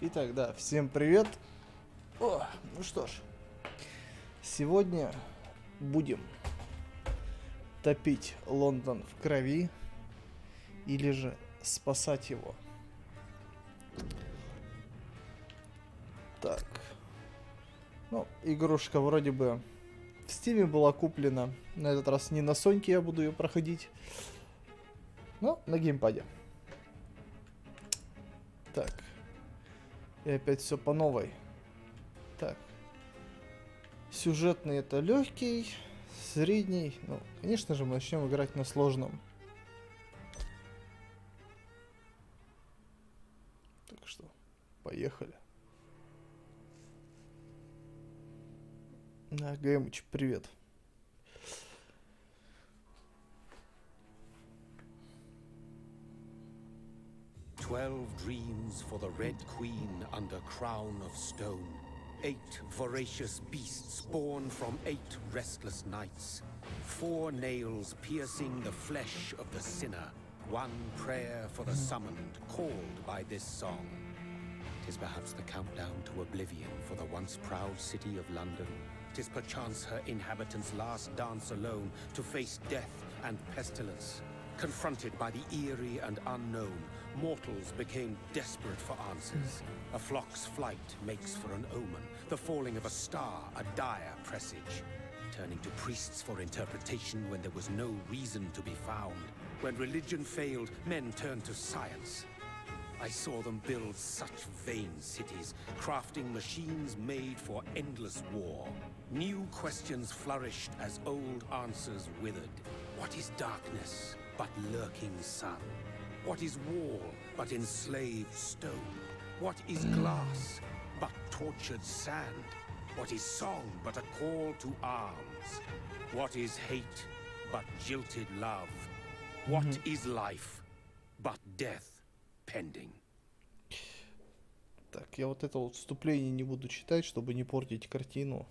Итак, да, всем привет. Ну что ж, сегодня будем топить Лондон в крови или же спасать его. Так, ну, игрушка вроде бы в Стиме была куплена. На этот раз не на Соньке я буду ее проходить, но на геймпаде. Так, и опять все по новой. Так, сюжетный это легкий, средний. Ну, конечно же, мы начнем играть на сложном. Так что, поехали. Гэмыч, привет. "12 dreams for the Red Queen under crown of stone. 8 voracious beasts born from 8 restless nights. 4 nails piercing the flesh of the sinner. 1 prayer for the summoned, called by this song. 'Tis perhaps the countdown to oblivion for the once proud city of London. 'Tis perchance her inhabitants' last dance alone to face death and pestilence. Confronted by the eerie and unknown, mortals became desperate for answers. A flock's flight makes for an omen, the falling of a star a dire presage. Turning to priests for interpretation when there was no reason to be found. When religion failed, men turned to science. I saw them build such vain cities, crafting machines made for endless war. New questions flourished as old answers withered. What is darkness but lurking sun? What is wall but enslaved stone? What is glass but tortured sand? What is song but a call to arms? What is hate but jilted love? What is life but death pending? Так, я вот это вот вступление не буду читать, чтобы не портить картину.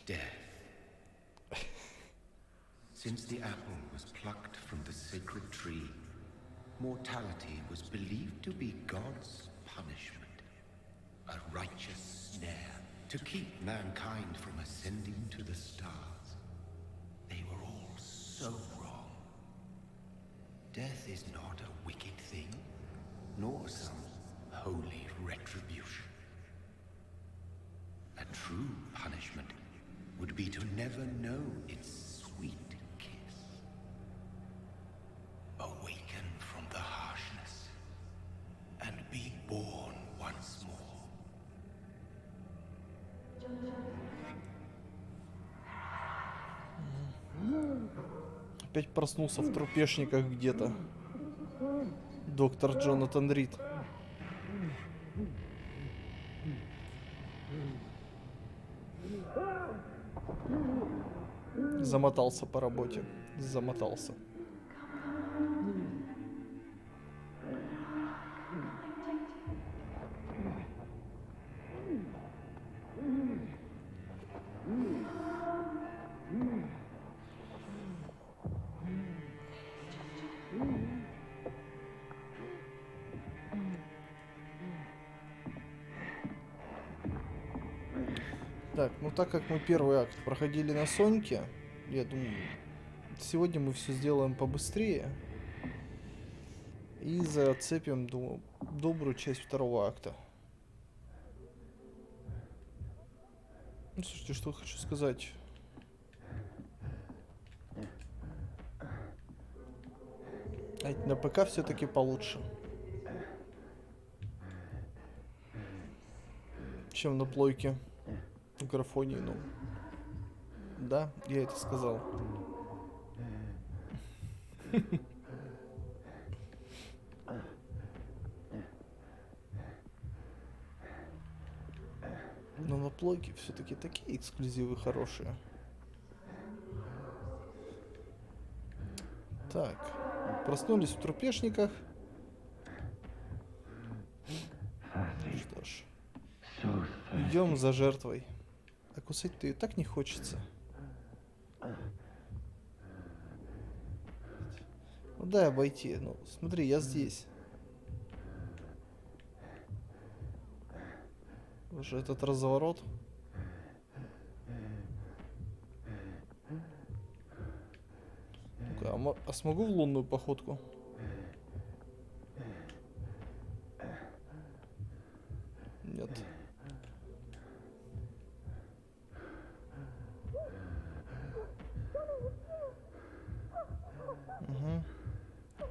Death. Since the apple was plucked from the sacred tree, mortality was believed to be God's punishment, a righteous snare to keep mankind from ascending to the stars. They were all so wrong. Death is not a wicked thing, nor some holy retribution. A true punishment would be to never know its sweet kiss. Awaken from the harshness and be born once more. Опять проснулся в трупешниках где-то. Доктор Джонатан Рид. Замотался по работе. Замотался. Так, ну так как мы первый акт проходили на Соньке, я думаю, сегодня мы все сделаем побыстрее. И зацепим, думаю, добрую часть второго акта. Ну, слушайте, что хочу сказать. А на ПК все-таки получше, чем на плойке. В графоне, ну. Да, я это сказал. Но на плойке все-таки такие эксклюзивы хорошие. Так, проснулись в трупешниках. Что ж, идем за жертвой. А кусать-то и так не хочется. Ну дай обойти. Ну, смотри, я здесь. Уже этот разворот. Ну-ка, а смогу в лунную походку? Нет. Угу.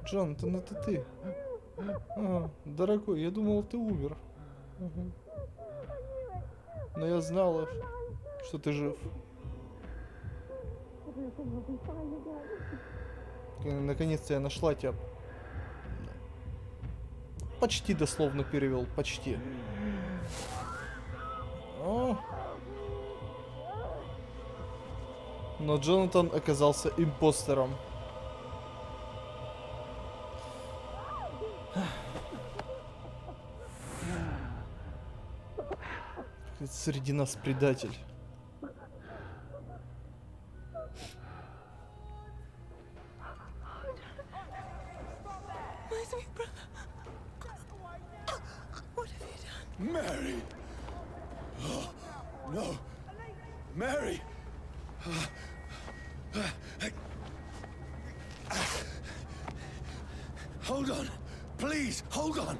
Джонатан, это ты? А, дорогой, я думал, ты умер. Угу. Но я знала, что ты жив. Наконец-то я нашла тебя. Почти дословно перевел, почти. О. Но Джонатан оказался импостером. Среди нас предатель. Mary! Oh, no! Mary! Hold on! Please, hold on!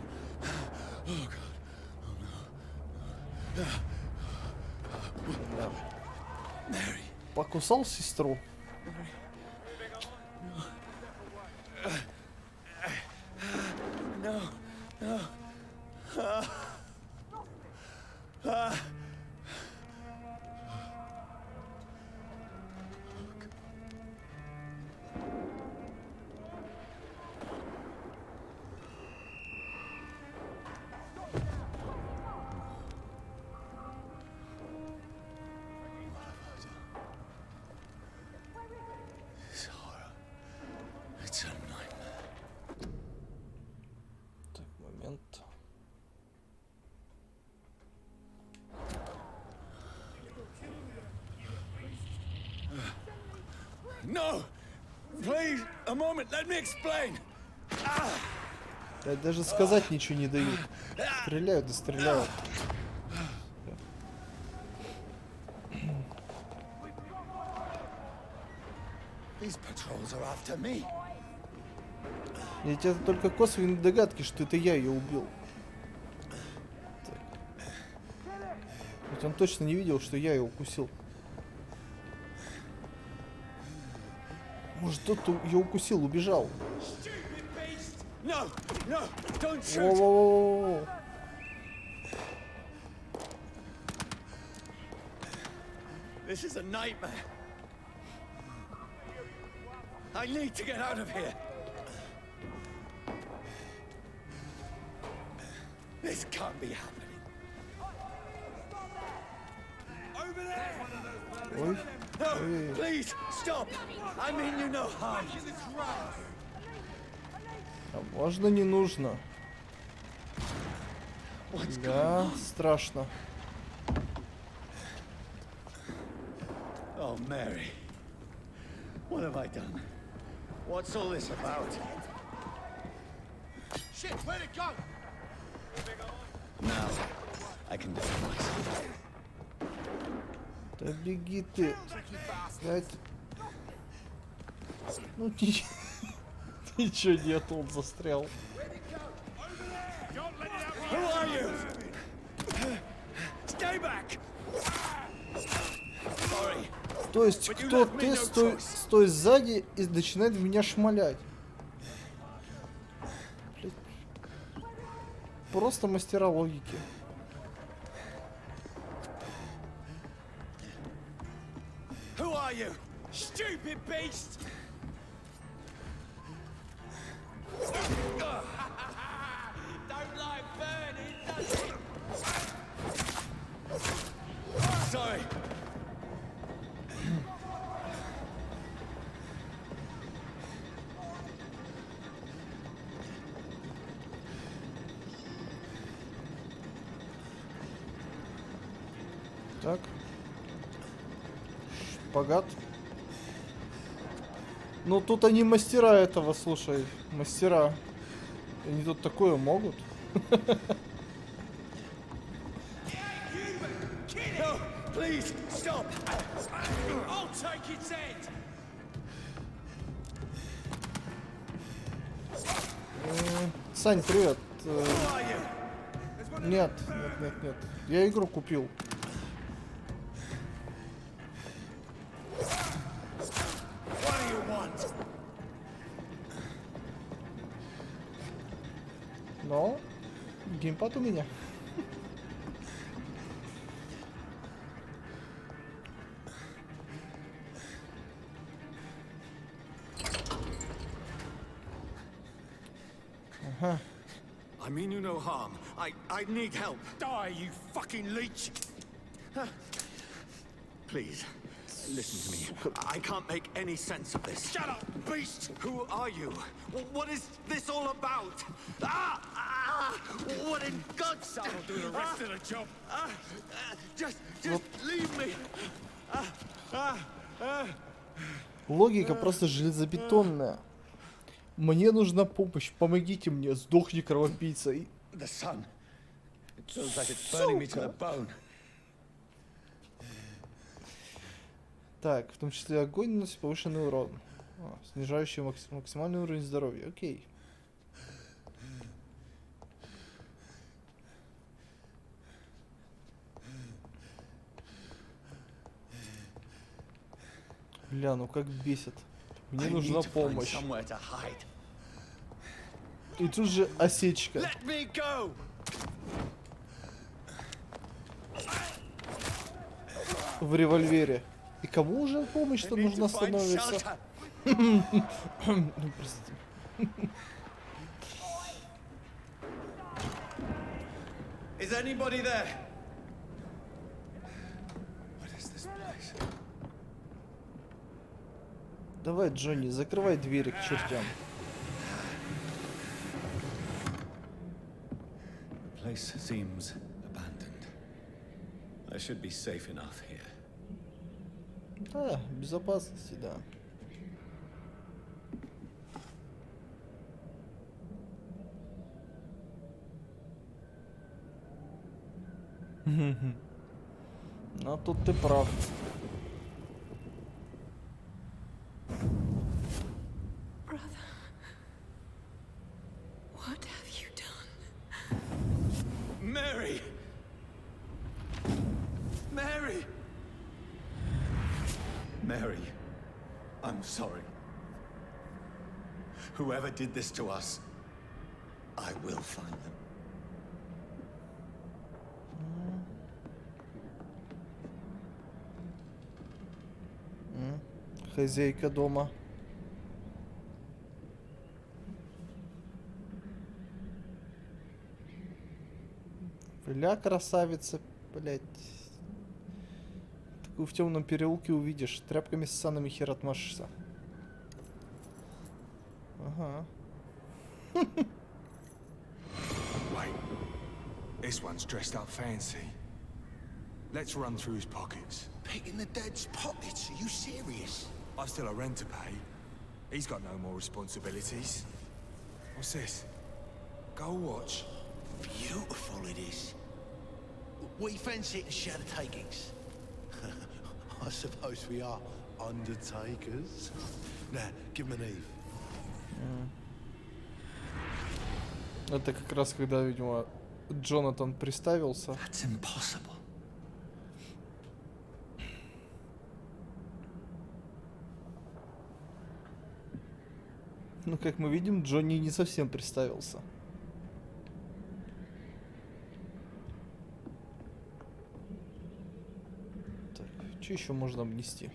Oh, God. Oh, no. Mary! Покусал сестру. No, no. This horror. It's a nightmare. Так, момент. No! Please, a moment, let me explain! Я даже сказать ничего не дают. Стреляют да стреляют. These patrols are after me. Ведь это только косвенные догадки, что это я ее убил. Так. Ведь он точно не видел, что я ее укусил. Может, тот, кто ее укусил, убежал. No, no, don't shoot. Воу-воу-воу-воу. This is a nightmare. I need to get out of here. This can't be happening. Over there! Ой. No, Ой. please, stop! I mean you no harm. А можно не нужно? What's going Да, on? страшно. Oh, Mary. What have I done? What's all this about? Shit, where'd it go? Now, I can defend myself. Да беги ты. Блядь. Ну ничего нет, он застрял. Who are you? Stay back! Sorry. То есть кто ты, стой сзади и начинает в меня шмалять. Блядь. Просто мастера логики. Who are you? Stupid beast! Don't like burning, does it? Sorry. Так. Шпагат. Ну тут они мастера этого, слушай. Мастера. Они тут такое могут. No, please, stop! I'll take its head! Сань, привет. Who are you? Нет. Я игру купил. What do you want? Но геймпад у меня. Ага. I mean you no harm. I need help. Die, you fucking leech! Please, listen to me. I can't make any sense of this. Shut up, beast! Who are you? What is this all about? What in God's name? I'll do the rest of the job. Just leave me. Логика просто железобетонная. Мне нужна помощь. Помогите мне. Сдохни, кровопийца. The sun. It feels like it's burning me to the bone. Так, в том числе огонь наносит повышенный урон. Снижающий максимальный уровень здоровья. Окей. Бля, ну как бесит. Мне нужна помощь. И тут же осечка. В револьвере. И кому уже помощь-то нужна становится? Прости. Is anybody there? What is this place? Давай, Джонни, закрывай двери к чертям. The place seems abandoned. I should be safe enough here. Да, безопасности, да. Ну, тут ты прав. Brother, what have you done? Mary! Mary! Mary, I'm sorry. Whoever did this to us, I will find them. Хозяйка дома. Бля, красавица, блять. Такую в темном переулке увидишь. Тряпками с санами хер отмашешься. Ага. Wait, this one's dressed up fancy. Let's run through his pockets. Picking the dead's pockets? Are you serious? I've still a rent to pay. He's got no more responsibilities. What's this? Go watch. Beautiful it is. We fancy it to share the takings. I suppose we are undertakers. Now, give him an Eve. Это как раз когда, видимо, Джонатан приставился. That's impossible. Ну, как мы видим, Джонни не совсем приставился. Так, что еще можно обнести?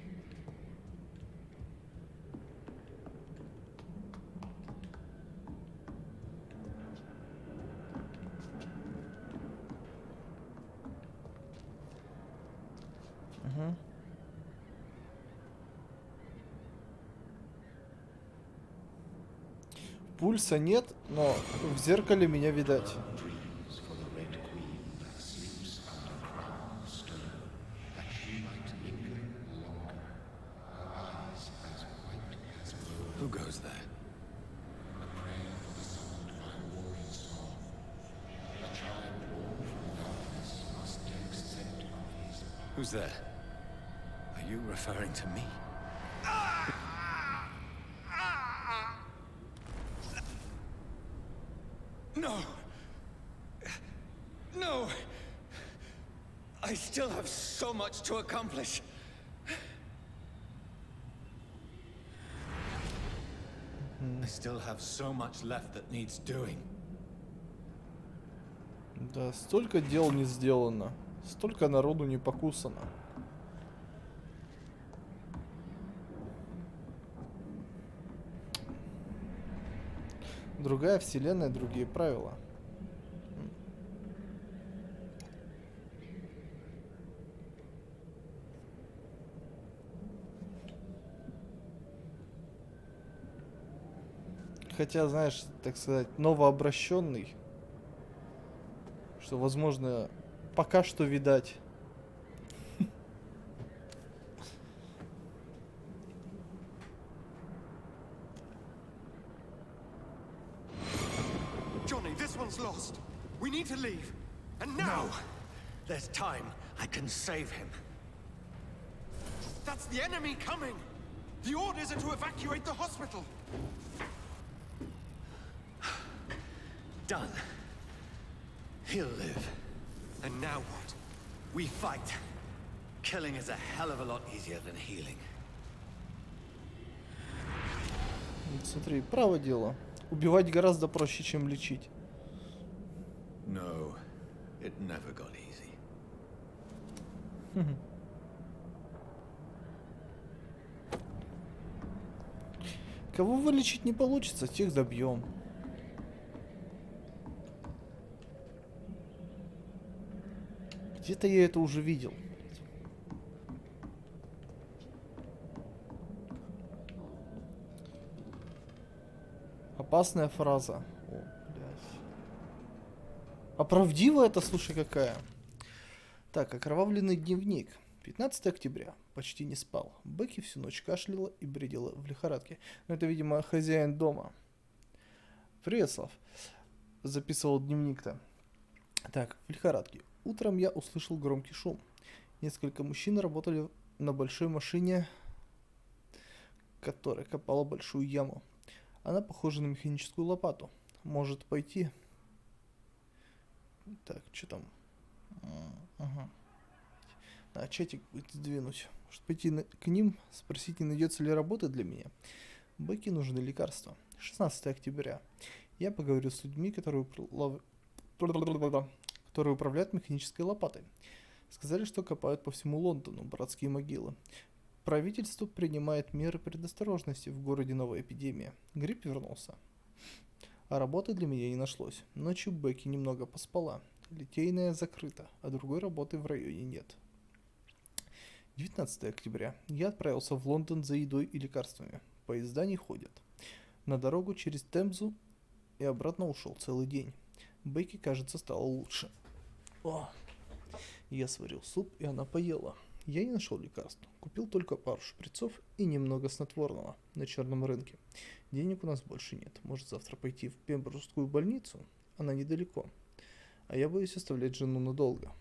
Угу. Пульса нет, но в зеркале меня видать. Who goes there? Who's there? Are you referring to me? No! No! I still have so much to accomplish. I still have so much left that needs doing. Да, столько дел не сделано. Столько народу не покусано. Другая вселенная, другие правила. Хотя, знаешь, так сказать, новообращенный, что, возможно, пока что видать. Johnny, this one's lost. We need to leave. And now! There's time. I can save him. That's the enemy coming! The orders are to evacuate the hospital! Done. He'll live. And now what? We fight. Killing is a hell of a lot easier than healing. Смотри, право дело. Убивать гораздо проще, чем лечить. No, it never got easy. Кого вылечить не получится, тех добьем. Где-то я это уже видел. Опасная фраза. О, блядь. А правдивая это, слушай, какая. Так, окровавленный дневник. 15 октября. Почти не спал. Бекки всю ночь кашляла и бредила в лихорадке. Но это, видимо, хозяин дома. Привет, Слав. Записывал дневник-то. Так, в лихорадке. Утром я услышал громкий шум. Несколько мужчин работали на большой машине, которая копала большую яму. Она похожа на механическую лопату. Может пойти? Так, что там? Ага. А, чатик будет сдвинуть. Может пойти к ним, спросить, не найдется ли работы для меня. Бекки нужны лекарства. 16 октября. Я поговорил с людьми, которые управляют механической лопатой. Сказали, что копают по всему Лондону братские могилы. Правительство принимает меры предосторожности, в городе новая эпидемия. Грипп вернулся. А работы для меня не нашлось. Ночью Бекки немного поспала. Литейная закрыта, а другой работы в районе нет. 19 октября. Я отправился в Лондон за едой и лекарствами. Поезда не ходят. На дорогу через Темзу и обратно ушел целый день. Бекки, кажется, стало лучше. О! Я сварил суп, и она поела. Я не нашел лекарств. Купил только пару шприцов и немного снотворного на черном рынке. Денег у нас больше нет. Может, завтра пойти в Пембрукскую больницу? Она недалеко. А я боюсь оставлять жену надолго.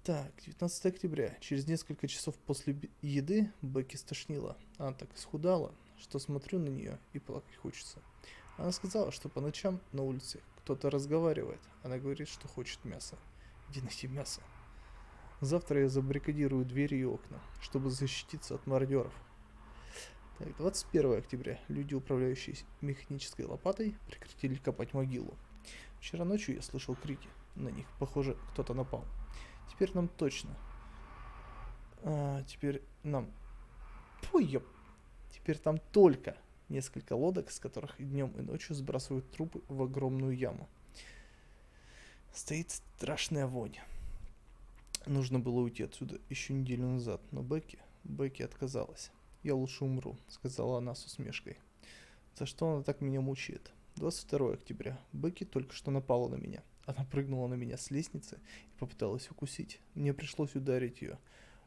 Так, 19 октября. Через несколько часов после еды Бекки стошнила. Она так исхудала, что смотрю на нее и плакать хочется. Она сказала, что по ночам на улице кто-то разговаривает. Она говорит, что хочет мяса. Иди найти мясо. Завтра я забаррикадирую двери и окна, чтобы защититься от мародеров. Так, 21 октября. Люди, управляющие механической лопатой, прекратили копать могилу. Вчера ночью я слышал крики. На них, похоже, кто-то напал. Теперь нам точно. Теперь там только несколько лодок, с которых и днем, и ночью сбрасывают трупы в огромную яму. Стоит страшная вонь. Нужно было уйти отсюда еще неделю назад, но Бекки отказалась. «Я лучше умру», — сказала она с усмешкой. «За что она так меня мучает?» 22 октября. Бекки только что напала на меня. Она прыгнула на меня с лестницы и попыталась укусить. Мне пришлось ударить ее,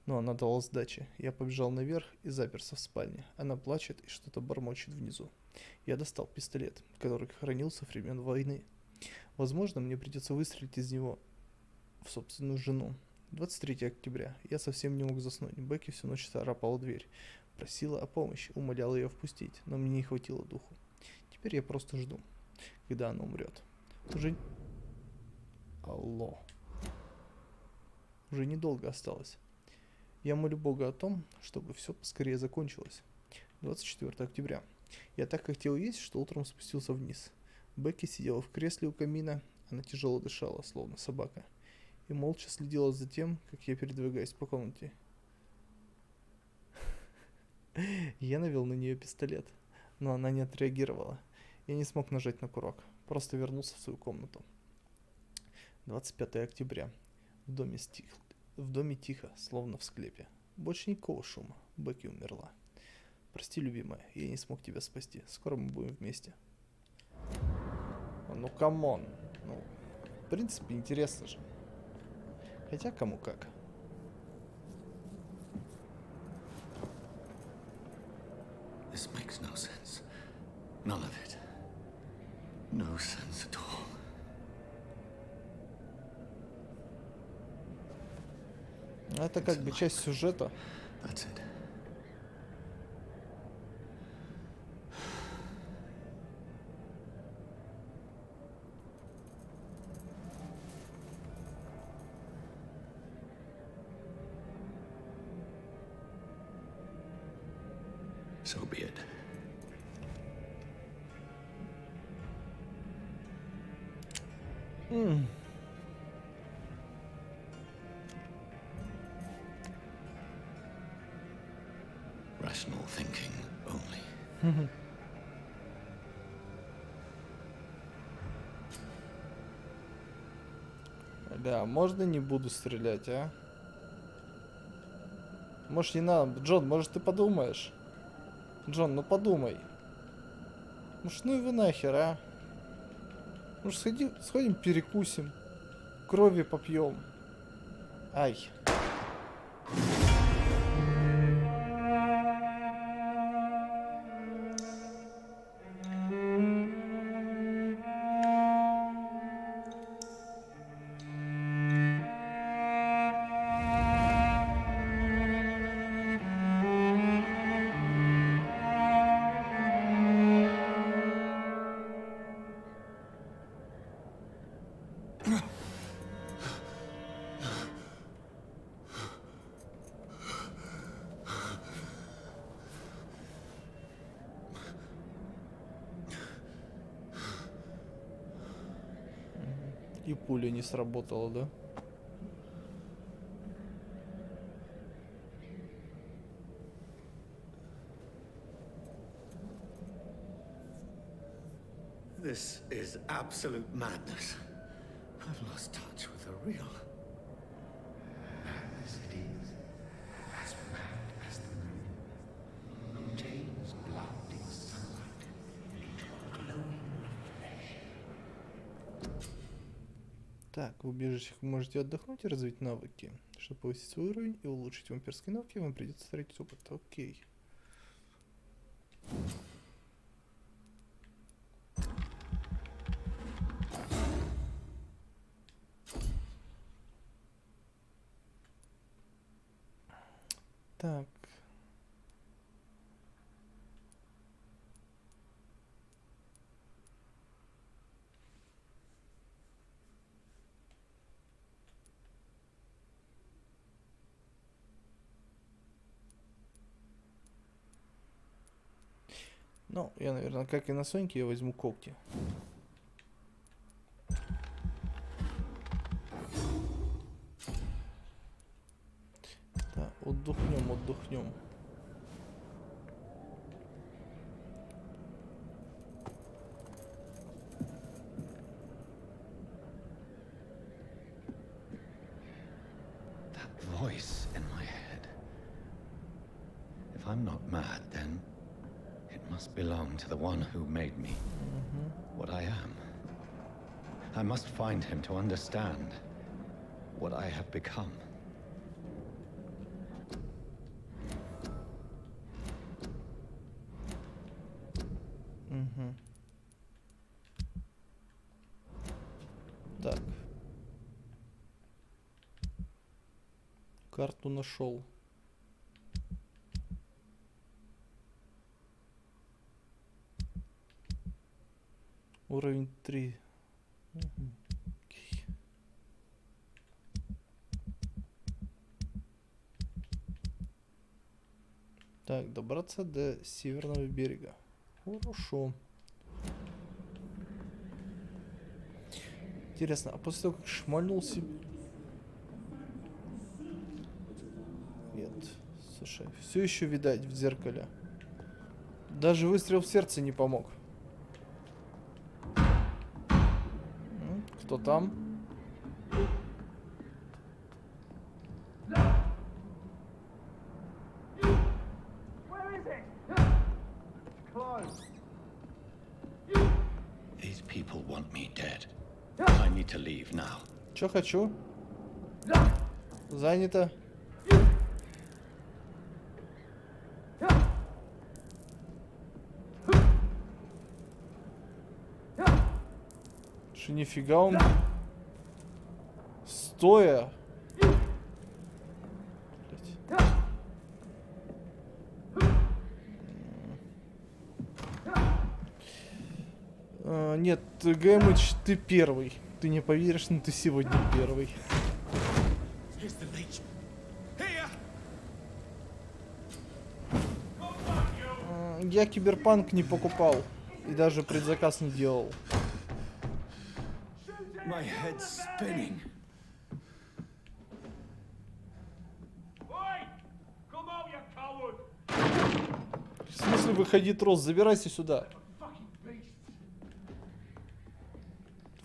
но она дала сдачи. Я побежал наверх и заперся в спальне. Она плачет и что-то бормочет внизу. Я достал пистолет, который хранил со времен войны. Возможно, мне придется выстрелить из него в собственную жену. 23 октября. Я совсем не мог заснуть. Бекки всю ночь царапала дверь. Просила о помощи, умоляла ее впустить, но мне не хватило духу. Теперь я просто жду, когда она умрет. Уже... Алло. Уже недолго осталось. Я молю Бога о том, чтобы все поскорее закончилось. 24 октября. Я так хотел есть, что утром спустился вниз. Бекки сидела в кресле у камина, она тяжело дышала, словно собака, и молча следила за тем, как я передвигаюсь по комнате. Я навел на нее пистолет, но она не отреагировала. Я не смог нажать на курок, просто вернулся в свою комнату. 25 октября. В доме тихо, словно в склепе. Больше никакого шума. Бекки умерла. Прости, любимая, я не смог тебя спасти. Скоро мы будем вместе. Ну, камон. Ну, в принципе, интересно же. Хотя, кому как. This makes no sense. None of it. No sense at all. Это как бы часть сюжета. That's it. So be it. Rational thinking only. Да, можно не буду стрелять, а? Может, не надо. Джон, может, ты подумаешь? Джон, ну подумай. Может, ну его нахер, а? Может, сходим перекусим. Крови попьем. Ай. И пуля не сработала, да? This is absolute madness. I've lost touch with the real. Madness it is, as mad as the moon. Contains blinding sunlight into glowing flesh. Так, в убежищах вы можете отдохнуть и развить навыки. Чтобы повысить свой уровень и улучшить вампирские навыки, вам придется тратить опыт. Окей. Так. Ну, я, наверное, как и на Соньке, я возьму когти. Да, отдохнем, отдохнем. That voice in my head. If I'm not mad, then it must belong to the one who made me what I am. I must find him to understand what I have become. Так. Карту нашел. Уровень 3. Окей. Так, добраться до северного берега. Хорошо. Интересно, а после того, как шмальнул себе... Нет, слушай, все еще видать в зеркале. Даже выстрел в сердце не помог. Кто там? These people want me dead. I need to leave now. Чё хочу? Занято. Что нифига он стоя. Блядь. Нет, Гэмыч, ты первый. Ты не поверишь, но ты сегодня первый. Я Киберпанк не покупал. И даже предзаказ не делал. My head's spinning. В смысле, выходи, трос, забирайся сюда.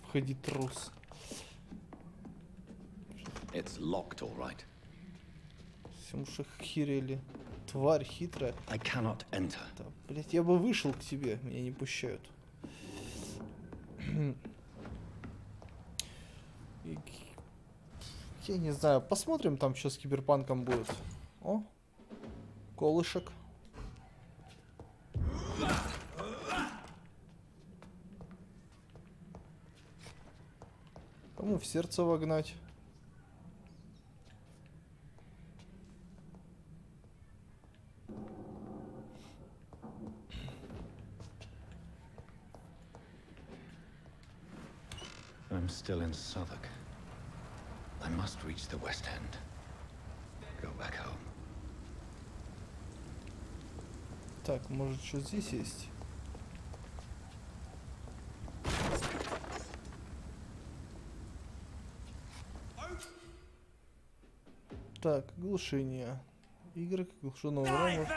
Входи, трус. It's locked, all right. Все уж охерели. Тварь хитрая. I cannot enter. Да, блять, я бы вышел к тебе, меня не пущают. Я не знаю, посмотрим там, что с Киберпанком будет. О, колышек. Кому в сердце вогнать? I'm still in Southwark. I must reach the West End. Go back home. Так, может, что здесь есть? Так, глушение. Игры глушенного урома.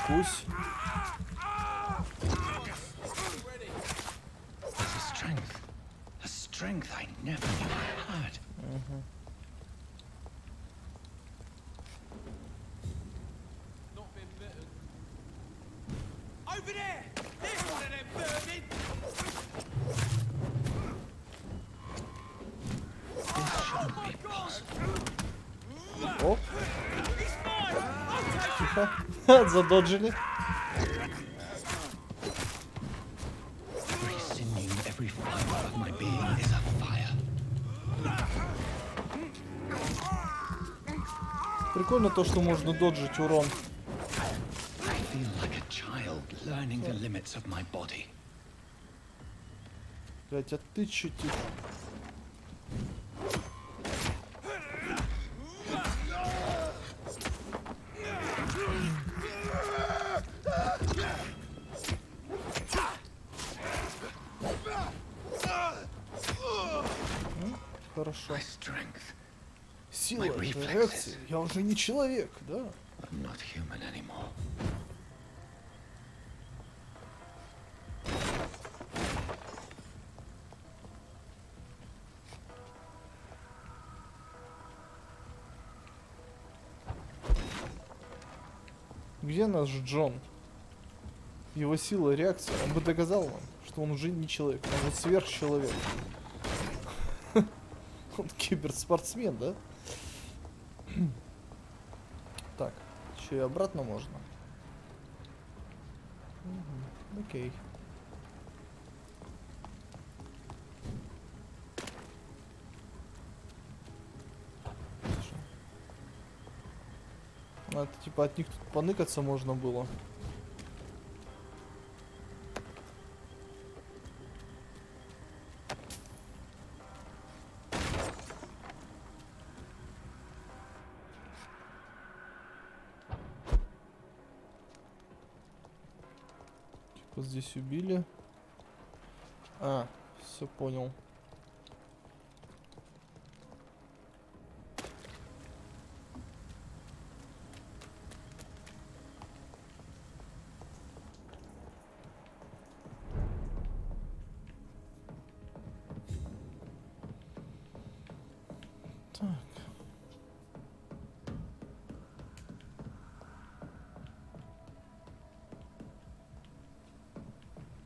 Пусть. There's a strength I never knew I had. Over there! There's one of them vermin! Oh my god! Оп. He's mine! I'll take Тихо. Ха, задоджили. Every sinew, every fiber of my being is a fire. Прикольно то, что можно доджить урон. I feel like a child learning the limits of my body. Блять, а ты чё тихо? Хорошо. My strength. Сила, My reflexes. реакция. Я уже не человек, да? I'm not human anymore. Где наш Джон? Его сила, реакция. Он бы доказал нам, что он уже не человек, он уже сверхчеловек. Он киберспортсмен, да? Так, еще и обратно можно. Окей. А, это типа от них тут поныкаться можно было. Типа здесь убили. А, все понял. Так.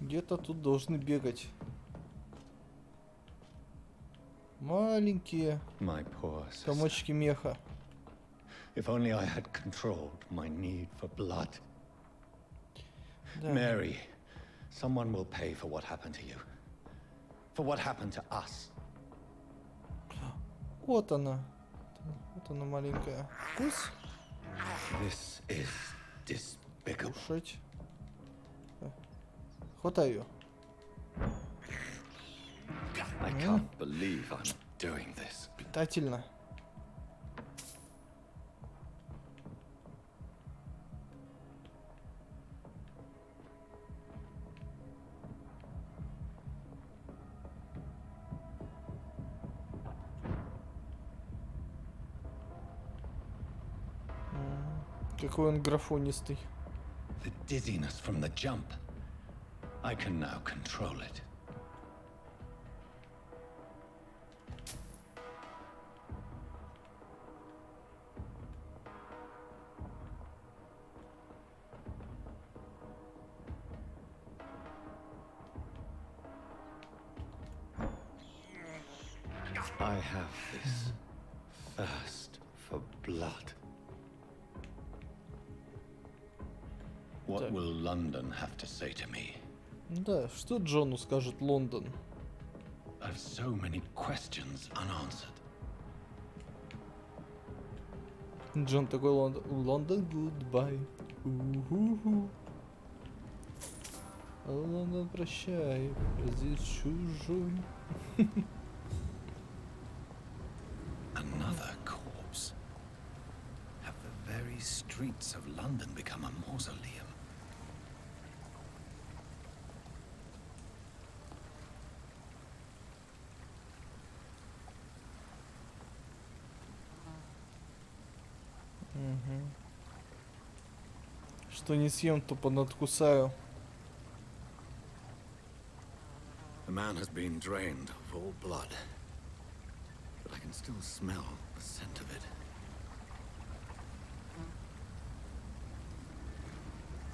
Где-то тут должны бегать. Маленькие My poor sister. комочки меха. If only I had controlled my need for blood. Да. Mary, someone will pay for what happened to you. For what happened to us. Вот она. Вот она маленькая. Пусть This is despicable. кушать. Хватай ее. I can't believe I'm doing this. Питательно. Какой он графонистый. The dizziness from the jump. I can now control it. I have this thirst for blood. What Так. will London have to say to me? Да, что Джону скажет Лондон? I have so many questions unanswered. Джон такой Лондон. Лондон, goodbye. У-ху-ху. Лондон, прощай. Здесь чужой. Another corpse. Have the very streets of London become a mausoleum? Что не съем, то понадкусаю. The man has been drained of all blood, but I can still smell the scent of it.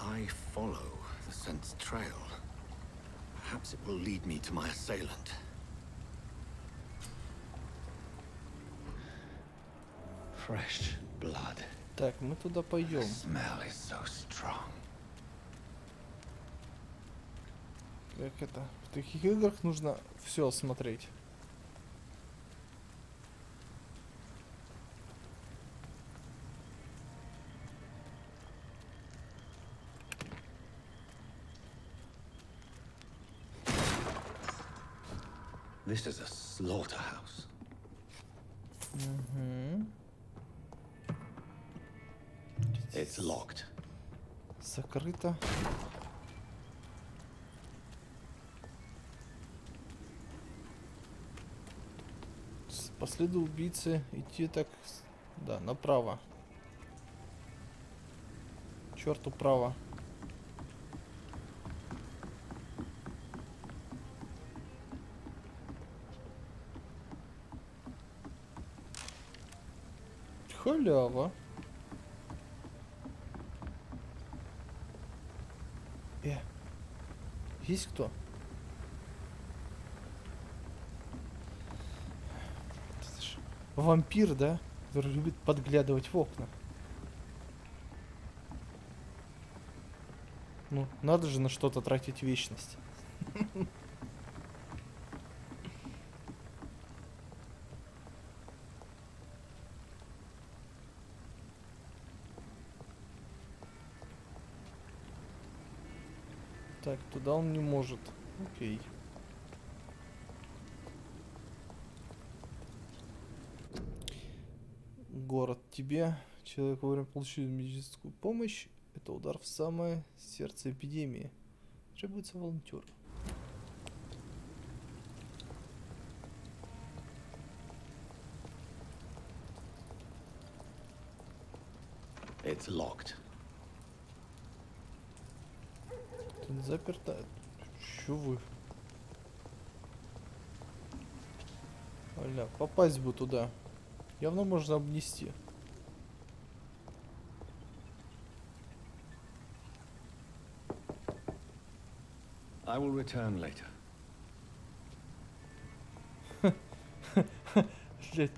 I follow the scent's trail. Perhaps it will lead me to my assailant. Fresh blood. Так, мы туда The пойдем. smell is so strong. Как это? В таких играх нужно все смотреть. This is a slaughterhouse. It's locked. Закрыто. По следу убийцы идти так, да, направо. Черту право. Халява. Есть кто? Это ж вампир, да? Который любит подглядывать в окна. Ну, надо же на что-то тратить вечность. Так, туда он не может. Окей. Город тебе. Человек вовремя получил медицинскую помощь. Это удар в самое сердце эпидемии. Требуется волонтер. It's locked. Тут заперто. Чё вы? Аля, попасть бы туда. Явно можно обнести. I will return later. Блять.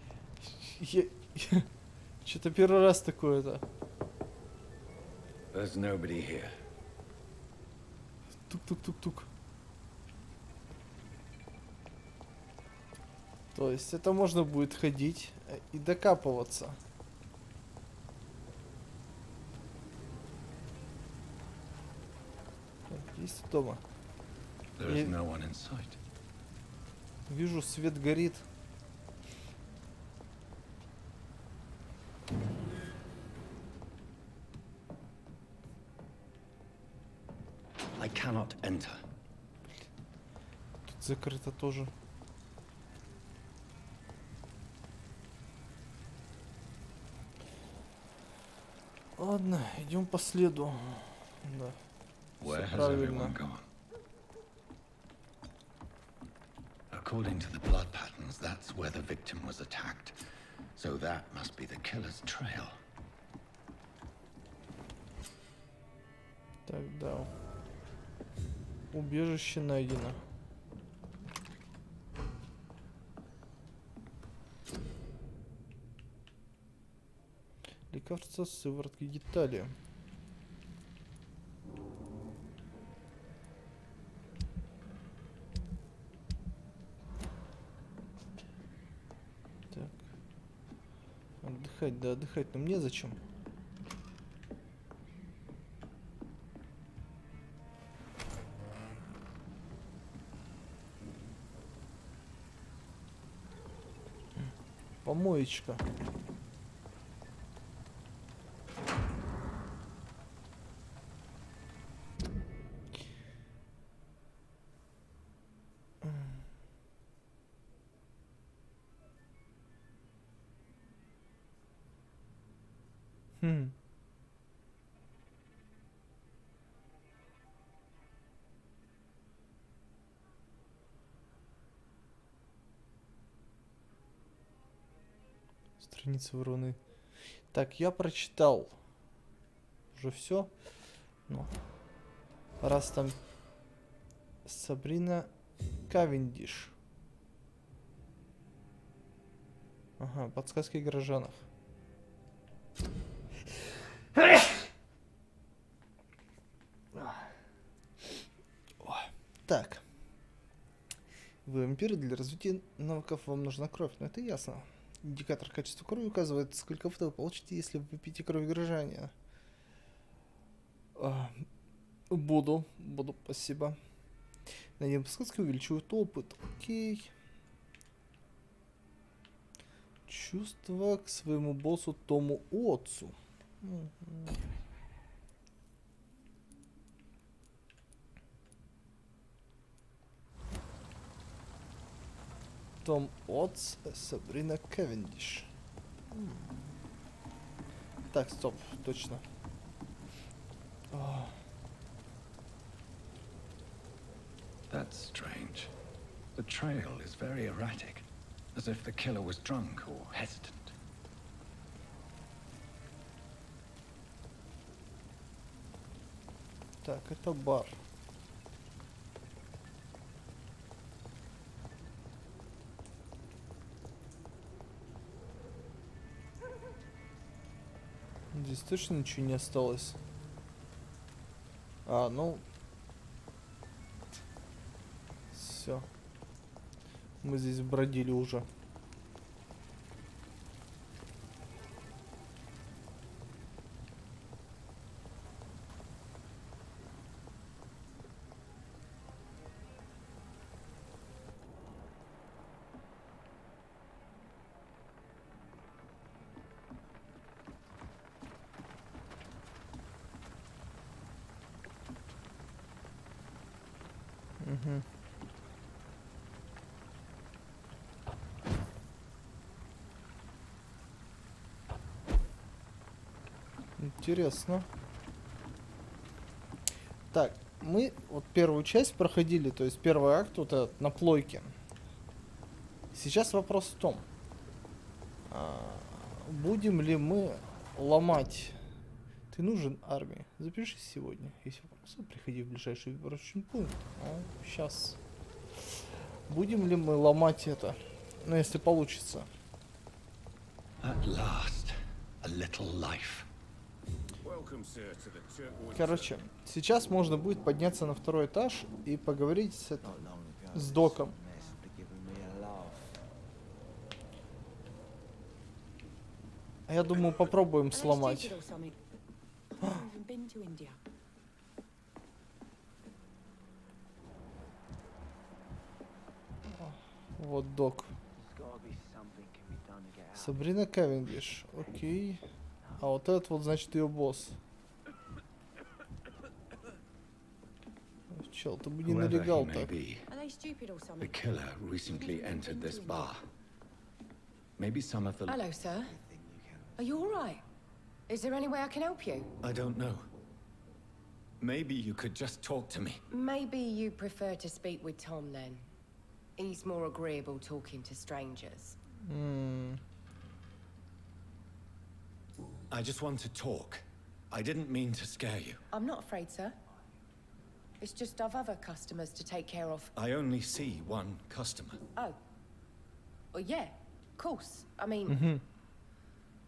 Что-то первый раз такое-то. There's nobody here. Тук-тук-тук-тук. То есть это можно будет ходить и докапываться. Так, есть дома. There is no one in sight. Вижу, свет горит. I cannot enter. Тут закрыто тоже. Ладно, идем по следу. Да. Where Всё has правильно. everyone gone? According to the blood patterns, that's where the victim was attacked. So that must be the killer's trail. Так, да. Убежище найдено. Лекарство, сыворотки, детали. Так. Отдыхать, да отдыхать, но мне зачем? Помоечка. Хм. Страница вороны. Так, я прочитал. Уже все. Ну. Раз там Сабрина Кавендиш. Ага, подсказки о горожанах. Так. Вы вампиры, для развития навыков вам нужна кровь, но это ясно. Индикатор качества крови указывает, сколько вы получите, если вы выпьете кровь горожанина. Буду, спасибо. Найдем подсказки, увеличивают опыт. Окей. Чувство к своему боссу Тому Отцу. Том Отц, Сабрина Кавендиш. Так, стоп, точно. That's strange. The trail is very erratic, as if the killer was drunk or hesitant. Так, это бар. Здесь точно ничего не осталось. Ну. Все. Мы здесь бродили уже. Мгм. Интересно. Так, мы вот первую часть проходили, то есть первый акт вот этот на плойке. Сейчас вопрос в том, будем ли мы ломать. Ты нужен армии. Запишись сегодня. Если вопросы, приходи в ближайший выборочный пункт. Сейчас. Будем ли мы ломать это? Ну, если получится. At last, a little life. Welcome, sir, to the Turquoise. Короче, сейчас можно будет подняться на второй этаж и поговорить с доком. А я думаю, попробуем сломать. Вот док. Сабрина Кавендиш. Окей. А вот этот вот, значит, ее босс. Чел, ты бы не Whoever he налегал may так. be, the killer recently entered this bar. Maybe some of the... Hello, sir. Are you all right? Is there any way I can help you? I don't know. Maybe you could just talk to me. Maybe you prefer to speak with Tom then. He's more agreeable talking to strangers. I just want to talk. I didn't mean to scare you. I'm not afraid, sir. It's just I've other customers to take care of. I only see one customer. Oh. Well, yeah, of course. I mean,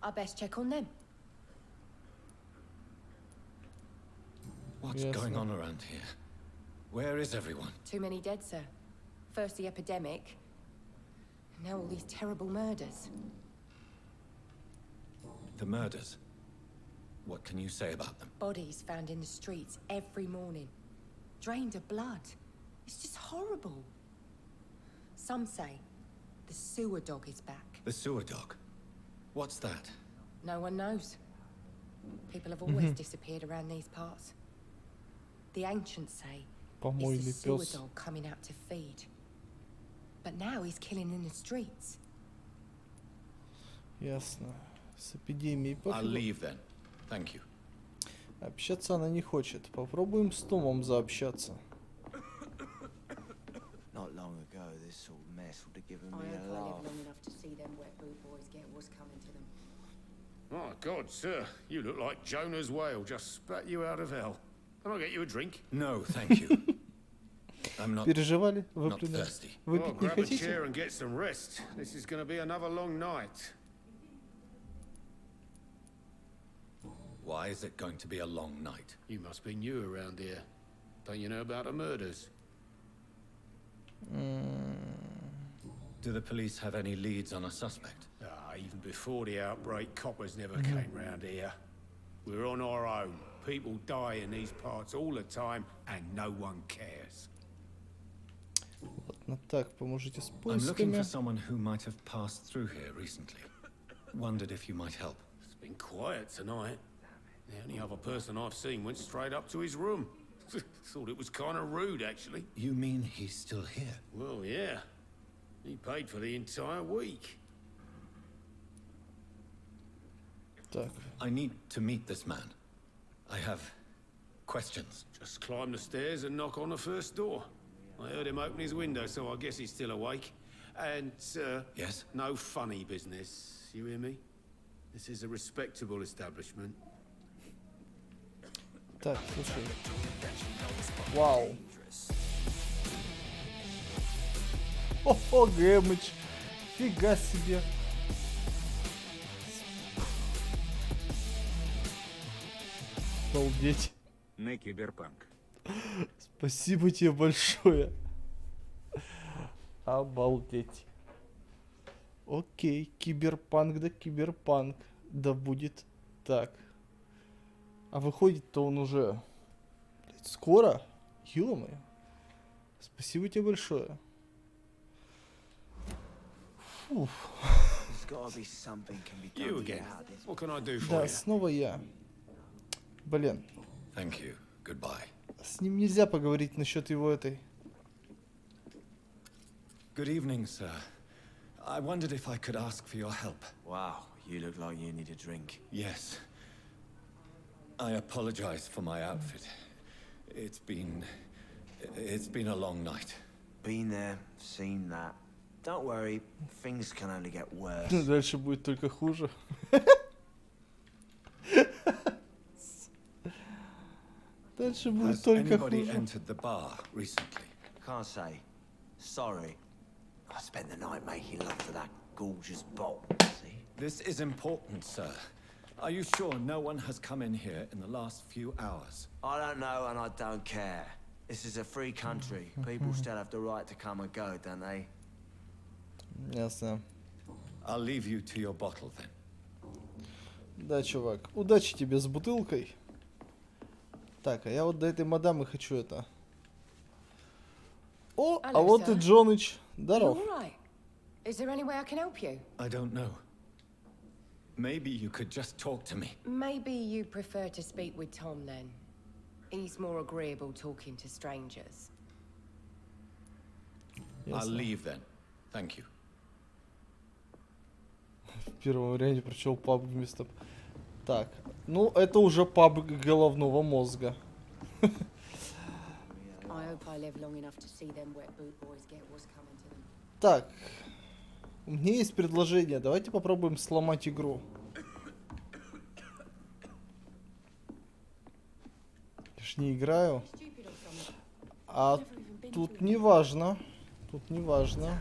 I best check on them. What's Yes, going sir. on around here? Where is everyone? Too many dead, sir. First the epidemic, and now all these terrible murders. The murders. What can you say about them? Bodies found in the streets every morning. Drained of blood. It's just horrible. Some say the sewer dog is back. The sewer dog. What's that? No one knows. People have always disappeared around these parts. The ancients say it's Помойный the sewer пес. dog coming out to feed. But now he's killing in the streets. Ясно. С эпидемией I'll пофигу. leave then. Thank you. Общаться она не хочет. Попробуем с Томом заобщаться. Not long ago, this sort of mess would have given I me hope a I live laugh. long enough to see them wet boot boys get what's coming to them. My God, sir, you look like Jonah's whale just spat you out of hell. Can I get you a drink? No, thank you. I'm not Переживали? not Выплюнули. thirsty. Well, Выпить не grab a хотите? chair and get some rest. This is going to be another long night. Why is it going to be a long night? You must be new around here. Don't you know about the murders? Do the police have any leads on a suspect? Even before the outbreak, coppers never came round here. We're on our own. People die in these parts all the time, and no one cares. Ладно, так, поможете с I'm looking поисками. for someone who might have passed through here recently. Wondered if you might help. It's been quiet tonight. The only other person I've seen went straight up to his room. Thought it was kind of rude, actually. You mean he's still here? Well, yeah. He paid for the entire week. Так, I need to meet this man. I have questions. Just climb the stairs and knock on the first door. I heard him open his window, so I guess he's still awake. And, Yes? no funny business. You hear me? This is a respectable establishment. так, слушай. Вау. О, Гэмыч. Фига себе. Обалдеть. Не киберпанк. Спасибо тебе большое. Обалдеть. Окей, киберпанк да киберпанк. Да будет так. А выходит-то он уже... Блядь, скоро? Ё-моё. Спасибо тебе большое. Фух. There's gotta be something can be done You to get again. out of this. What can I do for Да, you? снова я. Блин, Thank you. Goodbye. с ним нельзя поговорить насчет его этой Good evening, sir. I wondered if I could ask for your help. Wow, you look like you need a drink. Yes. I apologize for my outfit. It's been a long night. Been there, seen that. Don't worry, things can only get worse. Дальше будет только хуже. Дальше будет Has только anybody хуже. entered the bar recently? Can't say. Sorry. I spent the night making love to that gorgeous bolt. See? This is important, sir. Are you sure no one has come in here in the last few hours? I don't know and I don't care. This is a free country. People still have the right to come and go, don't they? Ясно. I'll leave you to your bottle then. Да, чувак. Удачи тебе с бутылкой. Так, а я вот до этой мадамы хочу это. О, а Hello, вот и sir. Джоныч. You Здоров. all right? Is there any way I can help you? I don't know. Maybe you could just talk to me. Maybe you prefer to speak with Tom then. He's more agreeable talking to strangers. I'll Ясно. leave then. Thank you. В первом варианте прочел паб вместо... Так, ну это уже паб головного мозга. I hope I live long enough to see them wet boot boys get what's coming to them. Так, у меня есть предложение. Давайте попробуем сломать игру. Я ж не играю. Stupid or something. А Never even been тут to не важно. Тут не важно.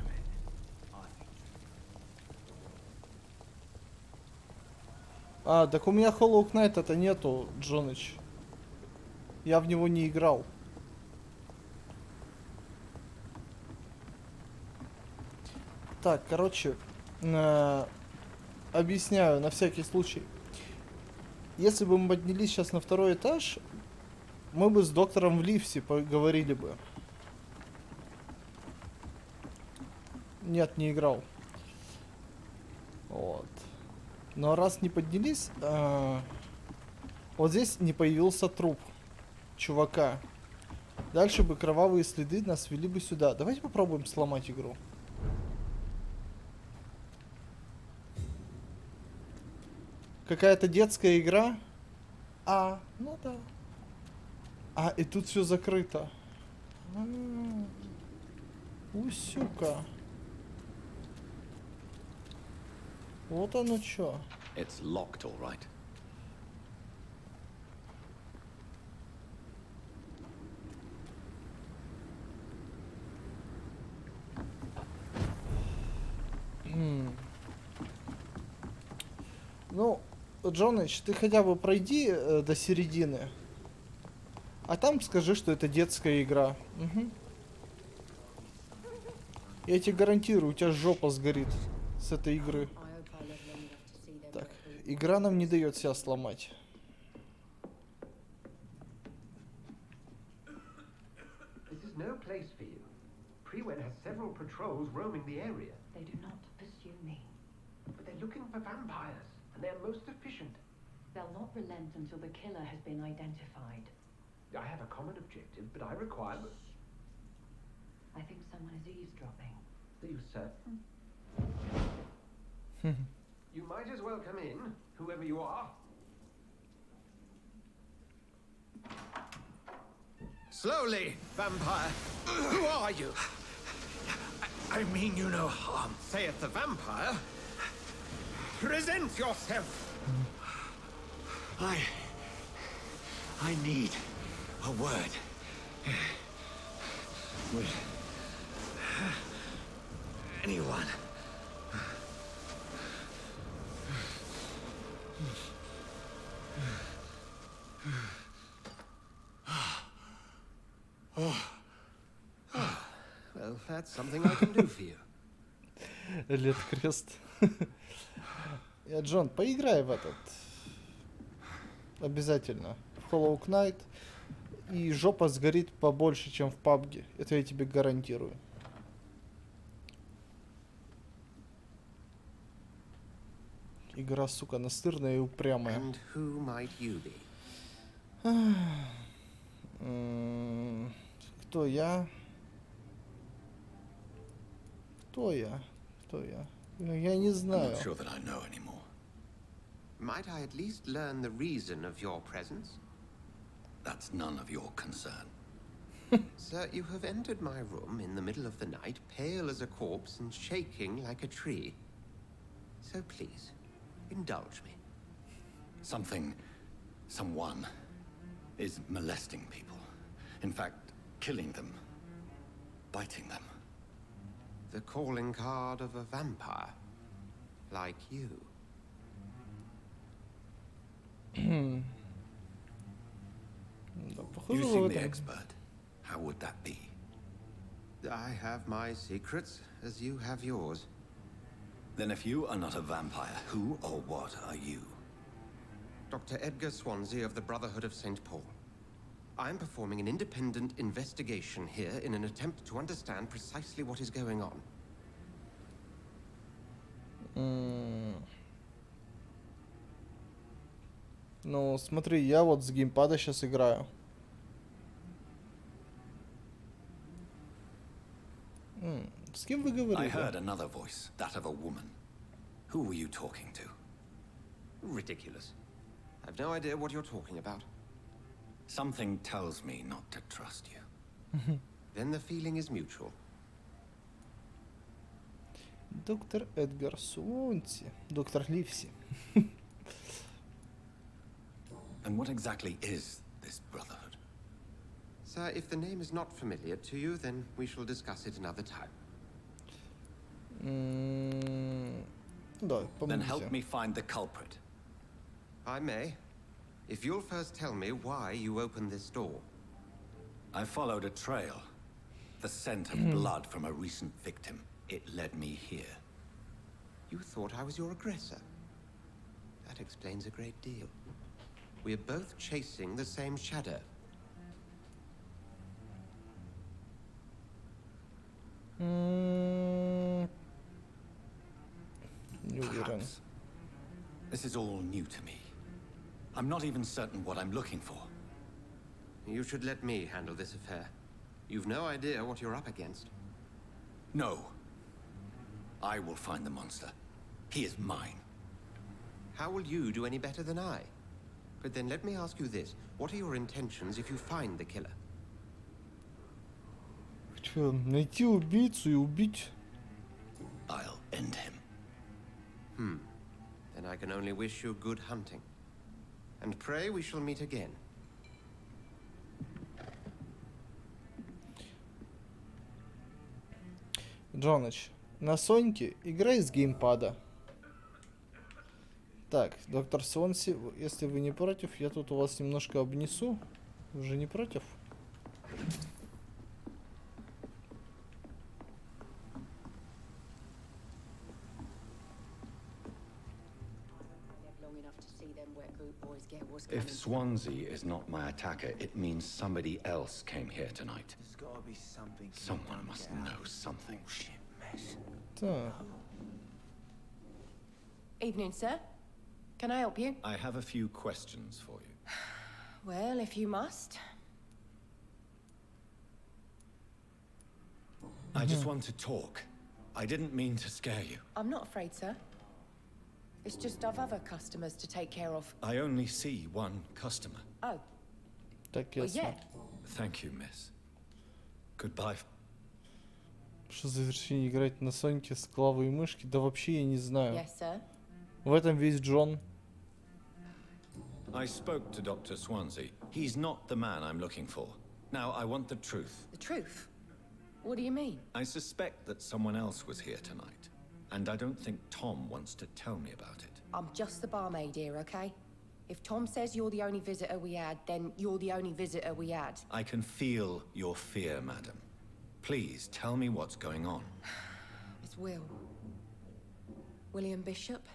А, так у меня Hollow Knight это нету, Джоныч. Я в него не играл. Так, короче, объясняю на всякий случай. Если бы мы поднялись сейчас на второй этаж, мы бы с доктором в лифте поговорили бы. Нет, не играл. Вот. Но раз не поднялись, вот здесь не появился труп чувака. Дальше бы кровавые следы нас вели бы сюда. Давайте попробуем сломать игру. Какая-то детская игра. А, ну да. А, и тут все закрыто. Усюка. Вот оно чё. It's locked, all right. Ну, Джоныч, ты хотя бы пройди до середины. А там скажи, что это детская игра. Угу. Я тебе гарантирую, у тебя жопа сгорит с этой игры. I hope I live long enough to see them Так, wet boot игра нам не дает себя сломать. This is no place for you. Prewen has several patrols roaming the area, They do not pursue me. but they're looking for vampires, and they're most efficient. They'll not relent until the killer has been identified. I have a common objective, but I require... I think someone is eavesdropping. Are you certain? You might as well come in, whoever you are. Slowly, vampire. Who are you? I mean you no harm. Saith the vampire. Present yourself. I need a word. Will anyone? Well, that's something I can do for you. Лет крест. Джон, поиграй в этот. Обязательно. В Hollow Knight. И жопа сгорит побольше, чем в PUBG. Это я тебе гарантирую. Игра, сука, настырная и упрямая. And who might you be? Кто я? Кто я? Кто я? Я не I'm знаю. not sure that I know anymore. Might I at least learn the reason of your presence? That's none of your concern. Sir, you have entered my room in the middle of the night, pale as a corpse and shaking like a tree. So please, indulge me. Someone is molesting people. In fact, killing them. Biting them. The calling card of a vampire. Like you. Да, похоже, You в seem the этом. expert. How would that be? I have my secrets, as you have yours. Then if you are not a vampire, who or what are you? Dr. Edgar Swansea of the Brotherhood of St. Paul. I'm performing an independent investigation here in an attempt to understand precisely what is going on. Ну, смотри, я вот с геймпада сейчас играю. С кем вы I говорили? heard another voice, that of a woman. Who were you talking to? Ridiculous. I've no idea what you're talking about. Something tells me not to trust you. Then the feeling is mutual. Доктор Эдгар Суонси. Доктор Ливси. And what exactly is this brotherhood? Sir, if the name is not familiar to you, then we shall discuss it another time. Да, Then help помогите. me find the culprit. I may. If you'll first tell me why you opened this door. I followed a trail. The scent of blood from a recent victim. It led me here. You thought I was your aggressor. That explains a great deal. We're both chasing the same shadow. Не уверен. Perhaps. This is all new to me. I'm not even certain what I'm looking for. You should let me handle this affair. You've no idea what you're up against. No. I will find the monster. He is mine. How will you do any better than I? But then let me ask you this. What are your intentions if you find the killer? Че, найти убийцу и убить? I'll end him. Then I can only wish you good hunting. And pray we shall meet again. Джоныч, на Соньке играй с геймпада. Так, доктор Сонси, если вы не против, я тут у вас немножко обнесу. Вы же не против? Long enough to see them wet group boys get what's If coming. Swansea is not my attacker, it means somebody else came here tonight. There's gotta be something. Someone must know something. Shit mess. Так. Evening, sir. Can I help you? I have a few questions for you. Well, if you must. I just want to talk. I didn't mean to scare you. I'm not afraid, sir. It's just I've other customers to take care of. I only see one customer. Oh, Так, well, ясно. yeah. Thank you, miss. Goodbye. Что за завершение играть на Соньке с клавой и мышки? Да вообще я не знаю. Yes, sir. В этом весь Джон. I spoke to Dr. Swansea. He's not the man I'm looking for. Now, I want the truth. The truth? What do you mean? I suspect that someone else was here tonight. And I don't think Tom wants to tell me about it. I'm just the barmaid here, okay? If Tom says you're the only visitor we had, then you're the only visitor we had. I can feel your fear, madam. Please, tell me what's going on. It's Will. William Bishop.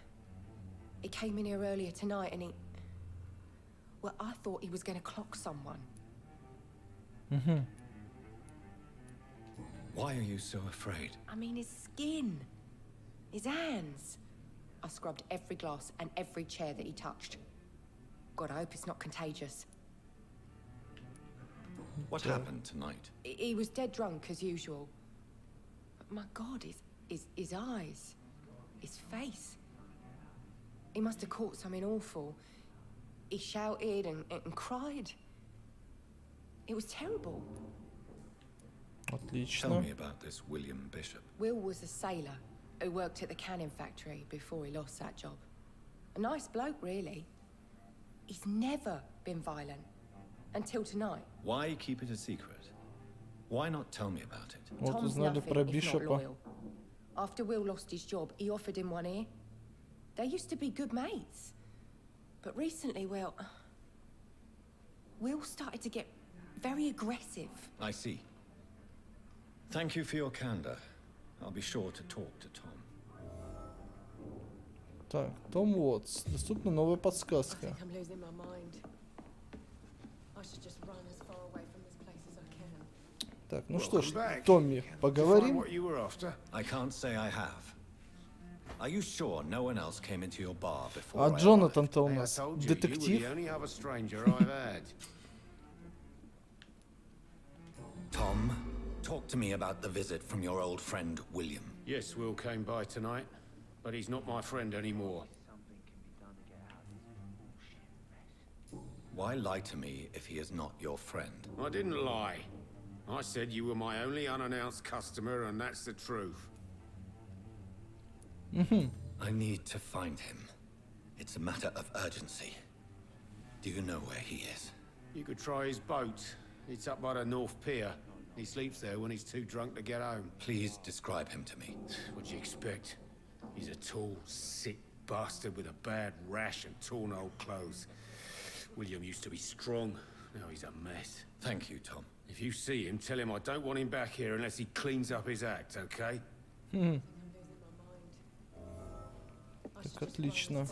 He came in here earlier tonight and he... Well, I thought he was going to clock someone. Why are you so afraid? I mean, his skin. His hands. I scrubbed every glass and every chair that he touched. God, I hope it's not contagious. What happened tonight? He was dead drunk, as usual. But my God, his eyes, his face. He must have caught something awful. He shouted and cried. It was terrible. Tell Отлично. me about this William Bishop. Will was a sailor who worked at the cannon factory before he lost that job. A nice bloke, really. He's never been violent. Until tonight. Why keep it a secret? Why not tell me about it? Вот Tom's узнали nothing про if not Бишопа. loyal. After Will lost his job, he offered him one ear. They used to be good mates. But recently, Will started to get very aggressive. I see. Thank you for your candor. I'll be sure to talk to Tom. Так, Том Уотс. Доступна новая I подсказка. think I'm losing my mind. I should just run as far away from this place as I can. Так, ну что ж, Welcome back. Томми, Did you find поговорим. what you were after? I can't say I have. Are you sure no one else came into your bar before А I arrived? Джонатан-то у Hey, I нас told you, you were детектив. the only other stranger I've had. Tom, talk to me about the visit from your old friend, William. Yes, Will came by tonight, but he's not my friend anymore. Why lie to me if he is not your friend? I didn't lie. I said you were my only unannounced customer, and that's the truth. I need to find him. It's a matter of urgency. Do you know where he is? You could try his boat. It's up by the North Pier. He sleeps there when he's too drunk to get home. Please describe him to me. What'd you expect? He's a tall, sick bastard with a bad rash and torn old clothes. William used to be strong. Now he's a mess. Thank you, Tom. If you see him, tell him I don't want him back here unless he cleans up his act, okay? Так, отлично.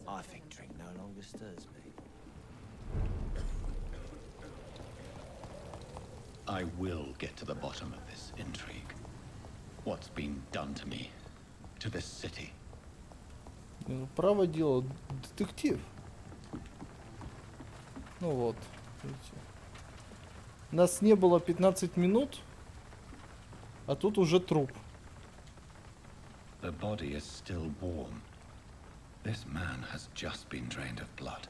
I think drink no longer stirs me. I will get to the bottom of this intrigue. What's been done to me, to this city? Ну, право дело, детектив. Ну вот, видите. Нас не было 15 минут, а тут уже труп. The body is still warm. This man has just been drained of blood.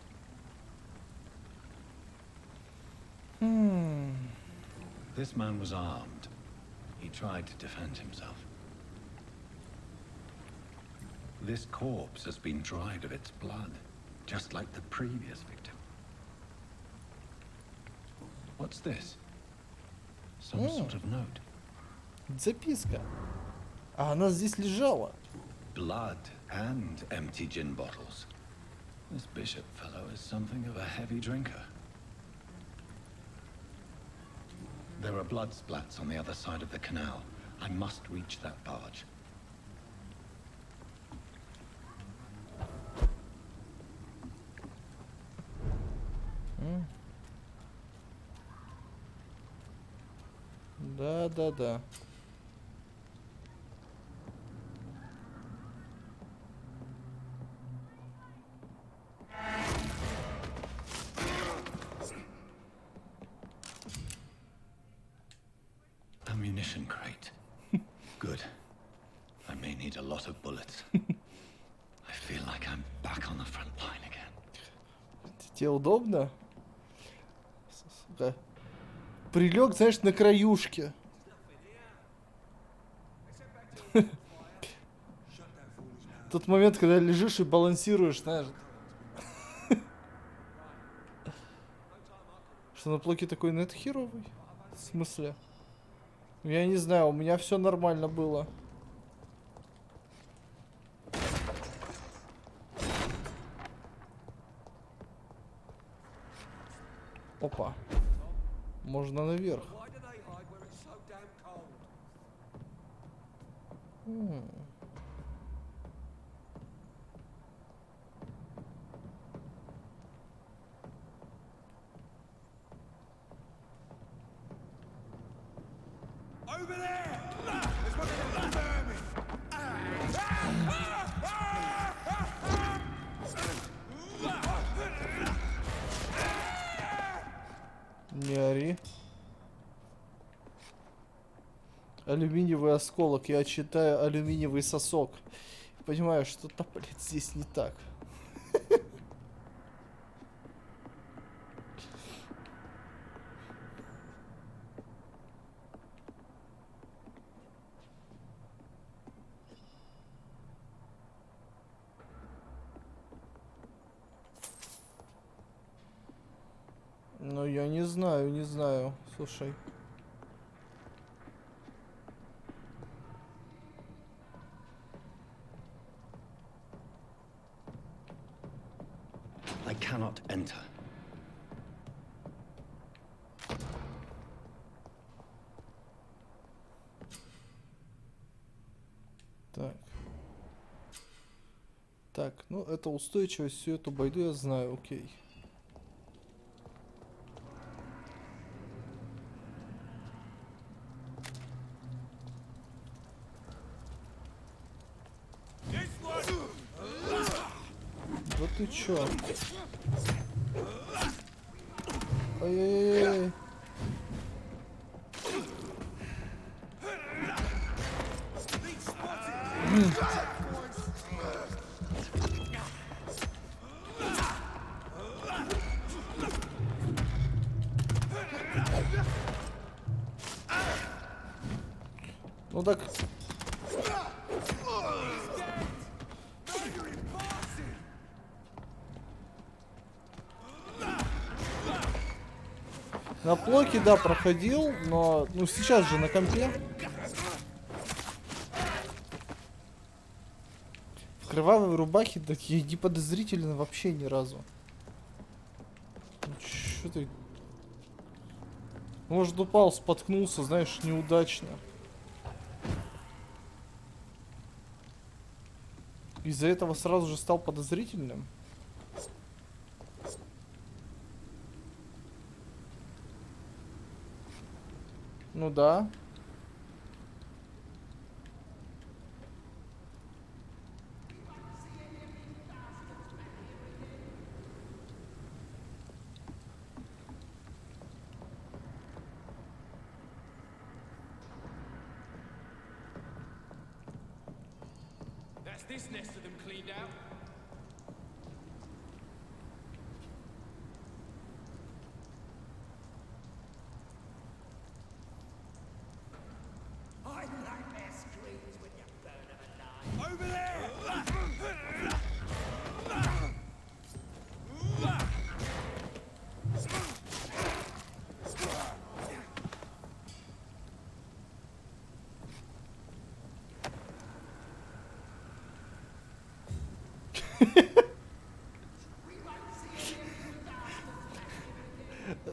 This man was armed. He tried to defend himself. This corpse has been dried of its blood, just like the previous victim. What's this? Some sort of note. Записка. А она здесь лежала. Blood and empty gin bottles. This bishop fellow is something of a heavy drinker. There are blood splats on the other side of the canal. I must reach that barge. Да. Ammunition crate. Good. I may need a lot of bullets. I feel like I'm back on the front line again. Тебе удобно? Сука. Прилег, знаешь, на краюшке. Тот момент, когда лежишь и балансируешь, знаешь. Что на плоке такой нет херовый? В смысле? Я не знаю, у меня все нормально было. Опа. Можно наверх. Over there! Look! There's one of them vermin! Не ори. Алюминиевый осколок. Я читаю алюминиевый сосок. Понимаю, что-то, блядь, здесь не так. Ну, я не знаю, не знаю. Слушай. I cannot enter. Так. Так, ну это устойчивость, всю эту байду я знаю, окей. Да ты чё? Ай-яй-яй-яй. Ну так. На плойке, да, проходил, но ну сейчас же на компе. В кровавой рубахе, да я не подозрительно вообще ни разу. Ну, чё ты? Может, упал, споткнулся, знаешь, неудачно. Из-за этого сразу же стал подозрительным. Ну да. That's this nest of them cleaned out. I like their screams when you burn them alive. Over there!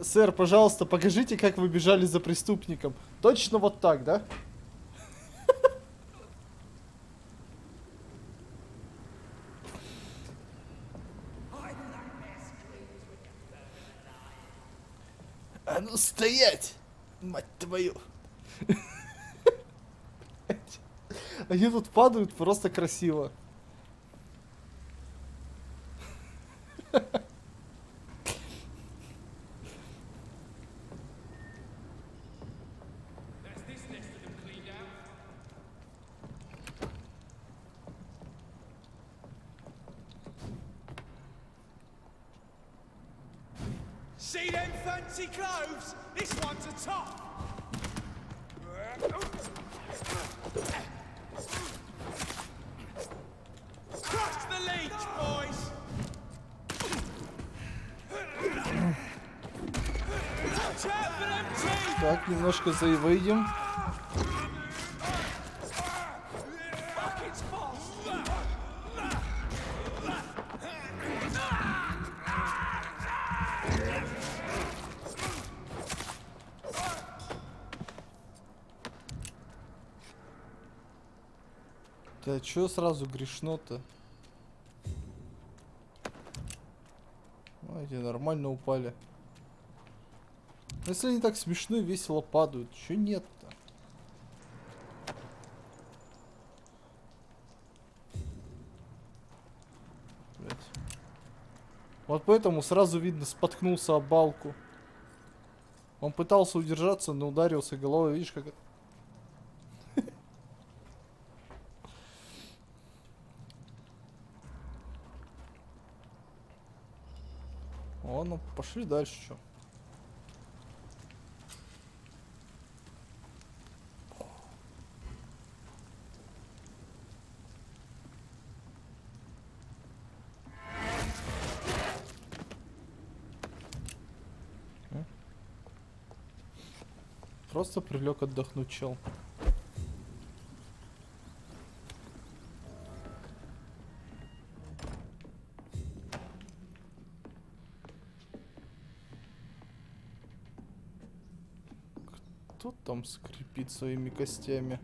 Сэр, пожалуйста, покажите, как вы бежали за преступником. Точно вот так, да? А ну стоять! Мать твою! Они тут падают просто красиво. See them fancy clothes? This one's a top. Crush the leech, boys. Watch out for them teeth. Так, немножко выйдем. Buckets fast. Да чё сразу грешно-то? Эти нормально упали. Если они так смешно и весело падают, чё нет-то? Блять. Вот поэтому сразу видно, споткнулся об балку. Он пытался удержаться, но ударился головой, видишь, как... Ладно, пошли дальше, что. Просто прилег отдохнуть, чел. Кто там скрипит своими костями?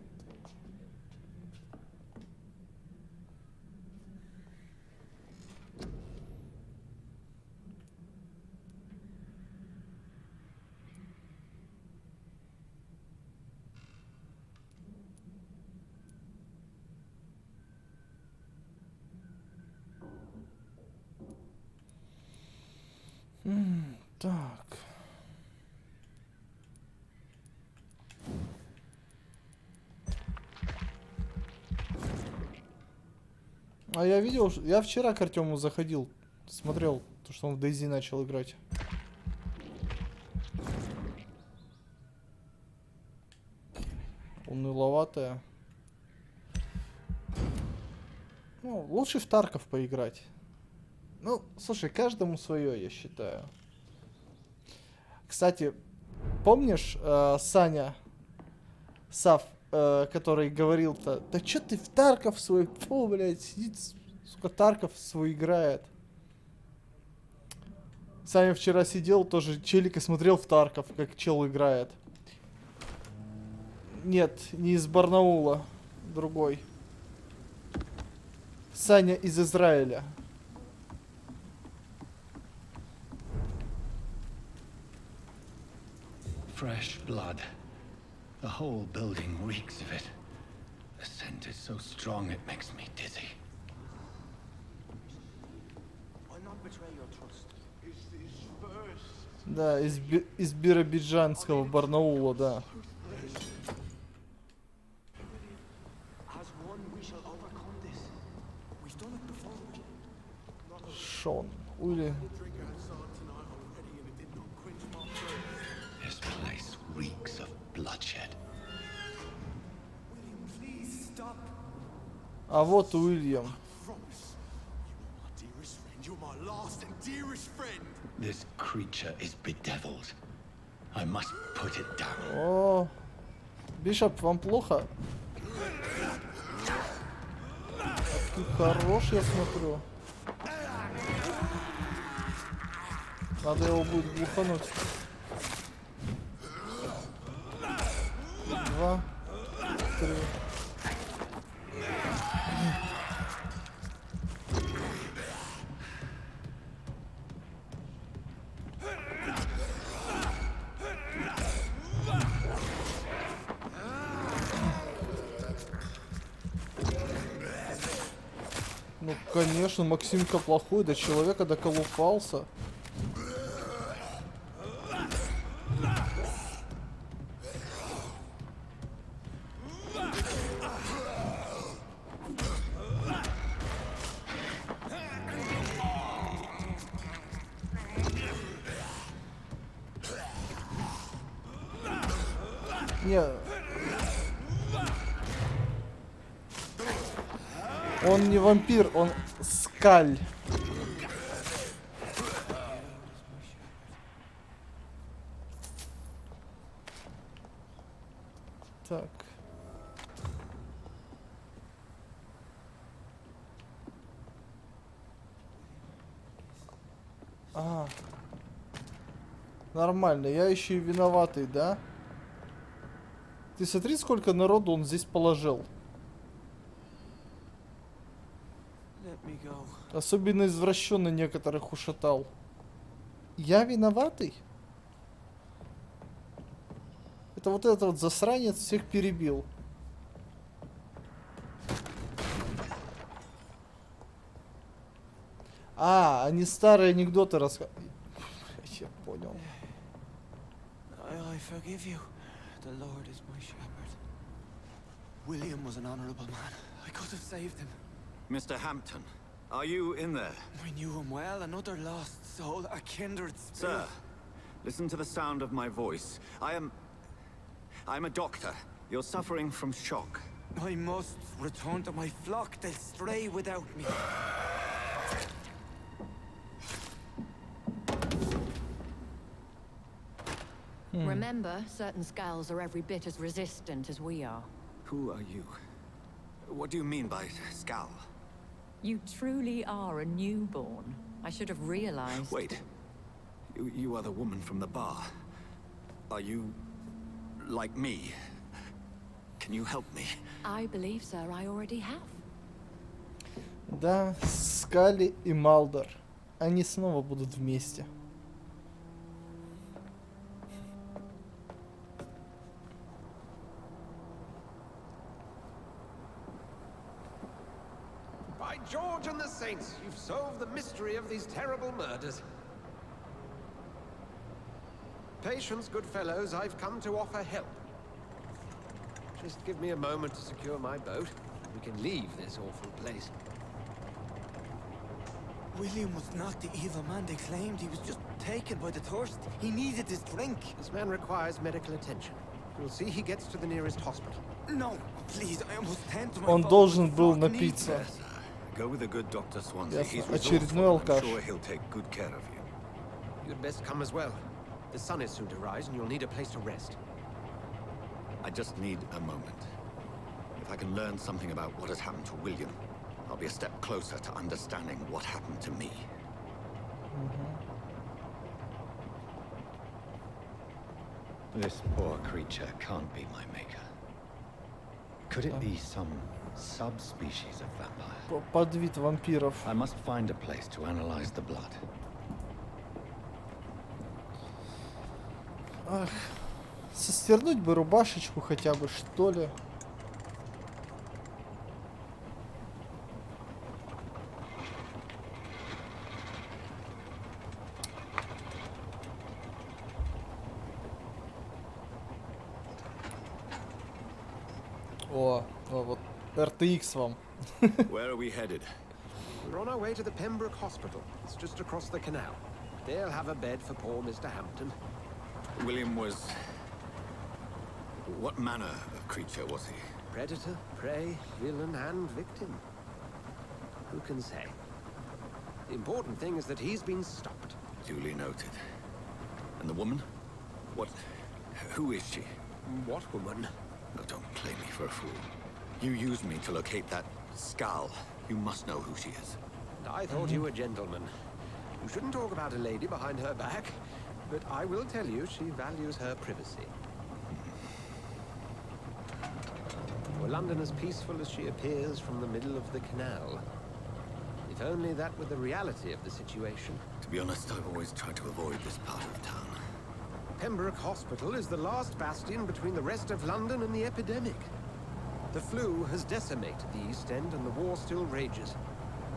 Так. А я видел, я вчера к Артему заходил, смотрел, то, что он в Дейзи начал играть. Уныловатая. Ну, лучше в Тарков поиграть. Ну, слушай, каждому свое, я считаю. Кстати, помнишь, Саня Сав, который говорил-то, да чё ты в Тарков свой, фу, блядь, сидит, сука, Тарков свой играет. Саня вчера сидел, тоже челик и смотрел в Тарков, как чел играет. Нет, не из Барнаула, другой. Саня из Израиля. Fresh blood. The whole building reeks of it. The scent is so strong it makes me dizzy. Why not betray your trust? Да, из Биробиджанского Барнаула, да. As one, we shall overcome this. We've done it before. Шон. Ули. This place reeks of bloodshed. William, please stop. А вот Уильям. Promise. You're my dearest friend. You're my last and dearest friend. This creature is bedeviled. I must put it down. О, Бишоп, вам плохо? Ты хорош, я смотрю. Надо его будет глухануть. 2, 3. Ну, конечно, Максимка плохой, до человека доколупался. Не. Он не вампир, он скаль. Так. А. Нормально, я еще и виноватый, да? Ты смотри, сколько народу он здесь положил. Let me go. Особенно извращенно некоторых ушатал. Я виноватый? Это вот этот вот засранец всех перебил. А, они старые анекдоты рассказывают. Я понял. I forgive you. The Lord is my shepherd. William was an honorable man. I could have saved him. Mr. Hampton, Are you in there? I knew him well, another lost soul, a kindred spirit. Sir, listen to the sound of my voice. I'm a doctor. You're suffering from shock. I must return to my flock. They'll stray without me. Remember, certain skulls are every bit as resistant as we are. Who are you? What do you mean by Skal? You truly are a newborn. I should have realized. Wait. You are the woman from the bar. Are you... like me? Can you help me? I believe, sir, I already have. Да, Скали и Малдор. Они снова будут вместе. By George and the Saints, you've solved the mystery of these terrible murders. Patience, good fellows, I've come to offer help. Just give me a moment to secure my boat. We can leave this awful place. William was not the evil man they claimed. He was just taken by the thirst. He needed his drink. This man requires medical attention. You'll see he gets to the nearest hospital. No, please, I must tend to my Он father. должен был Fuck needs напиться. it. Go with the good Dr. Swansea. Ясно. He's Очередной resourceful. алкаш. I'm sure he'll take good care of you. You'd best come as well. The sun is soon to rise and you'll need a place to rest. I just need a moment. If I can learn something about what has happened to William, I'll be a step closer to understanding what happened to me. This poor creature can't be my maker. Could it be some subspecies of vampire? Подвид вампиров. I must find a place to analyze the blood. Ах, состернуть бы рубашечку хотя бы, что ли. О, вот RTX вам. Where are we headed? We're on our way to the Pembroke Hospital. It's just across the canal. They'll have a bed for poor Mr. Hampton. William was... What manner of creature was he? Predator, prey, villain, and victim. Who can say? The important thing is that he's been stopped. Duly noted. And the woman? What... Who is she? What woman? Oh, don't play me for a fool. You used me to locate that Skal. You must know who she is. And I thought you were a gentleman. You shouldn't talk about a lady behind her back, but I will tell you she values her privacy. Were London as peaceful as she appears from the middle of the canal? If only that were the reality of the situation. To be honest, I've always tried to avoid this part of town. Pembroke Hospital is the last bastion between the rest of London and the epidemic. The flu has decimated the East End and the war still rages.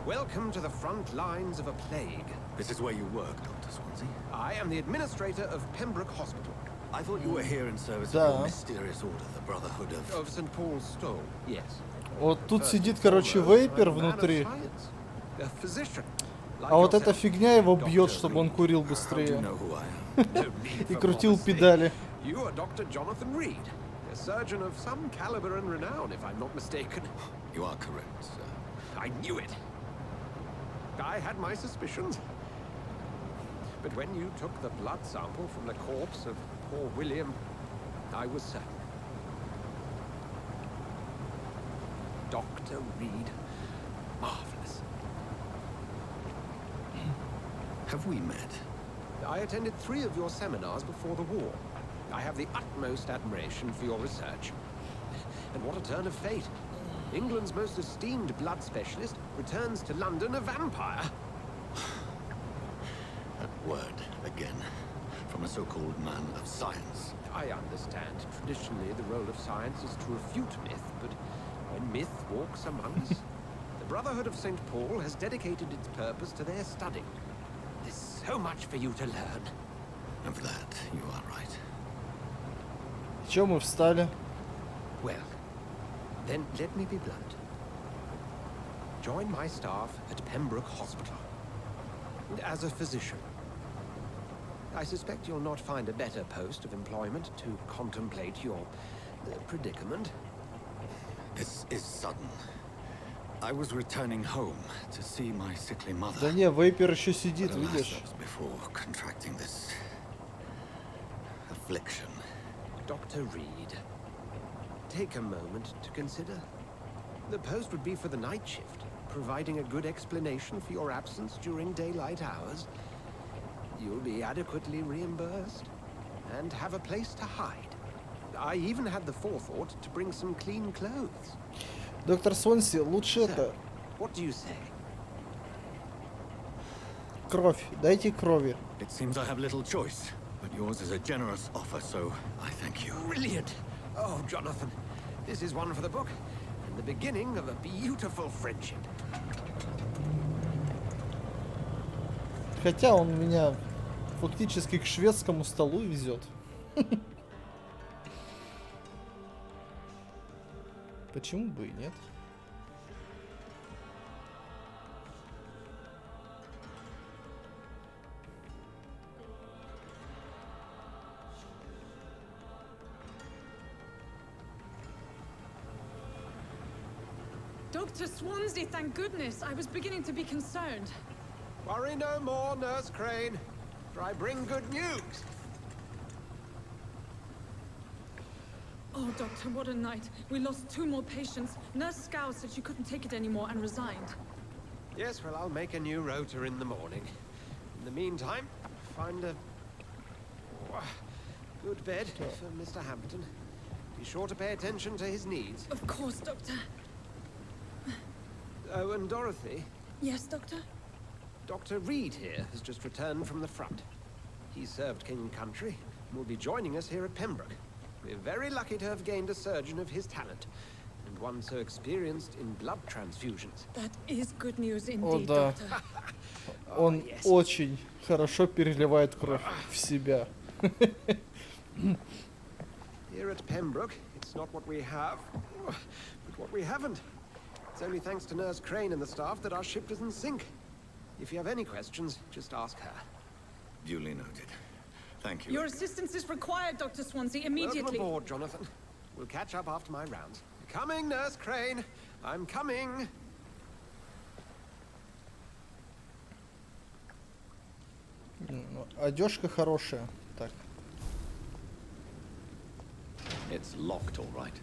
Welcome to the front lines of a plague. This is where you work, Dr. Swansea? I am the administrator of Pembroke Hospital. I thought you were here in service Да. of your mysterious order, the Brotherhood of... Of St. Paul's Stole, yes. Вот тут First сидит, and короче, foremost, вейпер I'm a man of внутри. science, a physician, like А вот эта yourself. фигня его бьет, Dr. чтобы он Reed. курил How do you быстрее. know who I am? No need И for крутил modesty. педали. You are Dr. Jonathan Reed, a surgeon of some caliber and renown, if I'm not mistaken. You are correct, sir. I knew it. I had my suspicions. But when you took the blood sample from the corpse of poor William, I was certain. Dr. Reed. Marvelous. Have we met? I attended 3 of your seminars before the war. I have the utmost admiration for your research. And what a turn of fate. England's most esteemed blood specialist returns to London a vampire. That word, again. From a so-called man of science. I understand. Traditionally, the role of science is to refute myth, but when myth walks among us, the Brotherhood of St. Paul has dedicated its purpose to their study. There's so much for you to learn. And for that, you are right. Чё мы встали? Well, then let me be blunt. join my staff at Pembroke Hospital. As a physician. I suspect you'll not find a better post of employment to contemplate your predicament. This is sudden. I was returning home to see my sickly mother. Да не, вейпер еще сидит, But alas, видишь? that was before contracting this affliction. Dr. Reed, take a moment to consider. The post would be for the night shift, providing a good explanation for your absence during daylight hours. You'll be adequately reimbursed and have a place to hide. I even had the forethought to bring some clean clothes. Доктор Свонси, лучше это... What do you say? Кровь. Дайте крови. It seems I have little choice, but yours is a generous offer, so I thank you. Brilliant! Oh, Jonathan, this is one for the book, and the beginning of a beautiful friendship. Хотя он меня фактически к шведскому столу везет. Почему бы и нет? Dr. Swansea, thank goodness. I was beginning to be concerned. Worry no more, Nurse Crane, for I bring good news. Oh, Doctor, what a night. We lost 2 more patients. Nurse Scow said she couldn't take it anymore and resigned. Yes, well, I'll make a new rota in the morning. In the meantime, find a good bed for Mr. Hampton. Be sure to pay attention to his needs. Of course, Doctor. Oh, and Dorothy, Yes, Doctor? Dr. Reed here has just returned from the front. He served King and Country and will be joining us here at Pembroke. We're very lucky to have gained a surgeon of his talent, and one so experienced in blood transfusions. That is good news О indeed, да, Doctor. он yes. очень хорошо переливает кровь в себя. Here at Pembroke, it's not what we have, but what we haven't. It's only thanks to Nurse Crane and the staff that our ship doesn't sink. If you have any questions, just ask her. Duly noted. Thank you. Your assistance is required, Dr. Swansea, immediately. Welcome aboard, Jonathan. We'll catch up after my rounds. Coming, Nurse Crane. I'm coming. Одежка хорошая. Так. It's locked, all right.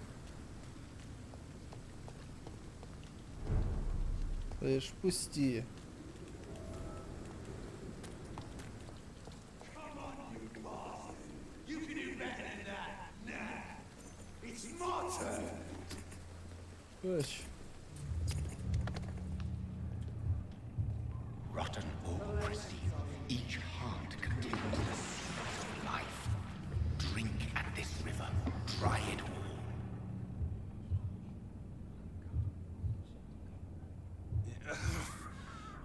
Слышь, пусти. Слышь. Rotten all perceive, each heart contains the seed of life. Drink at this river, try it all.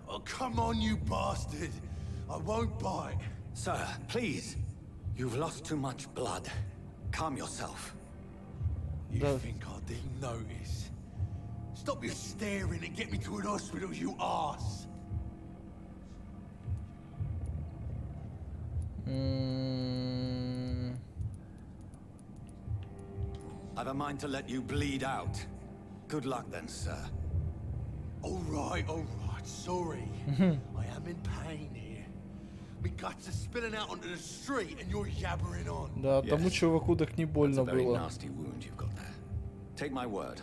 Oh, come on, you bastard! I won't bite. Sir, please. You've lost too much blood. Calm yourself. You No. think I didn't notice? Stop your staring and get me to an hospital, you arse! I've a mind to let you bleed out. Good luck then, sir. All right, sorry. I am in pain here. My guts are spilling out onto the street and you're yabbering on. Да, тому Yes. чуваку так не It's больно a very было. nasty wound you've got there. Take my word,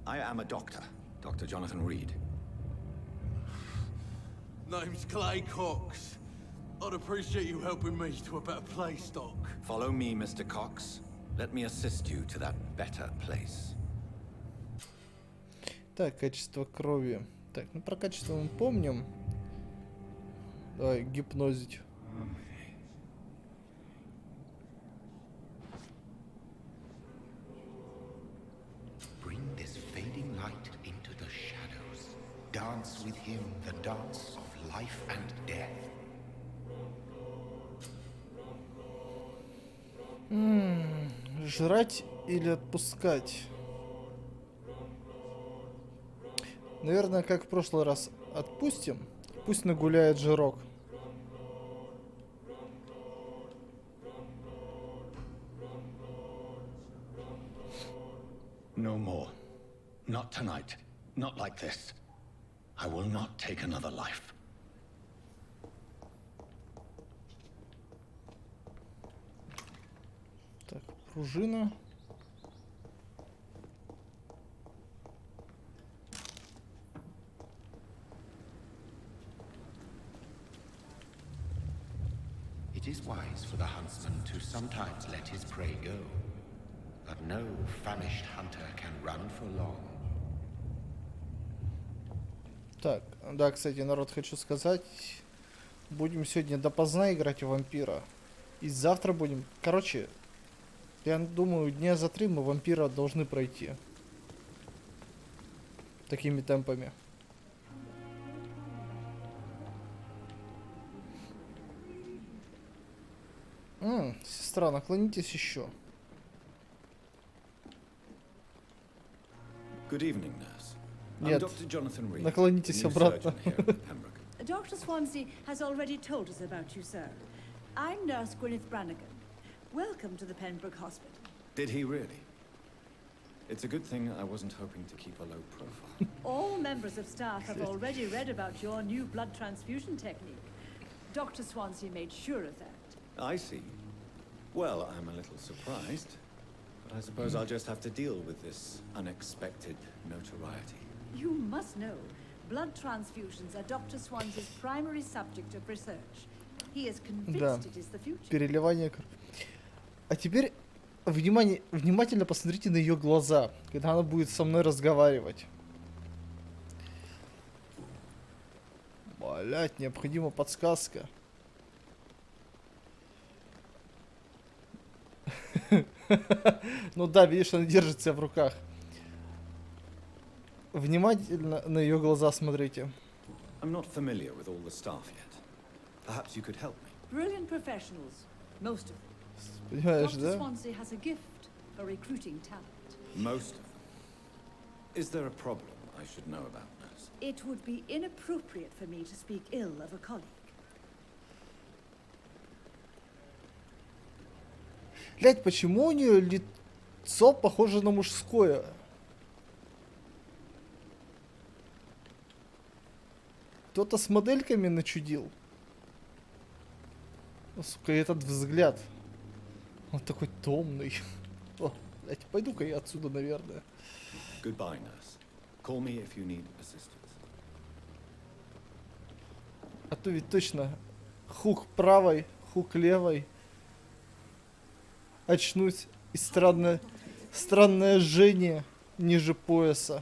I am a doctor. Dr. Jonathan Reed. Name's Clay Cox. I'd appreciate you helping me to a better place, Doc. Follow me, Mr. Cox. Let me assist you to that better place. Так, качество крови. Так, ну про качество мы помним. Давай, гипнозить. Bring this fading light into the shadows. Dance with him the dance of life and death. Жрать или отпускать? Наверное, как в прошлый раз, отпустим. Пусть нагуляет жирок. No more. Not tonight. Not like this. I will not take another life. Так, пружина. It is wise for the huntsman to sometimes let his prey go, but no famished hunter can run for long. Так, да, кстати, народ, хочу сказать, будем сегодня допоздна играть в вампира. И завтра будем... Короче, я думаю, дня за 3 мы вампира должны пройти. Такими темпами. Сестра, наклонитесь еще. Good evening, nurse. Нет, I'm Dr. Jonathan Reed, наклонитесь the new обратно. surgeon here at Pembroke. Dr. Swansea has already told us about you, sir. I'm Nurse Gwyneth Brannigan. Welcome to the Pembroke Hospital. Did he really? It's a good thing I wasn't hoping to keep a low profile. All members of staff have already read about your new blood transfusion technique. Dr. Swansea made sure of that. I see. Well, I'm a little surprised, but I suppose I'll just have to deal with this unexpected notoriety. You must know, blood transfusions are Dr. Swansea's primary subject of research. He is convinced it is the future. Переливание крови. А теперь внимательно посмотрите на ее глаза, когда она будет со мной разговаривать. Блять, необходима подсказка. Ну да, видишь, она держит себя в руках. Внимательно на ее глаза смотрите. I'm not familiar with all the staff yet. Perhaps you could help me. Brilliant professionals, most of them. Понимаешь, Dr. да? Swansea has a gift for recruiting talent. Most of them. Is there a problem I should know about, nurse? It would be inappropriate for me to speak ill of a colleague. Блять, почему у нее лицо похоже на мужское? Кто-то с модельками начудил. О, сука, этот взгляд. Он такой томный. О, блять, пойду-ка я отсюда, наверное. Goodbye, nurse. Call me if you need assistance. А то ведь точно хук правой, хук левой. Очнусь и странное жжение ниже пояса.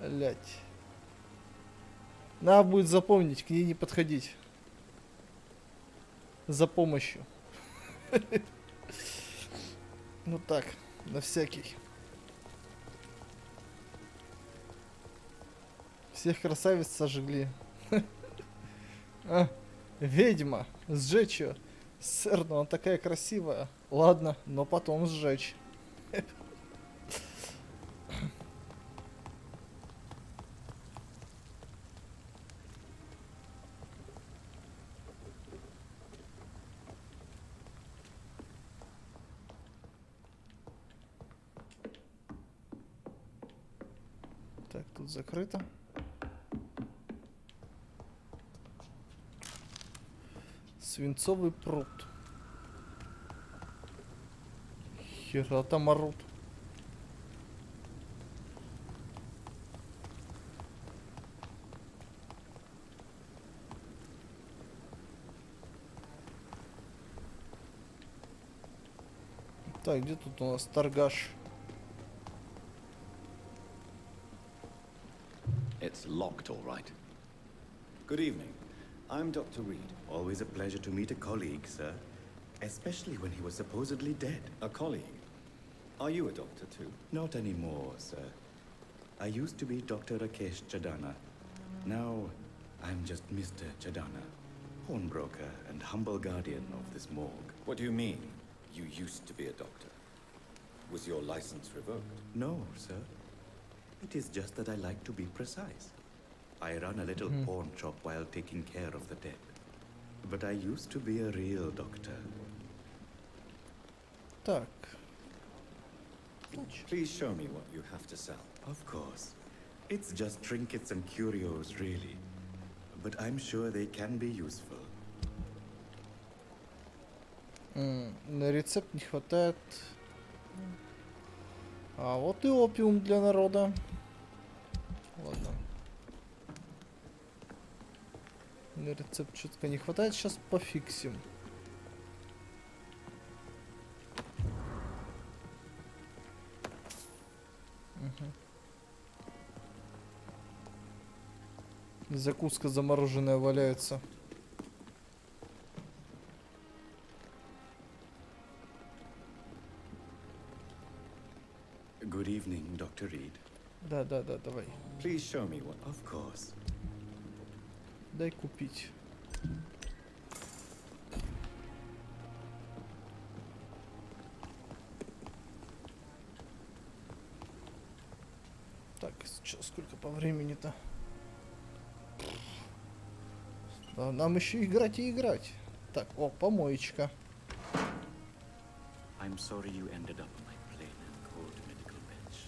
Блять. Надо будет запомнить, к ней не подходить. За помощью. Ну так, на всякий. Всех красавиц сожгли. А, ведьма. Сжечь ее. Сэр, ну она такая красивая. Ладно, но потом сжечь. Так, тут закрыто. Свинцовый пруд. Хера там орут. Так, где тут у нас торгаш? It's locked, all right. Good evening. I'm Dr. Reed. Always a pleasure to meet a colleague, sir. Especially when he was supposedly dead. A colleague? Are you a doctor too? Not anymore, sir. I used to be Dr. Rakesh Chadana. Now, I'm just Mr. Chadana, pawnbroker and humble guardian of this morgue. What do you mean, you used to be a doctor? Was your license revoked? No, sir. It is just that I like to be precise. I run a little pawn shop while taking care of the dead. But I used to be a real doctor. Так. Please show me what you have to sell. Of course. It's just trinkets and curios, really. But I'm sure they can be useful. На рецепт не хватает. А вот и опиум для народа. Ладно. На рецепт что-то не хватает. Сейчас пофиксим. Закуска замороженная валяется. Good evening, Dr. Reed. Да, давай. Please show me what. Of course. Дай купить. Так, сейчас сколько по времени-то? Да, нам еще играть и играть. Так, о, помоечка. I'm sorry you ended up on my plain and cold medical bench.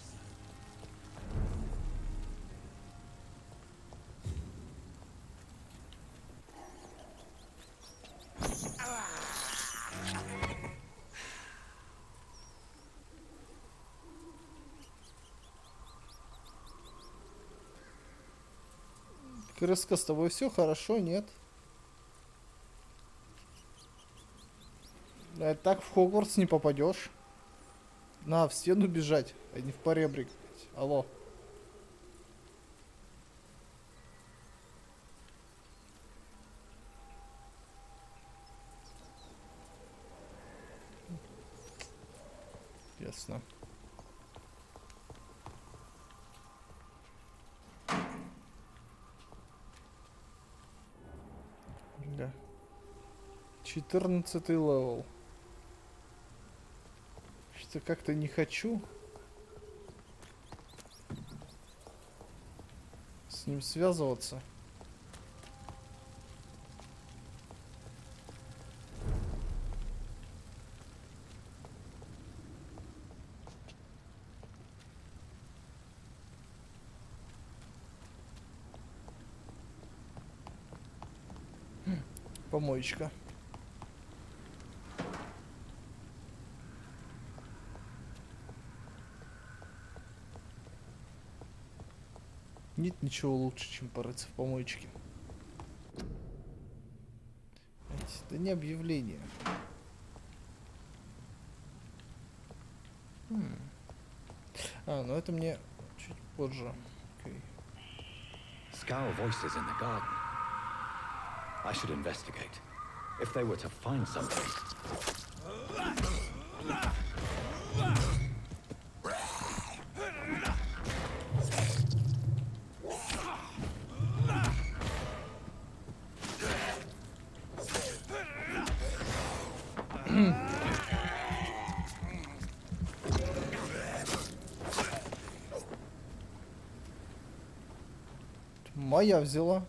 Крыска, с тобой все хорошо, нет? Да, так в Хогвартс не попадешь. На, в стену бежать, а не в поребрик. Алло. Ясно. Да. 14 левел. Что как-то не хочу с ним связываться. Помоечка. Нет ничего лучше, чем порыться в помоечке. Это не объявление. А, ну это мне чуть позже. Okay. Scowl voices in the garden. I should investigate. If they were to find something. Моя взяла.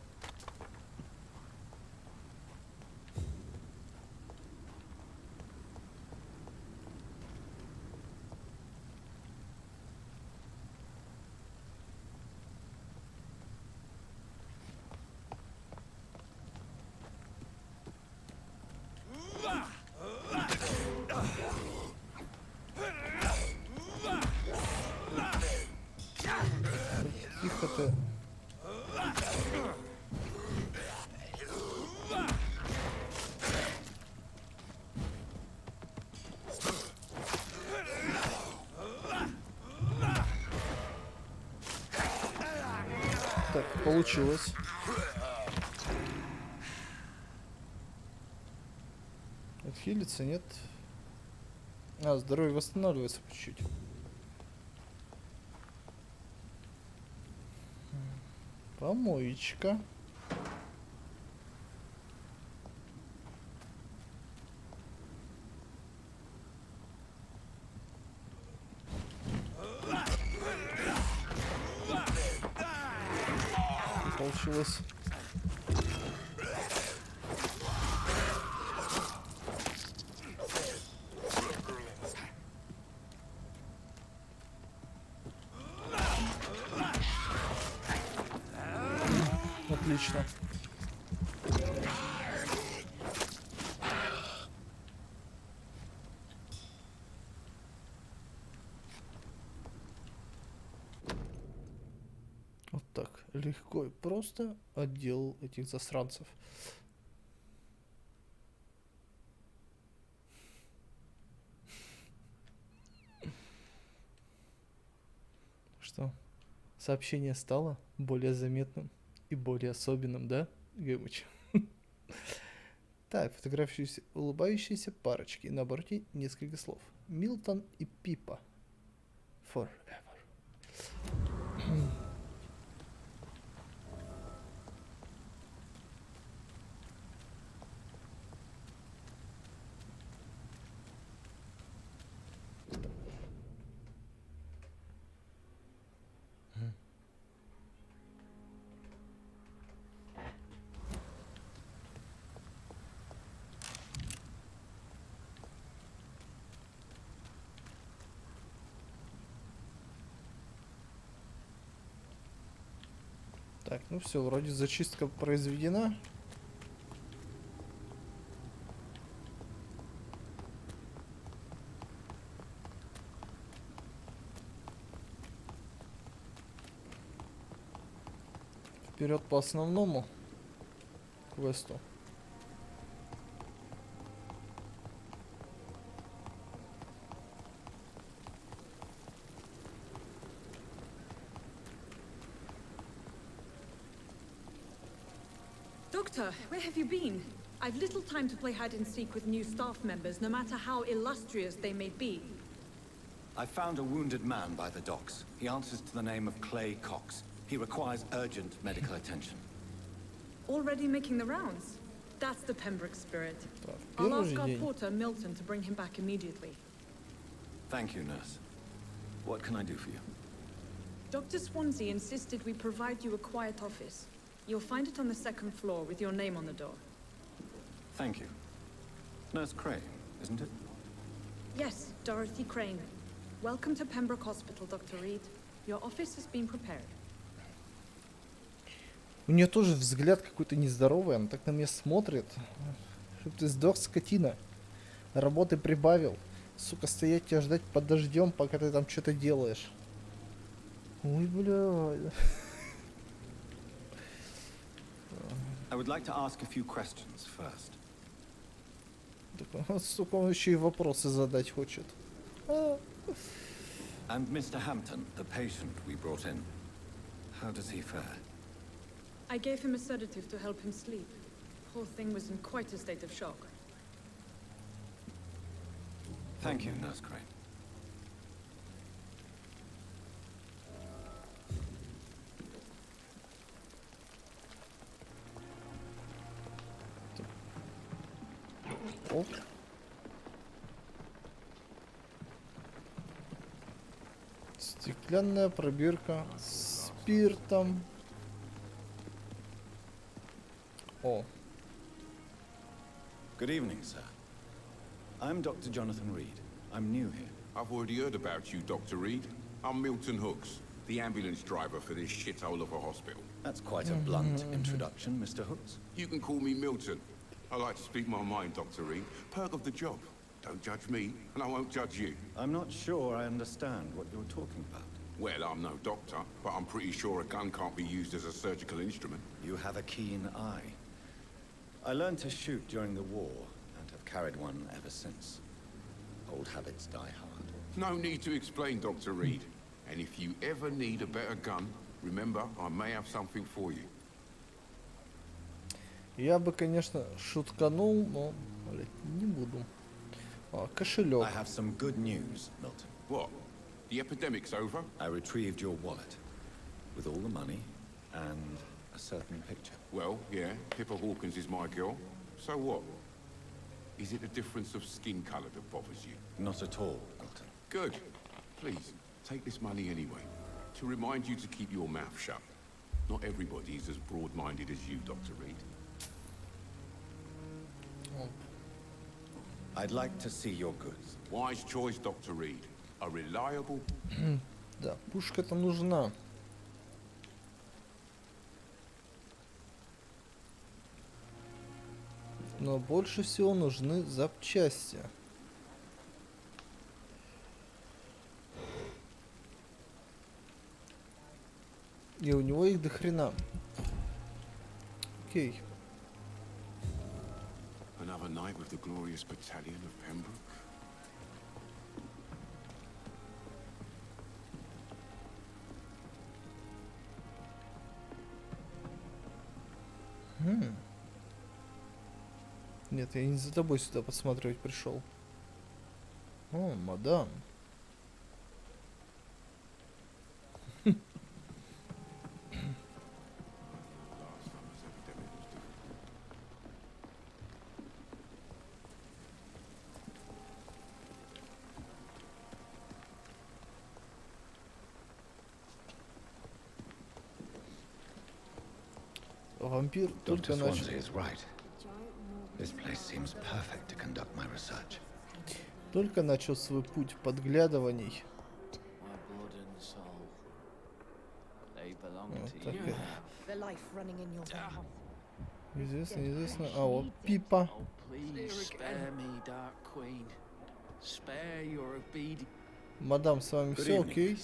Тихо ты. Так, получилось. Отхилиться, нет? А, здоровье восстанавливается по чуть-чуть. Помоечка. закончилось. Отлично. Вот так легко и просто отделал этих засранцев. Что? Сообщение стало более заметным и более особенным, да, Гэмыч? Так, фотографирующиеся улыбающиеся парочки. На обороте несколько слов. Милтон и Пипа. Forever. Так, ну все, вроде зачистка произведена. Вперед по основному квесту. Doctor, where have you been? I've little time to play hide and seek with new staff members, no matter how illustrious they may be. I found a wounded man by the docks. He answers to the name of Clay Cox. He requires urgent medical attention. Already making the rounds? That's the Pembroke spirit. I'll ask our porter, Milton, to bring him back immediately. Thank you, nurse. What can I do for you? Dr. Swansea insisted we provide you a quiet office. You'll find it on the second floor with your name on the door. Thank you. Nurse Crane, isn't it? Yes, Dorothy Crane. Welcome to Pembroke Hospital, Dr. Reed. Your office has been prepared. У нее тоже взгляд какой-то нездоровый, она так на меня смотрит. Чтоб ты сдох, скотина. Работы прибавил. Сука, стоять тебя ждать под дождем, пока ты там что-то делаешь. Ой, бля. I would like to ask a few questions first. Так, сука, он еще и вопросы задать хочет. And Mr. Hampton, the patient we brought in. How does he fare? I gave him a sedative to help him sleep. Poor thing was in quite a state of shock. Thank you, Nurse Crane. Оп. Стеклянная пробирка с спиртом. О. Good evening, sir. I'm Dr. Jonathan Reed. I'm new here. I've already heard about you, Dr. Reed. I'm Milton Hooks, the ambulance driver for this shithole of a hospital. That's quite a blunt introduction, Mr. Hooks. You can call me Milton. I like to speak my mind, Dr. Reed. Perk of the job. Don't judge me, and I won't judge you. I'm not sure I understand what you're talking about. Well, I'm no doctor, but I'm pretty sure a gun can't be used as a surgical instrument. You have a keen eye. I learned to shoot during the war, and have carried one ever since. Old habits die hard. No need to explain, Dr. Reed. And if you ever need a better gun, remember, I may have something for you. Я бы, конечно, шутканул, но, блядь, не буду. Кошелек. I have some good news, Milton. What? The epidemic's over? I retrieved your wallet, with all the money, and a certain picture. Well, yeah, Pippa Hawkins is my girl. So what? Is it the difference of skin color that bothers you? Not at all, Milton. Good. Please, take this money anyway, to remind you to keep your mouth shut. Not everybody is as broad-minded as you, Dr. Reed. I'd like to see your goods. Wise choice, Dr. Reed. A reliable... Да, пушка-то нужна. Но больше всего нужны запчасти. И у него их до хрена. Окей. Another night with the glorious battalion of Pembroke. Нет, я не за тобой сюда посматривать пришел. О, мадам. Вампир только начал. This place seems perfect to conduct my research. Только начал свой путь подглядываний. Вот такая. Известно, неизвестно. А вот Пипа. Мадам, с вами все окей?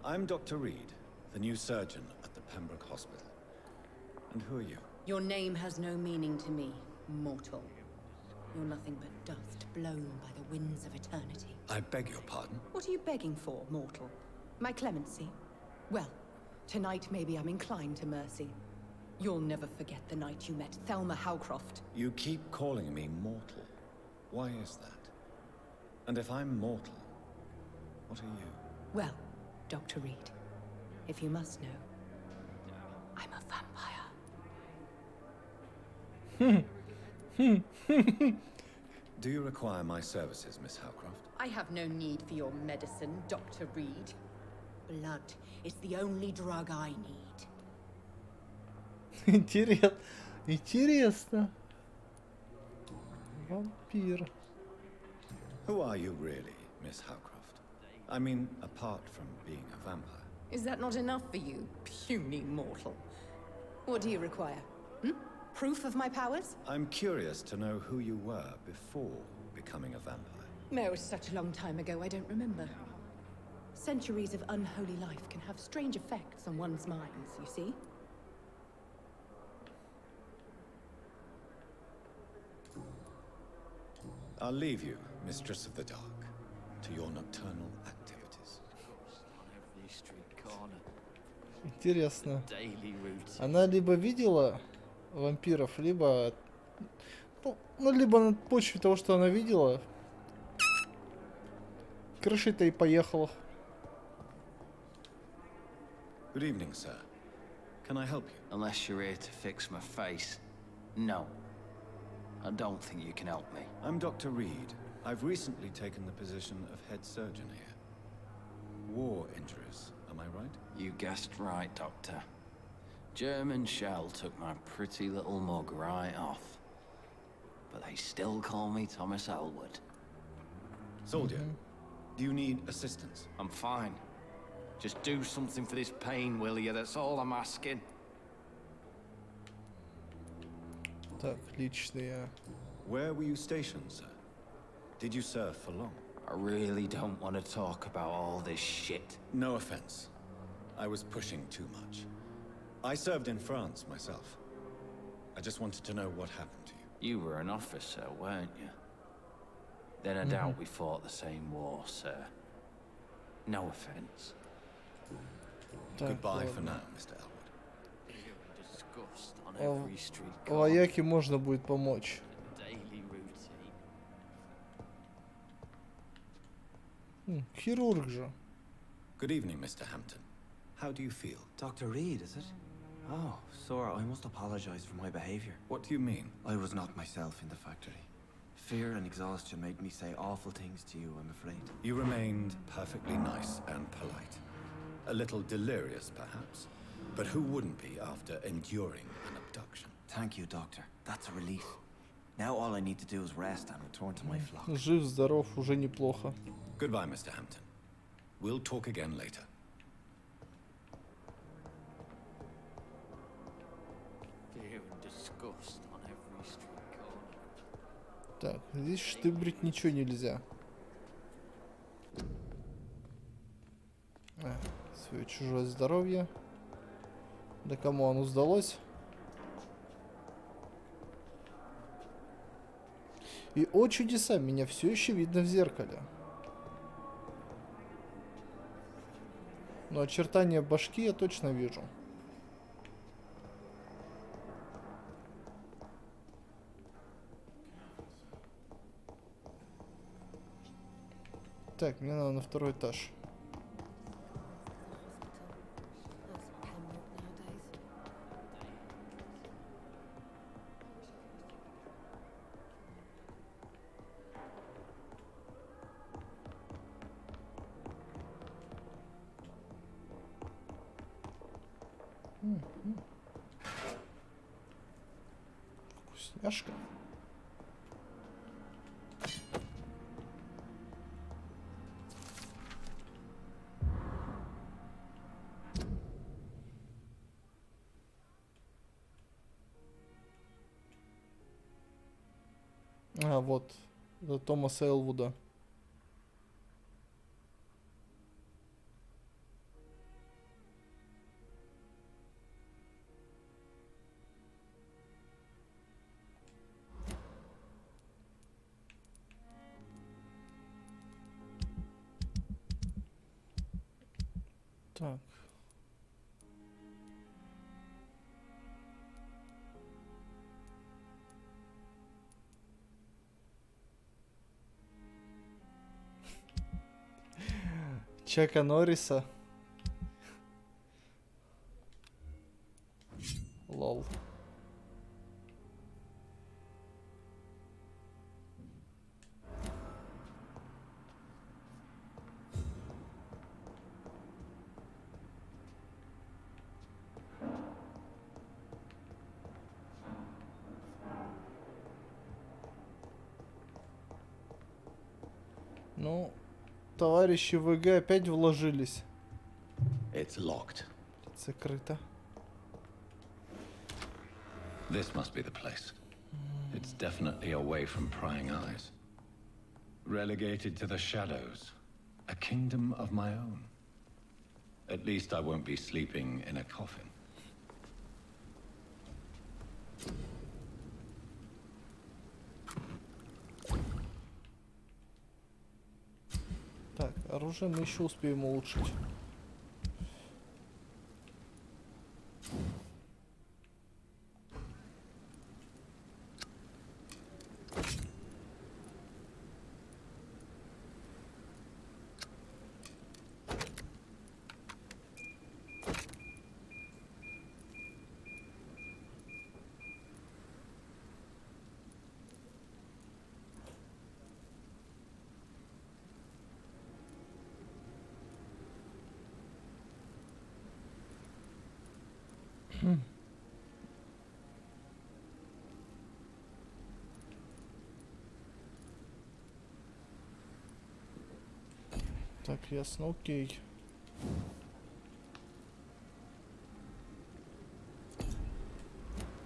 I'm Dr. Reed, the new surgeon at the Pembroke Hospital. And who are you? Your name has no meaning to me, mortal. You're nothing but dust blown by the winds of eternity. I beg your pardon? What are you begging for, mortal? My clemency? Well, tonight maybe I'm inclined to mercy. You'll never forget the night you met Thelma Howcroft. You keep calling me mortal. Why is that? And if I'm mortal, what are you? Well, Dr. Reed, if you must know, I'm a vampire. Do you require my services, Miss Howcroft? I have no need for your medicine, Dr. Reed. Blood is the only drug I need. Интересно. Вампир. Who are you really, Miss Howcroft? I mean, apart from being a vampire. Is that not enough for you, puny mortal? What do you require? Proof of my powers? I'm curious to know who you were before becoming a vampire. No, it was such a long time ago, I don't remember. Centuries of unholy life can have strange effects on one's minds, you see? I'll leave you, Mistress of the Dark, to your nocturnal activities. Интересно. Она либо видела вампиров, либо... Ну, либо на почве того, что она видела, крышей-то и поехала. Good evening, sir. Can I help you? Unless you're here to fix my face. No. I don't think you can help me. I'm Dr. Reed. I've recently taken the position of head surgeon here. War injuries, am I right? You guessed right, Doctor. German shell took my pretty little mug right off. But they still call me Thomas Elwood. Soldier, do you need assistance? I'm fine. Just do something for this pain, will you? That's all I'm asking. Так, личные. Where were you stationed, sir? Did you serve for long? I really don't want to talk about all this shit. No offense. I was pushing too much. I served in France myself. I just wanted to know what happened to you. You were an officer, weren't you? Then I doubt we fought the same war, sir. No offense. Goodbye for now, Mr. Elwood. Вояке можно будет помочь. Хирург же. Good evening, Mr. Hampton. How do you feel? Dr. Reed, is it? Oh, sir, I must apologize for my behavior. What do you mean? I was not myself in the factory. Fear and exhaustion made me say awful things to you, I'm afraid. You remained perfectly nice and polite. A little delirious, perhaps. But who wouldn't be after enduring an abduction? Thank you, Doctor. That's a relief. Now all I need to do is rest and return to my flock. Жив, здоров, уже неплохо. Goodbye, Mr. Hampton. We'll talk again later. Fear and disgust on every street corner. Так, здесь штыбрить ничего нельзя. Свое чужое здоровье. Да кому оно сдалось? И, о чудеса, меня все еще видно в зеркале. Но очертания башки я точно вижу. Так, мне надо на второй этаж. Вкусняшка. А, вот. Это Томаса Элвуда. Так. Чака Норриса. Лол. Ну, товарищи ВГ опять вложились. It's locked. Закрыто. This must be the place. It's definitely away from prying eyes. Relegated to the shadows. A kingdom of my own. At least I won't be sleeping in a coffin. Так, оружие мы еще успеем улучшить. Так, ясно, окей.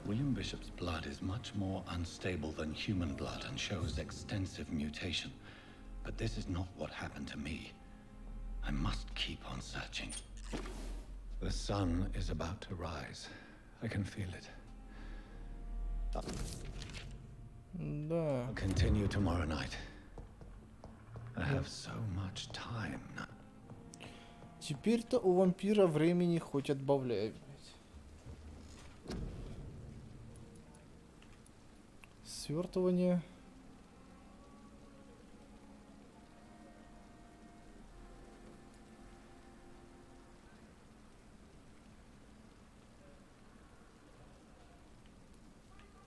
William Bishop's blood is much more unstable than human blood and shows extensive mutation. But this is not what happened to me. I must keep on searching. The sun is about to rise. I can feel it. Да. I'll continue tomorrow night. I have so much time now. Теперь-то у вампира времени хоть отбавляй. Свертывание.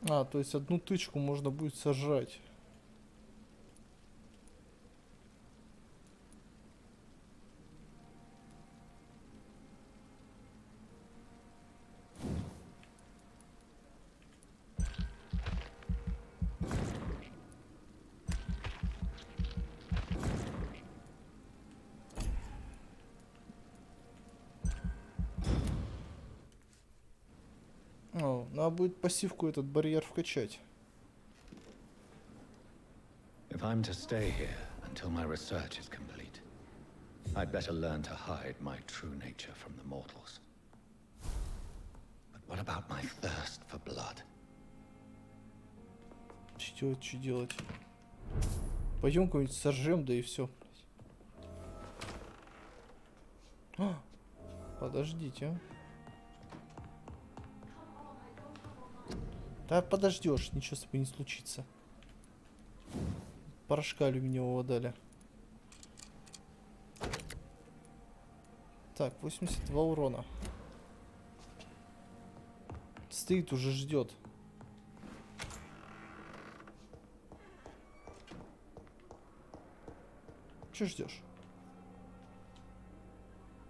А, то есть одну тычку можно будет сожрать. Надо будет пассивку этот барьер вкачать. If I'm to stay here until my research is complete, I'd better learn to hide my true nature from the mortals. But what about my thirst for blood? Что делать? Пойдем кого-нибудь сожжем, да и все. Подождите, а. Да подождешь, ничего с тобой не случится. Порошка алюминиевого дали. Так, 82 урона. Стоит, уже ждет. Че ждешь?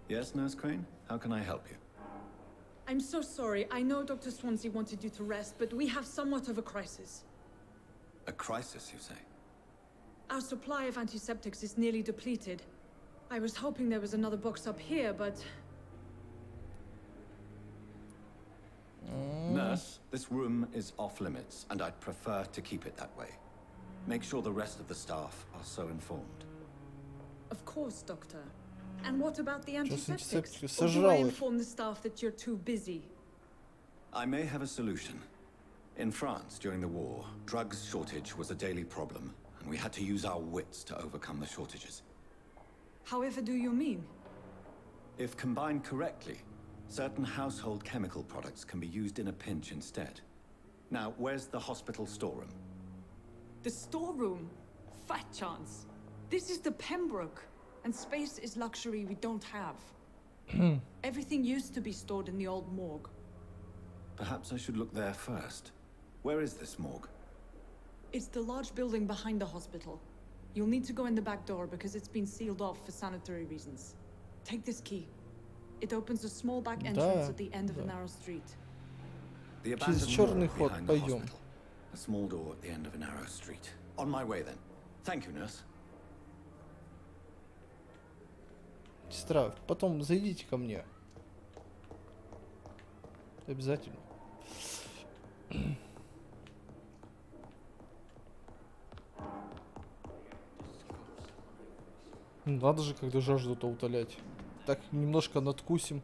Yes, Nurse Crane? How can I help you? I'm so sorry. I know Dr. Swansea wanted you to rest, but we have somewhat of a crisis. A crisis, you say? Our supply of antiseptics is nearly depleted. I was hoping there was another box up here, but... Nurse, this room is off limits, and I'd prefer to keep it that way. Make sure the rest of the staff are so informed. Of course, Doctor. And what about the antiseptics? Or do Сожрал I их. inform the staff that you're too busy? I may have a solution. In France, during the war, drugs shortage was a daily problem, and we had to use our wits to overcome the shortages. However do you mean? If combined correctly, certain household chemical products can be used in a pinch instead. Now, where's the hospital storeroom? The storeroom? Fat chance. This is the Pembroke, and space is luxury we don't have. Everything used to be stored in the old morgue. Perhaps I should look there first. Where is this morgue? It's the large building behind the hospital. You'll need to go in the back door because it's been sealed off for sanitary reasons. Take this key. It opens a small back entrance at the end of a narrow street. The Через abandoned черный morgue ход behind the пойдем. hospital. A small door at the end of a narrow street. On my way then. Thank you, nurse. Сестра, потом зайдите ко мне. Обязательно. Надо же, когда жажду-то утолять. Так, немножко надкусим.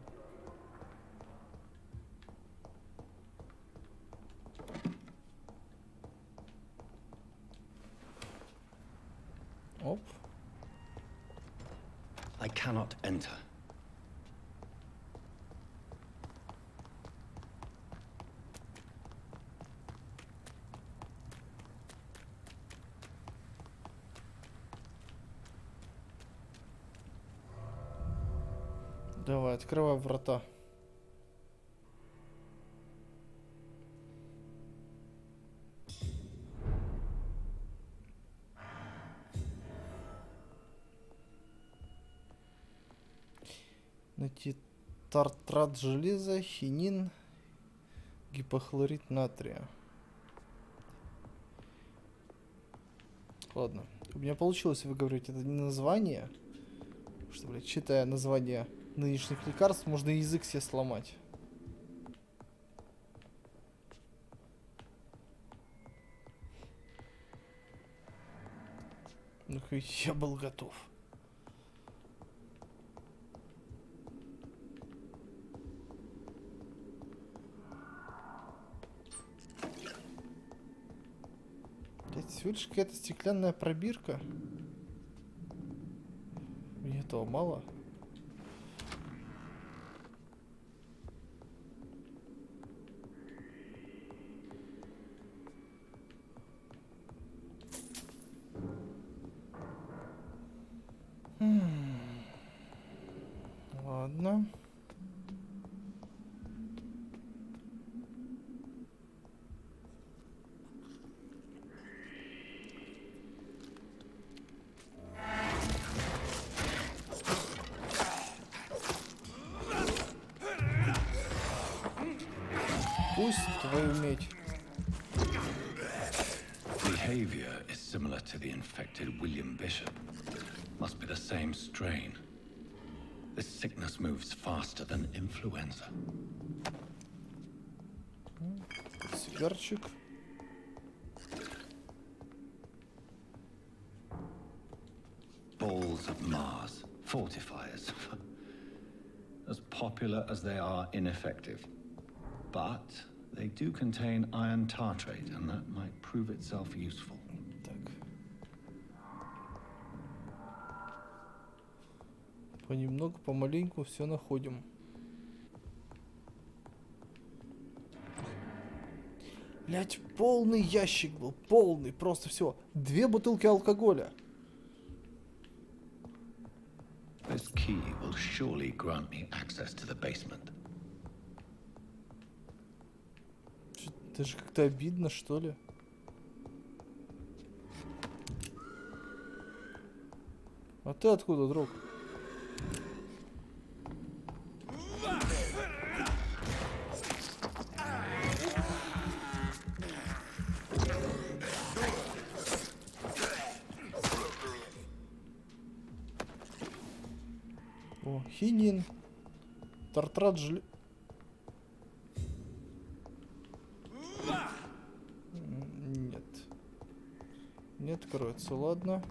Оп. I cannot enter. Давай, открывай врата. Найти тартрат железа, хинин, гипохлорид натрия. Ладно. У меня получилось выговорить это не название. Что, блядь, читая название нынешних лекарств, можно язык себе сломать. Ну, я был готов. Блядь, всего лишь какая-то стеклянная пробирка. Мне этого мало. Ладно. Пусть твою медь. Behavior is similar to the infected William Bishop. Must be the same strain. This sickness moves faster than influenza. Сигарчик. Balls of Mars, fortifiers. As popular as they are ineffective. But they do contain iron tartrate, and that might prove itself useful. Так. Понемногу, помаленьку все находим. Блять, полный ящик был, полный, просто все. 2 бутылки алкоголя. This key will surely grant me access to the basement. Даже как-то обидно, что ли? А ты откуда, друг? О, хинин. Тартраджли. Нет. Не откроется, ладно.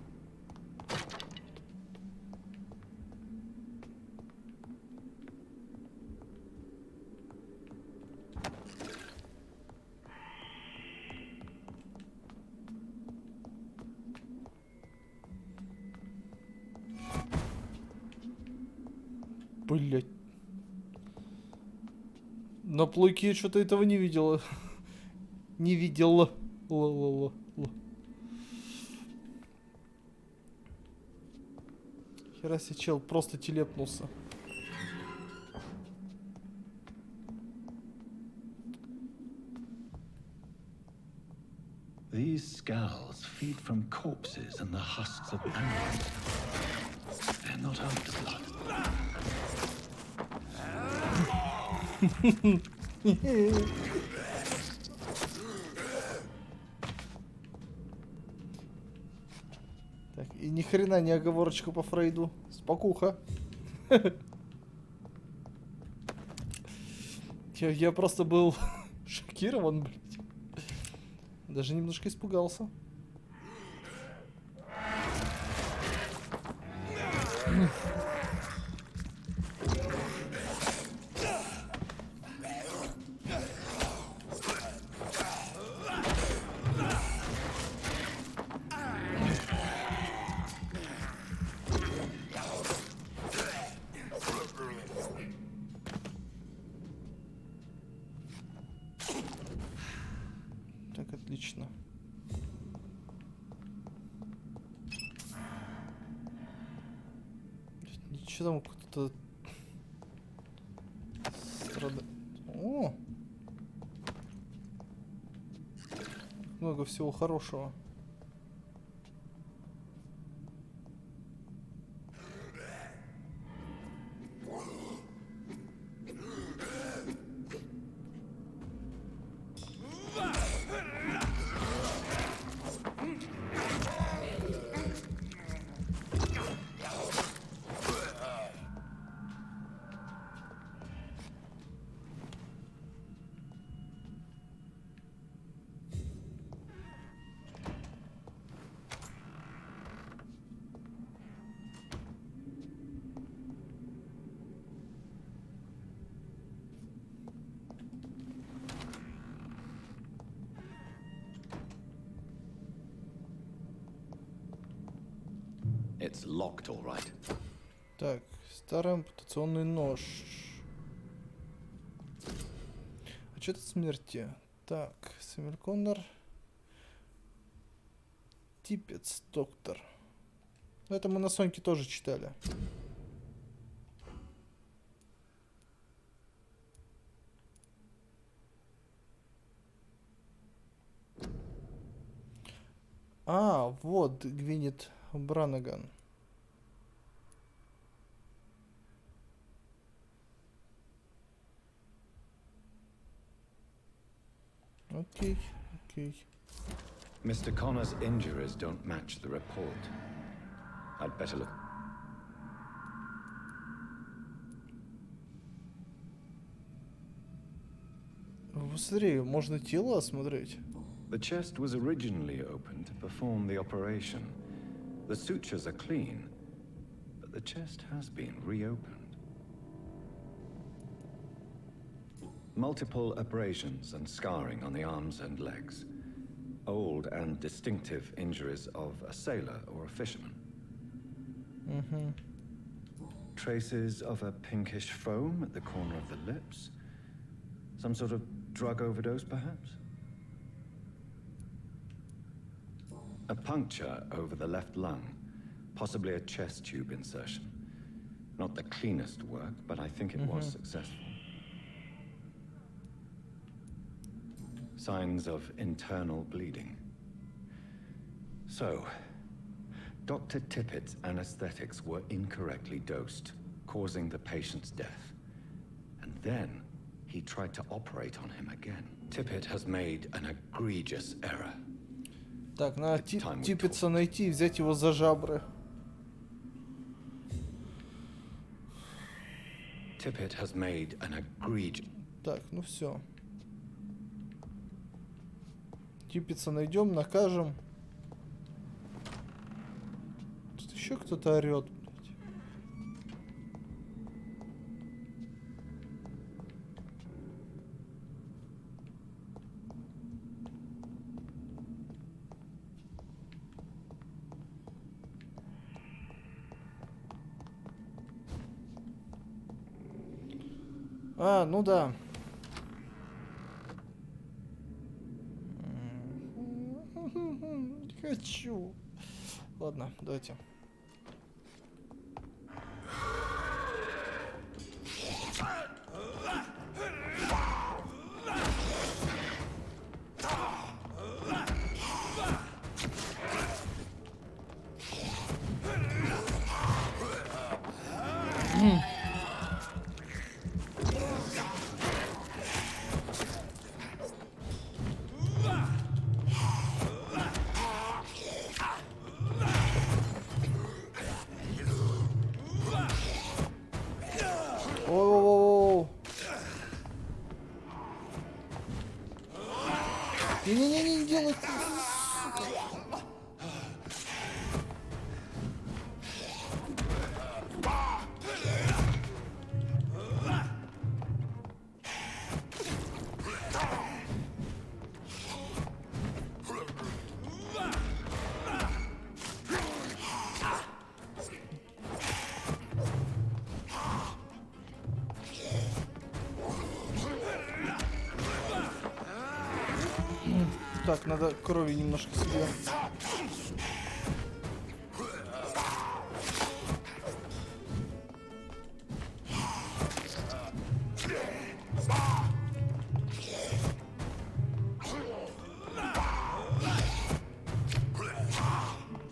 Блять. На плойке я что-то этого не видела. Не видела. Ла-ла-ла. Хера себе, чел просто телепнулся. These scowls feed from corpses and the husks of animals. They're not after blood. Так, и ни хрена не оговорочка по Фрейду. Спокуха. Я просто был шокирован, блядь. Даже немножко испугался. Так, отлично. Ничего там кто-то страдает. О! Много всего хорошего. It's locked, all right. Так, старый ампутационный нож. Отчет от смерти. Так, Сэмюэль Коннор. Типец, доктор. Ну, это мы на Соньке тоже читали. А, вот Гвинет Бранаган. Окей, окей. Mr. Connor's injuries don't match the report. I'd better look. посмотри, можно тело осмотреть. The chest was originally opened to perform the operation. The sutures are clean, but the chest has been reopened. Multiple abrasions and scarring on the arms and legs. Old and distinctive injuries of a sailor or a fisherman. Traces of a pinkish foam at the corner of the lips. Some sort of drug overdose, perhaps? A puncture over the left lung, possibly a chest tube insertion. Not the cleanest work, but I think it was successful. Signs of internal bleeding. So, Dr. Tippett's anesthetics were incorrectly dosed, causing the patient's death. And then he tried to operate on him again. Tippett has made an egregious error. Так, надо Типпетса найти и взять его за жабры. Tippett has made an egregious... Так, ну все. Типпетса найдем, накажем. Тут еще кто-то орет. А, ну да. Не хочу. Ладно, давайте. Не-не-не, не делай. Так, надо крови немножко себе.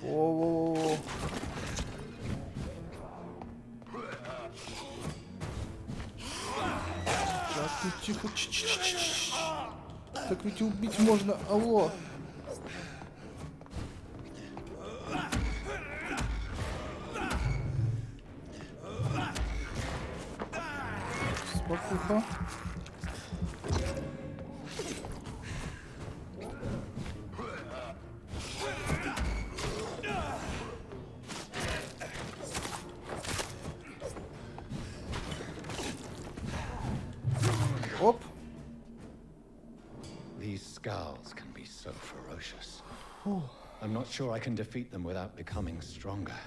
О-о-о. Так, ну тихо. Так ведь убить можно, алло. Спокойно. Оп. These scowls can be so ferocious. I'm not sure I can defeat them without becoming stronger.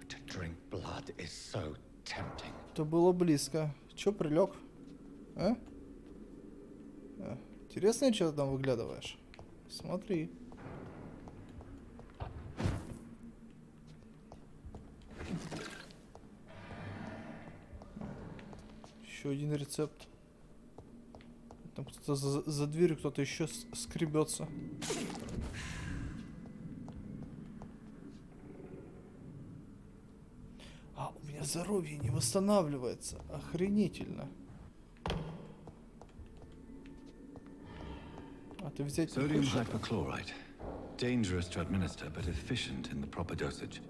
To drink blood is so tempting. Это было близко. Чё прилег? А? Интересно, что ты там выглядываешь? Смотри. Еще один рецепт. Там кто-то за дверью, кто-то еще скребется. А, у меня здоровье не восстанавливается. Охренительно. А ты взять не Sodium хочешь? hypochlorite. Dangerous to administer, but efficient in the proper dosage.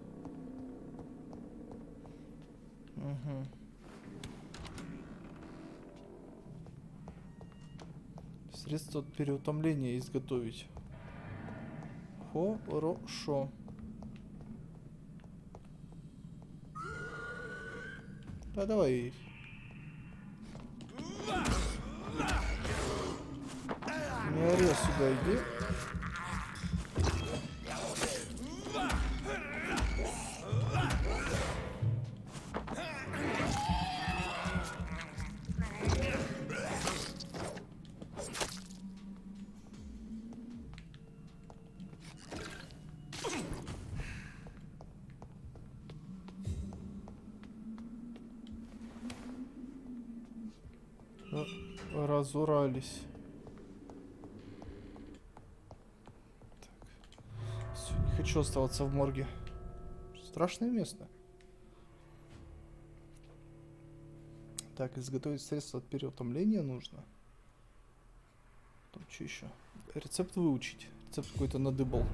Средство от переутомления изготовить. Хорошо. Да давай. Не ори сюда, иди. Разурались. Так. Все, не хочу оставаться в морге. Страшное место. Так, изготовить средство от переутомления нужно. Там что еще? Рецепт выучить. Рецепт какой-то надыбал.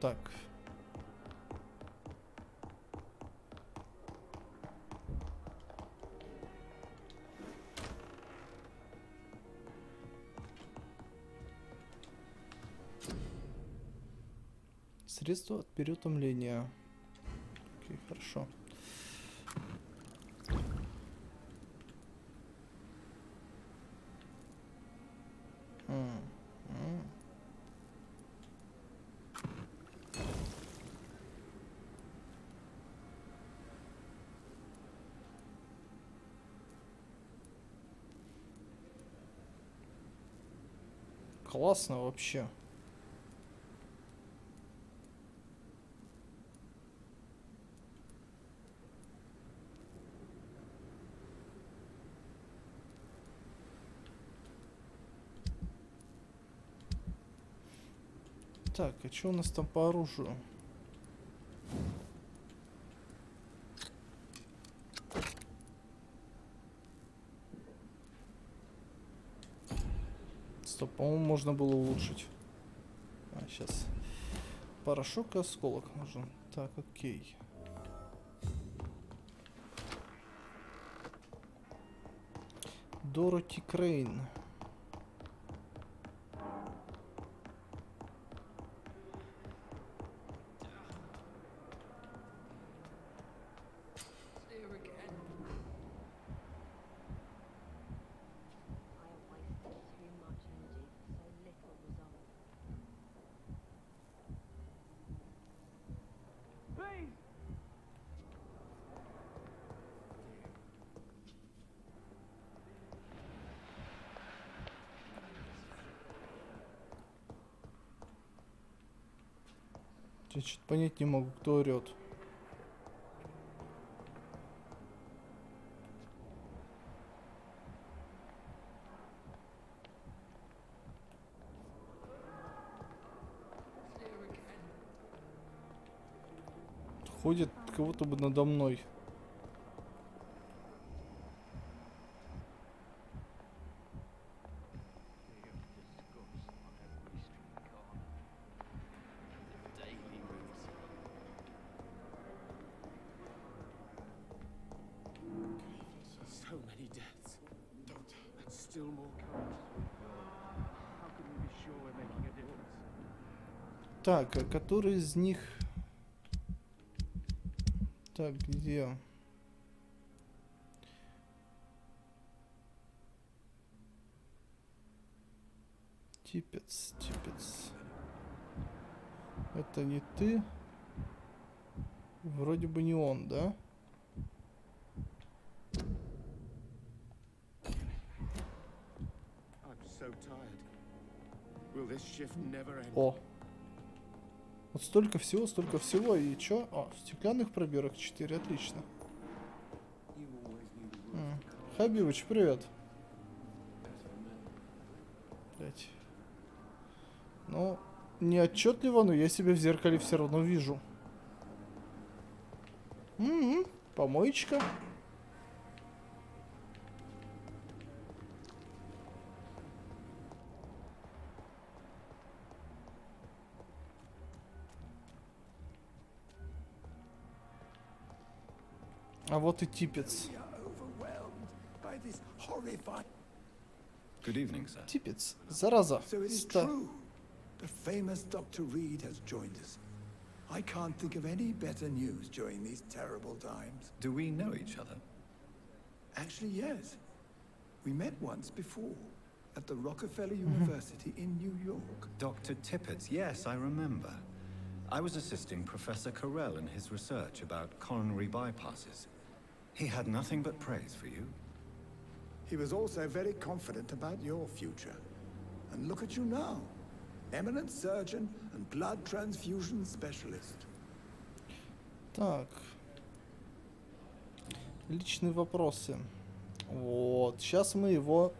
Так. Средство от переутомления. Окей, хорошо. Классно вообще. Так, а что у нас там по оружию? Стоп, по-моему, можно было улучшить. А, сейчас. Порошок и осколок нужен. Так, окей. Дороти Крейн. Я что-то понять не могу, кто орет. Ходит кого-то бы надо мной. Так, а который из них... Так, где? Типец, типец. Это не ты? Вроде бы не он, да? О! Вот столько всего, и чё? О, стеклянных пробирок 4, отлично. Хабибыч, привет. Блять. Ну, не отчетливо, но я себя в зеркале все равно вижу. Помоечка. А вот и Типец. Good evening, sir. Типец, зараза. So it is true. The famous Dr. Reed has joined us. I can't think of any better news during these terrible times. Do we know each other? Actually, yes. We met once before, at the Rockefeller University in New York. Dr. Tippett, yes, I remember. I was assisting Professor Carell in his research about coronary bypasses. He had nothing but praise for you. He was also very confident about your future. And look at you now. Eminent surgeon and blood transfusion specialist. Так. Личные вопросы. Вот. Сейчас мы его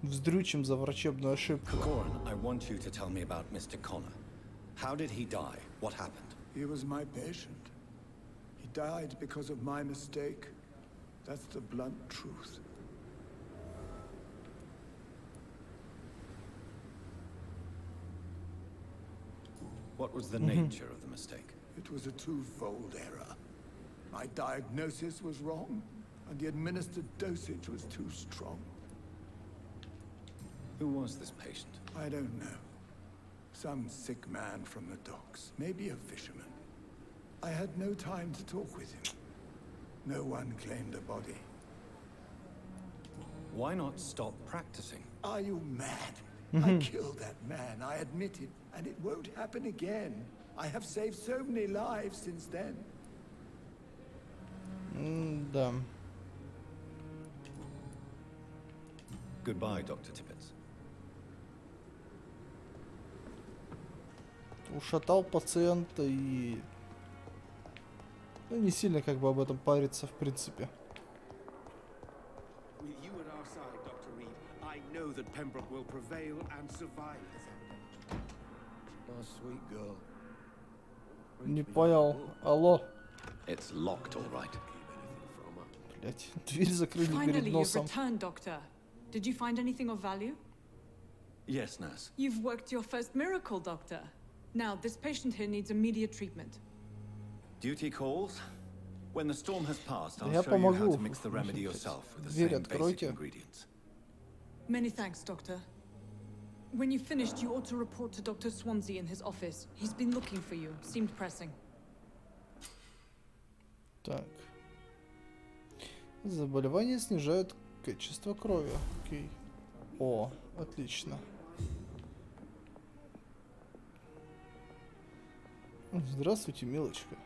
вздрючим за врачебную ошибку. Corin, I want you to tell me about Mr. Connor. How did he die? What happened? He was my patient. He died because of my mistake. That's the blunt truth. What was the nature of the mistake? It was a twofold error. My diagnosis was wrong, and the administered dosage was too strong. Who was this patient? I don't know. Some sick man from the docks, maybe a fisherman. I had no time to talk with him. No one claimed a body. Why not stop practicing? Are you mad? I killed that man, I admit it, and it won't happen again. I have saved so many lives since then. Да. Goodbye, Dr. Tippett. Ушатал пациента и... Ну, не сильно как бы об этом париться, в принципе. With you at our side, Dr. Reed, I know that Pembroke will prevail and survive this outbreak. My sweet girl. Не понял. Алло. It's locked, all right. Блять, дверь закрыли перед Finally, you've носом. returned, Doctor. Did you find anything of value? Yes, nurse. You've worked your first miracle, Doctor. Now, this patient here needs immediate treatment. Duty calls. When the storm has passed, I'll Я show you how помогу. to mix the remedy yourself with the Дверь same basic откройте. ingredients. Many thanks, Doctor. When you've finished, you ought to report to Dr. Swansea in his office. He's been looking for you. Seemed pressing. Так. Заболевания снижают качество крови. Окей. О, отлично. Здравствуйте, милочка.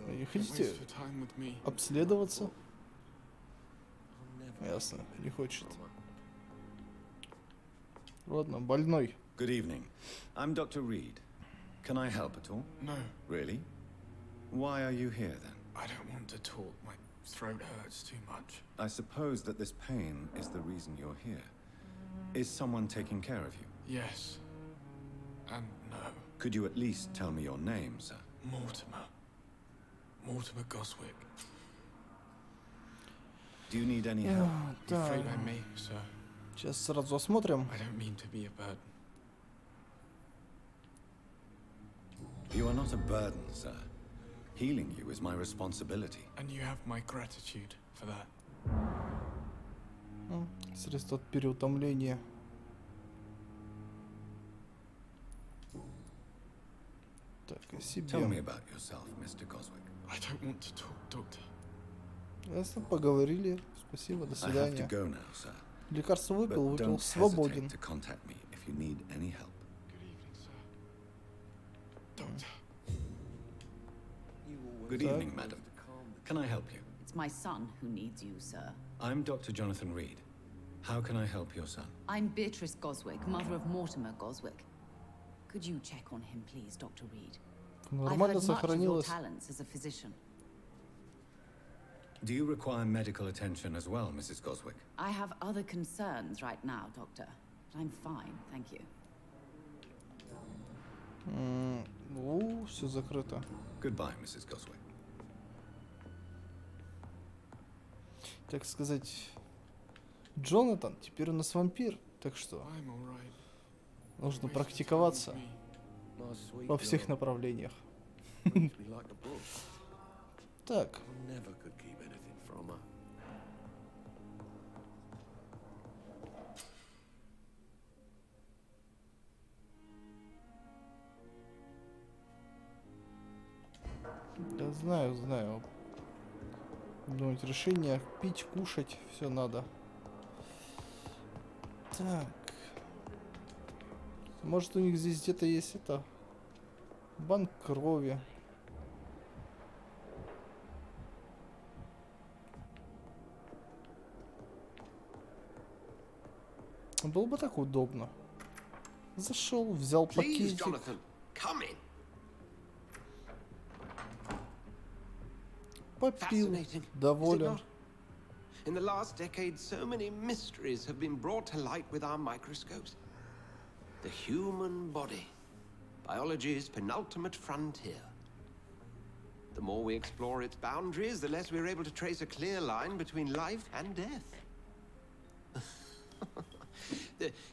Не хотите обследоваться? Ясно, не хочет. Ладно, больной. Good evening. I'm Dr. Reed. Can I help at all? No. Really? Why are you here then? I don't want to talk. My throat hurts too much. I suppose that this pain is the reason you're here. Is someone taking care of you? Yes. And no. Could you at least tell me your name, sir? Mortimer. Mortimer Goswick. Do you need any help? You afraid I may, sir? Сейчас сразу осмотрим. I don't mean to be a burden. You are not a burden, sir. Healing you is my responsibility. And you have my gratitude for that. Средство от переутомления. Так, о себе. Tell me about yourself, Mr. Goswick. I don't want to talk, Doctor. Ясно, поговорили. Спасибо, до I have to свидания. go now, sir. Лекарство выпил, But выпил, don't свободен. hesitate to contact me if you need any help. Good evening, sir. Doctor. Good evening, madam. Can I help you? It's my son who needs you, sir. I'm Dr. Jonathan Reed. How can I help your son? I'm Beatrice Goswick, mother of Mortimer Goswick. Could you check on him, please, Dr. Reed? I've Нормально heard much of your сохранилось. talents as a physician. Do you require medical attention as well, Mrs. Goswick? I have other concerns right now, Doctor. But I'm fine, thank you. Все закрыто. Goodbye, Mrs. Goswick. Так сказать, Джонатан теперь у нас вампир, так что нужно практиковаться во всех направлениях. Так. Never could keep anything from her. Да знаю, знаю. Думать решение, пить, кушать, все надо. Так. Может, у них здесь где-то есть это банк крови. Было бы так удобно. Зашел, взял пакетик. Попил, доволен. In the last decade, so many mysteries have been brought to light with our microscopes. The human body, biology's penultimate frontier. The more we explore its boundaries, the less we're able to trace a clear line between life and death.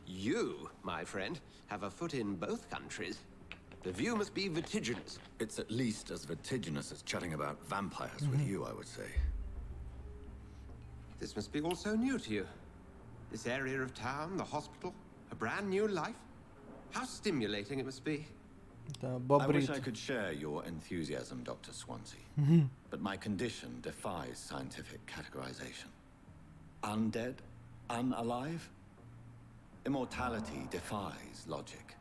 You, my friend, have a foot in both countries. The view must be vertiginous. It's at least as vertiginous as chatting about vampires with you, I would say. This must be all so new to you. This area of town, the hospital, a brand new life. How stimulating it must be. I wish I could share your enthusiasm, Dr. Swansea. But my condition defies scientific categorization. Undead? Unalive? Immortality defies logic.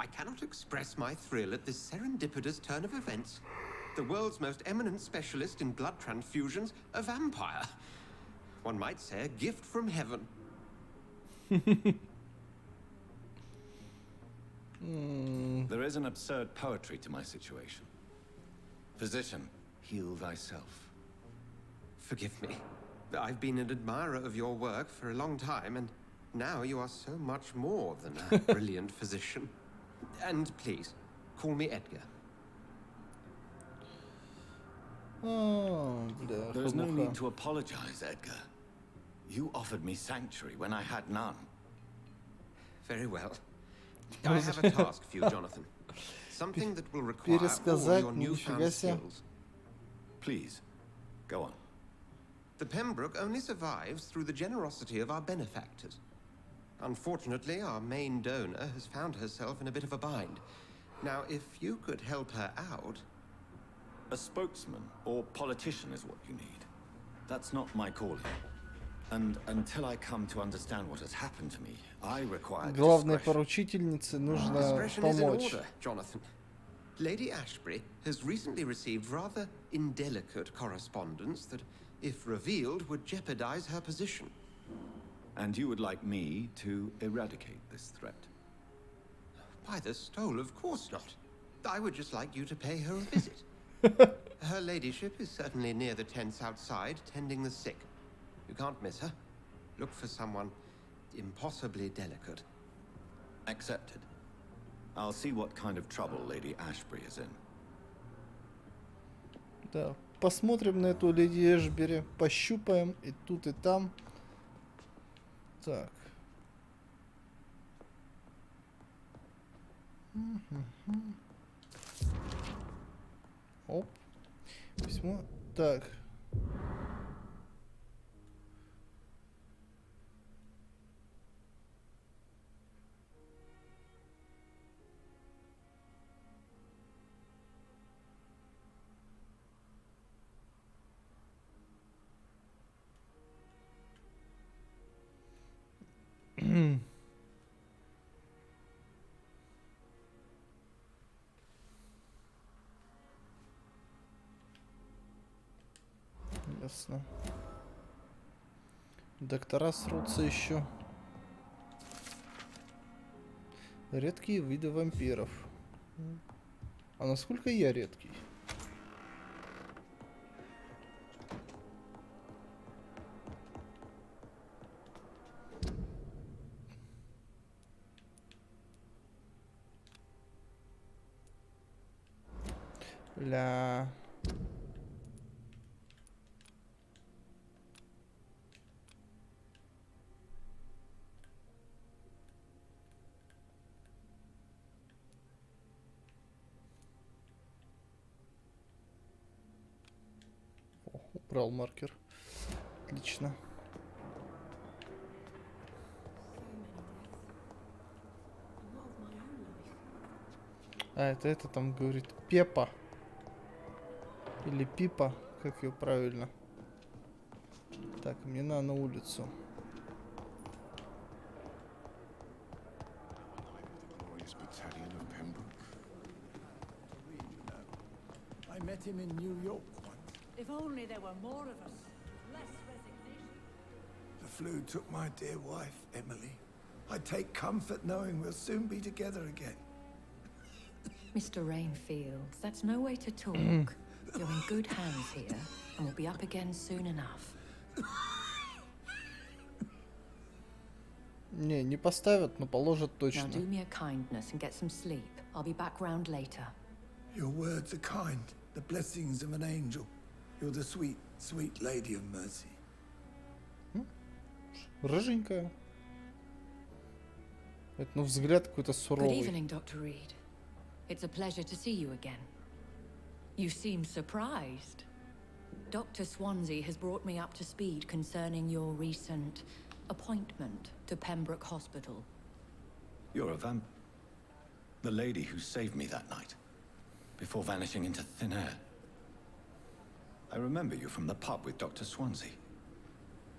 I cannot express my thrill at this serendipitous turn of events. The world's most eminent specialist in blood transfusions, a vampire. One might say a gift from heaven. There is an absurd poetry to my situation. Physician, heal thyself. Forgive me. I've been an admirer of your work for a long time, and now you are so much more than a brilliant physician. And please, call me Edgar. There's no need to apologize, Edgar. You offered me sanctuary when I had none. Very well. I have a task for you, Jonathan. Something that will require all your newfound skills. Please, go on. The Pembroke only survives through the generosity of our benefactors. Unfortunately, our main donor has found herself in a bit of a bind. Now, if you could help her out... A spokesman or politician is what you need. That's not my calling. And until I come to understand what has happened to me, I require Главной поручительнице нужно помочь. Jonathan. Lady Ashbury has recently received rather indelicate correspondence that, if revealed, would jeopardize her position. And you would like me to eradicate this threat? By the stole, of course not. I would just like you to pay her a visit. Her ladyship is certainly near the tents outside, tending the sick. You can't miss her. Look for someone impossibly delicate. Accepted. I'll see what kind of trouble Lady Ashbury is in. Да, посмотрим на эту леди Эшбери, пощупаем и тут, и там. Так. Оп. Письмо. Так. Ясно. Доктора срутся еще. Редкие виды вампиров. А насколько я редкий? Ля. убрал маркер. Отлично. А, это там говорит Пепа. Или Пипа, как ее правильно. Так, мне надо на улицу. I met him in New York once. If only there were more of us. Less resignation. The flu took my dear wife, Emily. I take comfort knowing we'll soon be together again. Mr. Rainfield, that's no way to talk. You're in good hands here, and we'll be up again soon enough. Не поставят, но положат точно. Now do me a kindness and get some sleep. I'll be back round later. Your words are kind, the blessings of an angel. You're the sweet, sweet lady of mercy. Рыженькая. Это, ну, взгляд какой-то суровый. Good evening, Dr. Reed. It's a pleasure to see you again. You seem surprised. Dr. Swansea has brought me up to speed concerning your recent appointment to Pembroke Hospital. You're a vamp. The lady who saved me that night, before vanishing into thin air. I remember you from the pub with Dr. Swansea.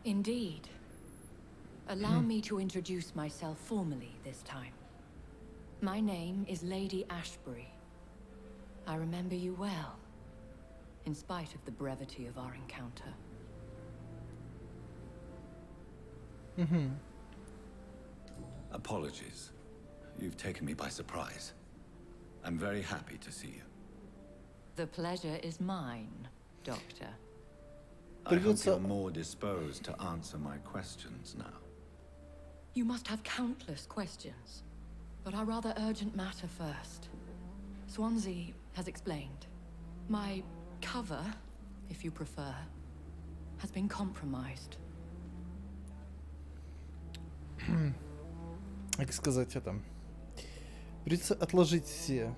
Indeed. Allow me to introduce myself formally this time. My name is Lady Ashbury. I remember you well, in spite of the brevity of our encounter. Apologies. You've taken me by surprise. I'm very happy to see you. The pleasure is mine, Doctor. I hope you're more disposed to answer my questions now. You must have countless questions, but our rather urgent matter first. Swansea has explained. My cover, if you prefer, has been compromised. Как сказать это? Придется отложить все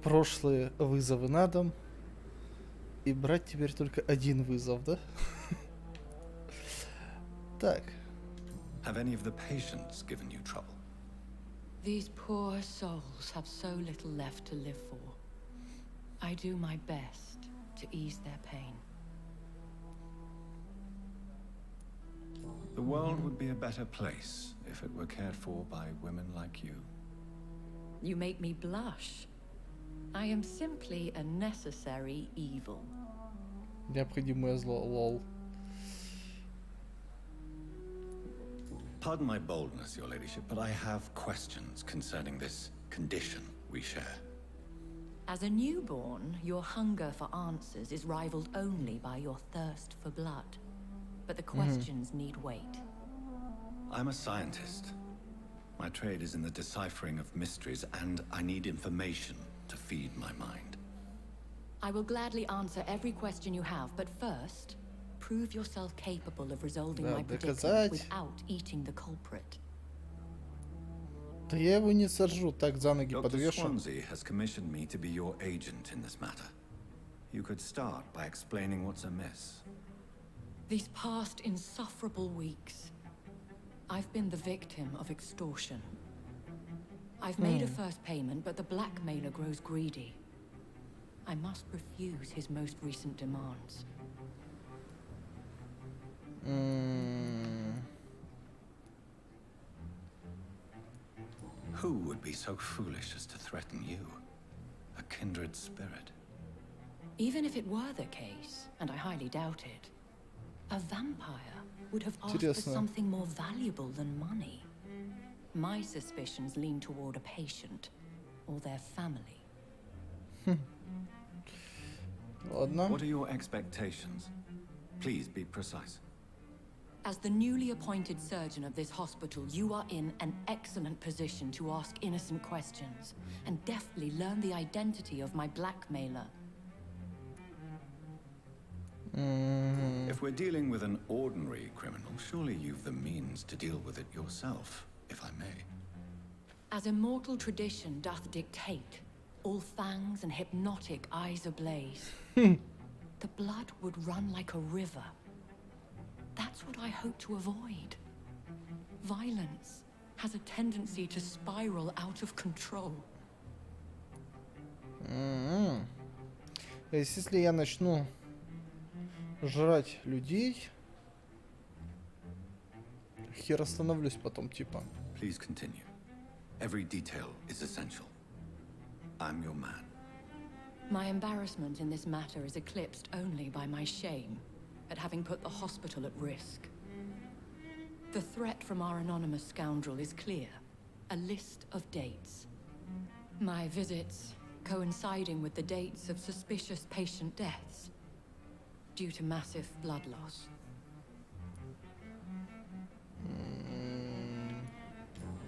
прошлые вызовы на дом и брать теперь только один вызов, да? Так. Have any of the patients given you trouble? These poor souls have so little left to live for. I do my best to ease their pain. The world would be a better place if it were cared for by women like you. You make me blush. I am simply a necessary evil. Необходимое зло, лол. Pardon my boldness, your ladyship, but I have questions concerning this condition we share. As a newborn, your hunger for answers is rivaled only by your thirst for blood. But the questions need wait. I'm a scientist. My trade is in the deciphering of mysteries, and I need information to feed my mind. I will gladly answer every question you have, but first, prove yourself capable of resolving my predicament without eating the culprit. Да я его не сажу, так за ноги подвешу. Dr. Swansea has commissioned me to be your agent in this matter. You could start by explaining what's amiss. These past insufferable weeks, I've been the victim of extortion. I've made a first payment, but the blackmailer grows greedy. I must refuse his most recent demands. Who would be so foolish as to threaten you? A kindred spirit. Even if it were the case, and I highly doubt it, a vampire would have asked for something more valuable than money. My suspicions lean toward a patient or their family. What are your expectations? Please be precise. As the newly appointed surgeon of this hospital, you are in an excellent position to ask innocent questions and deftly learn the identity of my blackmailer. If we're dealing with an ordinary criminal, surely you've the means to deal with it yourself, if I may. As immortal tradition doth dictate, all fangs and hypnotic eyes ablaze. the blood would run like a river. That's what I hope to avoid. Violence has a tendency to spiral out of control. То есть, если я начну жрать людей, хер остановлюсь потом, типа. Please continue. Every detail is essential. I'm your man. My embarrassment in this matter is eclipsed only by my shame at having put the hospital at risk. The threat from our anonymous scoundrel is clear. A list of dates. My visits coinciding with the dates of suspicious patient deaths due to massive blood loss.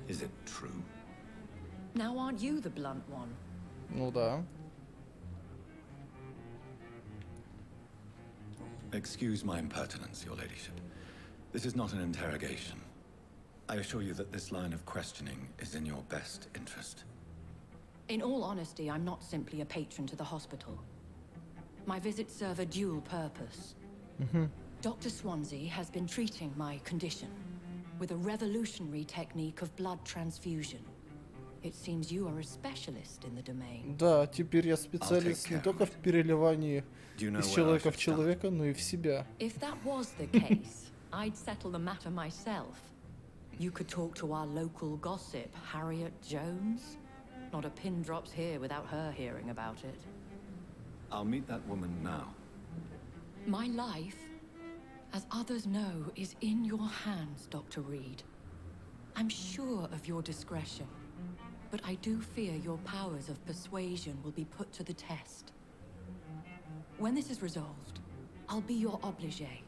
Is it true? Now aren't you the blunt one? Ну да. Excuse my impertinence, your ladyship. This is not an interrogation. I assure you that this line of questioning is in your best interest. In all honesty, I'm not simply a patron to the hospital. My visits serve a dual purpose. Dr. Swansea has been treating my condition with a revolutionary technique of blood transfusion. It seems you are a specialist in the domain. Да, теперь я специалист не только в переливании из человека в человека, но и в себя. If that was the case, I'd settle the matter myself. You could talk to our local gossip, Harriet Jones. Not a pin drops here without her hearing about it. I'll meet that woman now. My life, as others know, is in your hands, Dr. Reed. I'm sure of your discretion, but I do fear your powers of persuasion will be put to the test. When this is resolved, I'll be your obligé.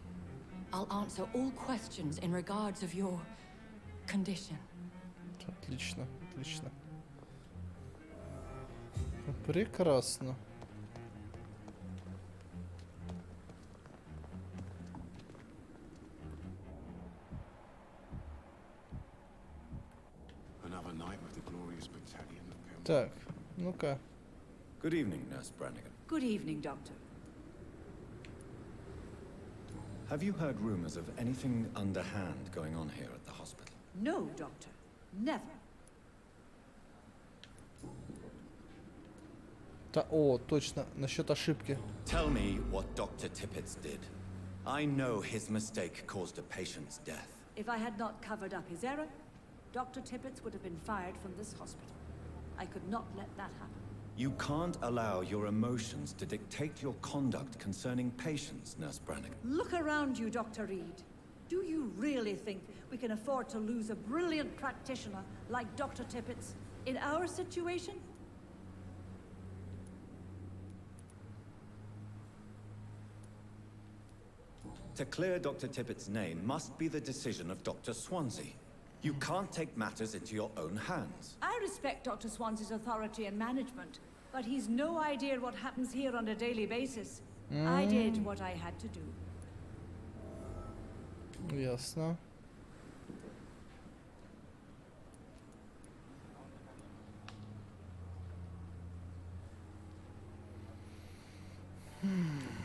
I'll answer all questions in regards of your condition. Отлично, отлично. Прекрасно. Так, ну-ка. Good evening, Nurse Brannigan. Good evening, Doctor. Have you heard rumors of anything underhand going on here at the hospital? No, Doctor. Never. О, точно, насчет ошибки. Tell me what Dr. Tippett did. I know his mistake caused a patient's death. If I had not covered up his error, Dr. Tippett would have been fired from this hospital. I could not let that happen. You can't allow your emotions to dictate your conduct concerning patients, Nurse Brannigan. Look around you, Dr. Reed. Do you really think we can afford to lose a brilliant practitioner like Dr. Tippett's in our situation? To clear Dr. Tippett's name must be the decision of Dr. Swansea. You can't take matters into your own hands. I respect Dr. Swansea's authority and management, but he's no idea what happens here on a daily basis. I did what I had to do. Ясно.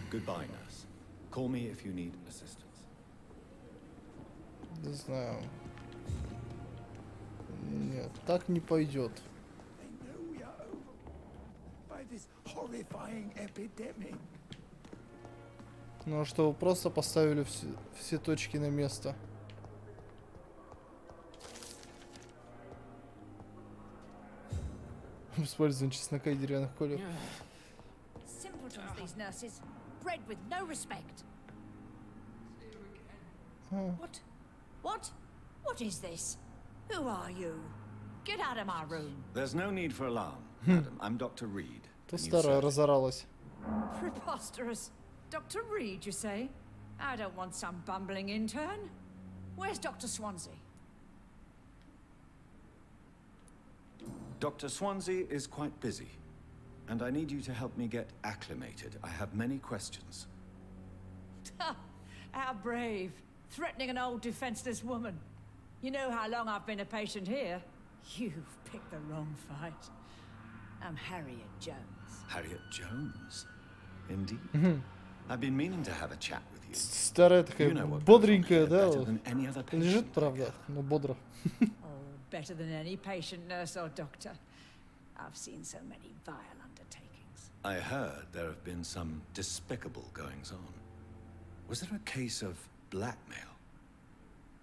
Goodbye, nurse. Call me if you need assistance. Не знаю. Нет, так не пойдет. Ну, чтобы просто поставили все точки на место. Использование чеснока и деревянных колер. Simpletons, these nurses. Bred with no respect. What? What? What is this? Who are you? Get out of my room. There's no need for alarm, madam. I'm Dr. Reed. То старая разоралась. Preposterous. Dr. Reed, you say? I don't want some bumbling intern. Where's Dr. Swansea? Dr. Swansea is quite busy, and I need you to help me get acclimated. I have many questions. How brave. Threatening an old defenseless woman. You know how long I've been a patient here? You've picked the wrong fight. I'm Harriet Jones. Harriet Jones? Indeed. I've been meaning to have a chat with you. Старая такая бодренькая, да? Лежит, правда, но бодро. Oh, better than any patient, nurse or doctor. I've seen so many vile undertakings. I heard there have been some despicable goings-on. Was there a case of blackmail?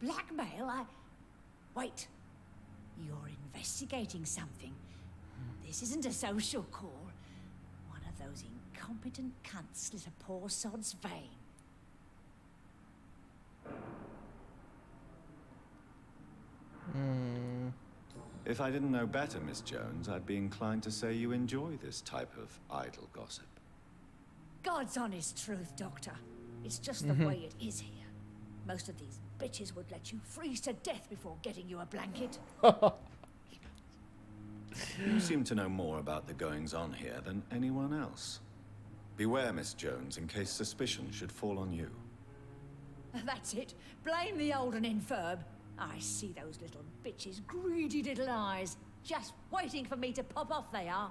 Blackmail? Wait. You're investigating something. This isn't a social call. One of those incompetent cunts slit a poor sod's vein. If I didn't know better, Miss Jones, I'd be inclined to say you enjoy this type of idle gossip. God's honest truth, Doctor. It's just the way it is here. Most of these bitches would let you freeze to death before getting you a blanket. You seem to know more about the goings-on here than anyone else. Beware, Miss Jones, in case suspicion should fall on you. That's it. Blame the old and infirm. I see those little bitches' greedy little eyes. Just waiting for me to pop off they are.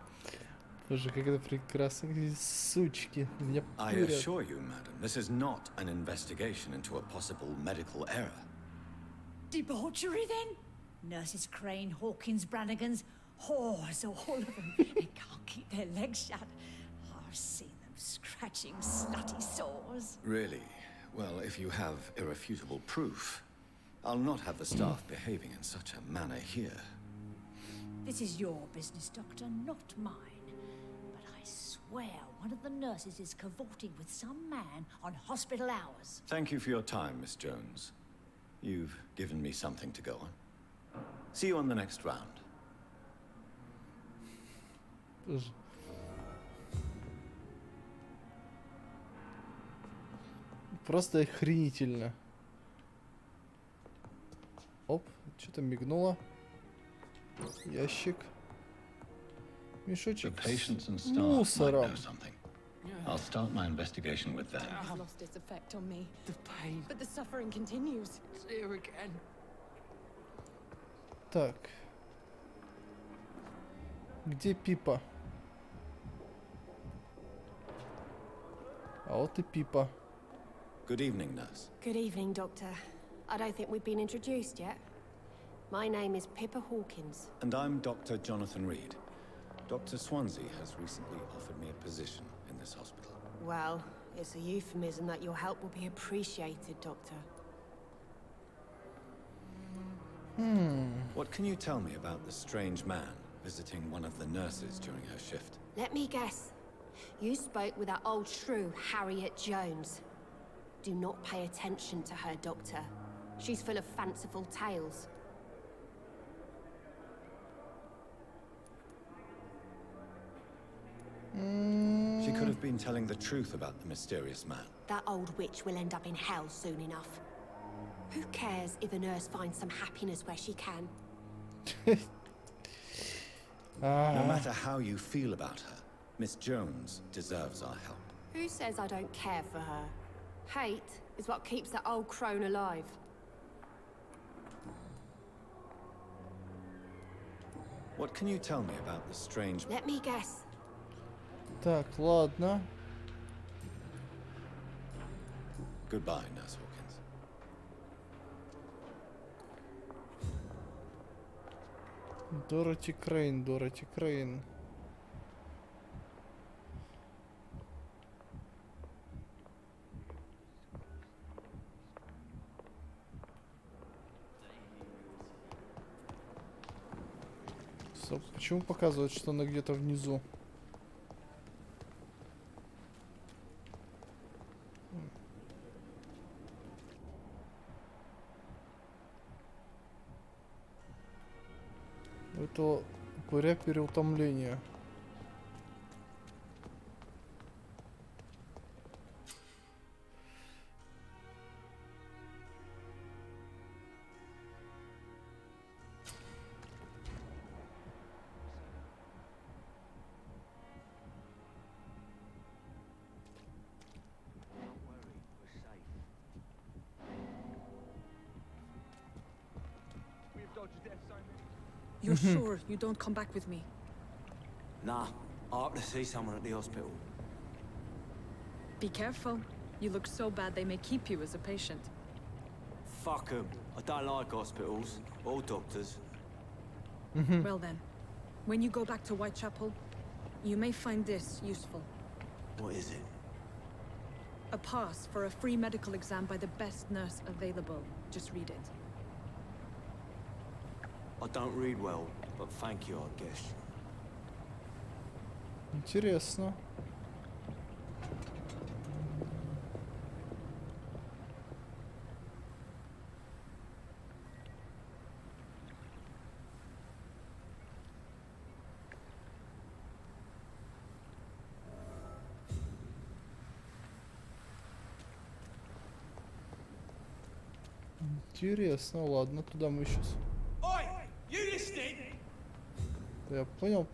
Боже, как это прекрасно, какие сучки. Меня I пырят. assure you, madam, this is not an investigation into a possible medical error. Debauchery, then? Nurses Crane, Hawkins, Brannigans, whores, all of them. They can't keep their legs shut. I've seen them scratching slutty sores. Really? Well, if you have irrefutable proof, I'll not have the staff behaving in such a manner here. This is your business, Doctor, not mine. But I swear one of the nurses is cavorting with some man on hospital hours. Thank you for your time, Miss Jones. You've given me something to go on. See you on the next round. Просто охренительно. Оп, что-то мигнуло. Ящик. Мешочек с мусором. I'll start my investigation with that. It's lost its effect on me. The pain. But the suffering continues. It's here again. Так. Где Пипа? А вот и Пипа. Good evening, nurse. Good evening, Doctor. I don't think we've been introduced yet. My name is Pippa Hawkins. And I'm Dr. Jonathan Reed. Dr. Swansea has recently offered me a position in this hospital. Well, it's a euphemism that your help will be appreciated, Doctor. What can you tell me about the strange man visiting one of the nurses during her shift? Let me guess. You spoke with that old shrew, Harriet Jones. Do not pay attention to her, Doctor. She's full of fanciful tales. She could have been telling the truth about the mysterious man. That old witch will end up in hell soon enough. Who cares if a nurse finds some happiness where she can? No matter how you feel about her, Miss Jones deserves our help. Who says I don't care for her? Hate is what keeps that old crone alive. What can you tell me about the strange... Let me guess. Так, ладно. Goodbye, Nurse Hawkins. Дороти Крейн, Дороти Крейн. Стоп, почему показывает, что она где-то внизу? У этого упыря переутомление. You're sure you don't come back with me? Nah, I have to see someone at the hospital. Be careful. You look so bad they may keep you as a patient. Fuck 'em. I don't like hospitals or doctors. Well then, when you go back to Whitechapel, you may find this useful. What is it? A pass for a free medical exam by the best nurse available. Just read it. I don't read well, but thank you, I guess. Интересно. Интересно, ладно, туда мы сейчас. Я понял,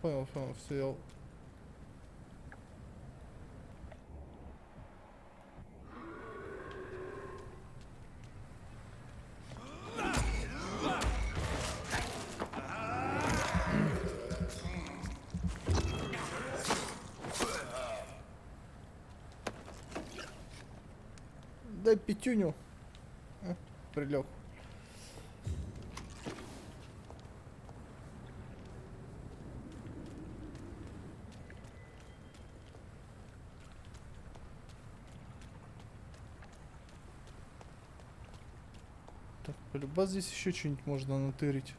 все, я... Дай пятюню. Прилег. Так, полюба здесь еще что-нибудь можно натырить.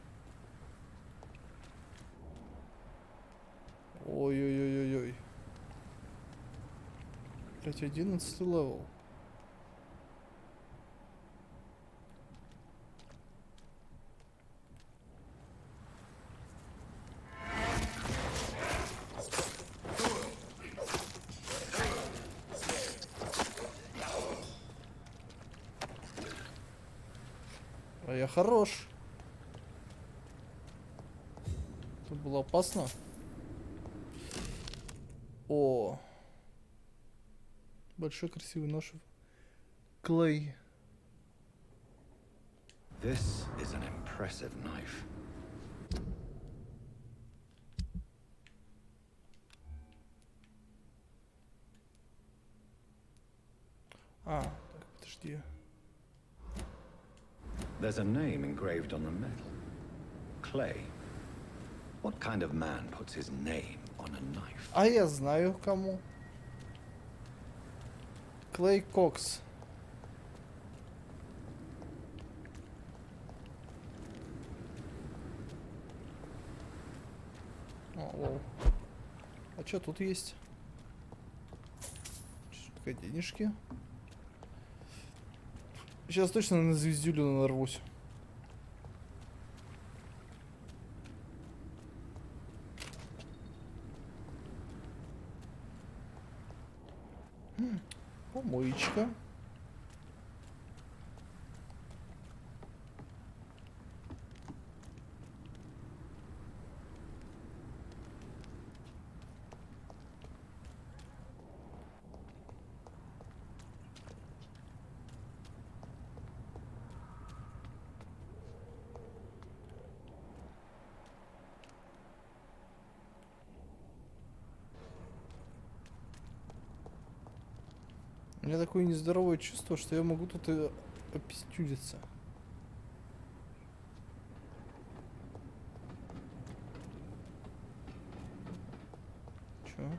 Ой-ой-ой-ой-ой. Блять, 11 левел. А я хорош. Это было опасно. О. Большой красивый нож. Клей. This is an impressive knife. А, так, подожди. There's a name engraved on the metal. Clay. What kind of man puts his name on a knife? А я знаю кому. Клей Кокс. О, лол. А что тут есть? Пока денежки. Сейчас точно на звездюлю нарвусь. Помоечка. У меня такое нездоровое чувство, что я могу тут и опиздюлиться. Чё?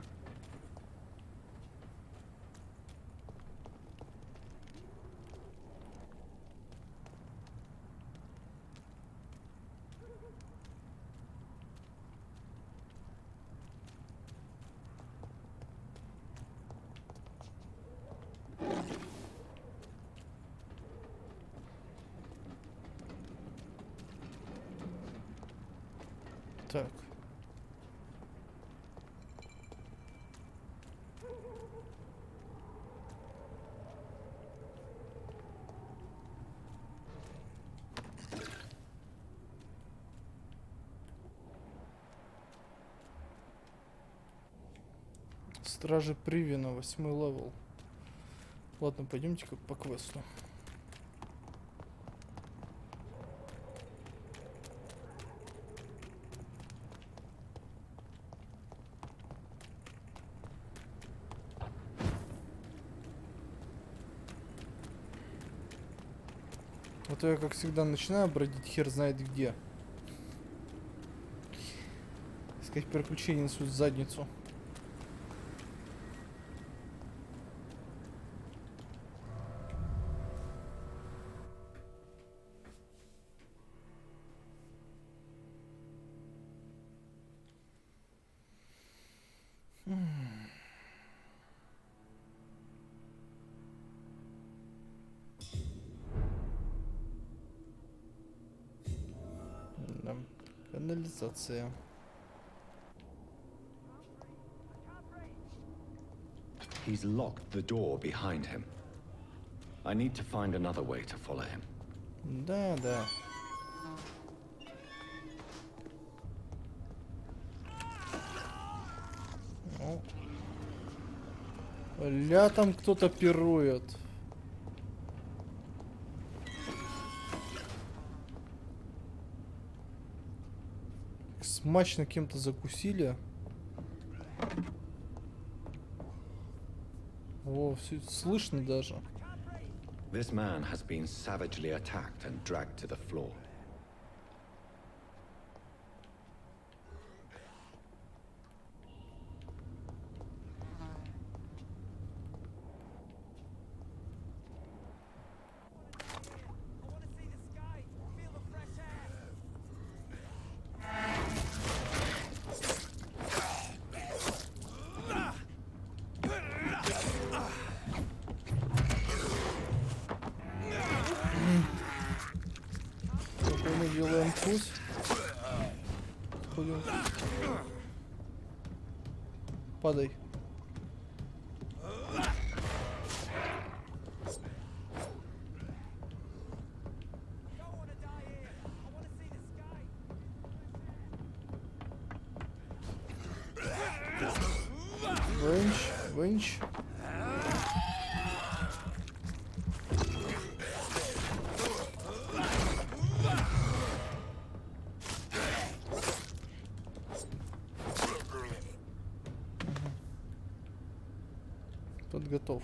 Так. Стражи Привина, 8 левел. Ладно, пойдемте-ка по квесту. Вот я, как всегда, начинаю бродить хер знает где. Искать приключения несут в задницу. Да. Канализация. He's locked the door behind him. I need to find another way to follow him. Да, да. Ну. Ля, там кто-то пирует. Смачно кем-то закусили. О, все слышно даже. This man has been savagely attacked and dragged to the floor. Мы делаем путь. Ходим. Падай. Венч, венч. Готов.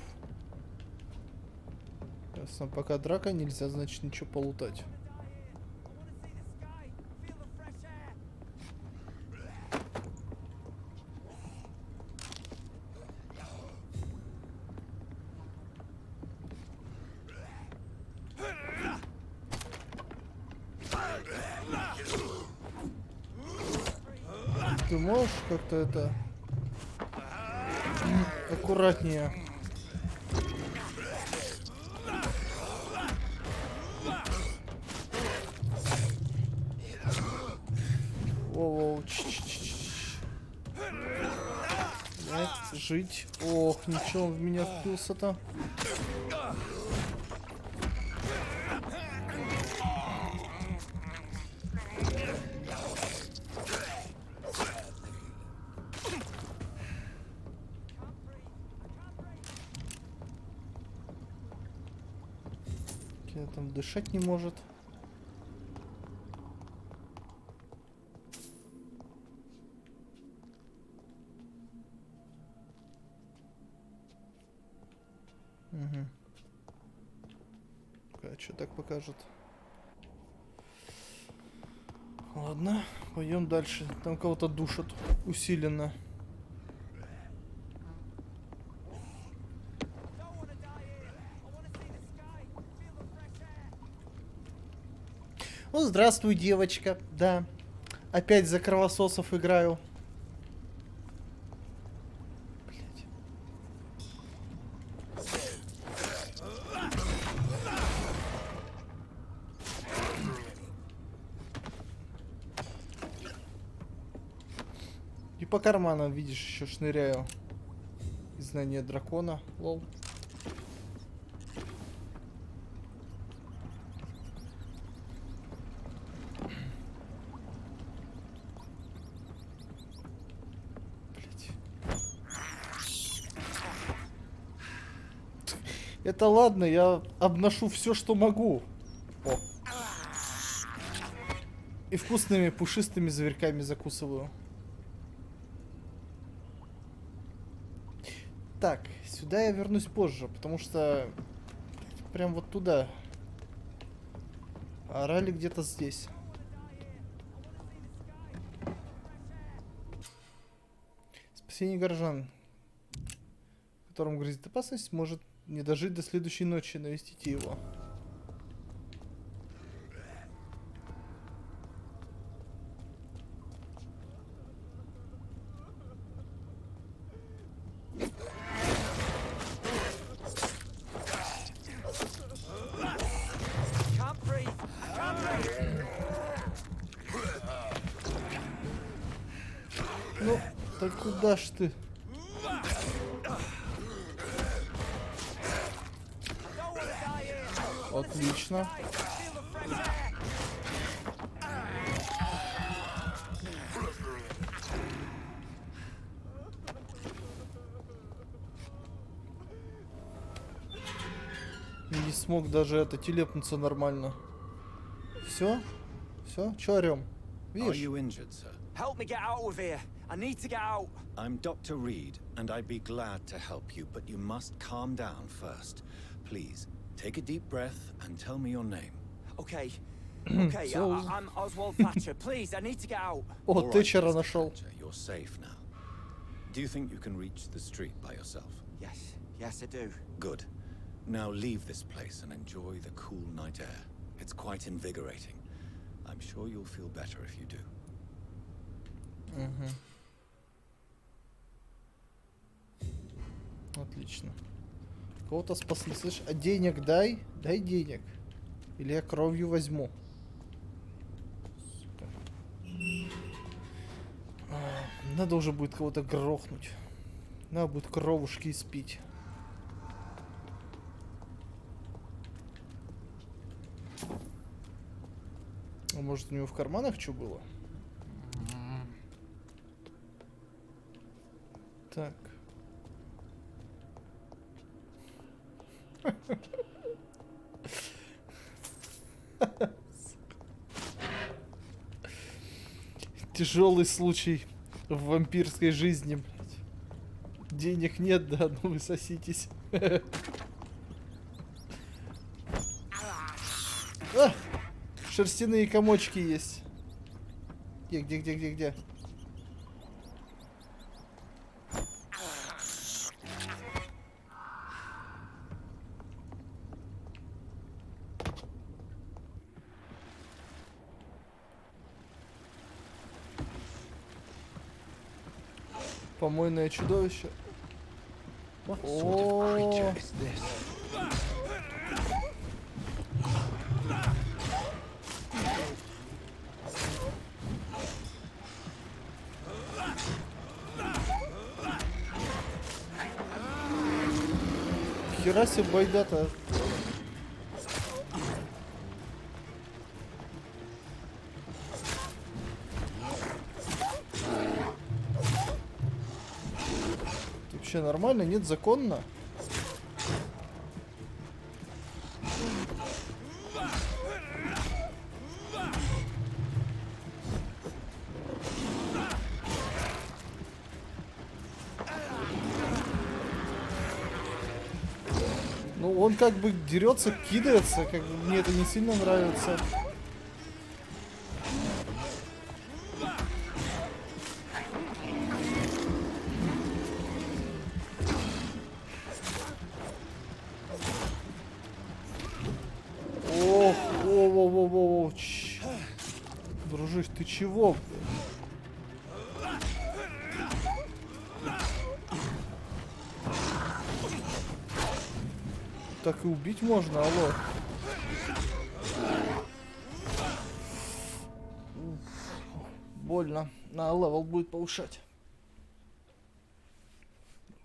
Ясно, пока драка нельзя, значит ничего полутать. Ты можешь как-то это аккуратнее? Воу, нет, жить. Ох, ничего, он в меня впился-то. Там дышать не может. Угу. А что так покажет? Ладно, пойдем дальше. Там кого-то душат усиленно. Ну, здравствуй, девочка. Да. Опять за кровососов играю. Блять. И по карманам, видишь, еще шныряю. Знание дракона. Лол. Это ладно, я обношу все, что могу. О. И вкусными пушистыми зверьками закусываю. Так, сюда я вернусь позже, потому что прям вот туда Орали где-то здесь. Спасение горожан, которому грозит опасность, может не дожить до следующей ночи. Навестите его. Ну, так куда ж ты? Отлично. Не смог даже это телепнуться нормально. Все? Все? Че орем? Видишь? Help me get out of here. I need to get out. I'm Dr. Reed, and I'd be glad to help you, but you must calm down first. Please, take a deep breath and tell me your name. Okay. Okay, I'm Oswald Thatcher. Please, I need to get out. О, Тэтчера нашел. You're safe now. Do you think you can reach the street by yourself? Yes, I do. Good. Now leave this place and enjoy the cool night air. It's quite invigorating. I'm sure you'll feel better if you do. Угу. Отлично. Кого-то спасли, слышь? А денег дай? Дай денег. Или я кровью возьму. Сука. Надо уже будет кого-то грохнуть. Надо будет кровушки испить. А может, у него в карманах что было? Так. Тяжелый случай в вампирской жизни, блядь. Денег нет, да, ну вы соситесь. Шерстяные комочки есть. Где? Помойное чудовище. О, хера себе байда-то. Вообще нормально? Нет, законно? Ну, он как бы дерется, кидается, как бы мне это не сильно нравится. Ох, во-во-во-во-во. Дружище, ты чего? Так и убить можно, алло. Больно. На левел будет повышать.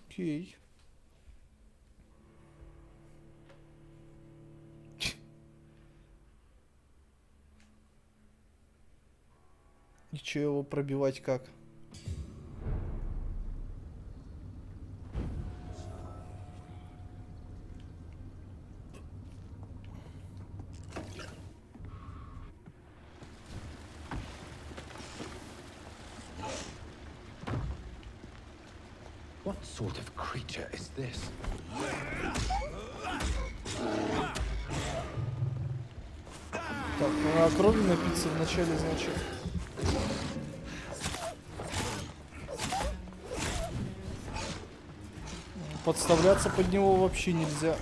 Окей. И чё его пробивать как? What sort of creature is this? Так, Надо крови напиться вначале, значит. Подставляться под него вообще нельзя.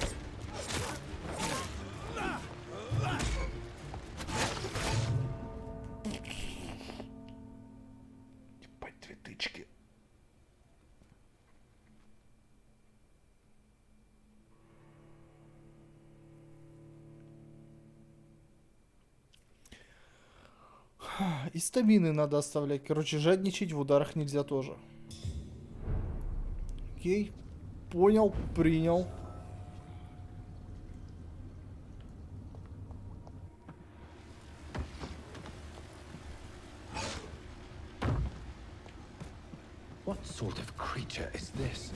Ебать, 2 тычки. И стамины надо оставлять. Короче, жадничать в ударах нельзя тоже. Окей. Понял, принял. What sort of creature is this?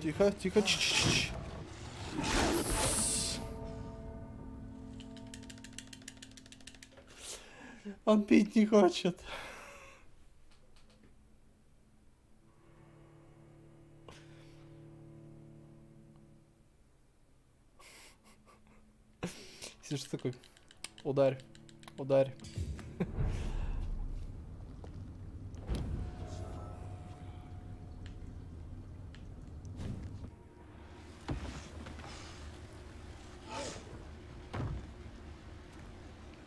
Тихо, тихо. Ч-ч-ч. Он пить не хочет. Если что такой, ударь, ударь.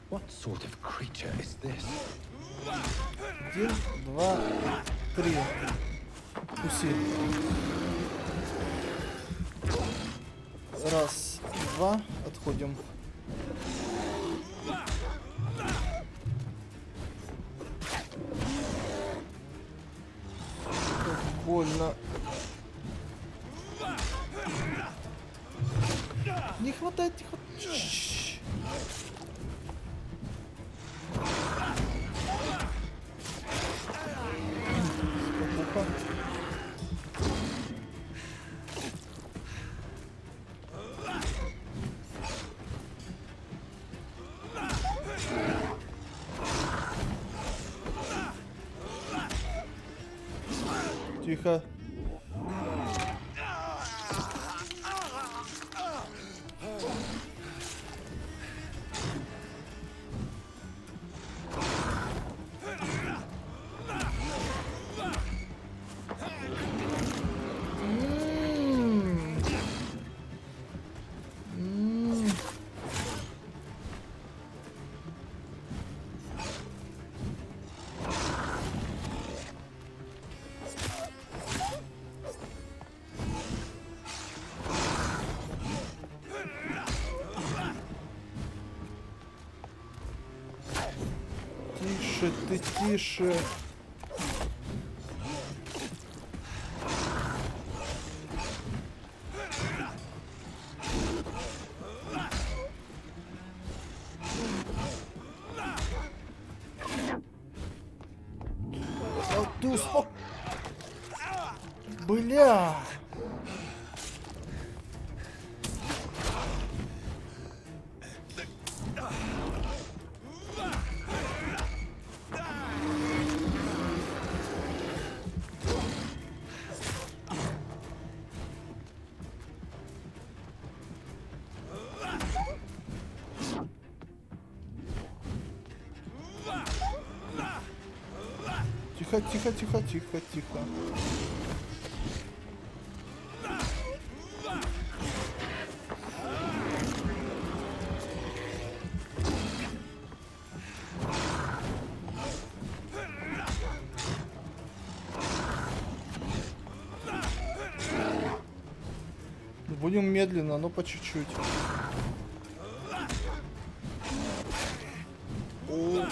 What sort of creature is this? 1, 2, 3. Уси. 1, 2. Отходим. Как больно. Не хватает, не хватает. Тихо. Тише, ты тише. А ты успок... Бля. Тихо, тихо, тихо, тихо, тихо. Будем медленно, но по чуть-чуть. О.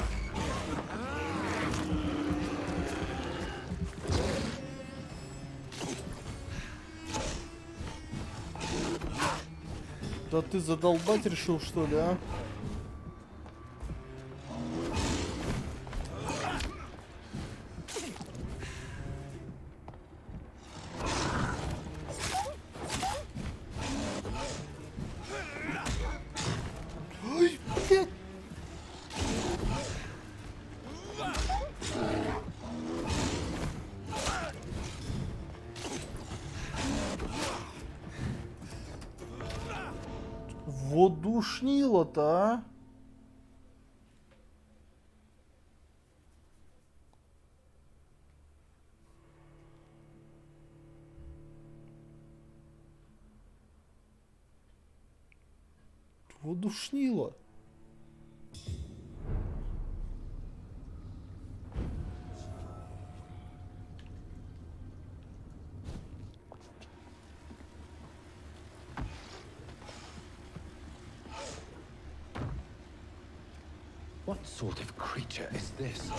Да ты задолбать решил, что ли, а? Ой, блядь! душнило-то, а? Чего душнило? What sort of creature is this?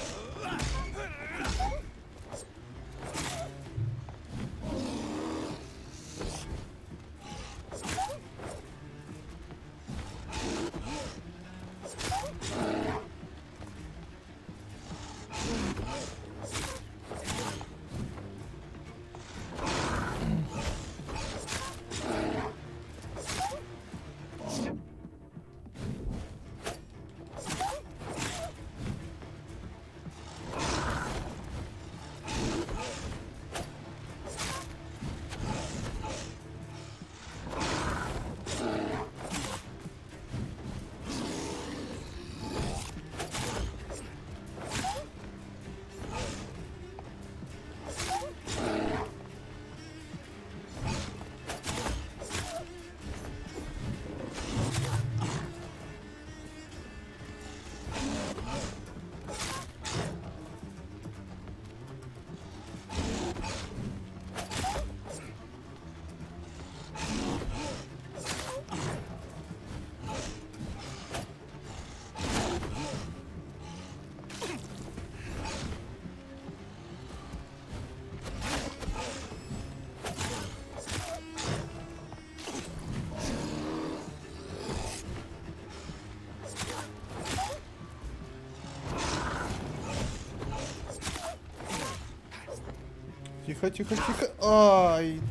Тихо, тихо, тихо. Ай.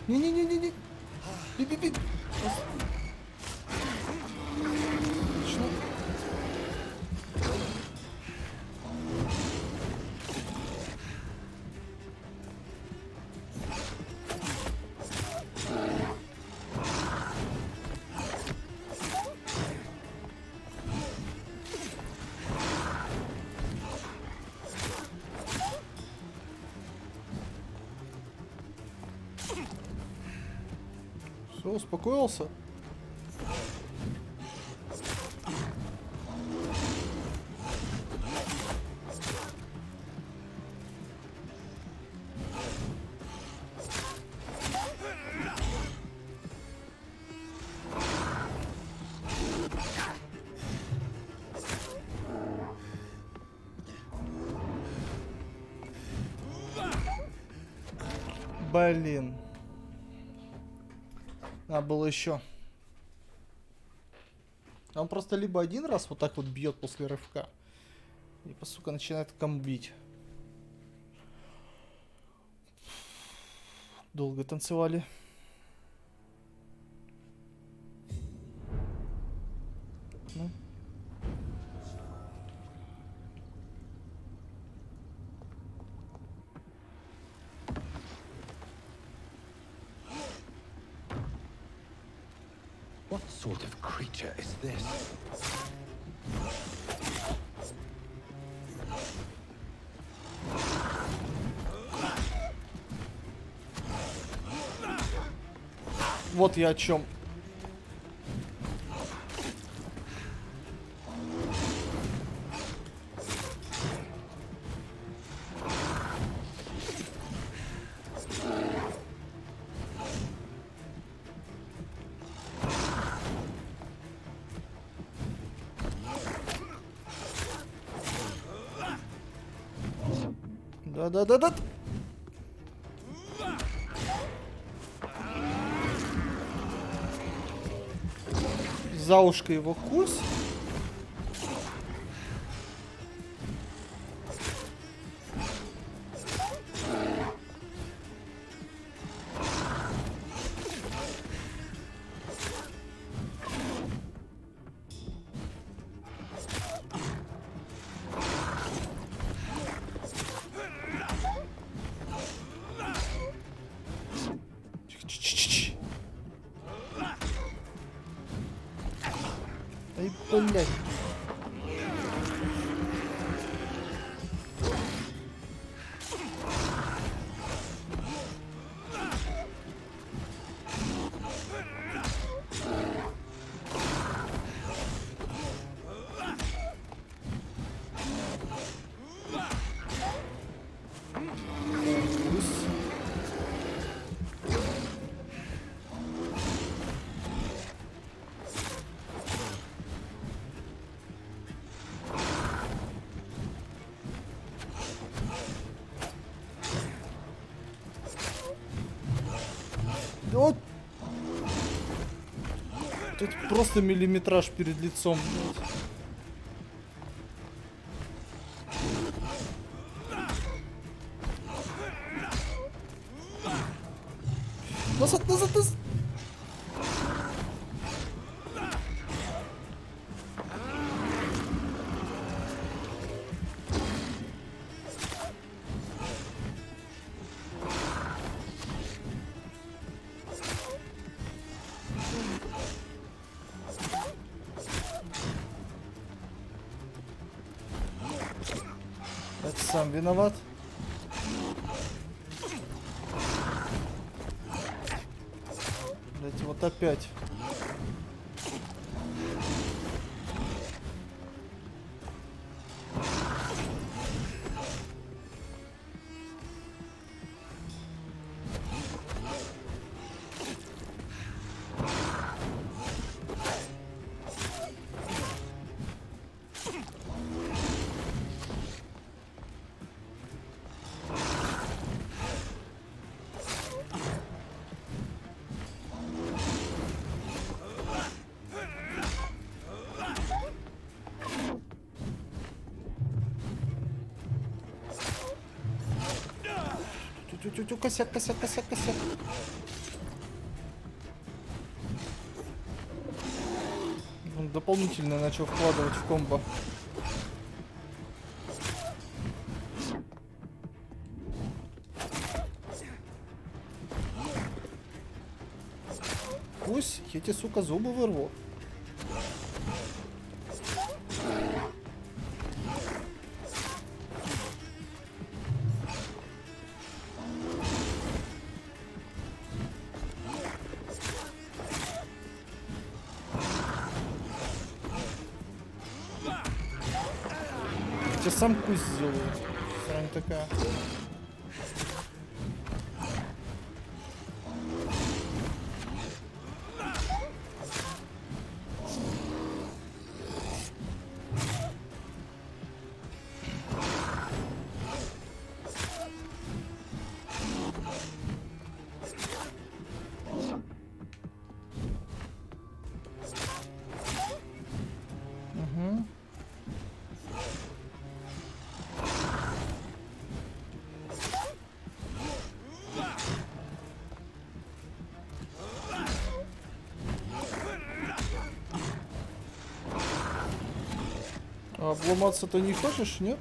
Не-не-не-не-не. Би-би-би. Отлично. Все, успокоился? Блин. А было еще. Он просто либо один раз вот так вот бьет после рывка, либо, сука, начинает комбить. Долго танцевали. Ну. What sort of creature is this? Вот я о чем. Да-да-да-да. За ушко его кусь. блядь. Вот. Тут просто миллиметраж перед лицом. Назад, назад, назад. Это сам виноват. Блять, вот опять. Тю-тю-тю, косяк, косяк, косяк, косяк. Он дополнительно начал вкладывать в комбо. Пусть эти, сука, зубы вырву. Сам кусь сделаю. Срань такая. А обломаться ты не хочешь, нет?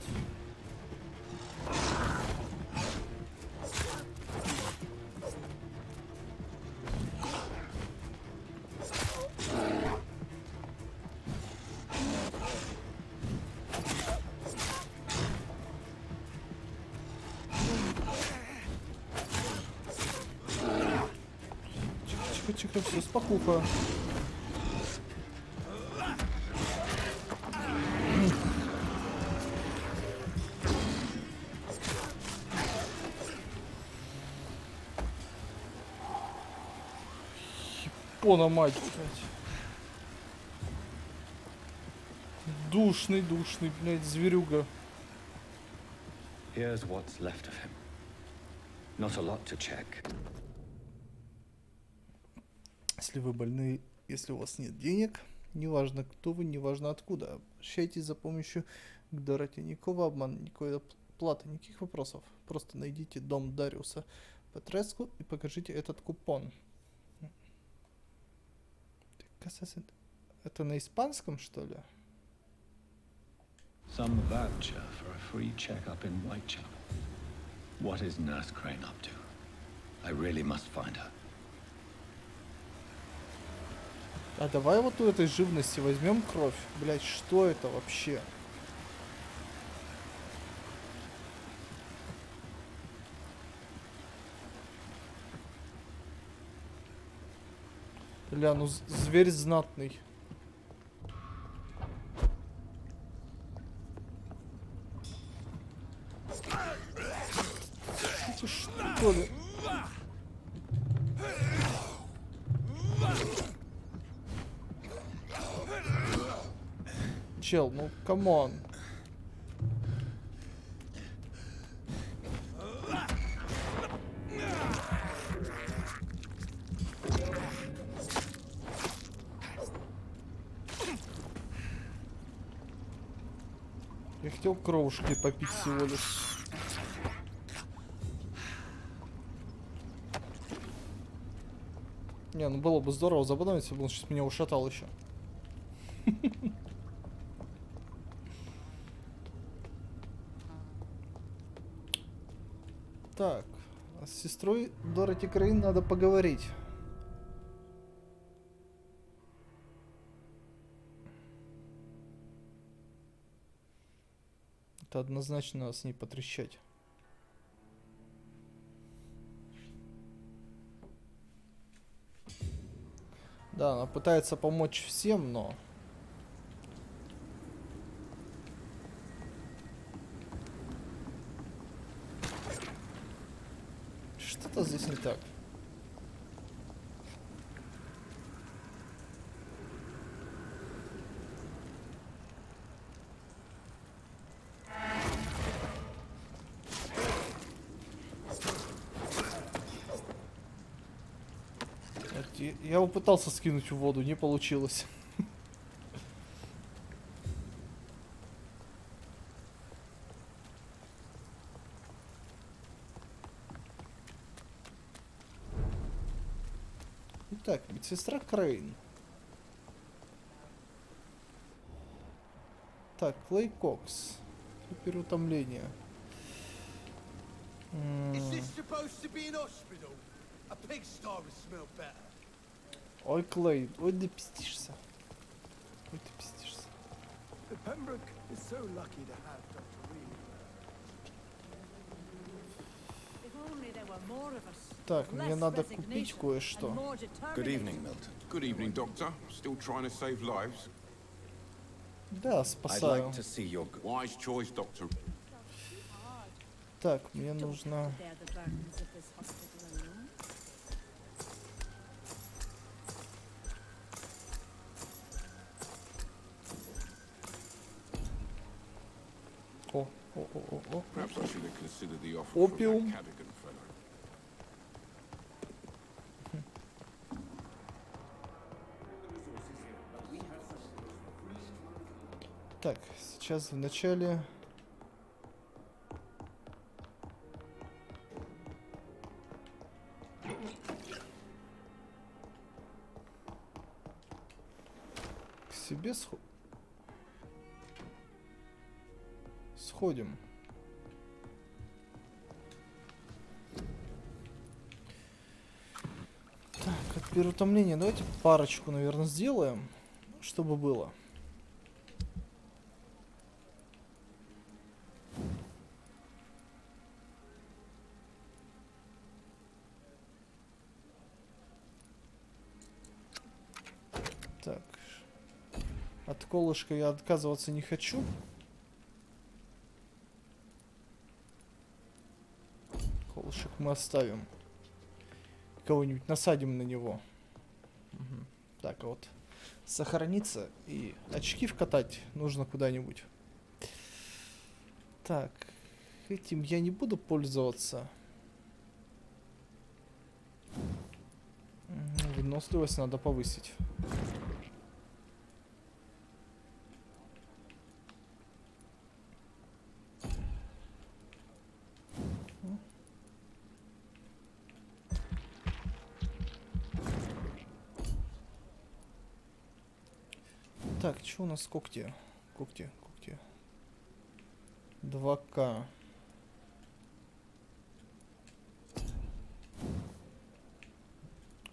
Тихо-тихо, все, спокуха. Япона, мать, блядь. Душный, блядь, зверюга. Here's what's left of him. Not a lot to check. Если вы больны, если у вас нет денег, неважно кто вы, неважно откуда, обращайтесь за помощью к Дороти. Никакого обмана, никакой платы, никаких вопросов. Просто найдите дом Дариуса Петреску и покажите этот купон. Это на испанском, что ли? Some voucher for a free checkup in Whitechapel. What is Nurse Crane up to? I really must find her. А давай вот у этой живности возьмем кровь. Блять, что это вообще? Бля, ну зверь знатный. Это что ли? Чел, ну камон. Я хотел кровушки попить всего лишь. Не, ну было бы здорово забавно, если бы он сейчас меня ушатал еще. Так, а с сестрой Дороти Крейн надо поговорить. Это однозначно надо с ней потрещать. Да, она пытается помочь всем, но... Что-то здесь не так. Я его пытался скинуть в воду, не получилось. Итак, медсестра Крейн. Так, Клей Кокс. Переутомление. Ой, Клей, ой, ты пиздишься. Ой, ты пиздишься. Так, мне надо купить кое-что. Good evening, Milton. Good evening, Doctor. Still trying to save lives? Да, спасаю. Wise choice, Doctor. Так, мне нужно... О. Опиум. Так, сейчас в начале... К себе сходим. Так, от переутомления давайте парочку, наверное, сделаем, чтобы было. Так. От колышка я отказываться не хочу. Колышек мы оставим. Кого-нибудь насадим на него. Угу. Так, а вот сохраниться и очки вкатать нужно куда-нибудь. Так, этим я не буду пользоваться. Выносливость надо повысить. Так, что у нас когти? Когти. 2К.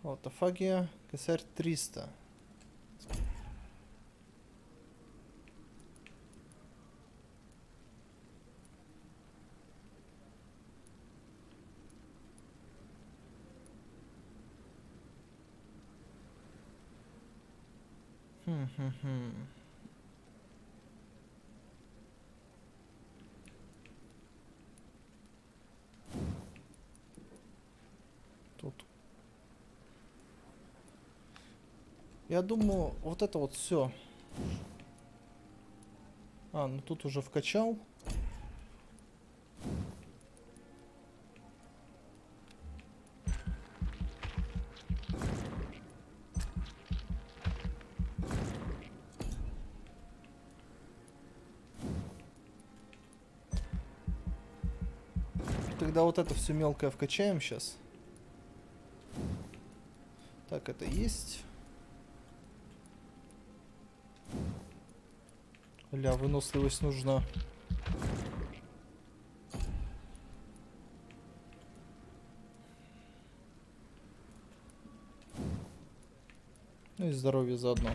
Аутофагия. Косарь 300. Тут. Я думаю, вот это вот все. А, ну тут уже вкачал. Тогда вот это все мелкое вкачаем сейчас. Так, это есть. Ля, выносливость нужна. Ну и здоровье заодно.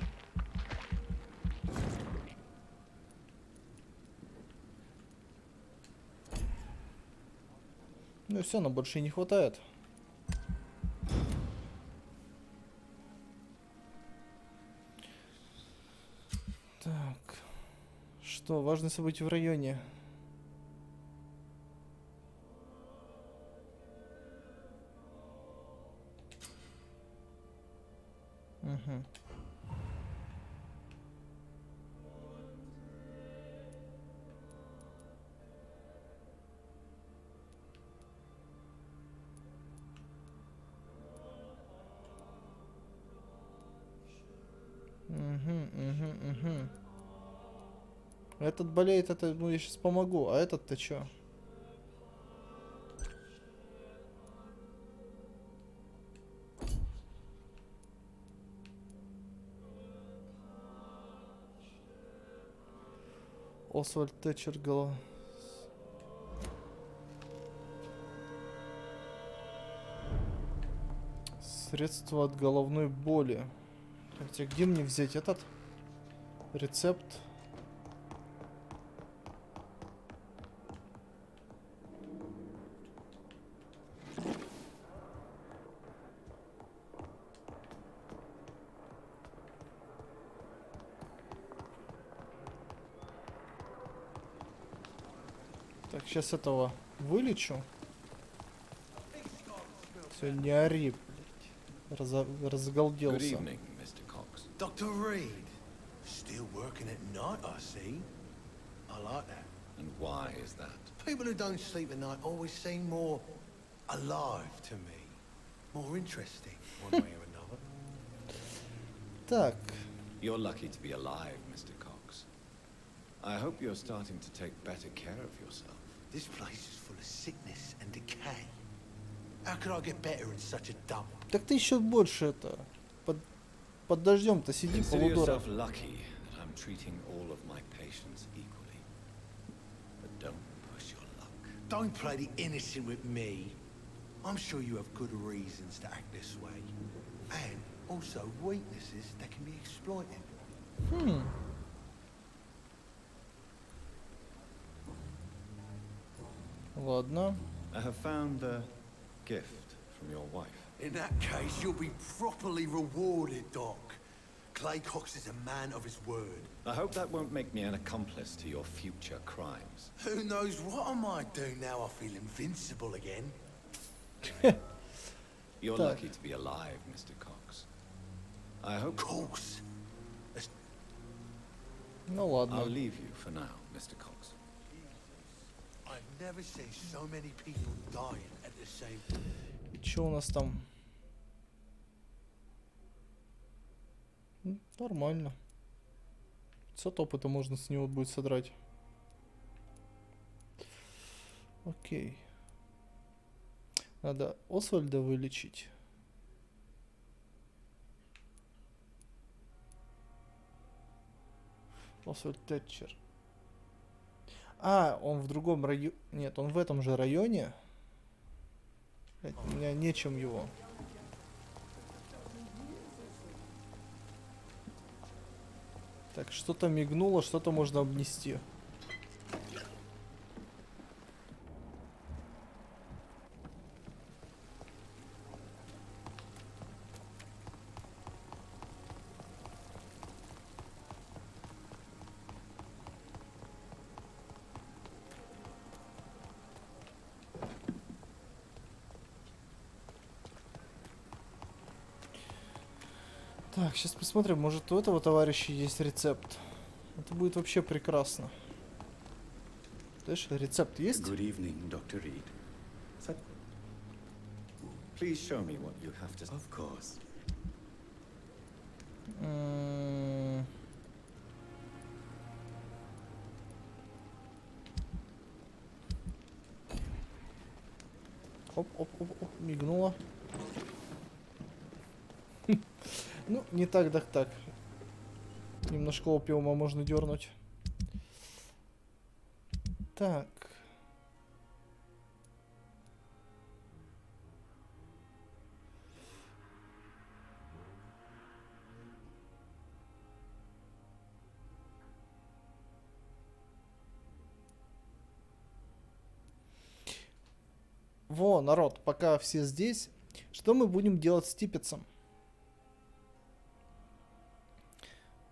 Ну и все, нам больше и не хватает. Так. Что, важное событие в районе. Угу. Угу. Этот болеет, это, ну, я сейчас помогу. А этот-то чё? Освальд Тэтчер голова. Средство от головной боли. Хотя где мне взять этот рецепт? Так, сейчас этого вылечу. Все, не ори, блядь. Разгалделся. Dr. Reed, still working at night, I see. I like that. And why is that? People who don't sleep at night always seem more alive to me. More interesting, one way or another. Так. You're lucky to be alive, Mr. Cox. I hope you're starting to take better care of yourself. This place is full of sickness and decay. How could I get better in such a dump? Так ты еще больше это под дождем-то сиди, полудора. Lucky that I'm treating all of my patients equally. But don't push your luck. Don't play the innocent with me. I'm sure you have good reasons to act this way. And also weaknesses that can be exploited. Ладно. I have found a gift from your wife. In that case, you'll be properly rewarded, Doc. Clay Cox is a man of his word. I hope that won't make me an accomplice to your future crimes. Who knows what I might do now I feel invincible again. You're lucky to be alive, Mr. Cox. I hope... Of course. Ну ладно. I'll leave you for now, Mr. Cox. I've never seen so many people dying at the same time. И чё у нас там? Нормально. 500 опыта можно с него будет содрать. Окей. Надо Освальда вылечить. Освальд Тэтчер. А, он в другом районе. Нет, он в этом же районе. У меня нечем его. Так, что-то мигнуло, что-то можно обнести. Так, сейчас посмотрим, может у этого товарища есть рецепт. Это будет вообще прекрасно. Знаешь, рецепт есть? Good evening, Dr. Reed. Please show me what you have to... Of course. Оп, мигнуло. Ну, не так, так. Немножко опиума можно дернуть. Так. Во, народ, пока все здесь, что мы будем делать с Типпетсом?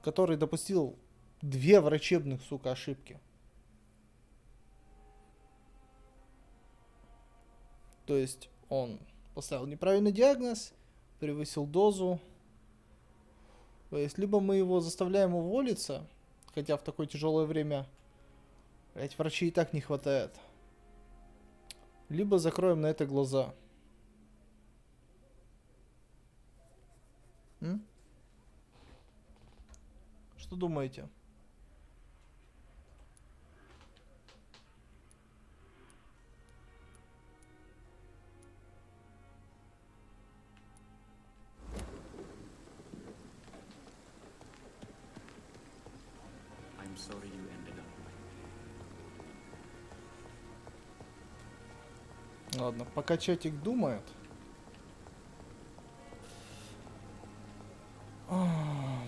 Который допустил 2 врачебных, сука, ошибки. То есть он поставил неправильный диагноз, превысил дозу. То есть либо мы его заставляем уволиться, хотя в такое тяжелое время, блять, врачей и так не хватает. Либо закроем на это глаза. Что думаете? I'm sorry you ended up. Ладно, пока чатик думает.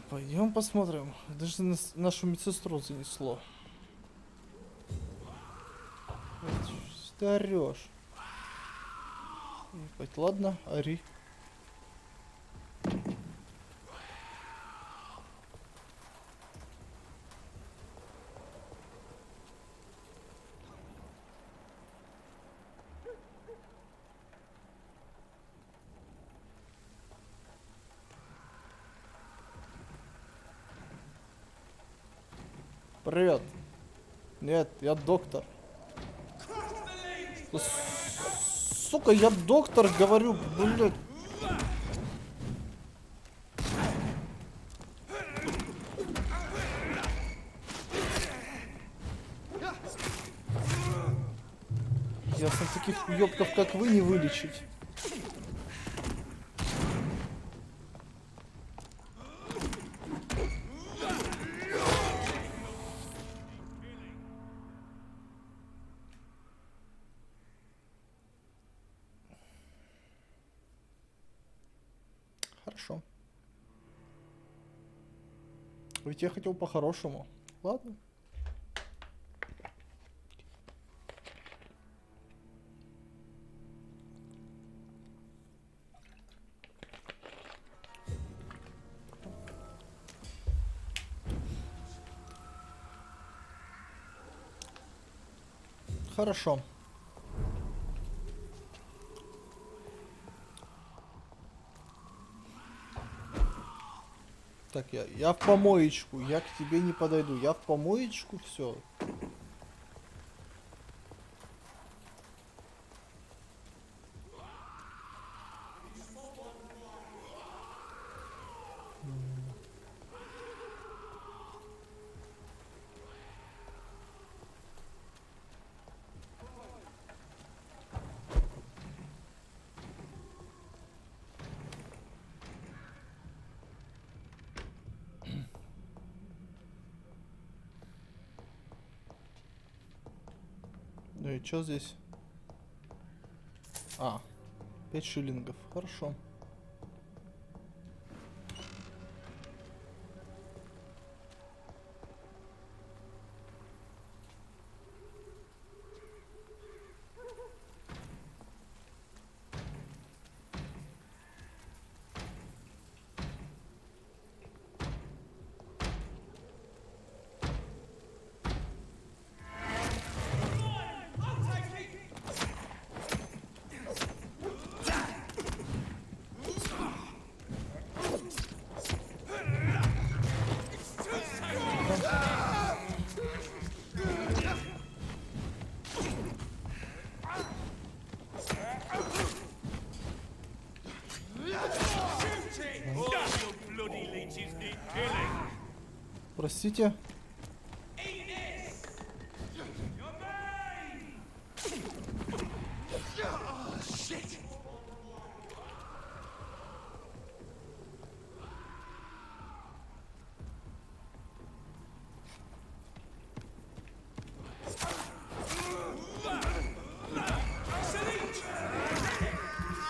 Пойдем посмотрим. Даже нашу медсестру занесло. Что ты орешь? Ладно, ори. Привет. Нет, я доктор. Сука, я доктор, говорю, блядь. Ясно, таких уёбков, как вы, не вылечить. Хорошо. Ведь я хотел по-хорошему. Ладно. Хорошо. Так, я в помоечку, я к тебе не подойду. Я в помоечку, все. Ну и что здесь? 5 шиллингов. Хорошо. Простите.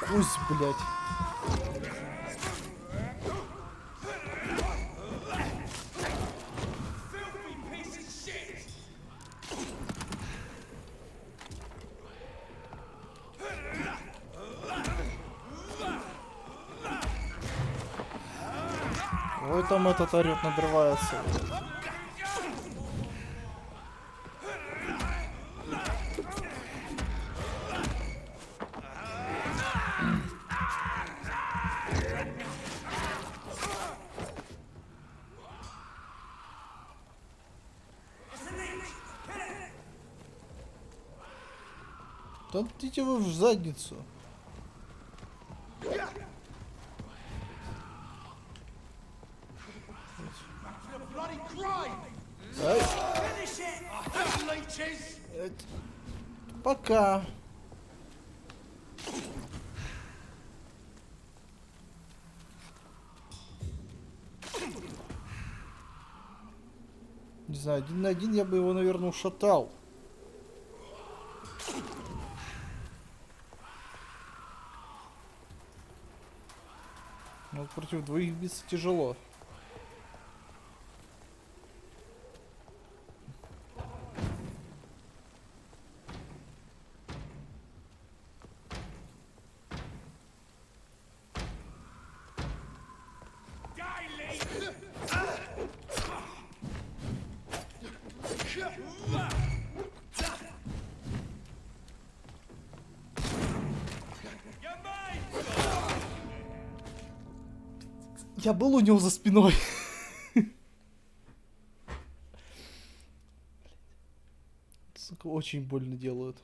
Пусть, блядь. Ой, там этот орёт, надрывается. Да идите вы в задницу. Ай. Пока. Не знаю, 1 на 1 я бы его, наверное, ушатал. Но против двоих биться тяжело. Я был у него за спиной. Сука, очень больно делают.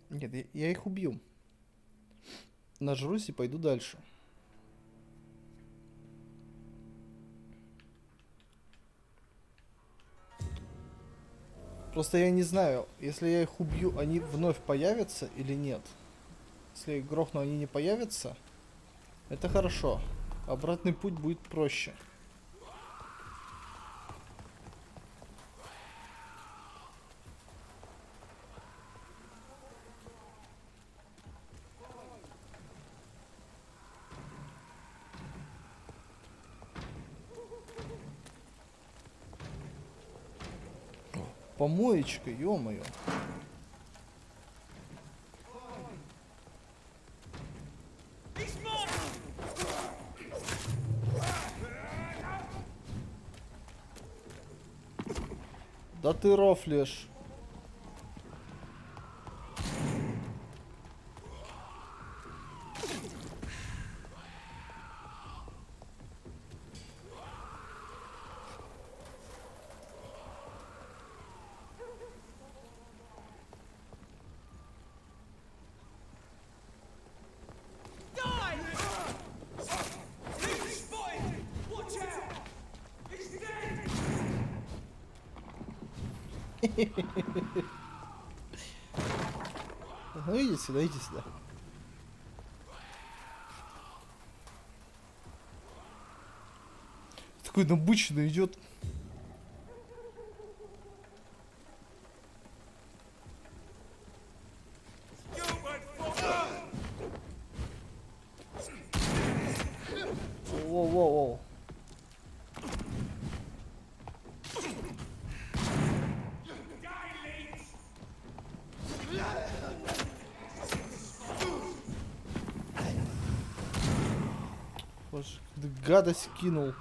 Нет, я их убью. Нажрусь и пойду дальше. Просто я не знаю, если я их убью, они вновь появятся или нет. Если я их грохну, они не появятся. Это хорошо. Обратный путь будет проще. Помоечка, ё-моё. Да ты рофлишь. Ну иди сюда, иди сюда. Такой набычный идет. Воу-воу-воу. Боже, гадость кинул.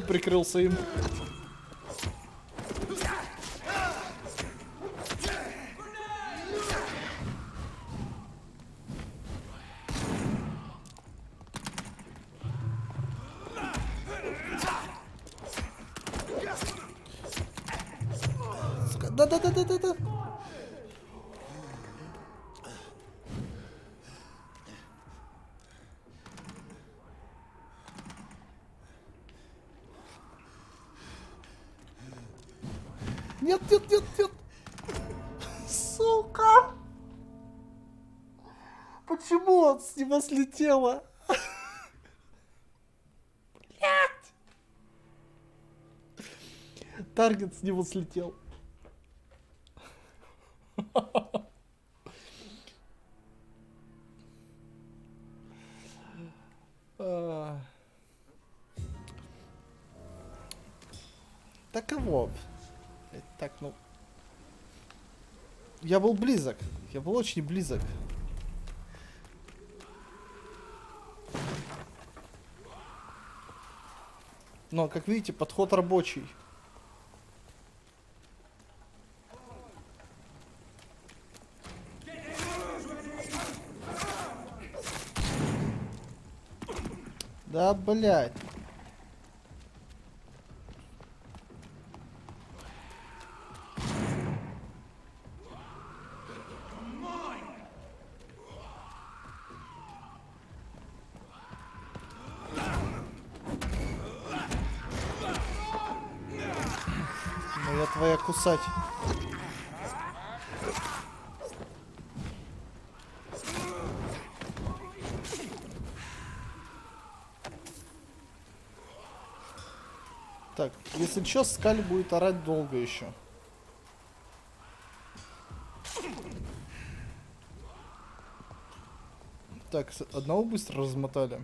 Прикрылся им. Да-да-да-да-да-да. Нет, нет, нет, нет. Сука. Почему он с него слетела? Блять. Таргет с него слетел. Таково. Так, ну... Я был близок. Я был очень близок. Но, как видите, подход рабочий. Да, блядь. Моя твоя кусать. Так, если что, Скаль будет орать долго еще. Так, одного быстро размотали.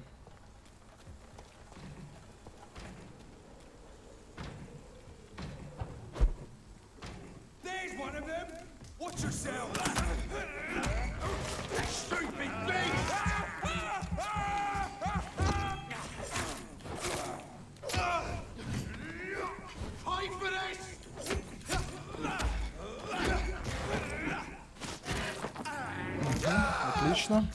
Отлично.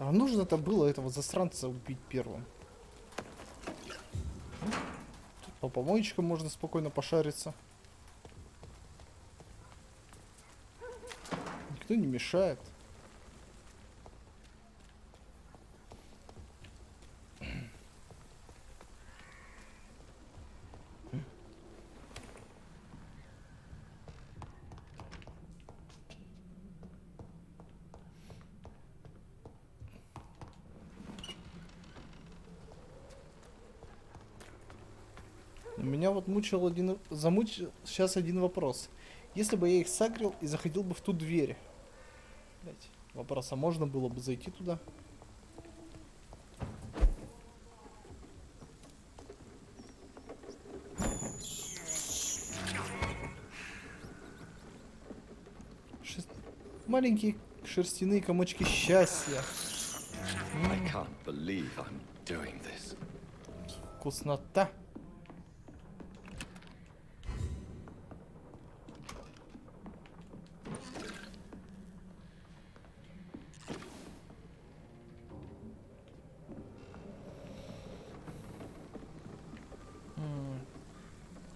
А нужно-то было этого засранца убить первым. Тут по помоечкам можно спокойно пошариться. Никто не мешает. Меня вот мучил сейчас один вопрос. Если бы я их сагрил и заходил бы в ту дверь. Блять, вопрос, а можно было бы зайти туда? Маленькие шерстяные комочки счастья. Вкуснота.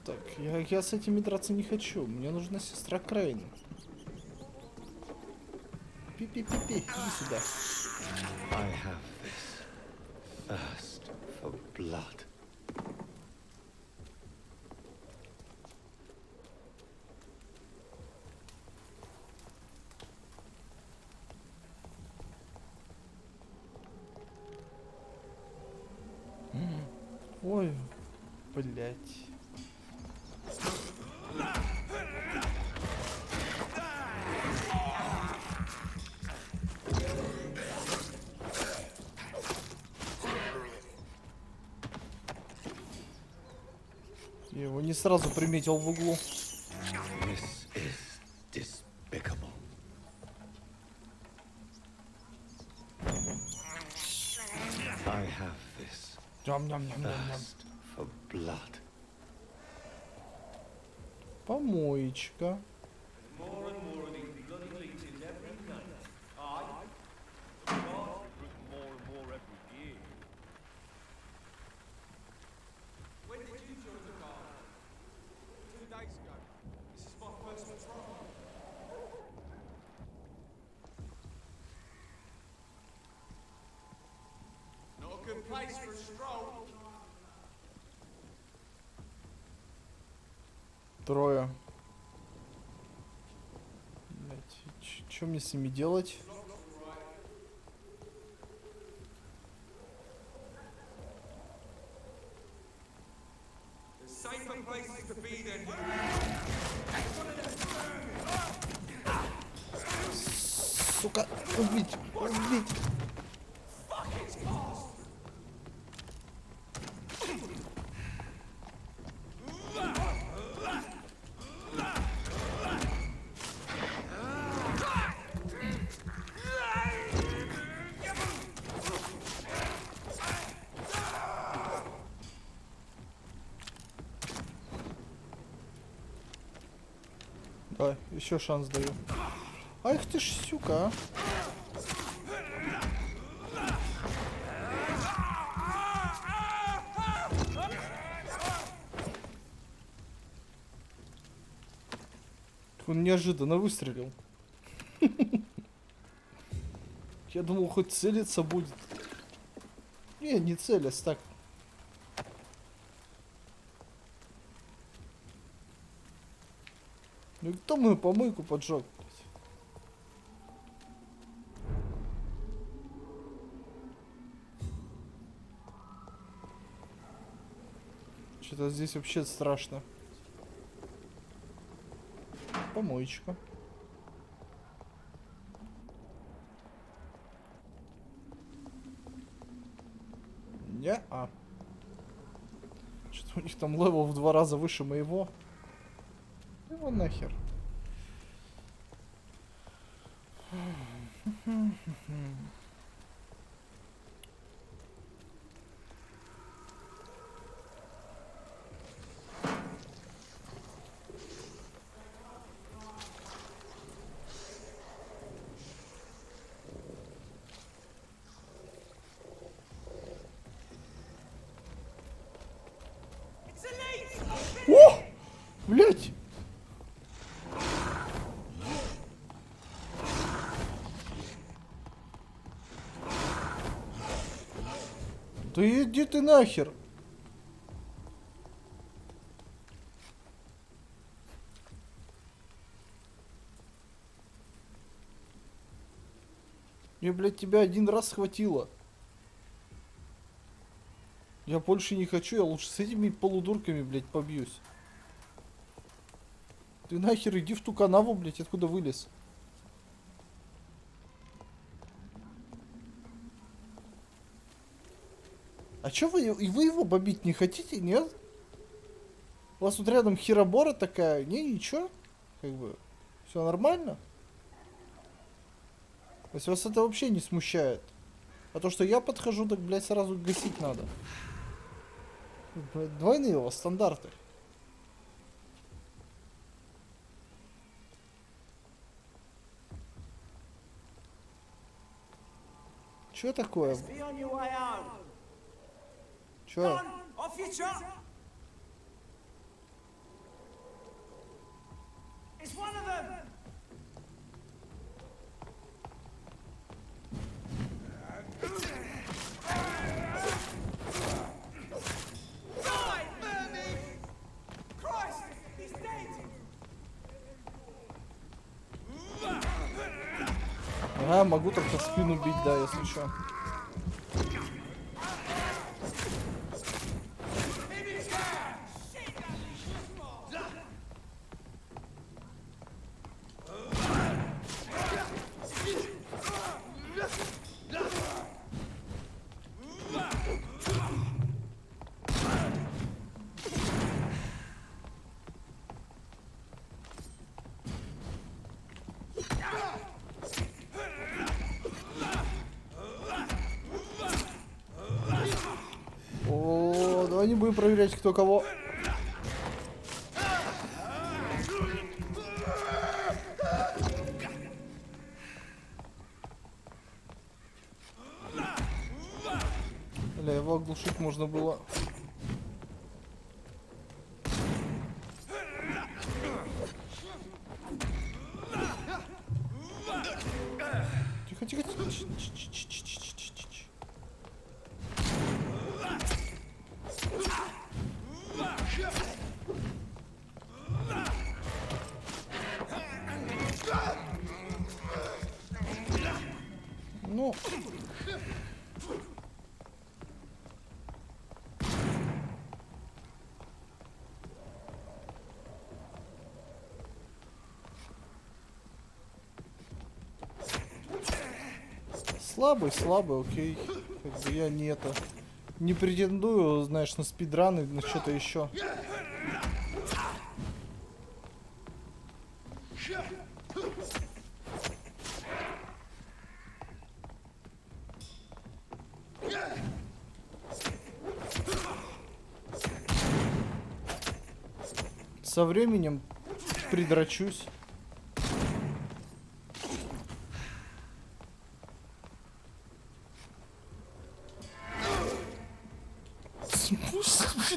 Так, я с этими драться не хочу. Мне нужна сестра Крейн. Пи-пи-пи-пи, иди сюда. I have this thirst for blood. Ой, блять. не сразу приметил в углу. This is despicable. I have this thirst for blood. Помоечка. Трое. Что мне с ними делать? Сука, убить, убить. Давай, еще шанс даю. Ах ты ж, сюка, а. Он неожиданно выстрелил. Я думал, хоть целиться будет. Не целясь, так. Ну и кто мою помойку поджег? Что-то здесь вообще страшно. Помоечка. Не-а. Что-то у них там левел в 2 раза выше моего. Его нахер. О! Блять! Да иди ты нахер! Мне, блядь, тебя один раз хватило. Я больше не хочу, я лучше с этими полудурками, блядь, побьюсь. Ты нахер иди в ту канаву, блядь, откуда вылез. А чё вы его бомбить не хотите, нет? У вас тут рядом херобора такая, ничего, как бы, все нормально? То есть вас это вообще не смущает? А то, что я подхожу, так, блядь, сразу гасить надо. Блядь, двойные у вас стандарты. Чё такое? Чё? Ага, могу только спину бить, да, если что. Давай не будем проверять, кто кого. Бля, его оглушить можно было. Тихо, тихо, тихо. Ну. Слабый, окей. Как бы я не претендую, знаешь, на спидраны, на что-то еще. Со временем придрачусь.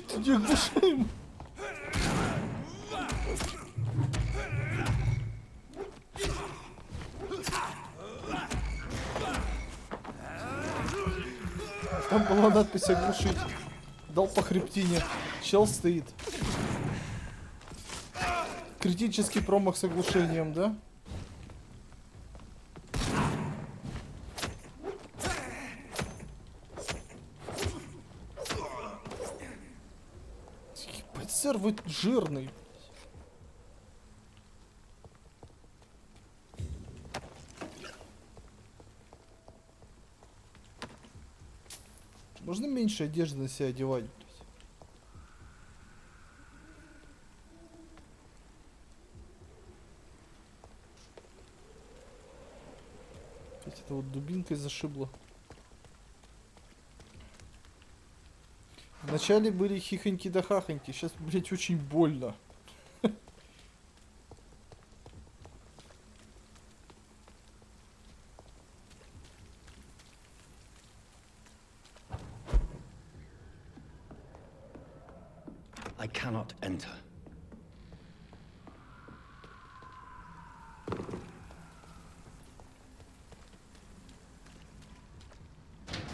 Ты не оглушаем. Там была надпись оглушить. Дал по хребтине. Чел стоит. Критический промах с оглушением, да? Ебать, сэр, вы жирный. Можно меньше одежды на себя одевать? Это вот дубинкой зашибло. Вначале были хихоньки да хахоньки, сейчас, блять, очень больно. I cannot enter.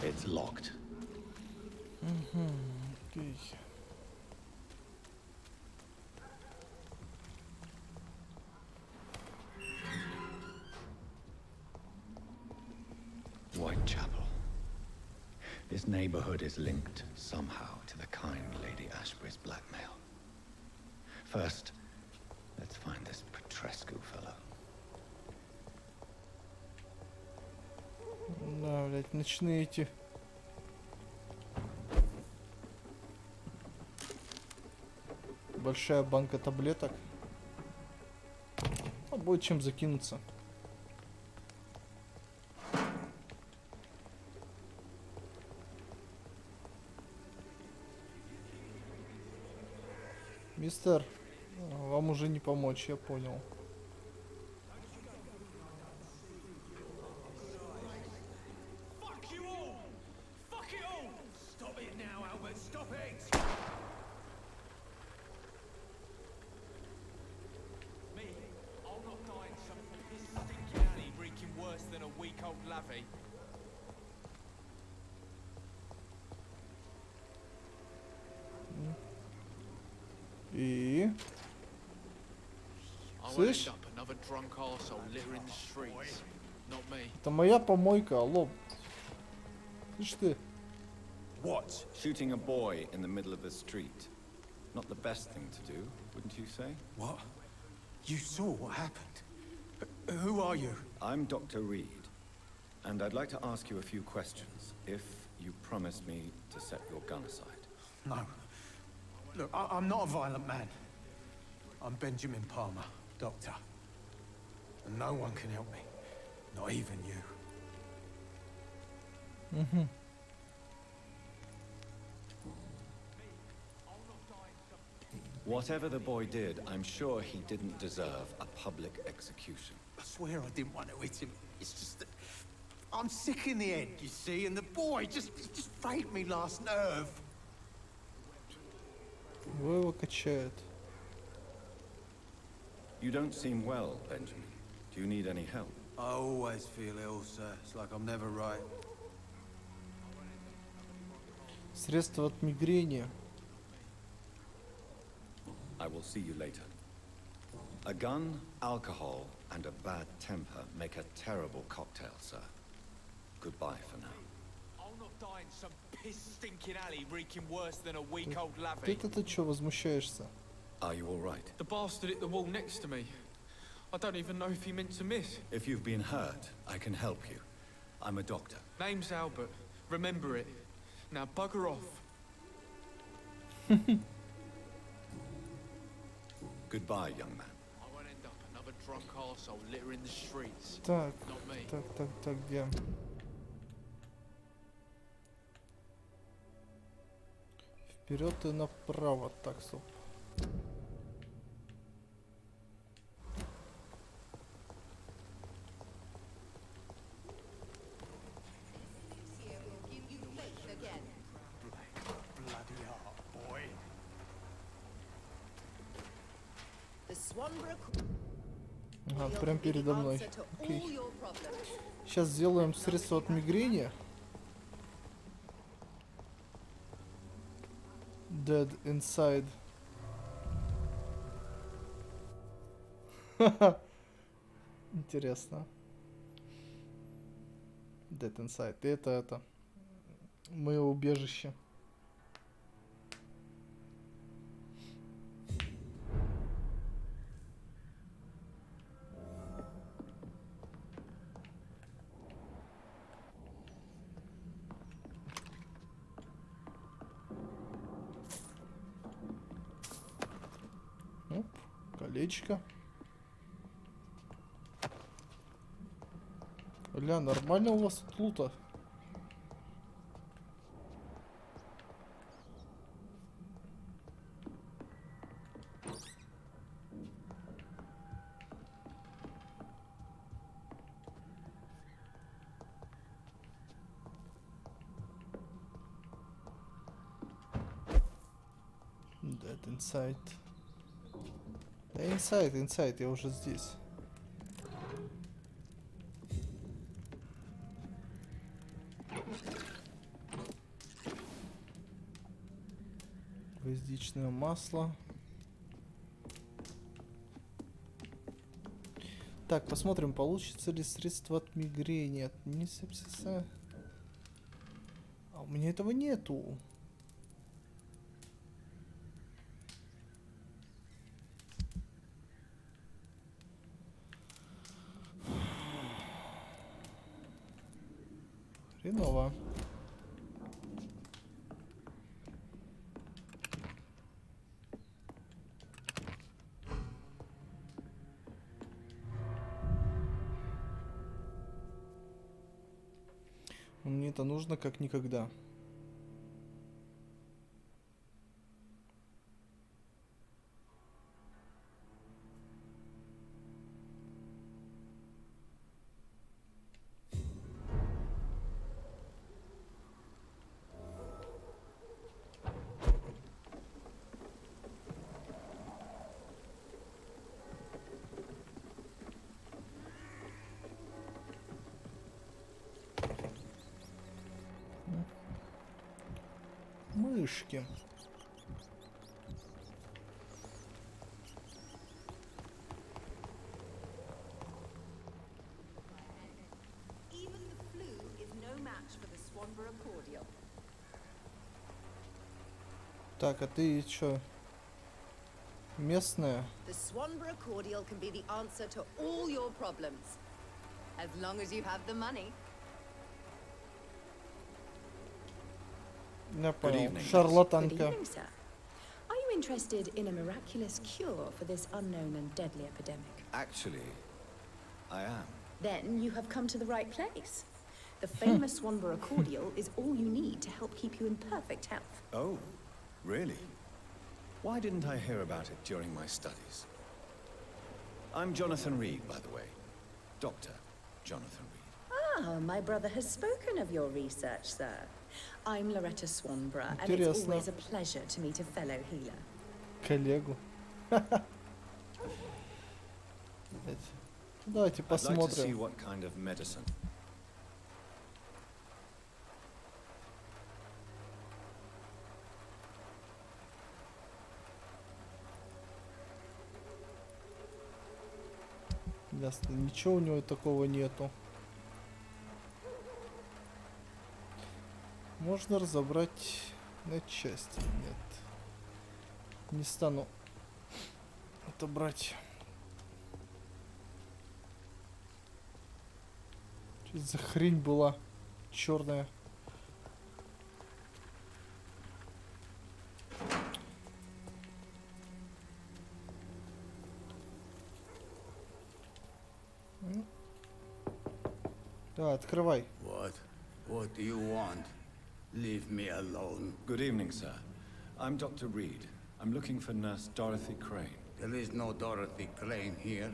It's locked. Окей. Whitechapel. This neighborhood is linked somehow to the kind Lady Ashbury's blackmail. First, let's find this Petrescu fellow. Да, блять, ночные эти. Большая банка таблеток. А будет чем закинуться. Мистер, вам уже не помочь, я понял. И... Слышь? Это моя помойка, алло. Слышь ты? What? Shooting a boy in the middle of the street. Not the best thing to do, wouldn't you say? What? You saw what happened? Who are you? I'm Dr. Reed, and I'd like to ask you a few questions, if you promise me to set your gun aside. No. Look, I'm not a violent man. I'm Benjamin Palmer, doctor. And no one can help me. Not even you. Whatever the boy did, I'm sure he didn't deserve a public execution. I swear I didn't want to hit him. It's just that I'm sick in the head, you see, and the boy just failed me last nerve. Его качает. You don't seem well, Benjamin. Do you need any help? I always feel ill, sir. It's like I'm never right. Средство от мигрени. I will see you later. A gun, alcohol, and a bad temper make a terrible cocktail, sir. Goodbye for now. I'll not die in some piss-stinking alley reeking worse than a week-old lavvy. Ты-то чё возмущаешься? Are you all right? The bastard hit the wall next to me. I don't even know if he meant to miss. If you've been hurt, I can help you. I'm a doctor. Name's Albert. Remember it. Now bugger off. Goodbye, young man. I won't end up another drunk arsehole littering the streets. Так, Not me. так, где? Вперед и направо, так, стоп. Ага, прям передо мной. Окей. Сейчас сделаем средство от мигрени. Dead inside. Интересно. Dead inside. Это мое убежище. Оп, колечко. Ля, нормально у вас тут лута? Dead inside. Да, inside, я уже здесь. Гвоздичное масло. Так, посмотрим, получится ли средство от мигрени, от сепсиса. А у меня этого нету. Хреново. Мне это нужно как никогда. Мышки. Так, а ты чё? Местная? The Swanborough cordial can be the answer to all your problems, as long as you have the money. Я понял. Шарлатанка. Good evening, sir. Are you interested in a miraculous cure for this unknown and deadly epidemic? Actually, I am. Then you have come to the right place. The famous Swanborough cordial is all you need to help keep you in perfect health. Oh, really? Why didn't I hear about it during my studies? I'm Jonathan Reed, by the way. Dr. Jonathan Reed. Ah, my brother has spoken of your research, sir. I'm Loretta Swanborough, and it's always a pleasure to meet a fellow healer. Коллегу. Давайте посмотрим. Ясно, ничего у него такого нету. Можно разобрать на части. Нет. Не стану это брать. Что за хрень была черная? Да, открывай. What do you want? Leave me alone. Good evening, sir. I'm Dr. Reed. I'm looking for Nurse Dorothy Crane. There is no Dorothy Crane here.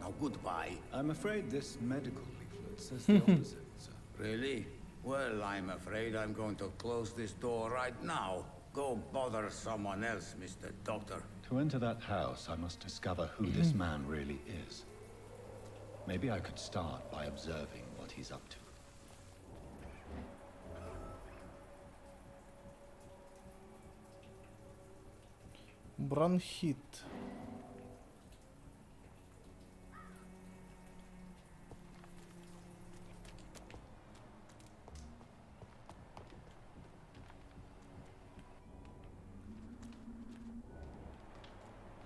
Now goodbye. I'm afraid this medical leaflet says the opposite, sir. Really? Well, I'm afraid I'm going to close this door right now. Go bother someone else, Mr. Doctor. To enter that house, I must discover who this man really is. Maybe I could start by observing what he's up to. Бронхит.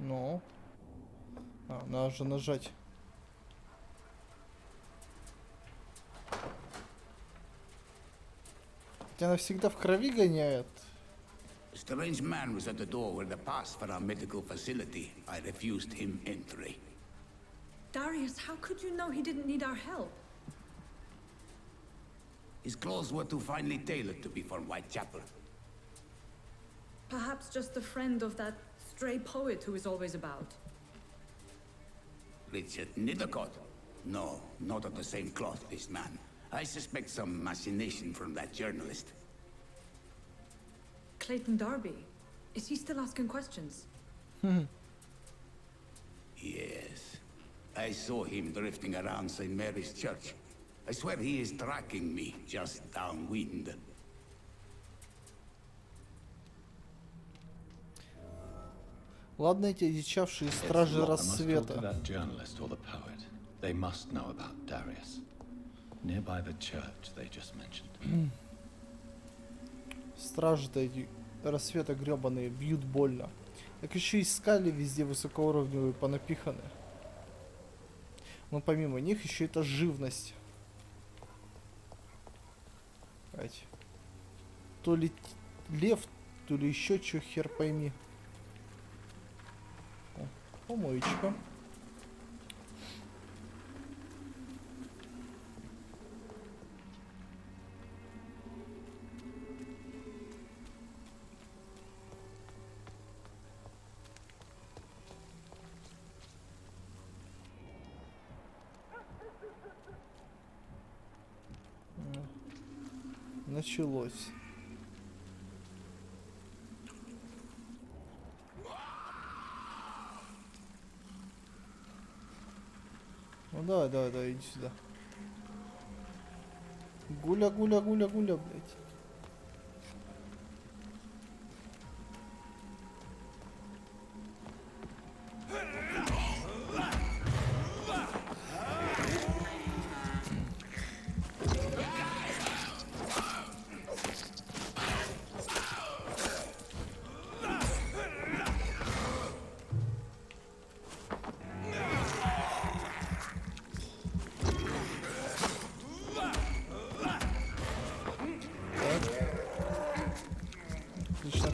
Ну. Надо же нажать. Тебя навсегда в крови гоняет. A strange man was at the door with a pass for our medical facility. I refused him entry. Darius, how could you know he didn't need our help? His clothes were too finely tailored to be from Whitechapel. Perhaps just a friend of that stray poet who is always about. Richard Nithercott? No, not of the same cloth, this man. I suspect some machination from that journalist. Clayton Darby. Is he still asking questions? Yes. I saw him drifting around St. Mary's Church. I swear he is tracking me just downwind. Ладно, эти одичавшие стражи рассвета. They must know about Darius. Nearby the church they just mentioned. Стражи-то эти рассвета гребаные бьют больно. Так еще и скали везде высокоуровневые понапиханы. Но помимо них еще это живность. То ли лев, то ли еще что, хер пойми. О, помоечка. Началось. Ну да, иди сюда. Гуля, блядь.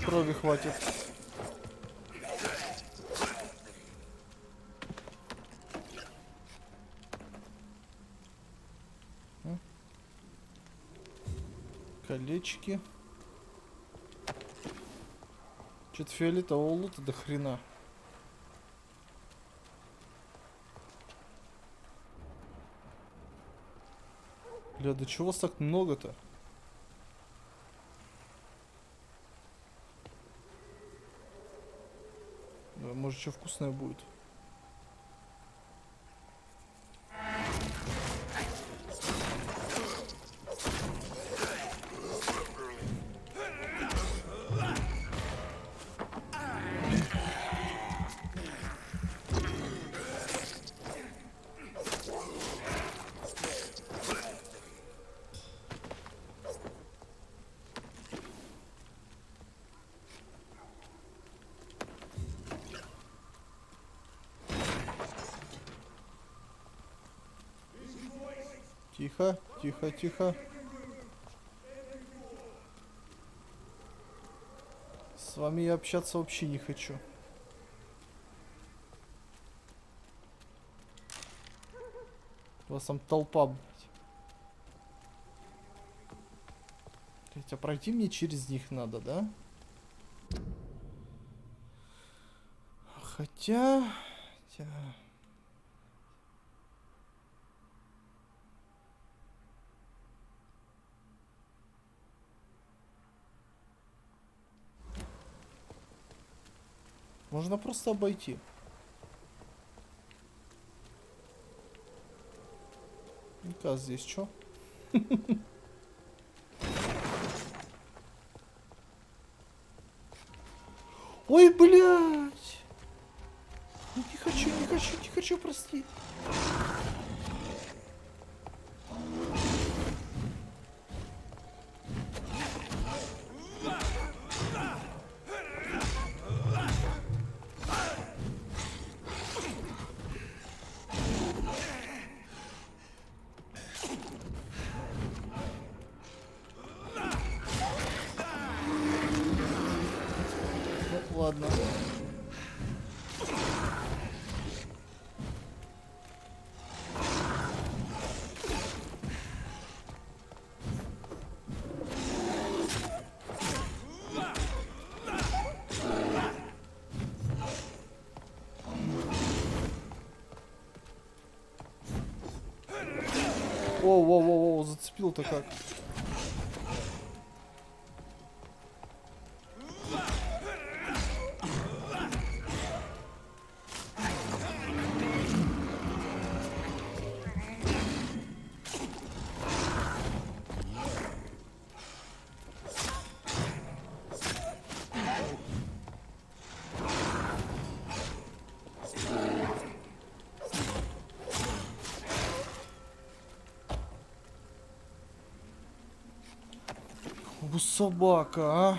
Крови хватит. Колечки. Что-то фиолетового лута до хрена. Бля, да чего вас так много-то? Да, может, что вкусное будет. Тихо, тихо, тихо. С вами я общаться вообще не хочу. У вас там толпа, блядь. Блядь, а пройти мне через них надо, да? Хотя... Можно просто обойти. Ну-ка, здесь что? Ой, блядь! Не хочу, не хочу, не хочу, прости. Ладно. Воу, зацепил-то как. Собака, а?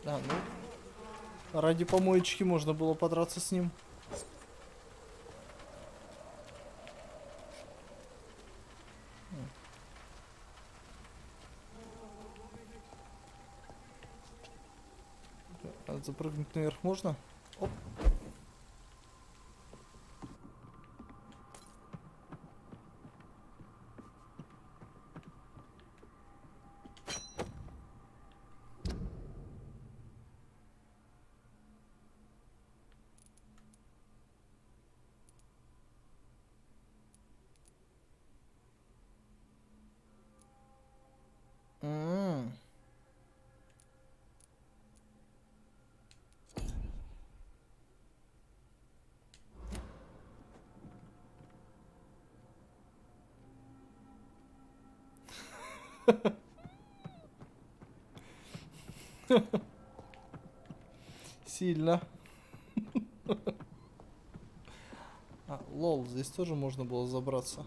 А, ну, ради помоечки можно было подраться с ним. А запрыгнуть наверх можно? Оп. Сильно. А, лол, здесь тоже можно было забраться.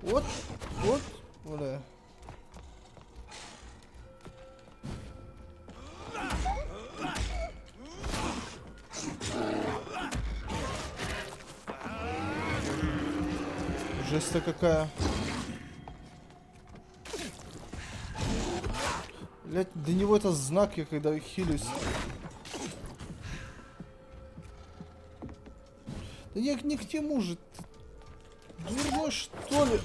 Вот, вот, бля. Жесть-то какая. Блять, для него это знак, я когда хилюсь. Да я не к тему же. Дурной, что ли?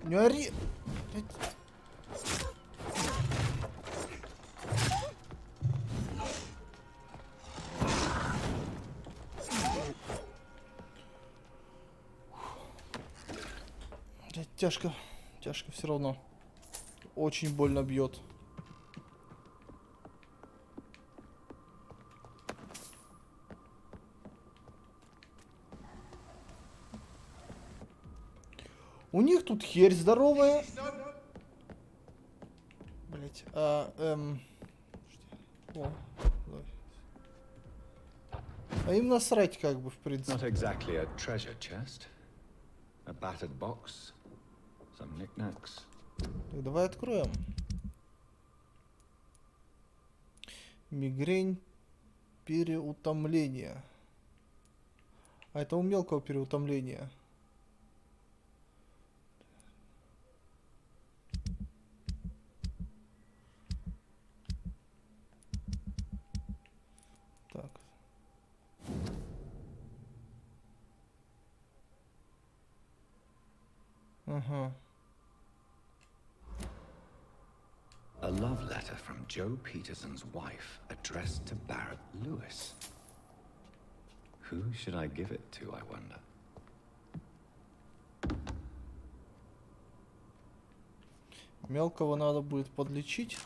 Не ори. Тяжко, тяжко все равно. Очень больно бьет. У них тут херь здоровая. Блять, О, а им насрать как бы в принципе. Not exactly a treasure chest. A battered box. Some knickknacks. Так, давай откроем. Мигрень, переутомление. А это у мелкого переутомления. Так. Ага. A love letter from Joe Peterson's wife, addressed to Barrett Lewis. Who should I give it to, I wonder? Мелкого надо будет подлечить.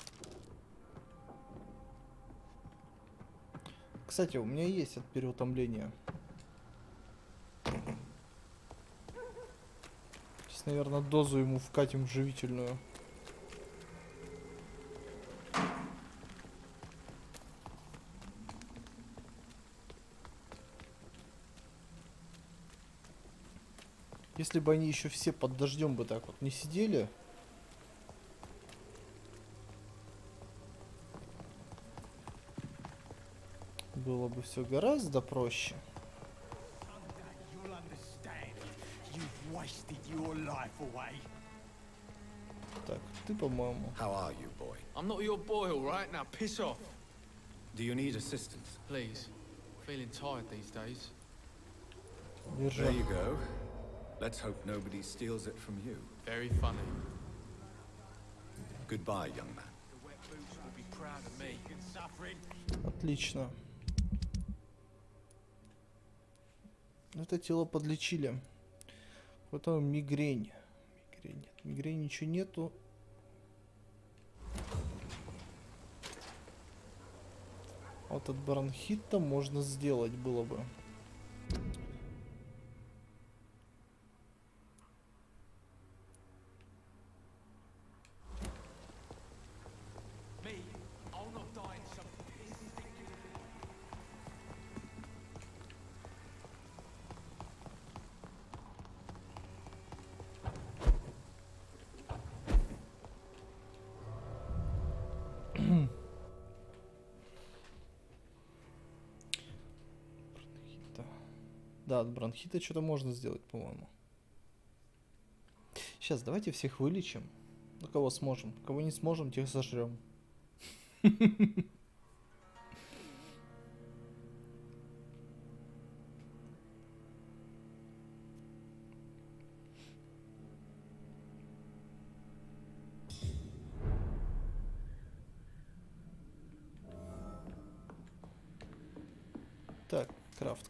Кстати, у меня есть от переутомления. Сейчас, наверное, дозу ему вкатим живительную. Если бы они еще все под дождем бы так вот не сидели. Было бы все гораздо проще. Так, ты, по-моему. How are you, boy? I'm not your boy, all right? Now piss off. Do you need assistance? Please. Feeling tired these days. There you go. Let's hope nobody steals it from you. Very funny. Goodbye, young man. The wet boots will be proud of me. Отлично. Это тело подлечили. Потом мигрень. Мигрень нет. Мигрень ничего нету. Вот от бронхита можно сделать было бы. Да, от бронхита что-то можно сделать, по-моему. Сейчас, давайте всех вылечим. Ну, кого сможем. Кого не сможем, тех сожрем. Так, крафт.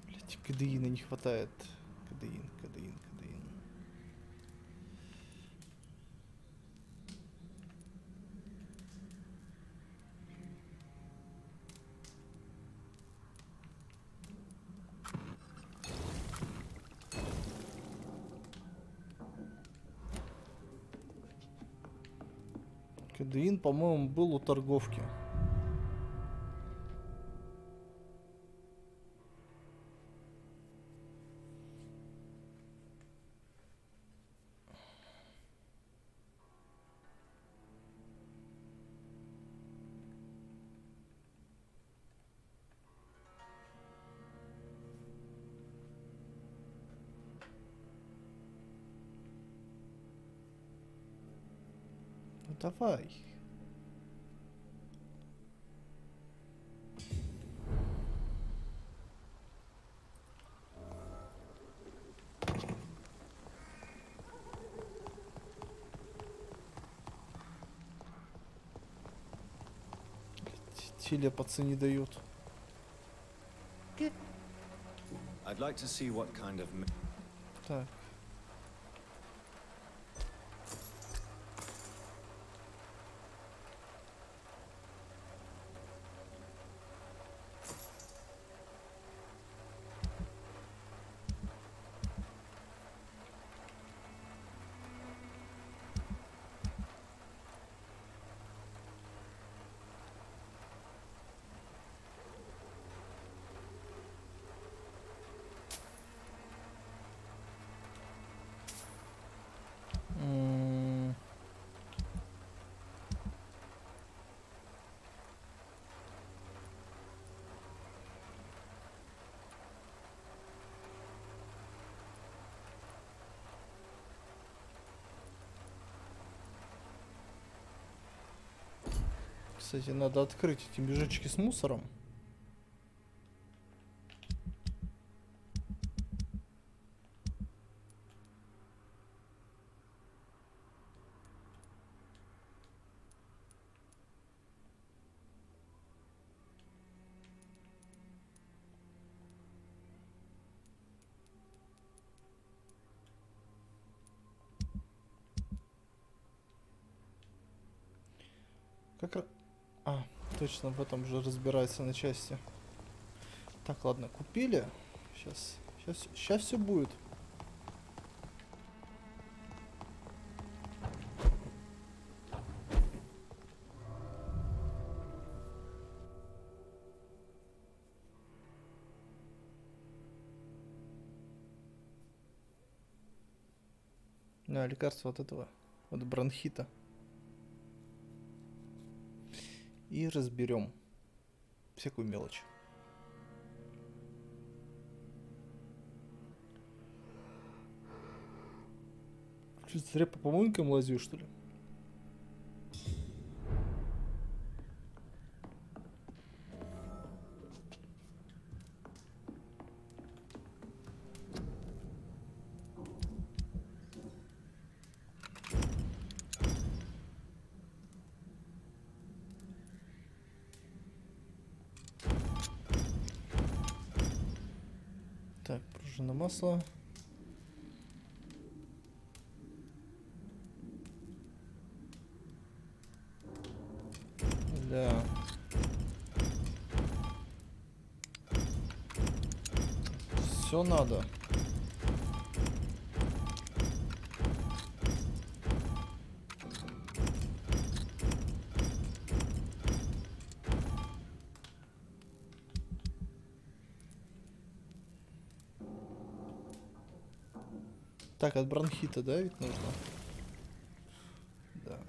Блять, кадеина не хватает. Кадеин. Кадеин, по-моему, был у торговки. Ну давай. Телепаться не дают. I'd like to see what kind of... Так. Кстати, надо открыть эти мешочки с мусором. Как... А, точно, в этом же разбирается на части. Так, ладно, купили. Сейчас все будет. Да, лекарство от этого, от бронхита. И разберем всякую мелочь. Что-то зря по помойкам лазю, что ли? Так, пружина масла. Да. Все надо. Так, от бронхита, да, ведь нужно? Да.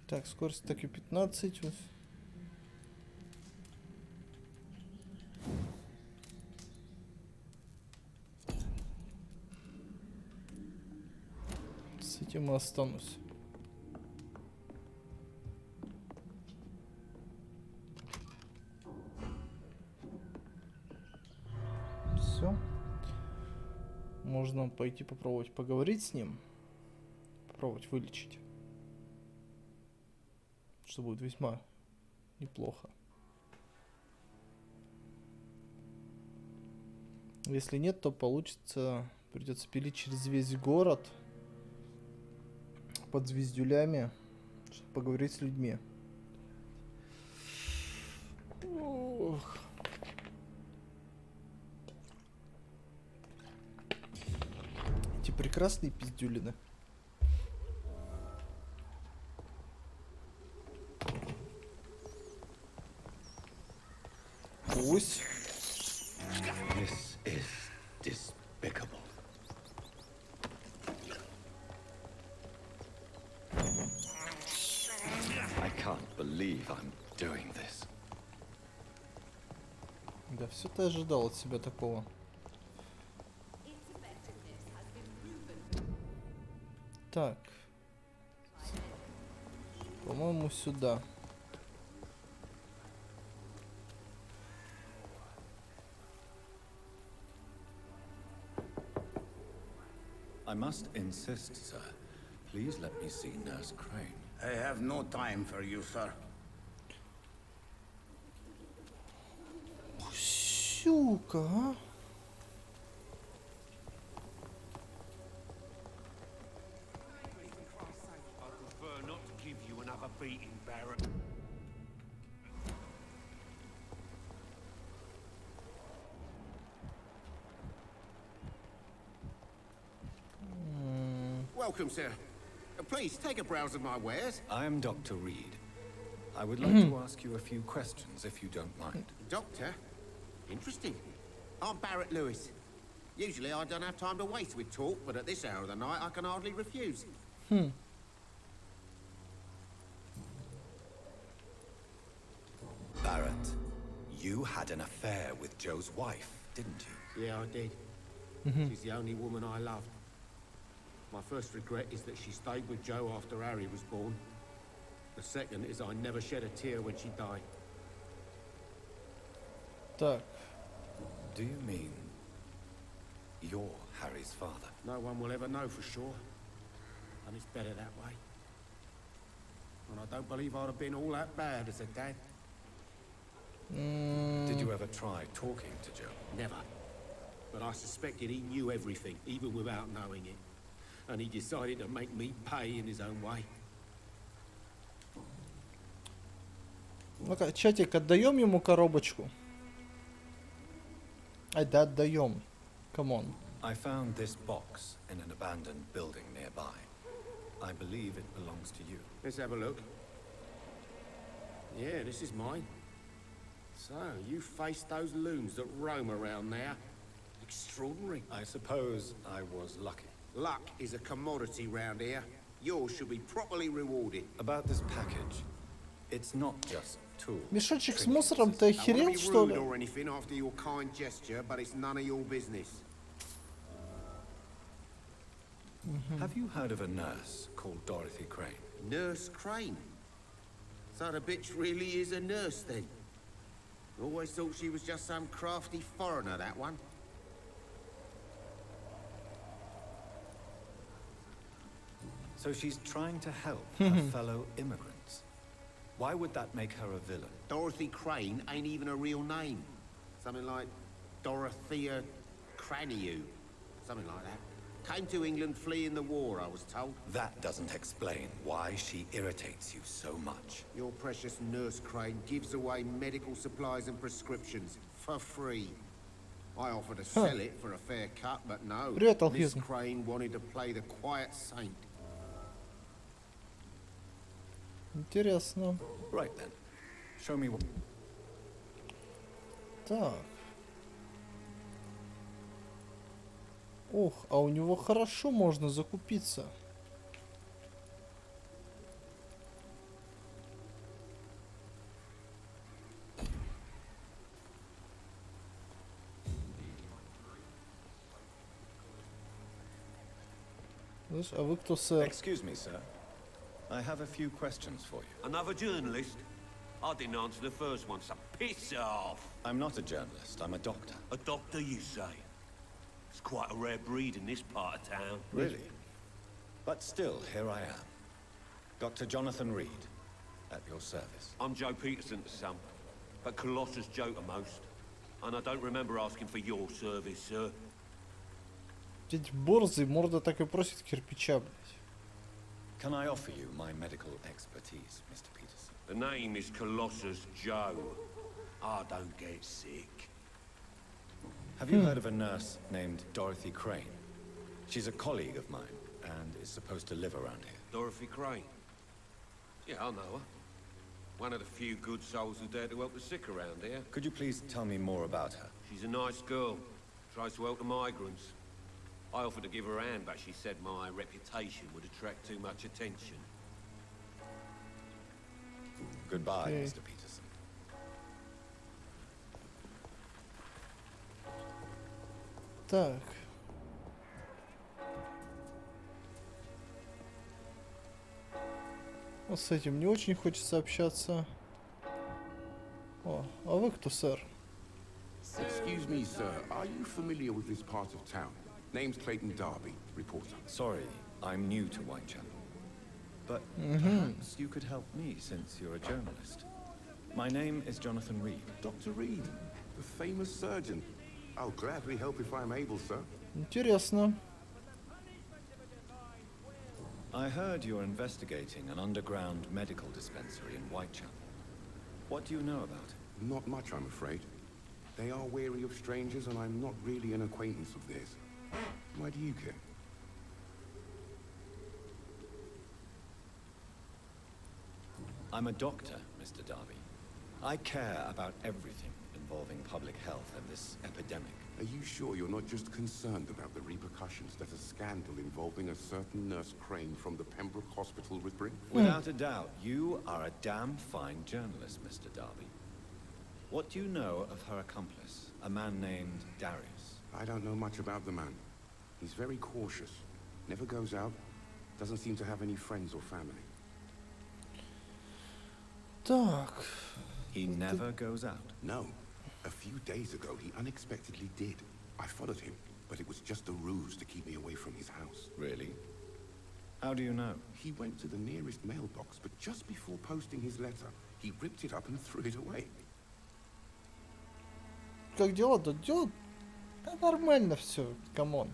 Так, скорость таки 15. С этим и останусь. Все. Можно пойти попробовать поговорить с ним. Попробовать вылечить. Что будет весьма неплохо. Если нет, то получится, придется пилить через весь город под звездюлями, чтобы поговорить с людьми. Прекрасные пиздюлины. Пусть. This is despicable. I can't believe I'm doing this. Да, все ты ожидал от себя такого. Так. По-моему, сюда. I must insist, sir. Please let me see Nurse Crane. I have no time for you, sir. Сука, а? Welcome, sir. Please take a browse of my wares. I am Dr. Reed. I would like to ask you a few questions, if you don't mind. Doctor? Interesting. I'm Barrett Lewis. Usually I don't have time to waste with talk, but at this hour of the night I can hardly refuse. Barrett, you had an affair with Joe's wife, didn't you? Yeah, I did. She's the only woman I loved. My first regret is that she stayed with Joe after Harry was born. The second is I never shed a tear when she died. Так. Do you mean you're Harry's father? No one will ever know for sure. And it's better that way. And I don't believe I'd have been all that bad as a dad. Did you ever try talking to Joe? Never. But I suspected he knew everything, even without knowing it. And he decided to make me pay in his own way. Ну-ка, чатик, отдаем ему коробочку. Ай, да, отдаем. Come on. I found this box in an abandoned building nearby. I believe it belongs to you. Let's have a look. Yeah, this is mine. So, you faced those loons that roam around there. Extraordinary. I suppose I was lucky. Luck is a commodity round here. Yours should be properly rewarded. About this package, it's not just tools. Мешочек с мусором, ты охерел, что ли? Or anything after your kind gesture, but it's none of your business. Have you heard of a nurse called Dorothy Crane? Nurse Crane? So the bitch really is a nurse then? Always thought she was just some crafty foreigner, that one. So she's trying to help her fellow immigrants. Why would that make her a villain? Dorothy Crane ain't even a real name. Something like Dorothea Craniu. Something like that. Came to England fleeing the war, I was told. That doesn't explain why she irritates you so much. Your precious Nurse Crane gives away medical supplies and prescriptions for free. I offered to sell it for a fair cut, but no. Miss Crane wanted to play the quiet saint. Интересно. Right then. Show me what. Так. Ох, а у него хорошо можно закупиться. Слышь, а вы кто, сэр? Excuse me, sir. I have a few questions for you. Another journalist? I didn't answer the first one, so piss off! I'm not a journalist, I'm a doctor. A doctor, you say? It's quite a rare breed in this part of town. Really? But still, here I am. Dr. Jonathan Reed, at your service. I'm Joe Peterson to some, but Colossus Joe to most. And I don't remember asking for your service, sir. Дядь борзый, морда так и просит кирпича, блядь. Can I offer you my medical expertise, Mr. Peterson? The name is Colossus Joe. I don't get sick. Have you heard of a nurse named Dorothy Crane? She's a colleague of mine, and is supposed to live around here. Dorothy Crane? Yeah, I know her. One of the few good souls who dare to help the sick around here. Could you please tell me more about her? She's a nice girl. Tries to help the migrants. I offered to give her a hand, but she said my reputation would attract too much attention. Goodbye, Okay. Mr. Peterson. Так. Вот с этим не очень хочется общаться. О, а вы кто, сэр? Excuse me, sir. Are you familiar with this part of town? Name's Clayton Darby, reporter. Sorry, I'm new to Whitechapel. But perhaps you could help me since you're a journalist. My name is Jonathan Reed. Dr. Reed, the famous surgeon. I'll gladly help if I'm able, sir. Интересно. I heard you're investigating an underground medical dispensary in Whitechapel. What do you know about it? Not much, I'm afraid. They are wary of strangers, and I'm not really an acquaintance of theirs. Why do you care? I'm a doctor, Mr. Darby. I care about everything involving public health and this epidemic. Are you sure you're not just concerned about the repercussions that a scandal involving a certain Nurse Crane from the Pembroke Hospital would bring? Without a doubt, you are a damn fine journalist, Mr. Darby. What do you know of her accomplice, a man named Darius? I don't know much about the man. He's very cautious. Never goes out. Doesn't seem to have any friends or family. Так. He never goes out? No. A few days ago, he unexpectedly did. I followed him, but it was just a ruse to keep me away from his house. Really? How do you know? He went to the nearest mailbox, but just before posting his letter, he ripped it up and threw it away. Как дела? Да дела... Да нормально все, камон.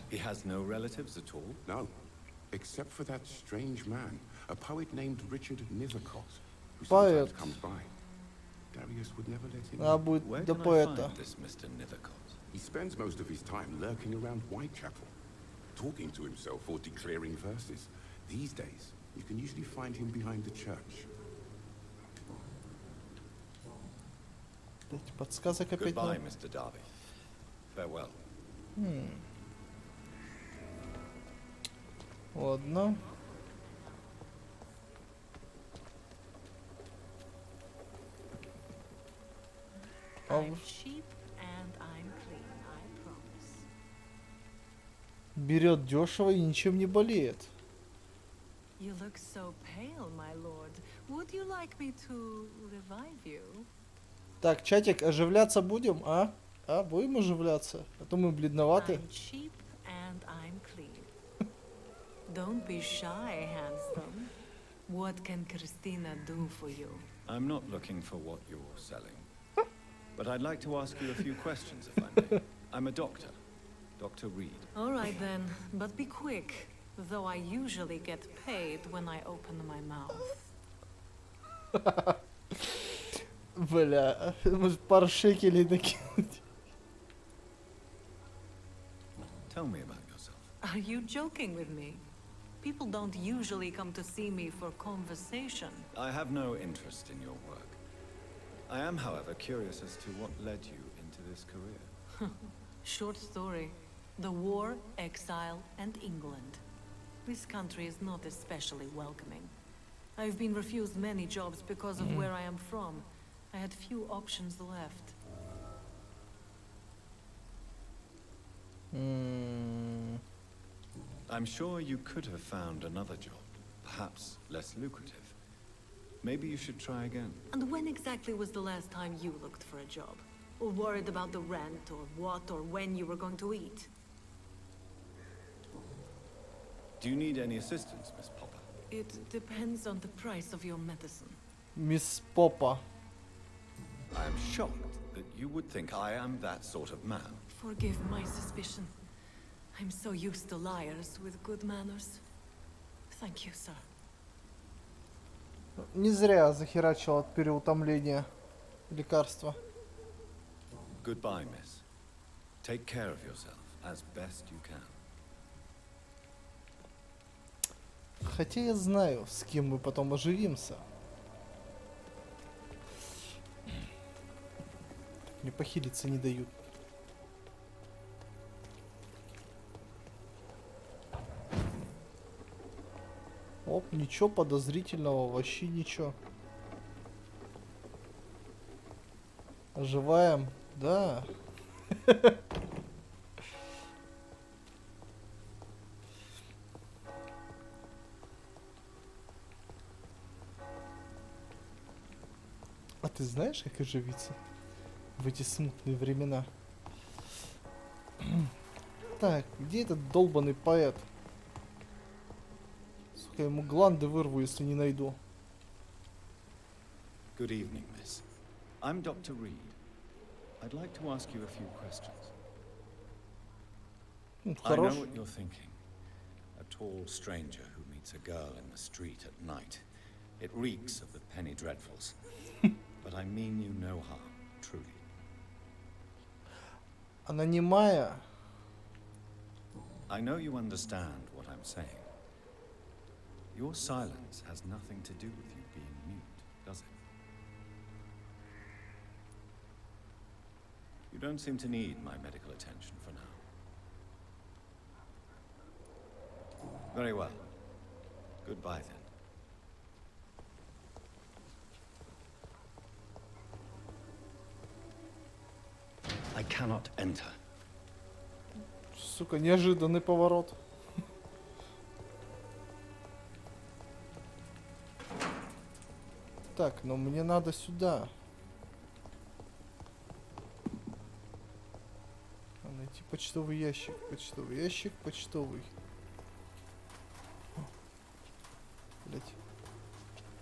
He has no relatives at all? No, except for that strange man, a poet named Richard Nethercott, who Поэт. sometimes comes by. Darius would never let him А in. будет Where до can I поэта. find this Mr. Nethercott? He spends most of his time lurking around Whitechapel, talking to himself or declaring verses. These days, you can usually find him behind the church. Подсказок опять Goodbye, нет. Mr. Darby. Farewell. Ладно. I'm cheap and I'm clean, I promise. Берет дешево и ничем не болеет. You look so pale, my lord. Would you like me to revive you? Так, чатик, оживляться будем, а? А, будем оживляться? А то мы бледноваты. I'm cheap and I'm clean. Don't be shy, handsome. What can Christina do for you? I'm not looking for what you're selling. But I'd like to ask you a few questions, if I may. I'm a doctor. Dr. Reed. All right then, but be quick. Though I usually get paid when I open my mouth. Бля, может пару шекелей накинуть? Tell me about yourself. Are you joking with me? People don't usually come to see me for conversation. I have no interest in your work. I am, however, curious as to what led you into this career. Short story. The war, exile, and England. This country is not especially welcoming. I've been refused many jobs because of where I am from. I had few options left. I'm sure you could have found another job, perhaps less lucrative. Maybe you should try again. And when exactly was the last time you looked for a job? Or worried about the rent, or what, or when you were going to eat? Do you need any assistance, Miss Popper? It depends on the price of your medicine. Мисс Попа. I am shocked that you would think I am that sort of man. Forgive my suspicion. I'm so used to liars with good manners. Thank you, sir. Не зря захерачил от переутомления лекарства. Goodbye, miss. Take care of yourself as best you can. Хотя я знаю, с кем мы потом оживимся. Мне похилиться не дают. Оп, ничего подозрительного, вообще ничего. Оживаем, да. А ты знаешь, как оживиться в эти смутные времена? Так, где этот долбанный поэт? Сука, я ему гланды вырву, если не найду. Good evening, miss. I'm Dr. Reed. I'd like to ask you a few questions. I know what you're thinking. A tall stranger who meets a girl in the street at night. It reeks of the penny dreadfuls. But I mean you no harm, truly. Она немая. I know you understand what I'm saying. Your silence has nothing to do with you being mute, does it? You don't seem to need my medical attention for now. Very well. Goodbye then. I cannot enter. Сука, неожиданный поворот. Так, но мне надо сюда. Найти почтовый ящик, почтовый ящик, почтовый. Блять.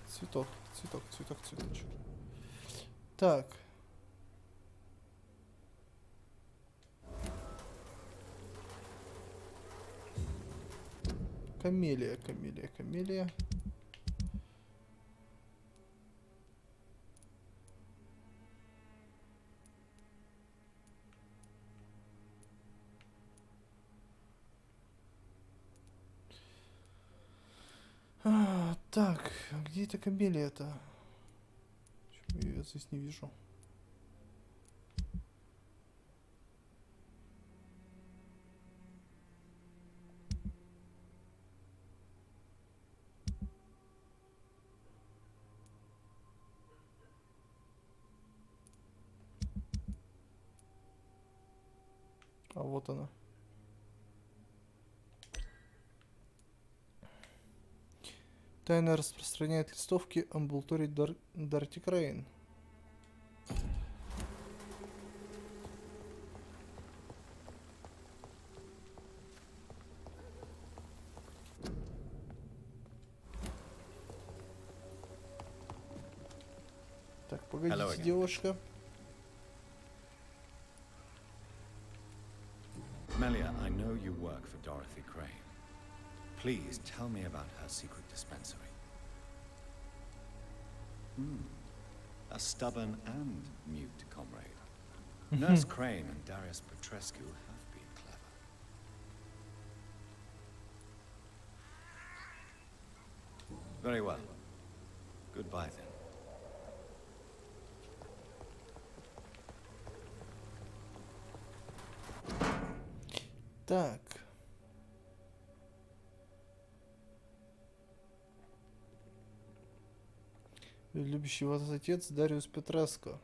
Цветок, цветок, цветок, цветочек. Так. Камелия, камелия, камелия. Так, а где эта камелия-то? Почему я ее здесь не вижу? А вот она. Тайно распространяет листовки амбулаторий Дарти Крейн. Так, погодите, девушка. Melia, I know you work for Dorothy Crane. Please tell me about her secret dispensary. A stubborn and mute comrade. Nurse Crane and Darius Petrescu have been clever. Very well. Goodbye then. Так. Любящий вас отец Дариус Петреско.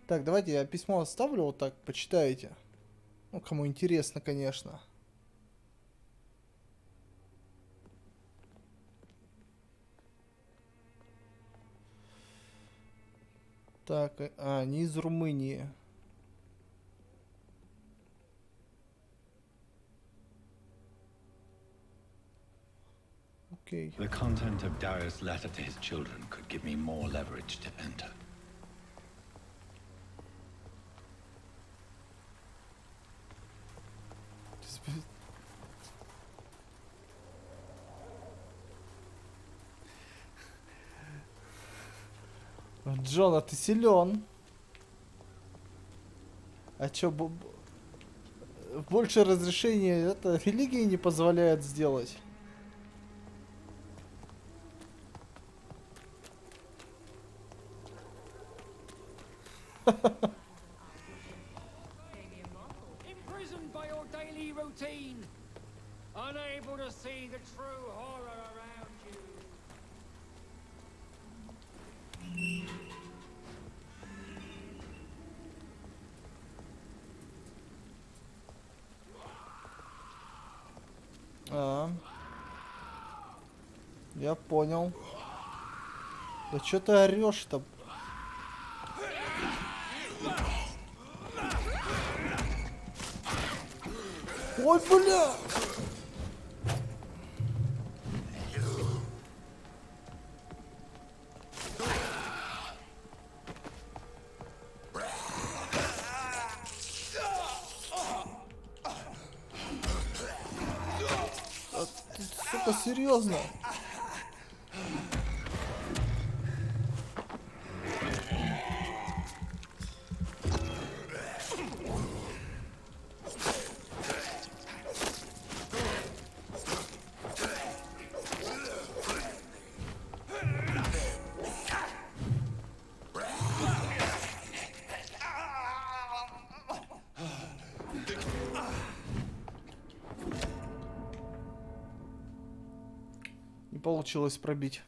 Так, давайте я письмо оставлю вот так, почитайте. Ну, кому интересно, конечно. Так, они из Румынии. Okay. The content of Darius' letter to his children could give me more leverage to enter. Джон, а ты силен. А чё, больше разрешения это религия не позволяет сделать? Imprisoned by your daily routine, unable to see the true horror around you. Я понял. Да чё ты орёшь-то? Ой, бля! Сука, серьезно? Не получилось пробить.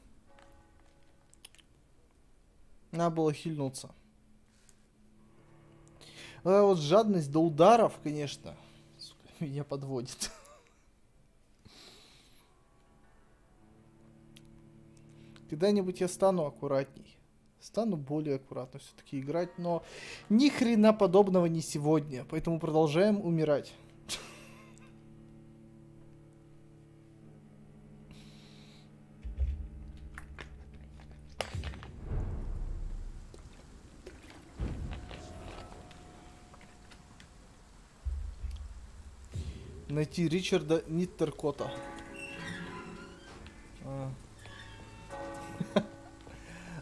Надо было хильнуться. А вот жадность до ударов, конечно, сука, меня подводит. Когда-нибудь я стану аккуратней. Стану более аккуратно все-таки играть, но ни хрена подобного не сегодня. Поэтому продолжаем умирать. Найти Ричарда Ниттеркота.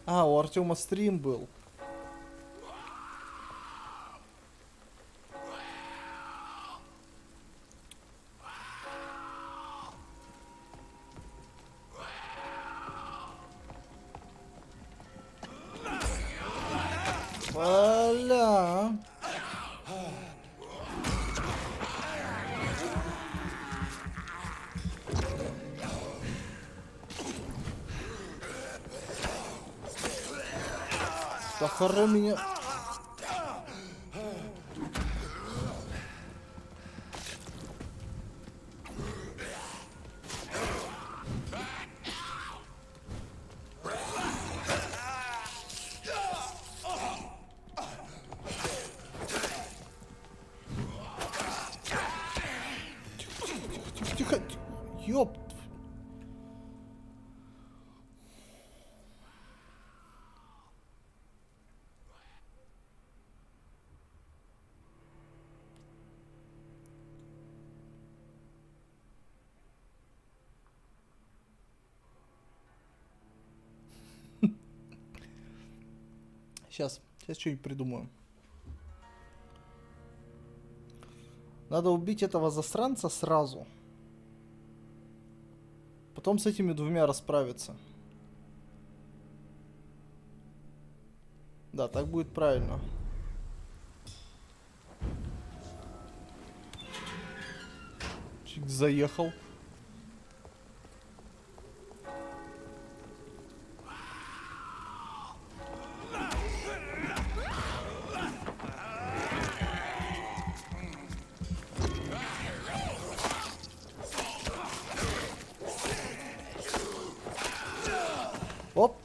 У Артема стрим был. Бля. Похорони меня. Тихо. Ёп. Сейчас что-нибудь придумаю. Надо убить этого засранца сразу. Потом с этими двумя расправиться. Да, так будет правильно. Чик заехал. Оп.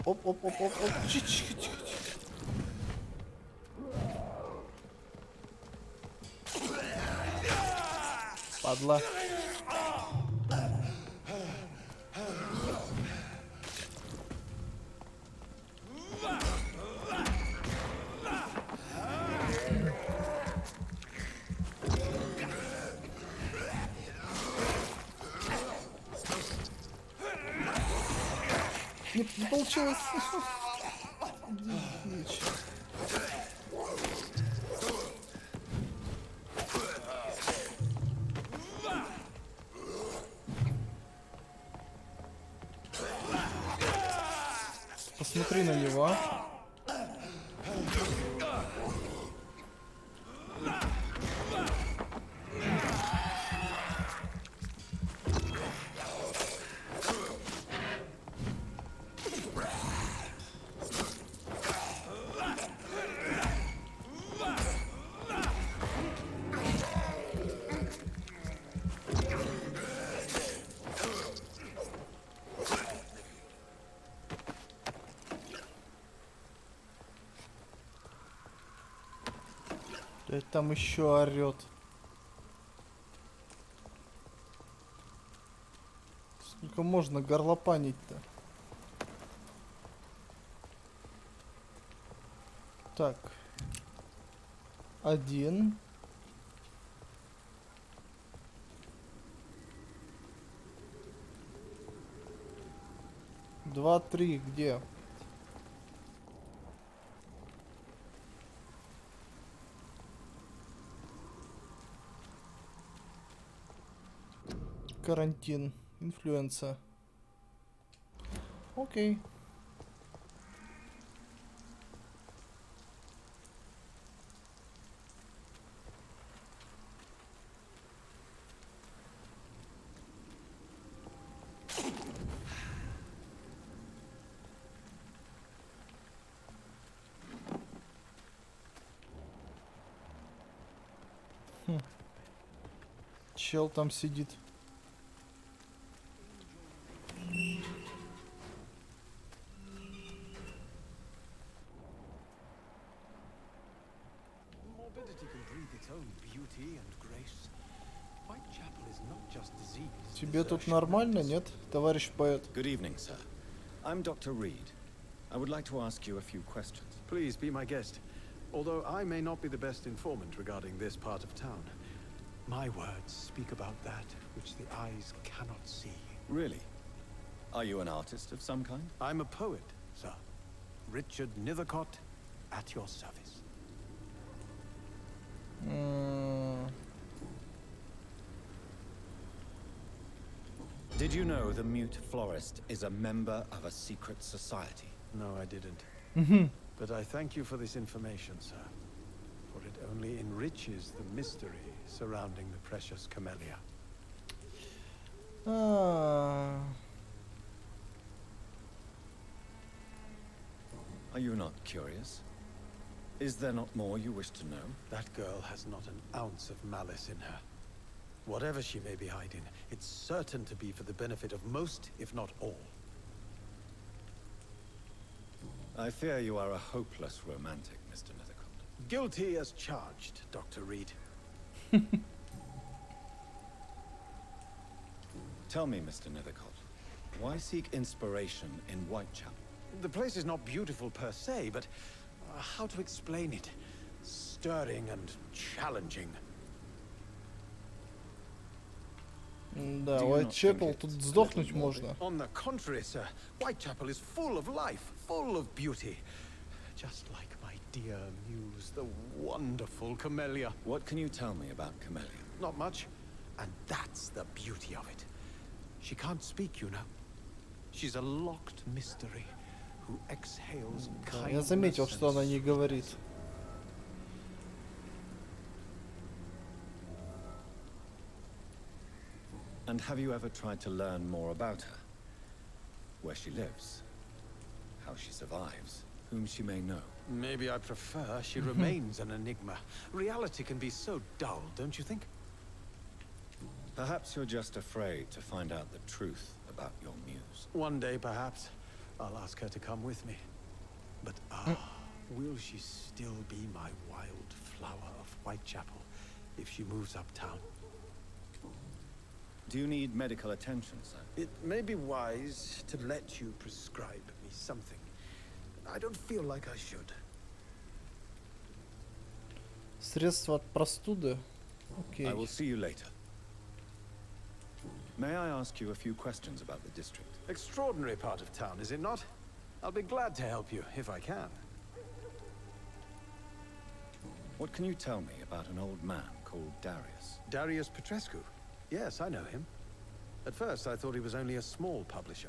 Тихо. Падла. Не получилось. Посмотри на него. Там еще орет. Сколько можно горлопанить-то? Так. 1. Два, 3, где? Карантин, инфлюенса. Окей. Чел там сидит. Тебе тут нормально, нет, товарищ поэт? Good evening, sir. I'm Dr. Reed. I would like to ask you a few questions. Please be my guest. Although I may not be the best informant regarding this part of town, my words speak about that which the eyes cannot see. Really? Are you an artist of some kind? I'm a poet, sir. Richard Nethercott, at your service. Did you know the mute florist is a member of a secret society? No, I didn't. But I thank you for this information, sir. For it only enriches the mystery surrounding the precious camellia. Are you not curious? Is there not more you wish to know? That girl has not an ounce of malice in her. Whatever she may be hiding, it's certain to be for the benefit of most, if not all. I fear you are a hopeless romantic, Mr. Nethercott. Guilty as charged, Dr. Reed. Tell me, Mr. Nethercott, why seek inspiration in Whitechapel? The place is not beautiful per se, but how to explain it? Stirring and challenging. Да, Whitechapel тут сдохнуть можно. On the contrary, sir, Whitechapel is full of life, full of beauty. Just like my dear muse, the wonderful Camellia. What can you tell me about Camellia? Not much, and that's the beauty of it. She can't speak, you know. She's a locked mystery who exhales kindness. Я заметил, что она не говорит. And have you ever tried to learn more about her? Where she lives? How she survives? Whom she may know? Maybe I prefer she remains an enigma. Reality can be so dull, don't you think? Perhaps you're just afraid to find out the truth about your muse. One day, perhaps, I'll ask her to come with me. But will she still be my wild flower of Whitechapel if she moves uptown? Do you need medical attention, sir? It may be wise to let you prescribe me something. I don't feel like I should. Средства от простуды. Окей. I will see you later. May I ask you a few questions about the district? Extraordinary part of town, is it not? I'll be glad to help you, if I can. What can you tell me about an old man called Darius? Darius Petrescu? Yes, I know him. At first, I thought he was only a small publisher.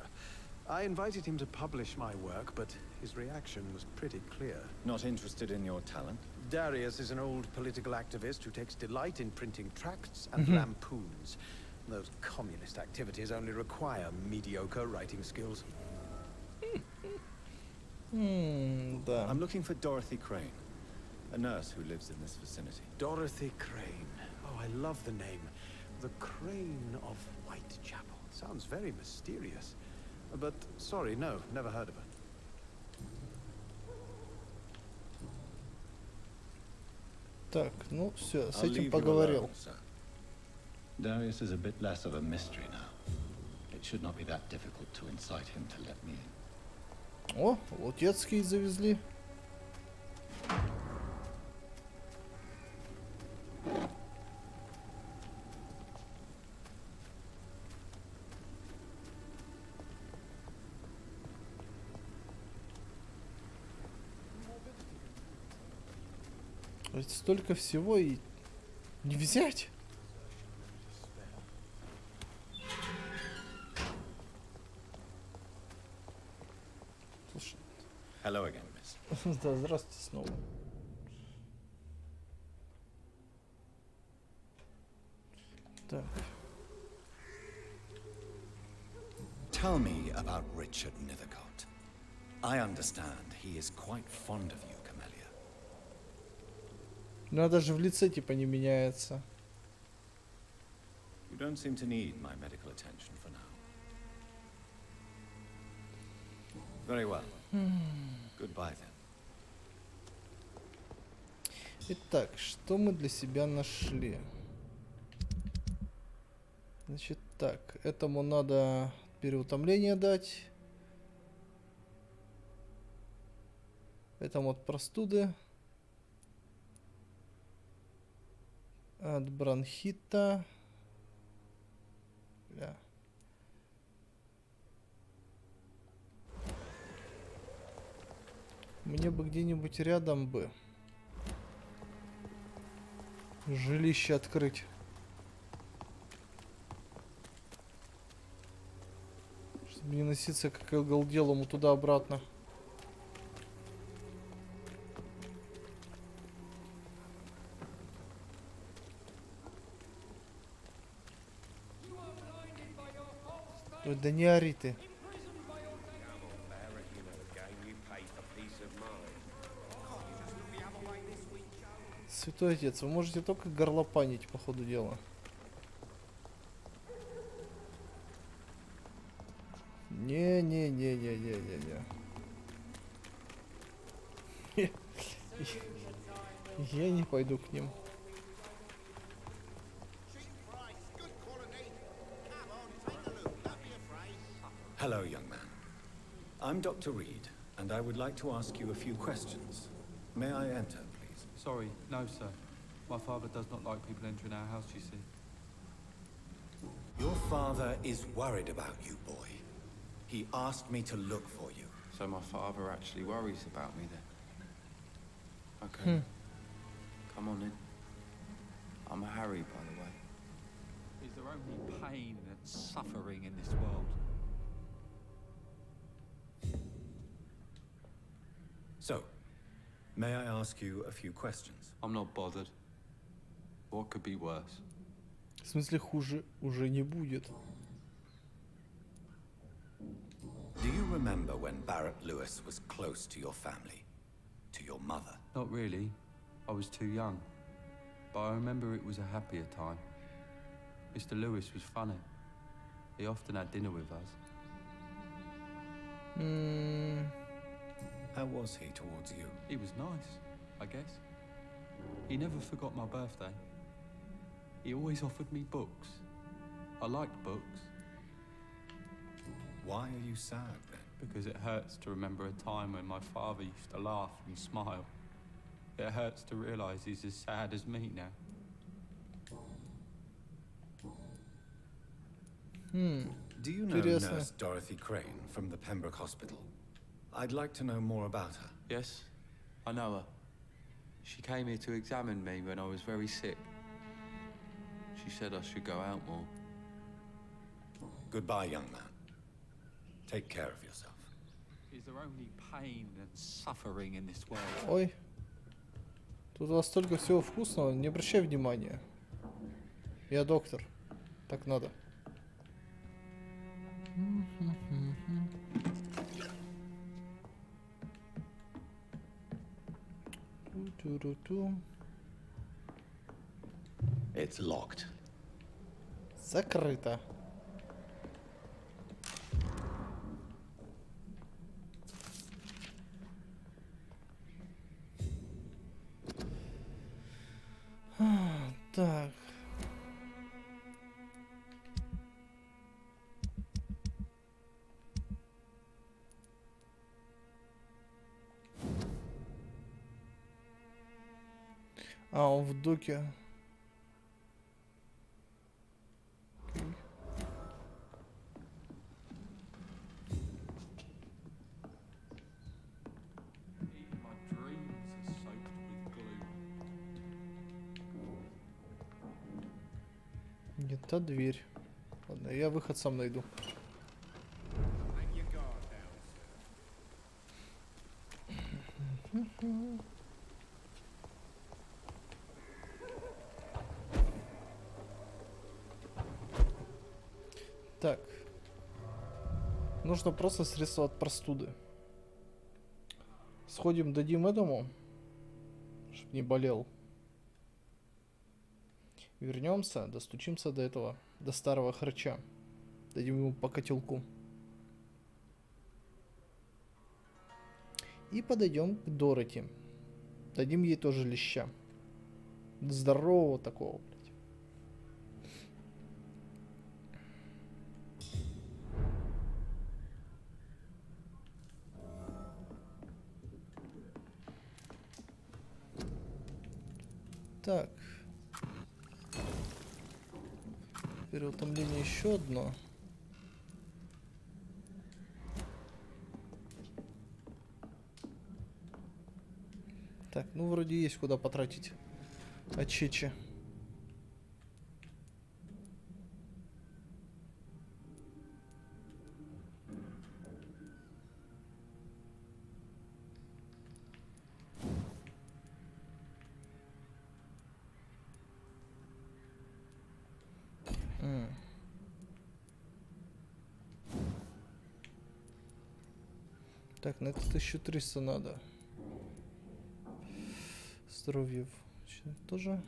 I invited him to publish my work, but his reaction was pretty clear. Not interested in your talent? Darius is an old political activist who takes delight in printing tracts and lampoons. Those communist activities only require mediocre writing skills. I'm looking for Dorothy Crane, a nurse who lives in this vicinity. Dorothy Crane. Oh, I love the name. The Crane of Whitechapel. Sounds very mysterious. But, sorry, no, never heard of her. Так, ну все, с этим поговорил. Darius is a bit less of a mystery now. It should not be that difficult to incite him to let me in. О, Лутецкий завезли. Ведь столько всего и не взять. Слушай. Hello again, miss. Да, здравствуйте снова. Так. Tell me about Richard Nethercott. I understand he is quite fond of you, Camellia. Ну, а даже в лице типа не меняется. You don't seem to need my medical attention for now. Very well. Goodbye then. Итак, что мы для себя нашли? Значит, так, этому надо переутомление дать. Этому от простуды. От бронхита. Бля. Мне бы где-нибудь рядом бы жилище открыть. Чтобы не носиться как оголделому туда-обратно. Ой, да не ори ты. Святой отец, вы можете только горлопанить по ходу дела. Не-не-не-не-не-не-не. Я не пойду к ним. Hello, young man. I'm Dr. Reed, and I would like to ask you a few questions. May I enter, please? Sorry, no, sir. My father does not like people entering our house, you see. Your father is worried about you, boy. He asked me to look for you. So my father actually worries about me then? Okay. Come on in. I'm Harry, by the way. Is there only pain and suffering in this world? So, may I ask you a few questions? I'm not bothered. What could be worse? В смысле, хуже уже не будет. Do you remember when Barrett Lewis was close to your family? To your mother? Not really. I was too young. But I remember it was a happier time. Mr. Lewis was funny. He often had dinner with us. How was he towards you? He was nice, I guess. He never forgot my birthday. He always offered me books. I liked books. Why are you sad then? Because it hurts to remember a time when my father used to laugh and smile. It hurts to realize he's as sad as me now. Do you know Nurse Dorothy Crane from the Pembroke Hospital? I'd like to know more about her. Yes, I know her. She came here to examine me when I was very sick. She said I should go out more. Goodbye, young man. Take care of yourself. Is there only pain and suffering in this world? Ой. Тут у вас столько всего вкусного, не обращай внимания. Я доктор. Так надо. It's locked. Закрыто. Так. А, он в доке. Не та дверь. Ладно, я выход сам найду. Так. Нужно просто средство от простуды. Сходим, дадим этому, чтобы не болел. Вернемся, достучимся до этого, до старого хрыча. Дадим ему по котелку. И подойдем к Дороти. Дадим ей тоже леща. Здорового такого, блядь. Так. Переутомление еще одно. Так, ну вроде есть куда потратить очечи. Так, на это 1300 надо. Здоровье тоже.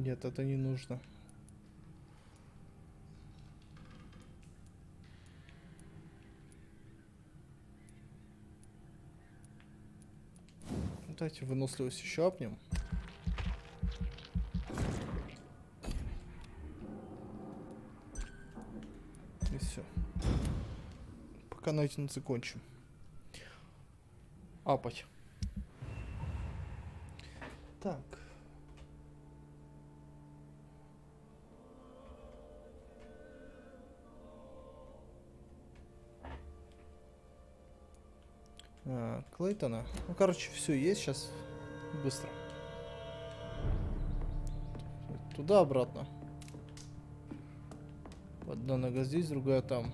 Нет, это не нужно. Давайте выносливость еще апнем. И все. Пока на этом закончим. Апать. Так. Клейтона. Ну, короче, все есть сейчас. Быстро. Туда-обратно. Одна нога здесь, другая там.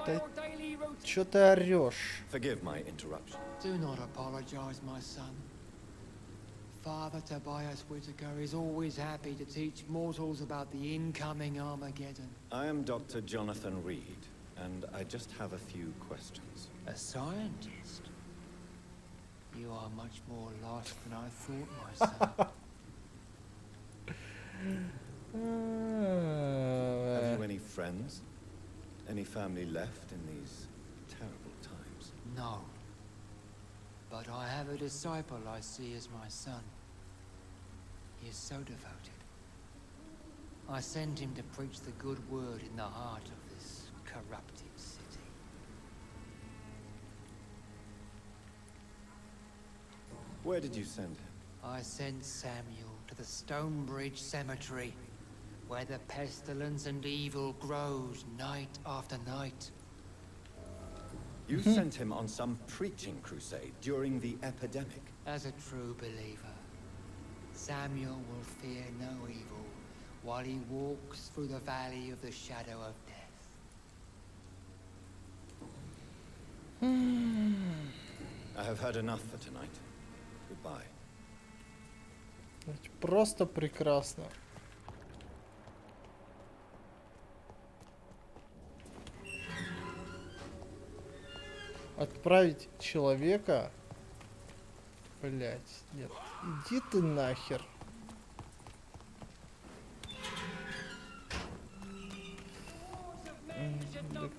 Да чё ты орёшь? Forgive my interruption. Do not apologize, my son. Father Tobias Whitaker is always happy to teach mortals about the incoming Armageddon. I am Dr. Jonathan Reed, and I just have a few questions. A scientist? You are much more lost than I thought, my son. Have you any friends? Any family left in these terrible times? No. But I have a disciple I see as my son. He is so devoted. I send him to preach the good word in the heart of this corrupted city. Where did you send him? I sent Samuel to the Stonebridge Cemetery, where the pestilence and evil grows night after night. You sent him on some preaching crusade during the epidemic. As a true believer, Samuel will fear no evil while he walks through the valley of the shadow of death. I have heard enough for tonight. Goodbye. Просто прекрасно. Отправить человека? Блять, нет. Иди ты нахер. Вот.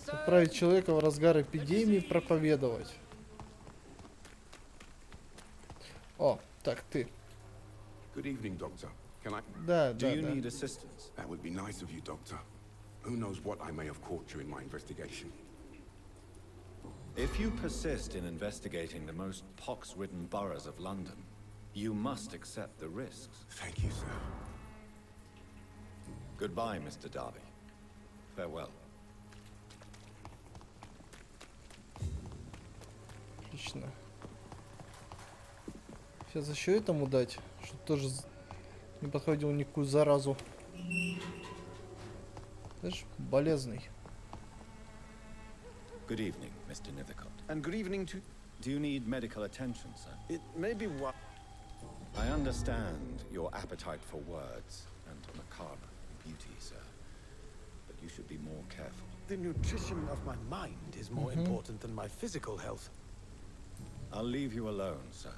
Отправить человека в разгар эпидемии проповедовать. О, так ты. Good evening, Doctor. Can I? Да, Do да, you да. need assistance? That would be nice of you, Doctor. Who knows what I may have caught during my investigation. If you persist in investigating the most pox-ridden boroughs of London, you must accept the risks. Thank you, sir. Goodbye, Mr. Darby. Farewell. Отлично. Сейчас еще этому дать, чтобы тоже не подходил никакую заразу. Знаешь, болезный. Good evening, Mr. Nethercott. And good evening to... Do you need medical attention, sir? It may be what... I understand your appetite for words and macabre beauty, sir. But you should be more careful. The nutrition of my mind is more important than my physical health. I'll leave you alone, sir.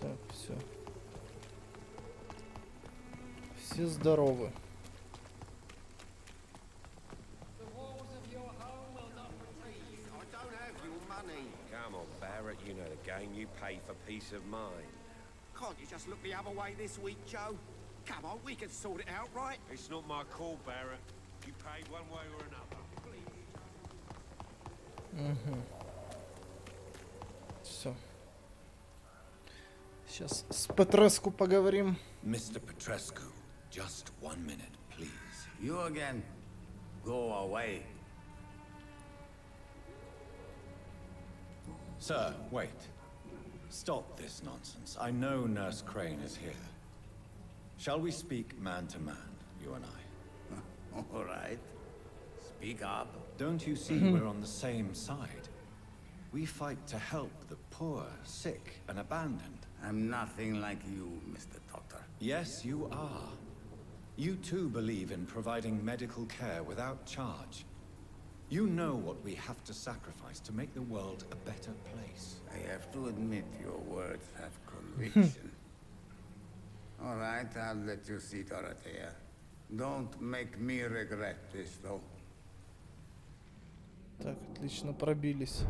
Так, все. Все здоровы. Come on, Barrett, you know the game. You pay for peace of mind. Can't you just look the other way this week, Joe? Come on, we can sort it out, right? It's not my call, Barrett. You paid one way or another. Все. Сейчас с Петреску поговорим. Mr. Petrescu, just 1 minute, please. You again. Go away. Sir, wait. Stop this nonsense. I know Nurse Crane is here. Shall we speak man to man, you and I? All right. Speak up. Don't you see we're on the same side? We fight to help the poor, sick, and abandoned. I'm nothing like you, Mr. Doctor. Yes, you are. You too believe in providing medical care without charge. You know what we have to sacrifice to make the world a better place. I have to admit your words have conviction. All right, I'll let you see Dorothea. Don't make me regret this, though. Так, отлично, пробились.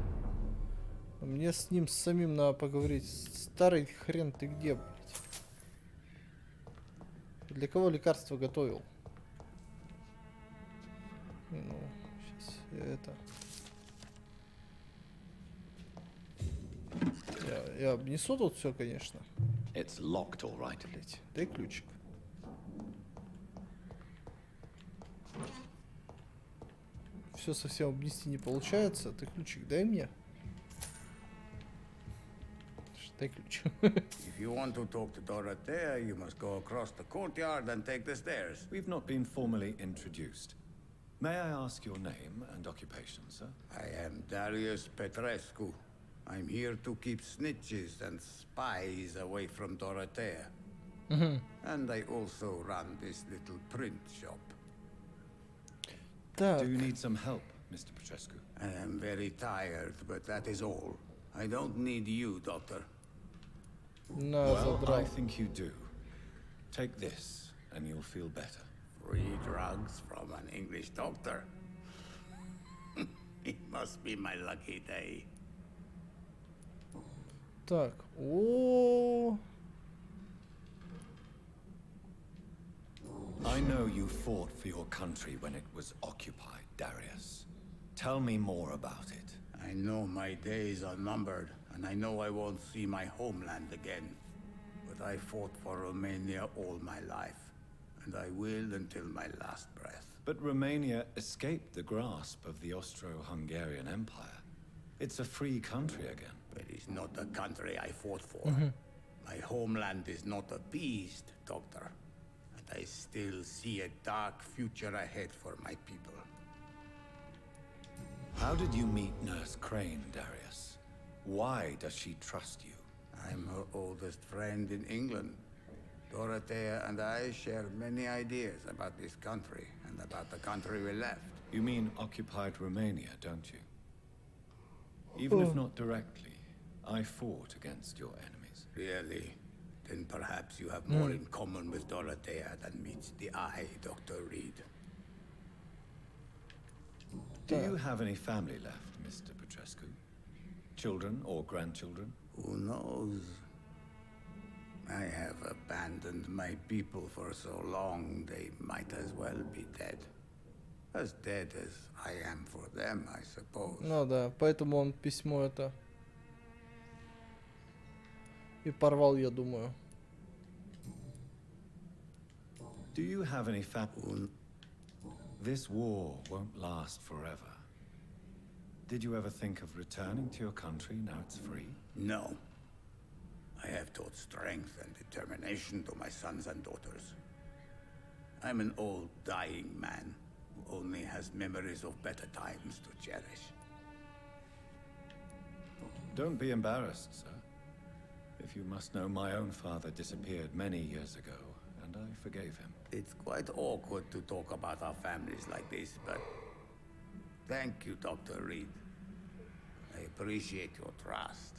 Мне с ним самим надо поговорить. Старый хрен, ты где, блядь? Для кого лекарство готовил? Ну, сейчас я это... Я обнесу тут все, конечно. It's locked, all right. Блядь, дай ключик. все совсем обнести не получается. Ты ключик дай мне. Дай ключ. If you want to talk to Dorothea, you must go across the courtyard and take the stairs. We've not been formally introduced. May I ask your name and occupation, sir? I am Darius Petrescu. I'm here to keep snitches and spies away from Dorothea. And I also run this little print shop. Do you need some help, Mr. Petrescu? I am very tired, but that is all. I don't need you, Doctor. No, well, I think you do. Take this, and you'll feel better. Free drugs from an English doctor. It must be my lucky day. Так, о. I know you fought for your country when it was occupied, Darius. Tell me more about it. I know my days are numbered, and I know I won't see my homeland again. But I fought for Romania all my life, and I will until my last breath. But Romania escaped the grasp of the Austro-Hungarian Empire. It's a free country again. But it's not the country I fought for. My homeland is not appeased, Doctor. And I still see a dark future ahead for my people. How did you meet Nurse Crane, Darius? Why does she trust you? I'm her oldest friend in England. Dorothea and I share many ideas about this country and about the country we left. You mean occupied Romania, don't you? Even if not directly, I fought against your enemies. Really? Then perhaps you have more in common with Dorothea than meets the eye, Dr. Reed. Do you have any family left, Mr. Petrescu? Children or grandchildren? Who knows? I have abandoned my people for so long, they might as well be dead. As dead as I am for them, I suppose. Ну да, поэтому он письмо это и порвал, я думаю. Do you have any family? This war won't last forever. Did you ever think of returning to your country now it's free? No. I have taught strength and determination to my sons and daughters. I'm an old, dying man who only has memories of better times to cherish. Don't be embarrassed, sir. If you must know, my own father disappeared many years ago, and I forgave him. It's quite awkward to talk about our families like this, but thank you, Dr. Reed. I appreciate your trust.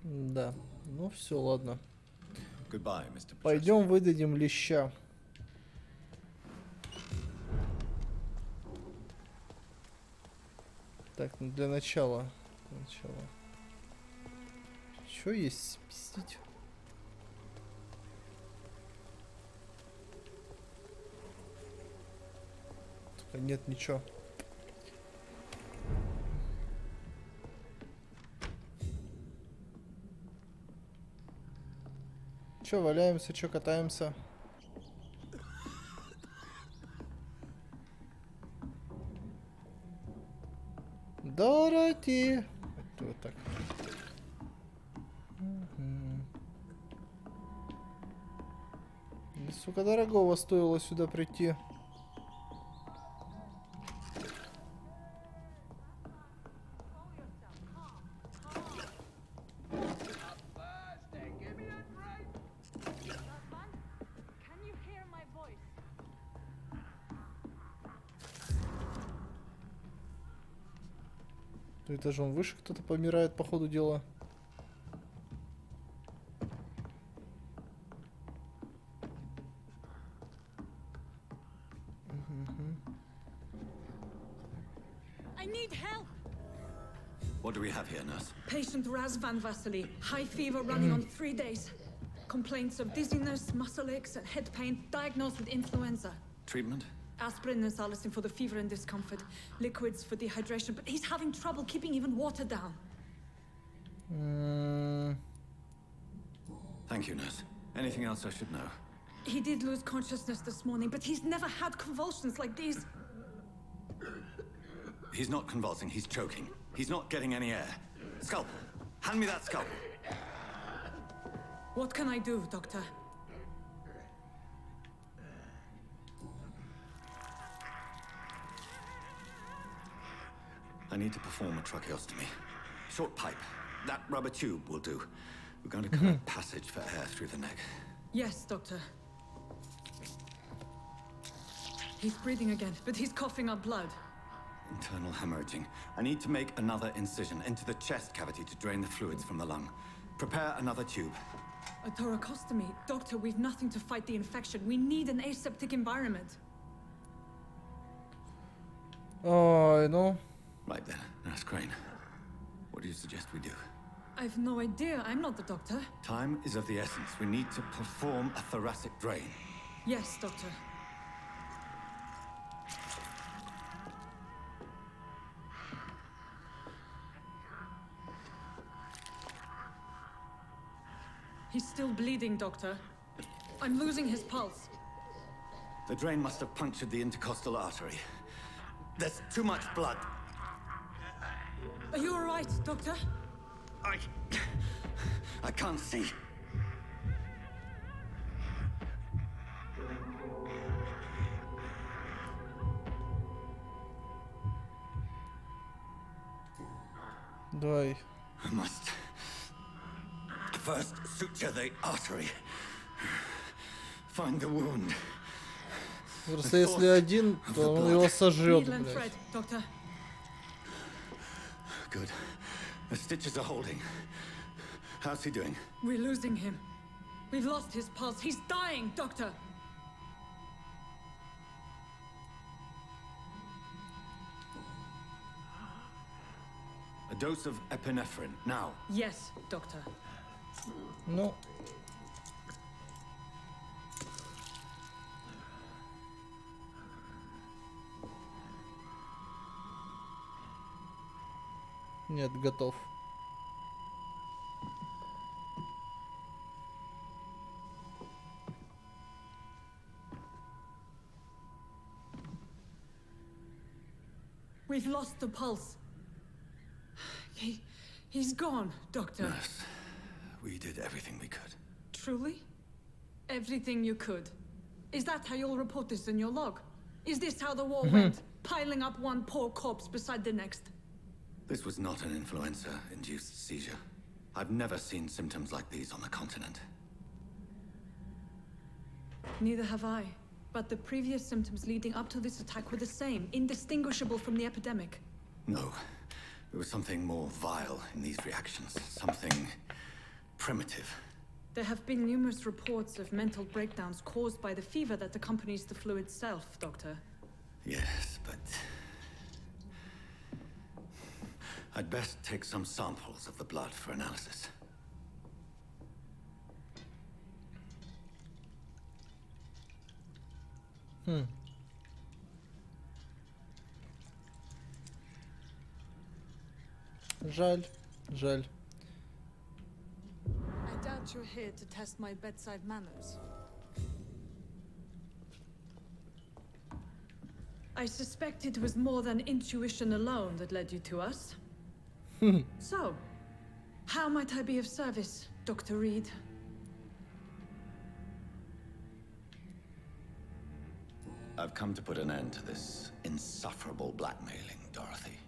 Да, ну все, ладно. Goodbye, Mr. Пойдем выдадим леща. Так, ну для начала. Что есть спиздить? Только нет ничего. Чё валяемся, чё катаемся? Дороти! Вот так. Да, сука, дорогого стоило сюда прийти. Этажом выше кто-то помирает по ходу дела. I need help. What do we have here, nurse? Patient Raz Van Vasily. High fever running on 3 days. Complaints of dizziness, muscle aches, and head pain. Diagnosed with influenza. Treatment? Aspirin and salicin for the fever and discomfort. Liquids for dehydration, but he's having trouble keeping even water down. Thank you, nurse. Anything else I should know? He did lose consciousness this morning, but he's never had convulsions like these. He's not convulsing, he's choking. He's not getting any air. Scalpel! Hand me that scalpel! What can I do, Doctor? I need to perform a tracheostomy. Short pipe. That rubber tube will do. We're going to cut a passage for air through the neck. Yes, Doctor. He's breathing again, but he's coughing up blood. Internal hemorrhaging. I need to make another incision into the chest cavity to drain the fluids from the lung. Prepare another tube. A thoracostomy? Doctor, we've nothing to fight the infection. We need an aseptic environment. Oh, no. Right then, Nurse Crane. What do you suggest we do? I've no idea. I'm not the doctor. Time is of the essence. We need to perform a thoracic drain. Yes, Doctor. He's still bleeding, Doctor. I'm losing his pulse. The drain must have punctured the intercostal artery. There's too much blood. Are you all right, Doctor? I can't see. Давай. I must first suture the artery. Find the wound. Просто если один, то он его сожрет, блядь. Good. The stitches are holding. How's he doing? We're losing him. We've lost his pulse. He's dying, Doctor. A dose of epinephrine, now. Yes, Doctor. Ну. Нет, готов. We've lost the pulse. He's gone, Doctor. Nurse, we did everything we could. Truly? Everything you could? Is that how you'll report this in your log? Is this how the war went? Piling up one poor corpse beside the next? This was not an influenza-induced seizure. I've never seen symptoms like these on the continent. Neither have I. But the previous symptoms leading up to this attack were the same, indistinguishable from the epidemic. No. There was something more vile in these reactions. Something primitive. There have been numerous reports of mental breakdowns caused by the fever that accompanies the flu itself, Doctor. Yes, but I'd best take some samples of the blood for analysis. Жаль, жаль. I doubt you're here to test my bedside manners. I suspect it was more than intuition alone that led you to us. So, how might I be of service, Dr. Reed? I've come to put an end to this insufferable blackmailing, Dorothy.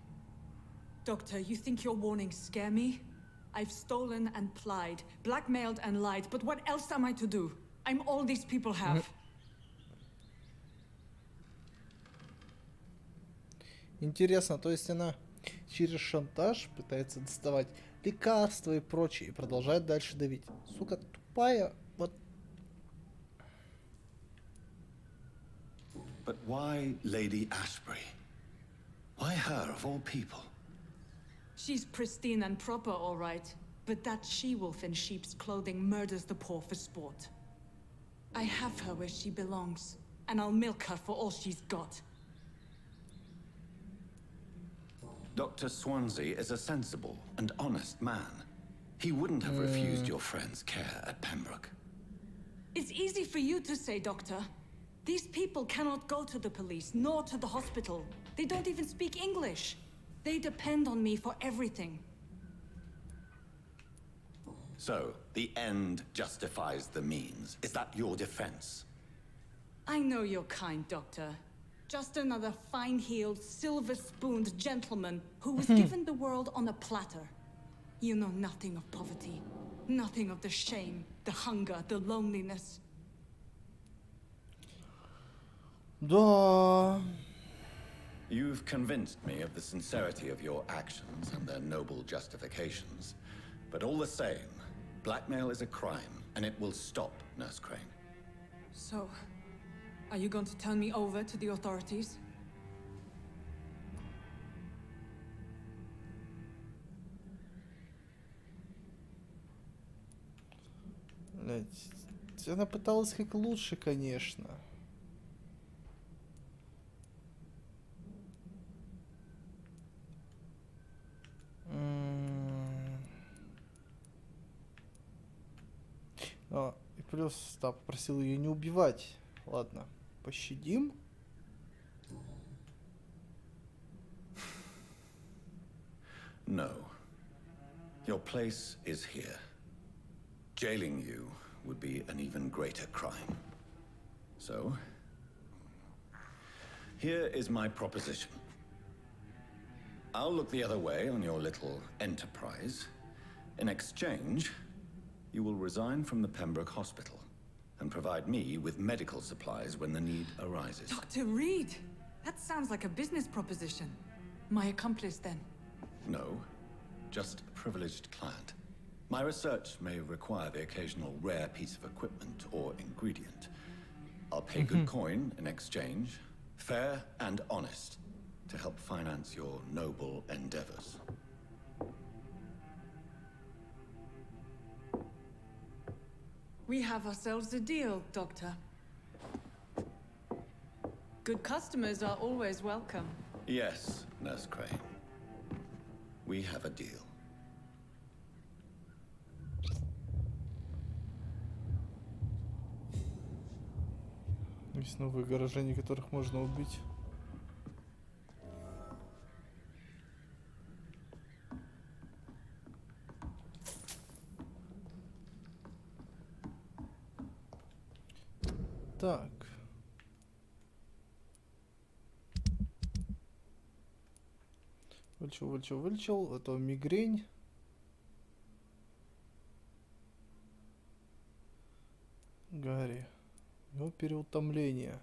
Doctor, you think your warnings scare me? I've stolen and plied, blackmailed and lied, but what else am I to do? I'm all these people have. Интересно, то есть она через шантаж пытается доставать лекарства и прочее, и продолжает дальше давить. Сука, тупая, вот. But why Lady Ashbury? Why her of all people? She's pristine and proper, all right. But that she-wolf in sheep's clothing murders the poor for sport. I have her where she belongs, and I'll milk her for all she's got. Dr. Swansea is a sensible and honest man. He wouldn't have refused your friend's care at Pembroke. It's easy for you to say, Doctor. These people cannot go to the police, nor to the hospital. They don't even speak English. They depend on me for everything. So, the end justifies the means. Is that your defense? I know you're kind, Doctor. Just another fine-heeled, silver-spooned gentleman who was given the world on a platter. You know nothing of poverty. Nothing of the shame, the hunger, the loneliness. Да. You've convinced me of the sincerity of your actions and their noble justifications. But all the same, blackmail is a crime, and it will stop, Nurse Crane. So, are you going to turn me over to the authorities? Блять, она пыталась как лучше, конечно. И плюс, да, попросил ее не убивать. Ладно, пощадим. No. Your place is here. Jailing you would be an even greater crime. So, here is my proposition. I'll look the other way on your little enterprise. In exchange, you will resign from the Pembroke Hospital and provide me with medical supplies when the need arises. Dr. Reed! That sounds like a business proposition. My accomplice, then? No, just a privileged client. My research may require the occasional rare piece of equipment or ingredient. I'll pay good coin in exchange, fair and honest, to help finance your noble endeavors. We have ourselves a deal, Doctor. Good customers are always welcome. Yes, Nurse Crane. We have a deal. Есть новые горожане, которых можно убить. Так. Вылечил. Это мигрень. Гарри. Ну, переутомление.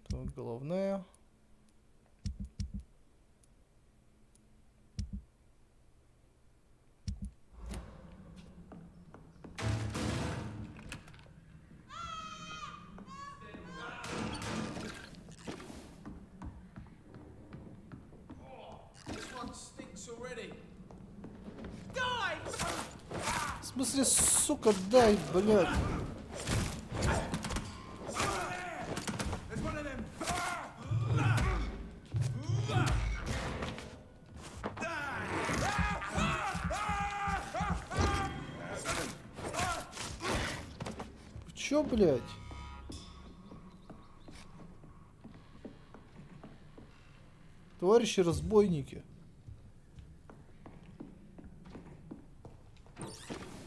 Так, головная. В смысле, сука, дай, блядь. Чё, блядь? Товарищи разбойники.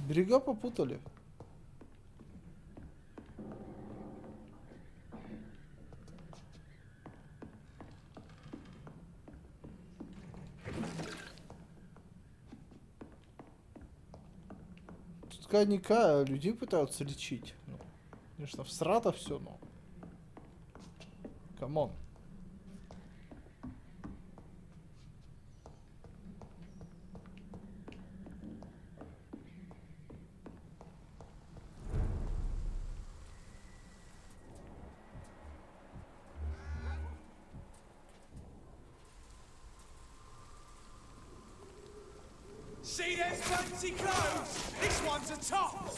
Берега попутали. Тут коньяка людей пытаются лечить. Ну, конечно, всрато все, но. Камон. See them fancy clothes? This one's a top.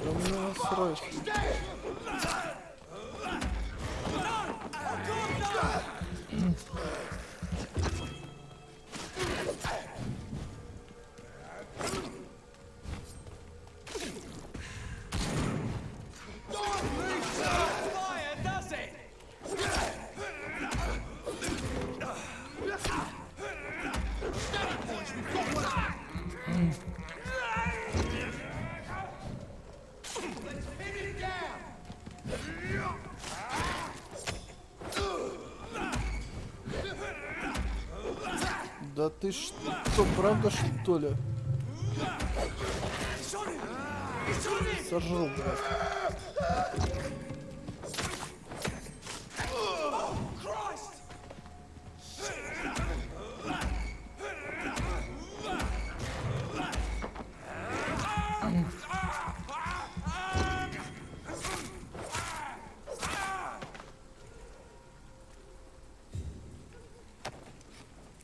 Да мне насрать. ты что, правда что ли? Сожрал, блядь.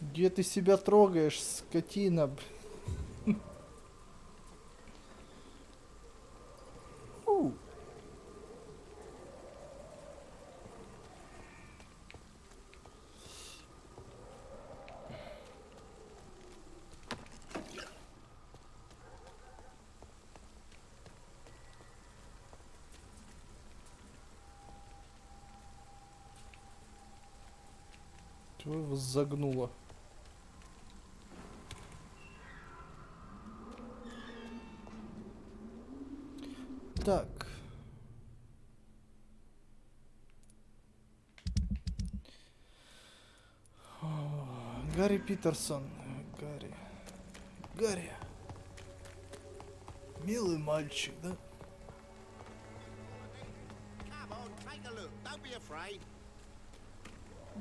Где ты себя трогаешь, скотина? Чего его загнуло? Так. Гарри Питерсон. Гарри. Милый мальчик, да?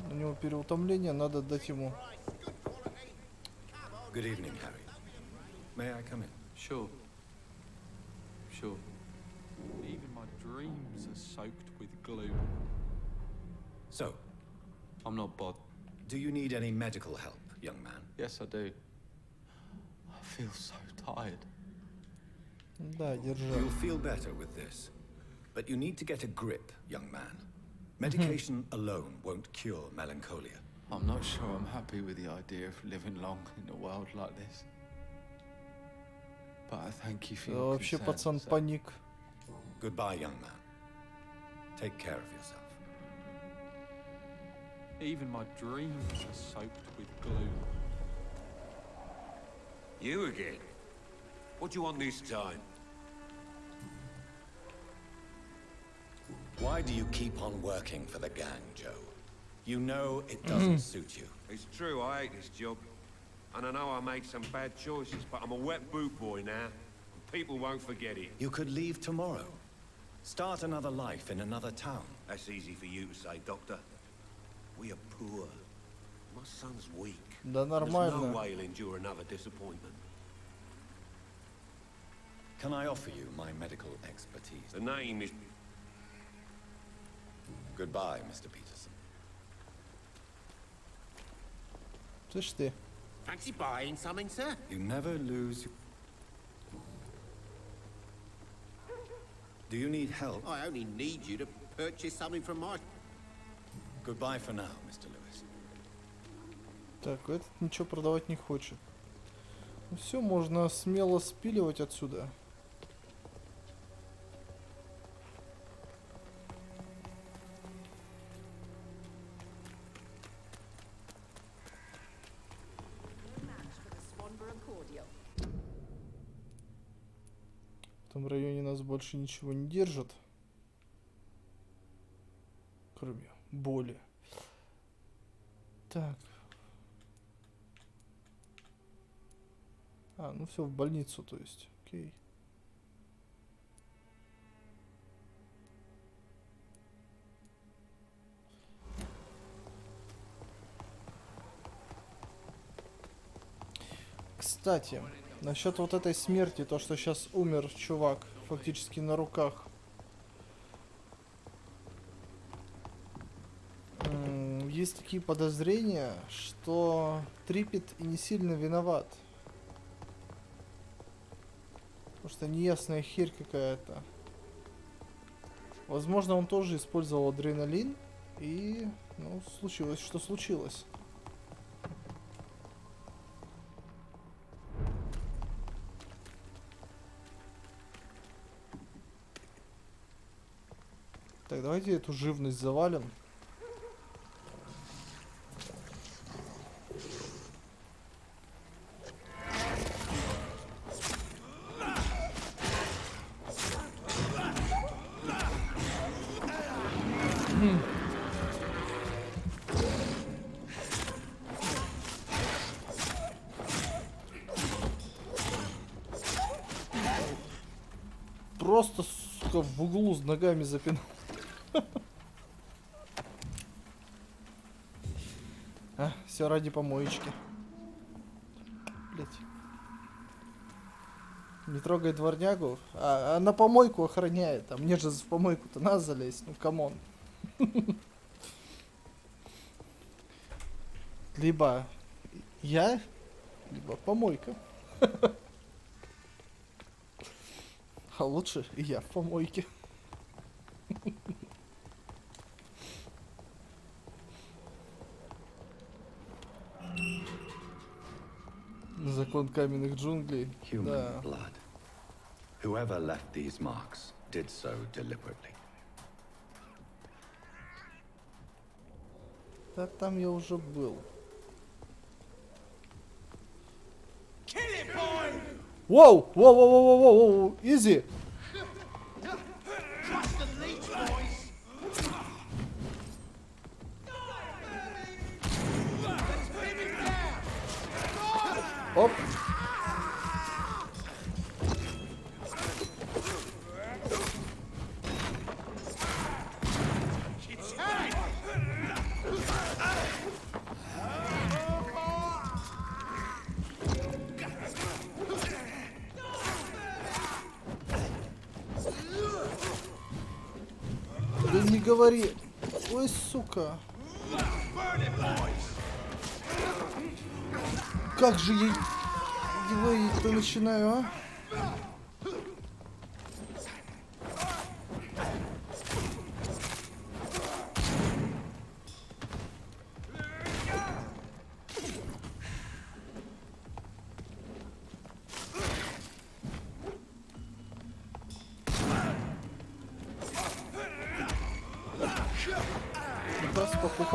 У него переутомление, надо дать ему. Good evening, Harry. May I come in? Sure. Sure. Even my dreams are soaked with glue. So, I'm not bothered. Do you need any medical help, young man? Yes, I do. I feel so tired. Да, держи. You'll feel better with this. But you need to get a grip, young man. Medication alone won't cure melancholia. I'm not sure I'm happy with the idea of living long in a world like this. But I thank you for your Вообще, concern, пацан sir. паник. Goodbye, young man. Take care of yourself. Even my dreams are soaked with glue. You again? What do you want this time? Why do you keep on working for the gang, Joe? You know it doesn't suit you. It's true, I hate this job. And I know I made some bad choices, but I'm a wet boot boy now. And people won't forget it. You could leave tomorrow. Start another life in another town. That's easy for you to say, Doctor. We are poor. My son's weak. Да There's нормально. no way he'll endure another disappointment. Can I offer you my medical expertise? The name is... Goodbye, Mr. Peterson. Слышь ты. Fancy buying something, sir? You never lose... Do you need help? I only need you to purchase something from my... Goodbye for now, Mr. Lewis. Так, этот ничего продавать не хочет. Ну все, можно смело спиливать отсюда. В этом районе нас больше ничего не держит. Кроме боли. Так. А, ну все, в больницу, то есть. Окей. Кстати, насчет вот этой смерти, то, что сейчас умер чувак, фактически на руках. Есть такие подозрения, что Триппет и не сильно виноват. Потому что неясная херь какая-то. Возможно, он тоже использовал адреналин. И, ну, случилось, что случилось. Так, давайте эту живность завалим. просто, сука, в углу с ногами запинал. А, все ради помоечки. Блять. Не трогай дворнягу, а на помойку охраняет. А мне же в помойку-то надо залезть. Ну, камон. Либо я, либо помойка. А лучше я в помойке. Закон каменных джунглей. Да. Blood. Whoever left these marks did so deliberately. Да там я уже был. Воу! Воу! Изи! Оп! Да не говори. Ой, сука. Как же я его начинаю, а?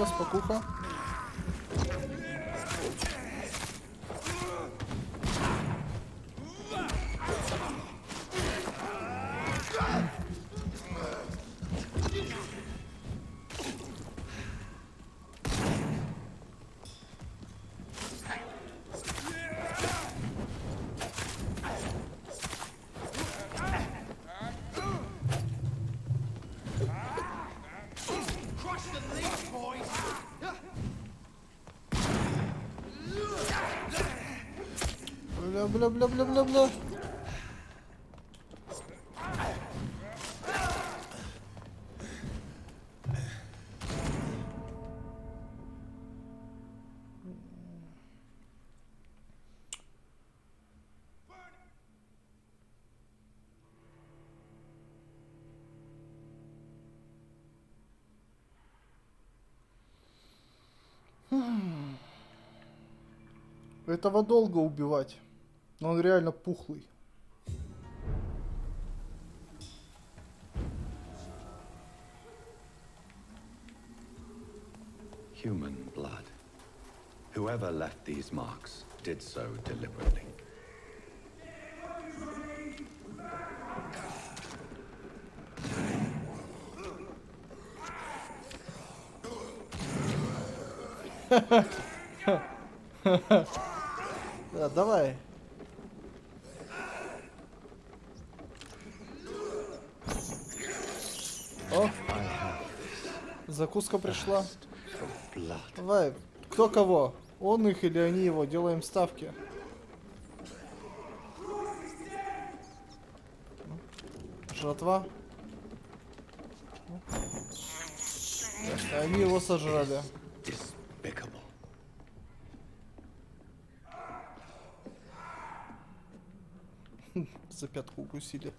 Спокуха. Бля. Этого долго убивать. Но он реально пухлый. Human blood. Whoever left these marks did so deliberately. Да, давай. О, закуска пришла. Давай, кто кого? Он их или они его? Делаем ставки. Жратва. Они его сожрали. За пятку укусили.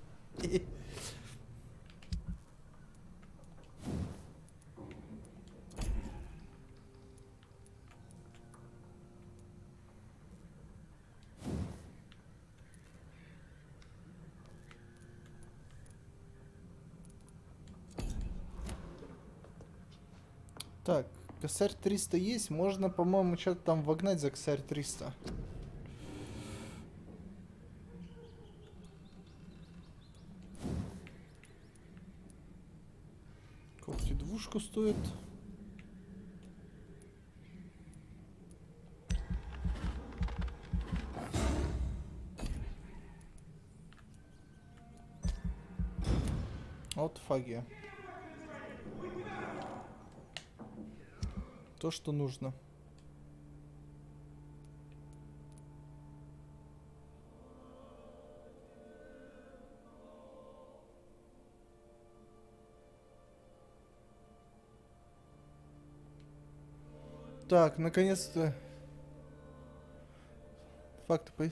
Так, косарь 300 есть. Можно, по-моему, что-то там вогнать за косарь 300. Когти двушку стоит. Вот фаги. То, что нужно. Так, наконец-то факты по...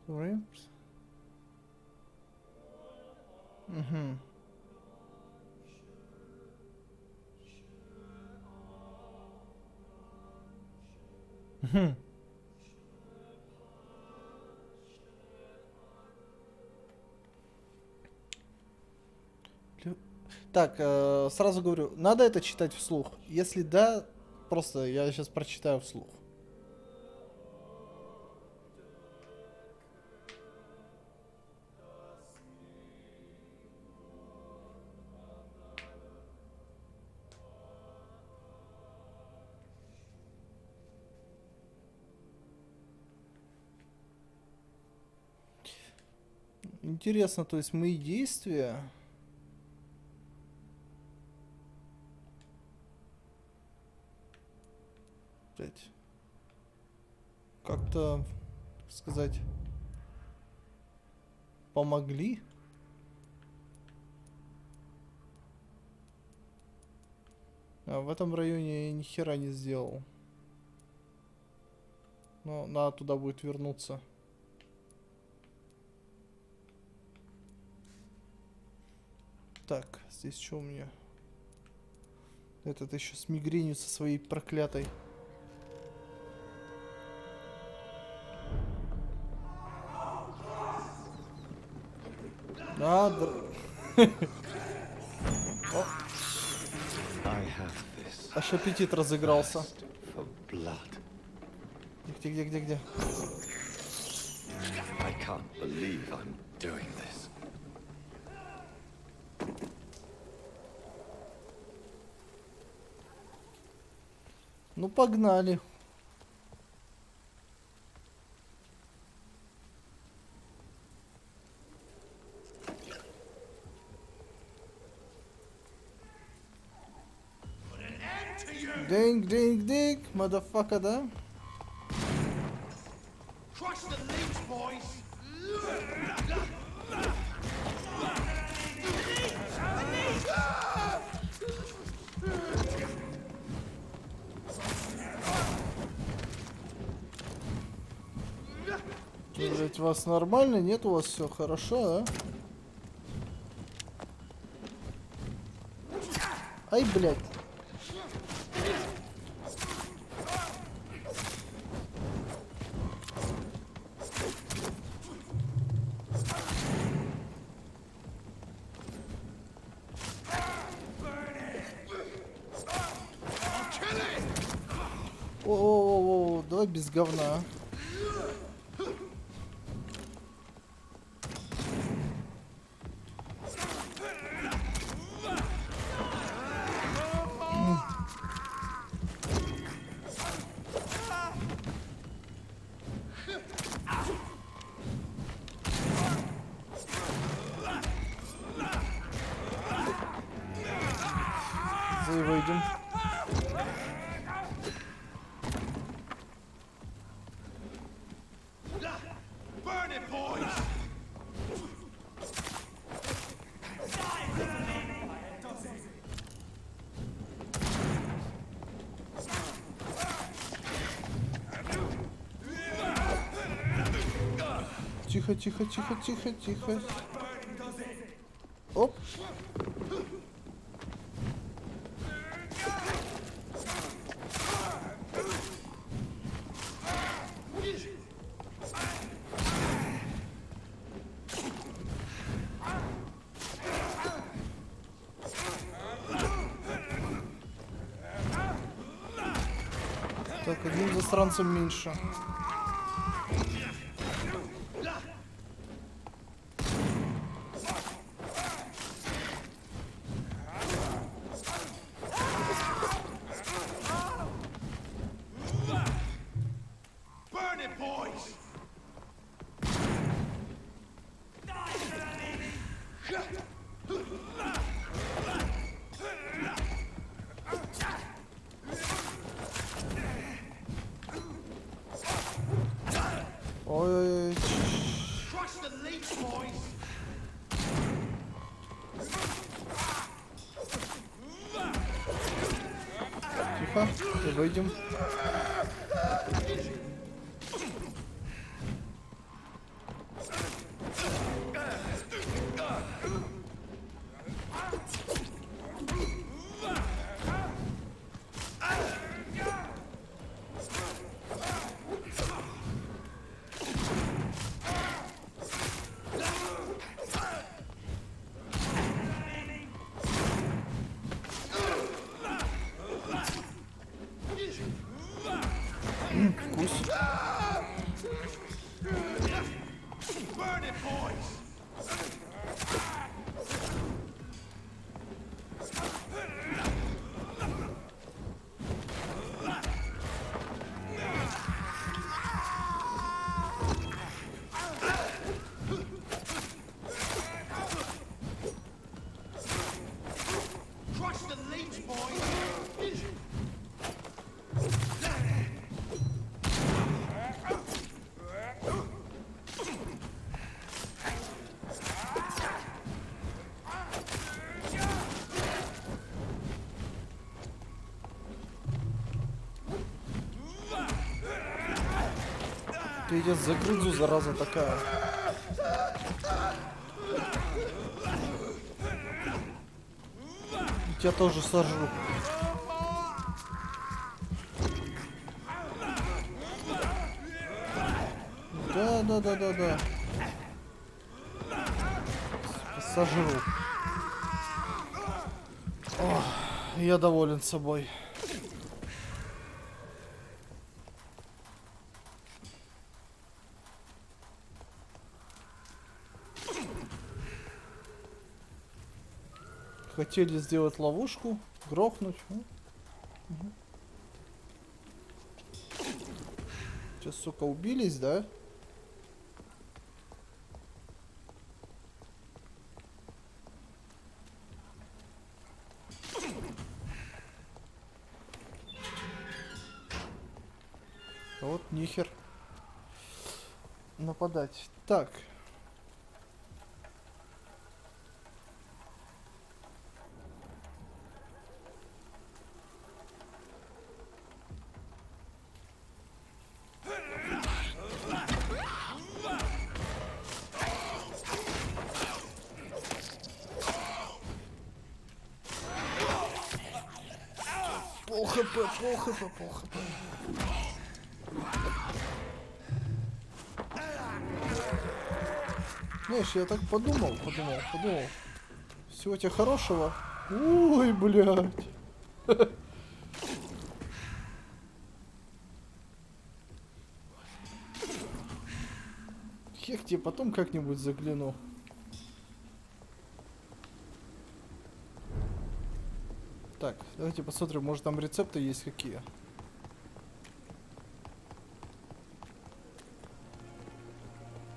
Угу. Угу. Так, сразу говорю, надо это читать вслух. Если да, просто я сейчас прочитаю вслух. Интересно, то есть мои действия... Как-то, так сказать, помогли. А в этом районе я ни хера не сделал. Но надо туда будет вернуться. Так, здесь что у меня? Этот еще с мигренью со своей проклятой. Аж аппетит разыгрался. Где? Ну, погнали. Динг, motherfucker, да? Блять, у вас нормально? Нет, у вас все хорошо, да? Ай, блядь. О, давай без говна. Выйдем. Тихо. Оп. Так, одним засранцем меньше. Тихо. Выйдем. Вкус. Ты идешь за грудью, зараза такая. Тебя тоже сожру. Да. Сожру. Ох, я доволен собой. Хотели сделать ловушку, грохнуть. Угу. Сейчас, сука, убились, да? Вот нихер нападать. Так. Пол хп. Знаешь, я так подумал. Всего тебе хорошего. Ой, блядь. Я к тебе потом как-нибудь загляну. Так, давайте посмотрим, может там рецепты есть какие.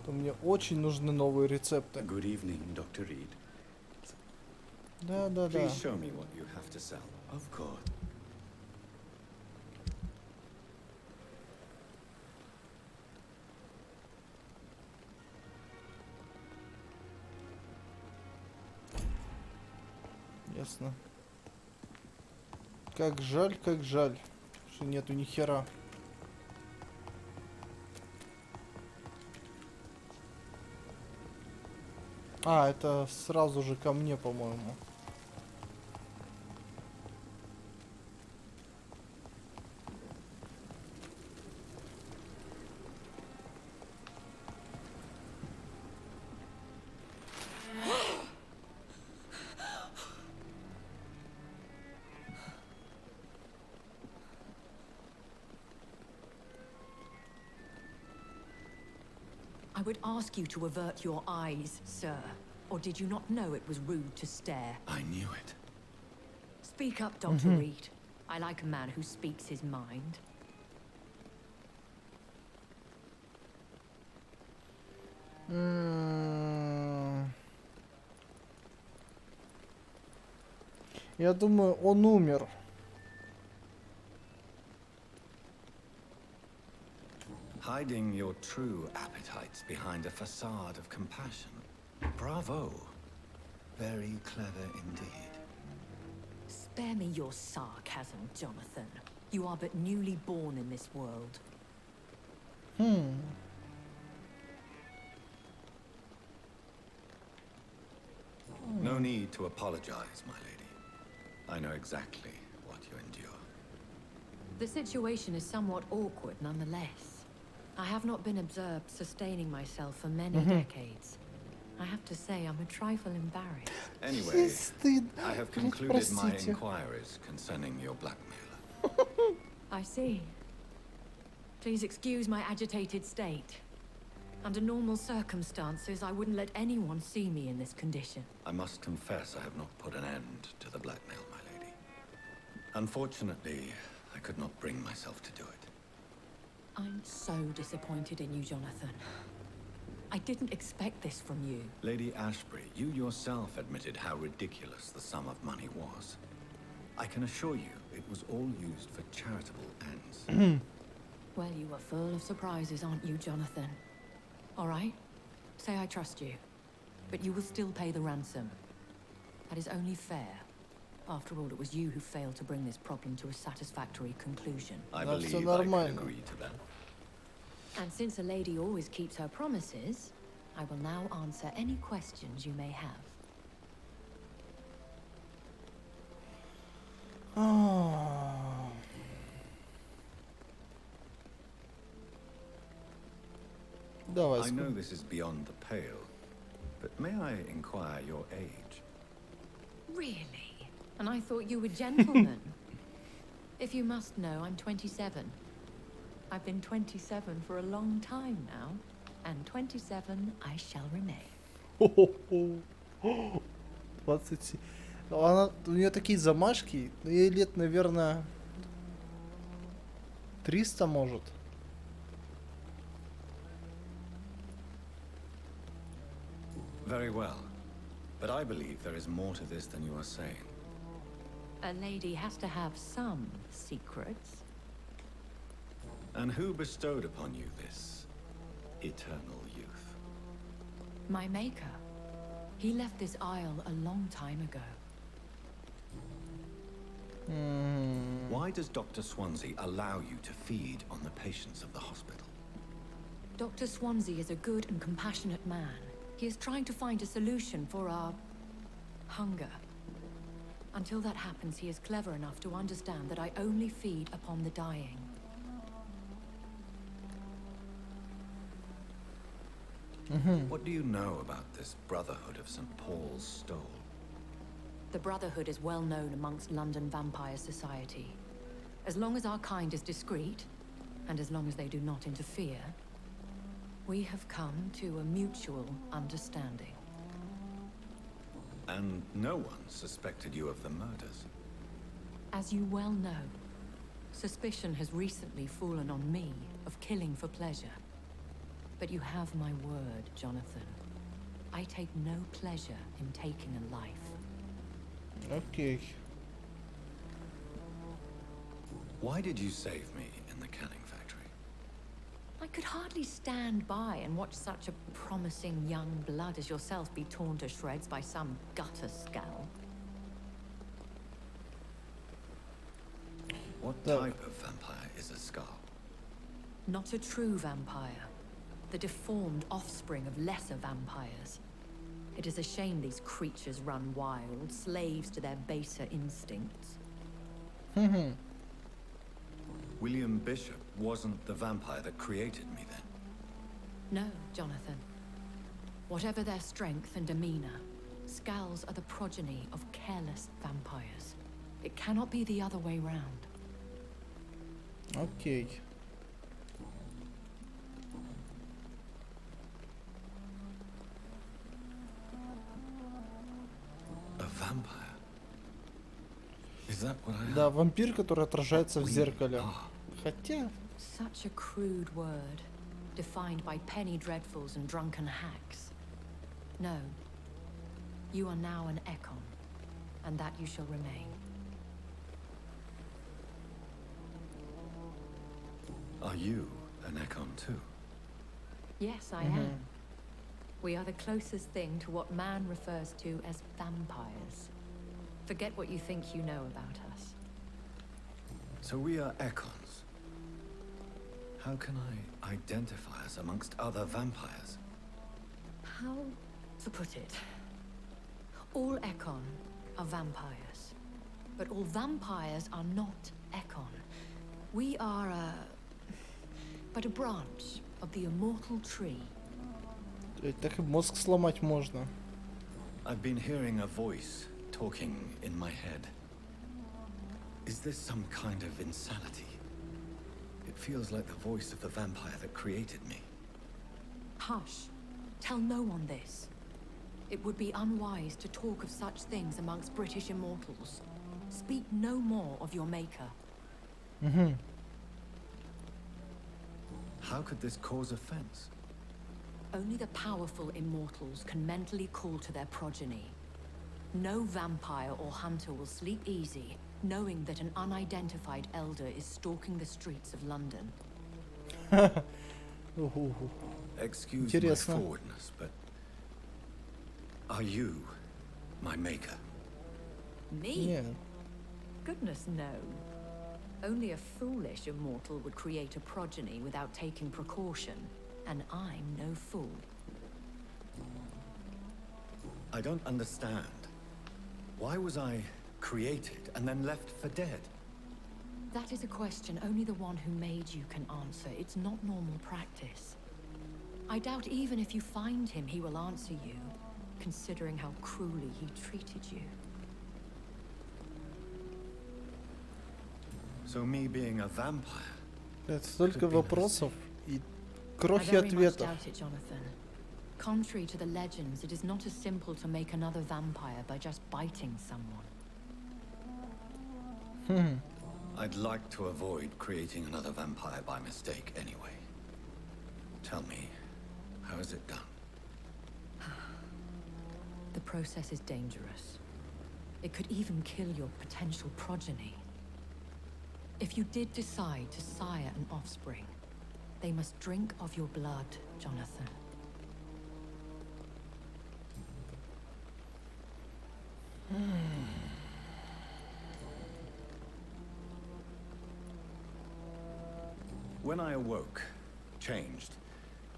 То мне очень нужны новые рецепты. Good evening, Dr. Reed. Да. Please show me what you have to sell. Of course. Ясно. Как жаль, что нету ни хера. А, это сразу же ко мне, по-моему. I would ask you to avert your eyes, sir. Or did you not know it was rude to stare? I knew it. Speak up, Dr. Reed. I like a man who speaks his mind. Я думаю, он умер. Hiding your true appetites behind a facade of compassion. Bravo. Very clever indeed. Spare me your sarcasm, Jonathan. You are but newly born in this world. No need to apologize, my lady. I know exactly what you endure. The situation is somewhat awkward nonetheless. I have not been observed sustaining myself for many decades. I have to say I'm a trifle embarrassed. Anyway, I have concluded my inquiries concerning your blackmailer. I see. Please excuse my agitated state. Under normal circumstances, I wouldn't let anyone see me in this condition. I must confess I have not put an end to the blackmail, my lady. Unfortunately, I could not bring myself to do it. I'm so disappointed in you, Jonathan. I didn't expect this from you. Lady Ashbury, you yourself admitted how ridiculous the sum of money was. I can assure you, it was all used for charitable ends. Well, you are full of surprises, aren't you, Jonathan? All right, say I trust you, but you will still pay the ransom. That is only fair. After all, it was you who failed to bring this problem to a satisfactory conclusion. I believe I can agree to that. And since a lady always keeps her promises, I will now answer any questions you may have. I know this is beyond the pale, but may I inquire your age? Really? And I thought you were gentlemen. If you must know, I'm 27. I've been 27 for a long time now, and 27 I shall remain. 27. У нее такие замашки, ей лет, наверное, 300, может. Very well, but I believe there is more to this than you are saying. A lady has to have some secrets. And who bestowed upon you this eternal youth? My maker. He left this isle a long time ago. Why does Dr. Swansea allow you to feed on the patients of the hospital? Dr. Swansea is a good and compassionate man. He is trying to find a solution for our hunger. Until that happens, he is clever enough to understand that I only feed upon the dying. What do you know about this Brotherhood of St. Paul's Stole? The Brotherhood is well known amongst London Vampire Society. As long as our kind is discreet, and as long as they do not interfere, we have come to a mutual understanding. And no one suspected you of the murders? As you well know, suspicion has recently fallen on me of killing for pleasure. But you have my word, Jonathan. I take no pleasure in taking a life. Okay. Why did you save me in the canning factory? I could hardly stand by and watch such a promising young blood as yourself be torn to shreds by some gutter scowl. What type of vampire is a skull? Not a true vampire. The deformed offspring of lesser vampires. It is a shame these creatures run wild, slaves to their baser instincts. William Bishop wasn't the vampire that created me then? No, Jonathan. Whatever their strength and demeanor, Skulls are the progeny of careless vampires. It cannot be the other way round. Okay. A vampire? Is that what I am? Да, вампир, который отражается в зеркале. Хотя... Such a crude word, defined by penny dreadfuls and drunken hacks. No. You are now an Ekon, and that you shall remain. Are you an Ekon too? Yes, I am. We are the closest thing to what man refers to as vampires. Forget what you think you know about us. So we are Ekons. How can I identify us amongst other vampires? How to put it? All Ekon are vampires. But all vampires are not Ekon. We are but a branch of the immortal tree. Так и мозг сломать можно. I've been hearing a voice talking in my head. Is this some kind of insanity? It feels like the voice of the vampire that created me. Hush. Tell no one this. It would be unwise to talk of such things amongst British immortals. Speak no more of your maker. How could this cause offense? Only the powerful immortals can mentally call to their progeny. No vampire or hunter will sleep easy, knowing that an unidentified elder is stalking the streets of London. Excuse my forwardness, but are you my maker? Me? Yeah. Goodness, no. Only a foolish immortal would create a progeny without taking precaution, and I'm no fool. I don't understand. Why was I created and then left for dead? That is a question only the one who made you can answer. It's not normal practice. I doubt even if you find him, he will answer you, considering how cruelly he treated you. So me being a vampire. Это столько вопросов и крохи I very much ответов. doubt it, Jonathan. Contrary to the legends, it is not as simple to make another vampire by just biting someone. I'd like to avoid creating another vampire by mistake anyway. Tell me, how is it done? The process is dangerous. It could even kill your potential progeny. If you did decide to sire an offspring, they must drink of your blood, Jonathan. When I awoke, changed,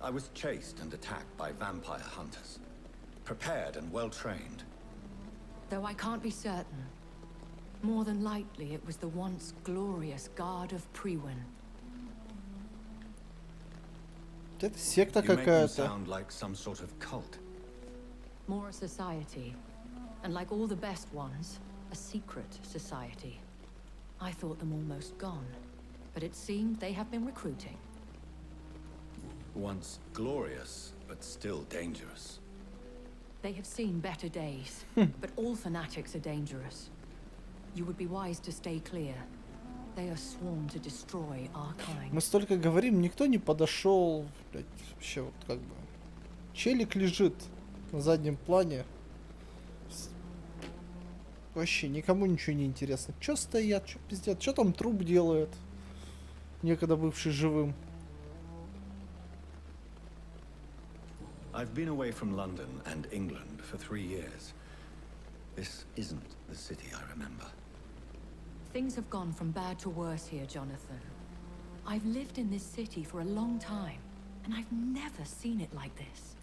I was chased and attacked by vampire hunters. Prepared and well-trained. Though I can't be certain, more than likely it was the once glorious Guard of Priwen. Это секта You make them какая-то. sound like some sort of cult. More a society, and like all the best ones, a secret society. I thought them almost gone, but it seemed they have been recruiting. Once glorious, but still dangerous. They have seen better days, but all fanatics are dangerous. You would be wise to stay clear. They are sworn to destroy our kind. Мы столько говорим, никто не подошел. Блять, вообще вот как бы. Челик лежит на заднем плане. Вообще никому ничего не интересно. Чё стоят, чё пиздят, чё там труп делает? Некогда бывший живым. I've been away from London and England for 3 years. This isn't the city I remember. Things have gone from bad to worse here, Jonathan. I've lived in this city for a long time, and I've never seen it like this.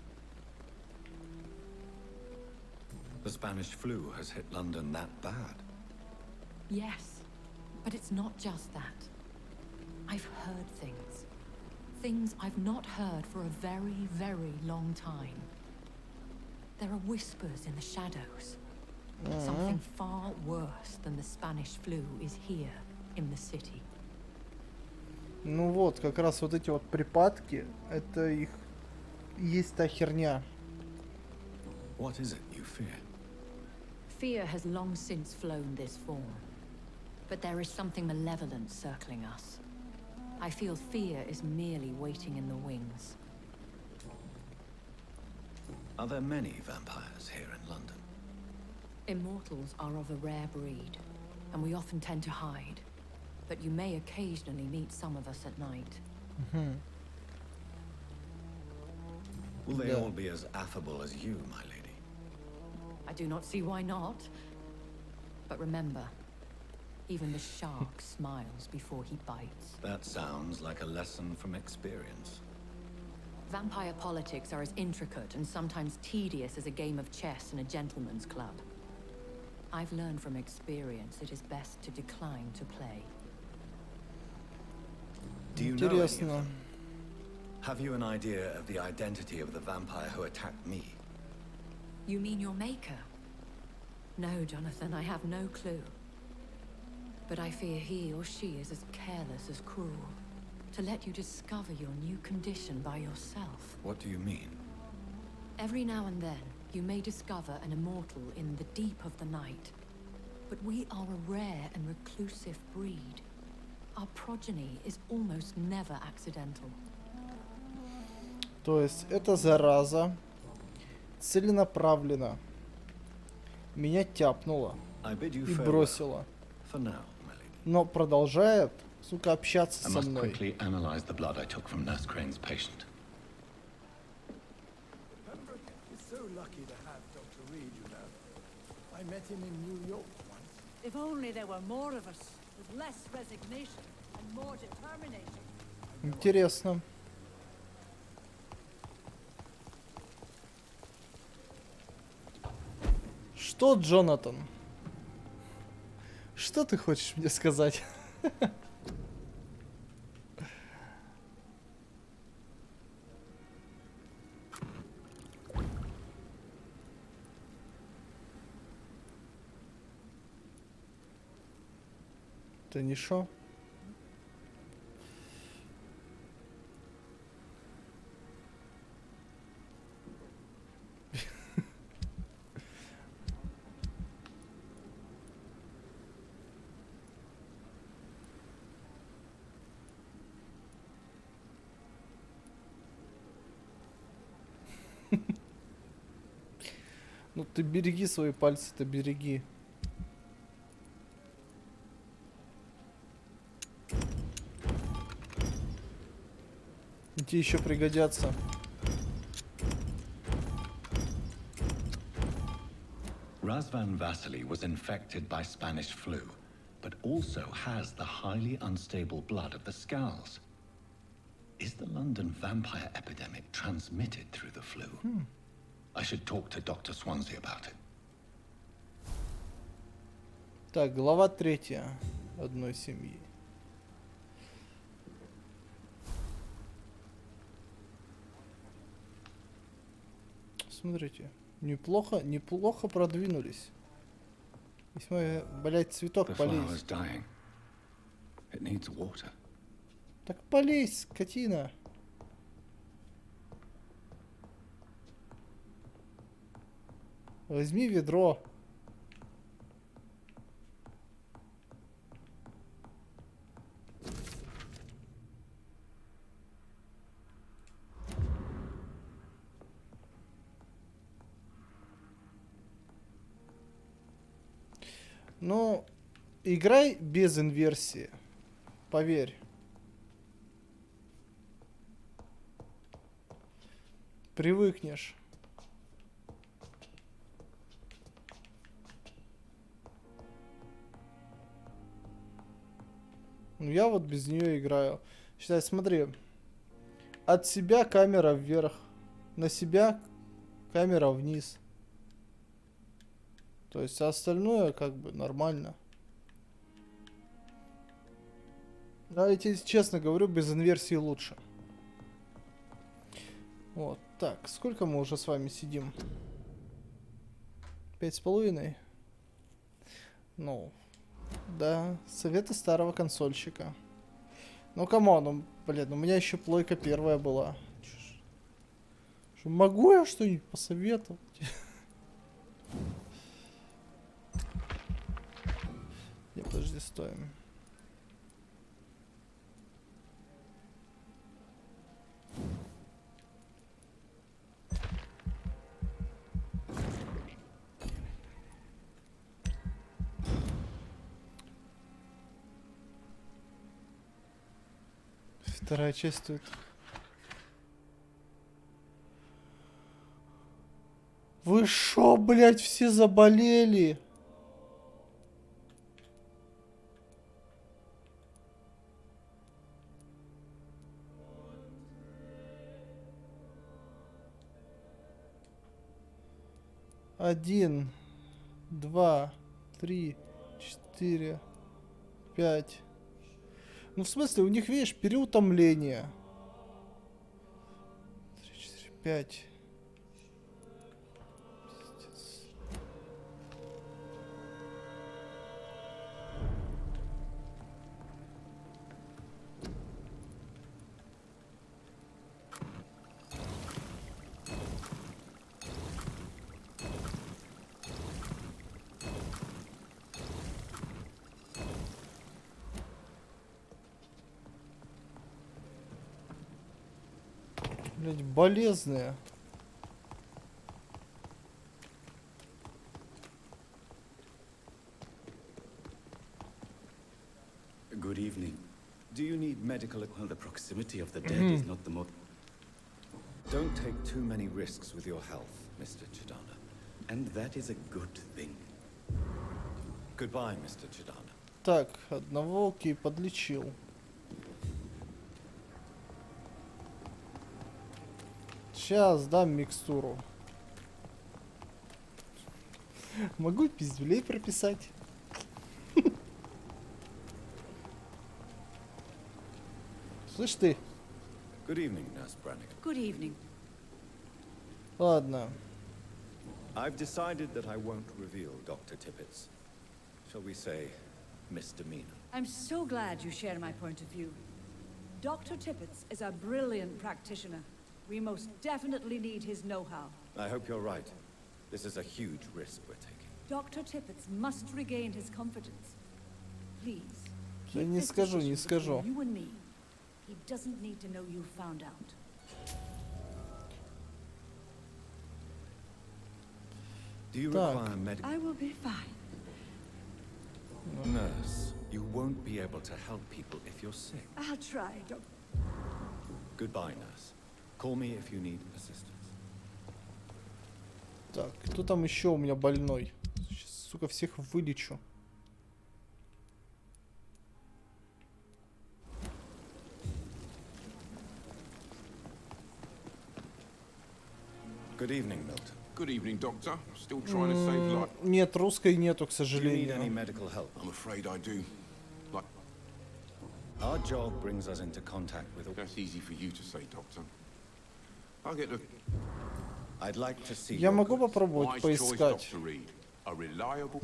The Spanish flu has hit London that bad. Yes, but it's not just that. I've heard things. Things I've not heard for a very, very long time. There are whispers in the shadows. Something far worse than the Spanish flu is here in the city. Ну вот, как раз вот эти вот припадки, это их есть та херня. What is it you fear? Fear has long since flown this form. But there is something malevolent circling us. I feel fear is merely waiting in the wings. Are there many vampires here in London? Immortals are of a rare breed, and we often tend to hide. But you may occasionally meet some of us at night. Will they all be as affable as you, my lady? I do not see why not. But remember, even the shark smiles before he bites. That sounds like a lesson from experience. Vampire politics are as intricate and sometimes tedious as a game of chess in a gentleman's club. I've learned from experience it is best to decline to play. Do you know any of them? Have you an idea of the identity of the vampire who attacked me? You mean your maker? No, Jonathan, I have no clue. But I fear he or she is as careless as cruel. To let you discover your new condition by yourself. What do you mean? Every now and then, you may discover an immortal in the deep of the night. But we are a rare and reclusive breed. Our progeny is almost never accidental. То есть эта зараза целенаправленно меня тяпнула и бросила. Но продолжает, сука, общаться со мной. Quickly analyze the blood I took from Nurse Crane's patient. It's so lucky to have Dr. Reed, you know. I met him in New York once. If only there were more of us, with less resignation and more determination. Интересно. Что, Джонатан? Что ты хочешь мне сказать? Это не шо? Ну ты береги свои пальцы-то, береги. Тебе еще пригодятся. Razvan Vasily was infected by Spanish flu, but also has the highly unstable blood of the Skulls. Is the London vampire epidemic transmitted through the flu? I should talk to Dr. Swansea about it. Так, глава 3 одной семьи. Смотрите, неплохо продвинулись. Если мы, блядь, цветок полезь. Так полезь, скотина. Возьми ведро. Но играй без инверсии. Поверь. Привыкнешь. Ну, я вот без нее играю. Считай, смотри. От себя камера вверх. На себя камера вниз. То есть остальное как бы нормально. Да, я тебе честно говорю, без инверсии лучше. Вот, так, сколько мы уже с вами сидим? 5,5? Ну, да, советы старого консольщика. Ну, камон, ну, блин, у меня еще плойка первая была. Что, могу я что-нибудь посоветовать? Не, подожди, стоим. Вторая часть тут. Вы шо, блядь, все заболели? 1, 2, 3, 4, 5. Ну, в смысле, у них, видишь, переутомление. 3, 4, 5. Блять, болезные. Good evening. Do you need medical? Well, the proximity of the dead is not the most. Don't take too many risks with your health, Mr. Chidana. And that is a good thing. Goodbye, Mr. Chidana. Так, одного окей, подлечил. Сейчас дам микстуру. Могу пиздюлей прописать. Слышь ты? Good evening, Nurse Brannigan. Good evening. Ладно. I've decided that I won't reveal Dr. Tippett's, shall we say, misdemeanor. I'm so glad you share my point of view. Dr. Tippett is a brilliant practitioner. We most definitely need his know-how. I hope you're right. This is a huge risk we're taking. Dr. Tippett must regain his confidence. Please, Да keep не this скажу, не decision скажу. between you and me. He doesn't need to know you found out. Do you require medical? I will be fine. Nurse, you won't be able to help people if you're sick. I'll try, Doctor. Goodbye, nurse. Call me if you need assistance. Так, кто там еще у меня больной? Сейчас, сука, всех вылечу. Good evening, Milton. Good evening, Doctor. Still trying to save life. Нет, русской нету, к Do you need any сожалению. medical help? I'm afraid I do. Like, Our job brings us into contact with. that's easy for you to say, Doctor. I'll get the. I'd like to see. Я your могу goods. попробовать Wise choice, поискать. Dr. Reed. A reliable.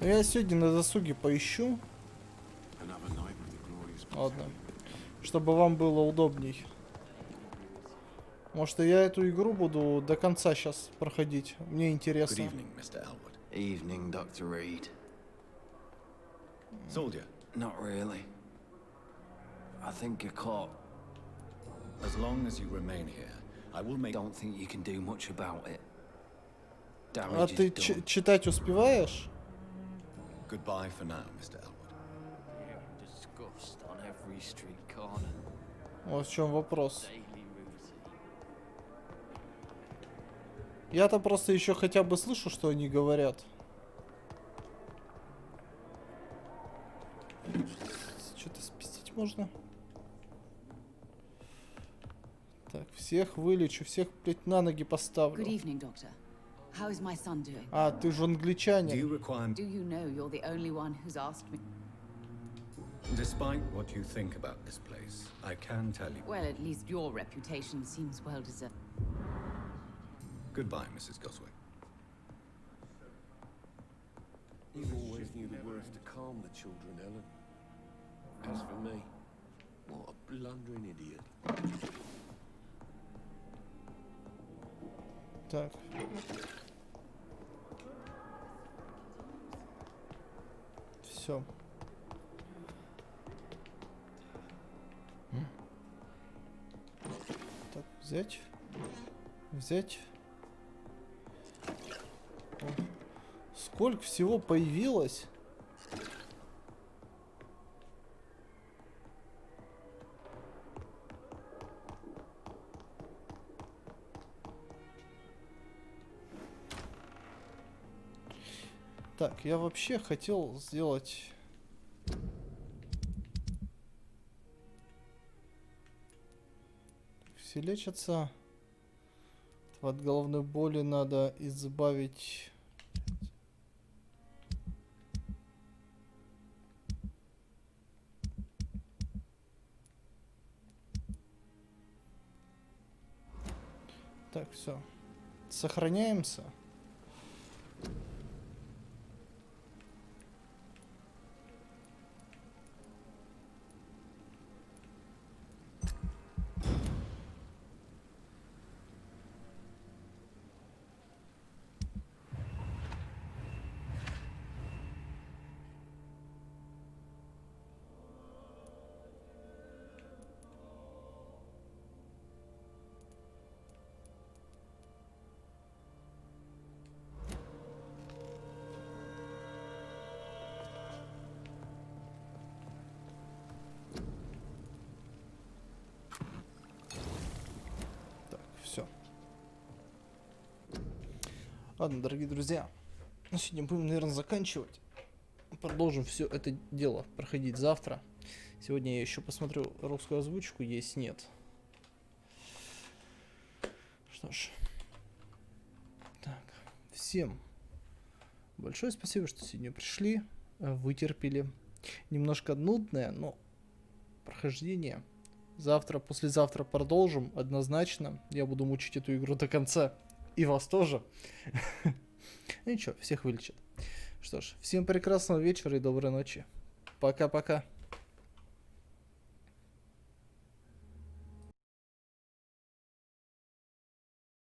Ну, я сегодня на досуге поищу. Another night with the glorious. Ладно. Чтобы вам было удобней. Может, я эту игру буду до конца сейчас проходить. Мне Good интересно. evening, Mr. Elwood. Evening, Dr. Reed. Soldier, Not really. I think you're caught. as long as you remain here, I will make. Don't think you can do much about it. А Damage ты is done. читать успеваешь? Goodbye for now, Mr. Elwood. Disgust on every street corner. Вот в чем вопрос. Daily routine. Я-то просто еще хотя бы слышу, что они говорят. Что-то спиздить можно? Так, всех вылечу, всех, блядь, на ноги поставлю. Good evening, Doctor. How is my son doing? А, ты же Do англичанин. you require? Do you know you're the only one who's asked me? Despite what you think about this place, I can tell you. Well, at least your reputation seems well deserved. Goodbye, Mrs. Goswick. You always knew the words to calm the children, Ellen. As for me, what a blundering idiot. Так. Все. Так, взять. Взять. О, сколько всего появилось? Так, я вообще хотел сделать все лечатся. От головной боли надо избавить... Так, все. Сохраняемся. Все. Ладно, дорогие друзья, на сегодня будем, наверное, заканчивать. Продолжим все это дело проходить завтра. Сегодня я еще посмотрю русскую озвучку, есть нет. Что ж. Так, всем большое спасибо, что сегодня пришли, вытерпели. Немножко нудное, но прохождение. Завтра, послезавтра продолжим, однозначно. Я буду мучить эту игру до конца. И вас тоже. Ну ничего, всех вылечат. Что ж, всем прекрасного вечера и доброй ночи. Пока-пока.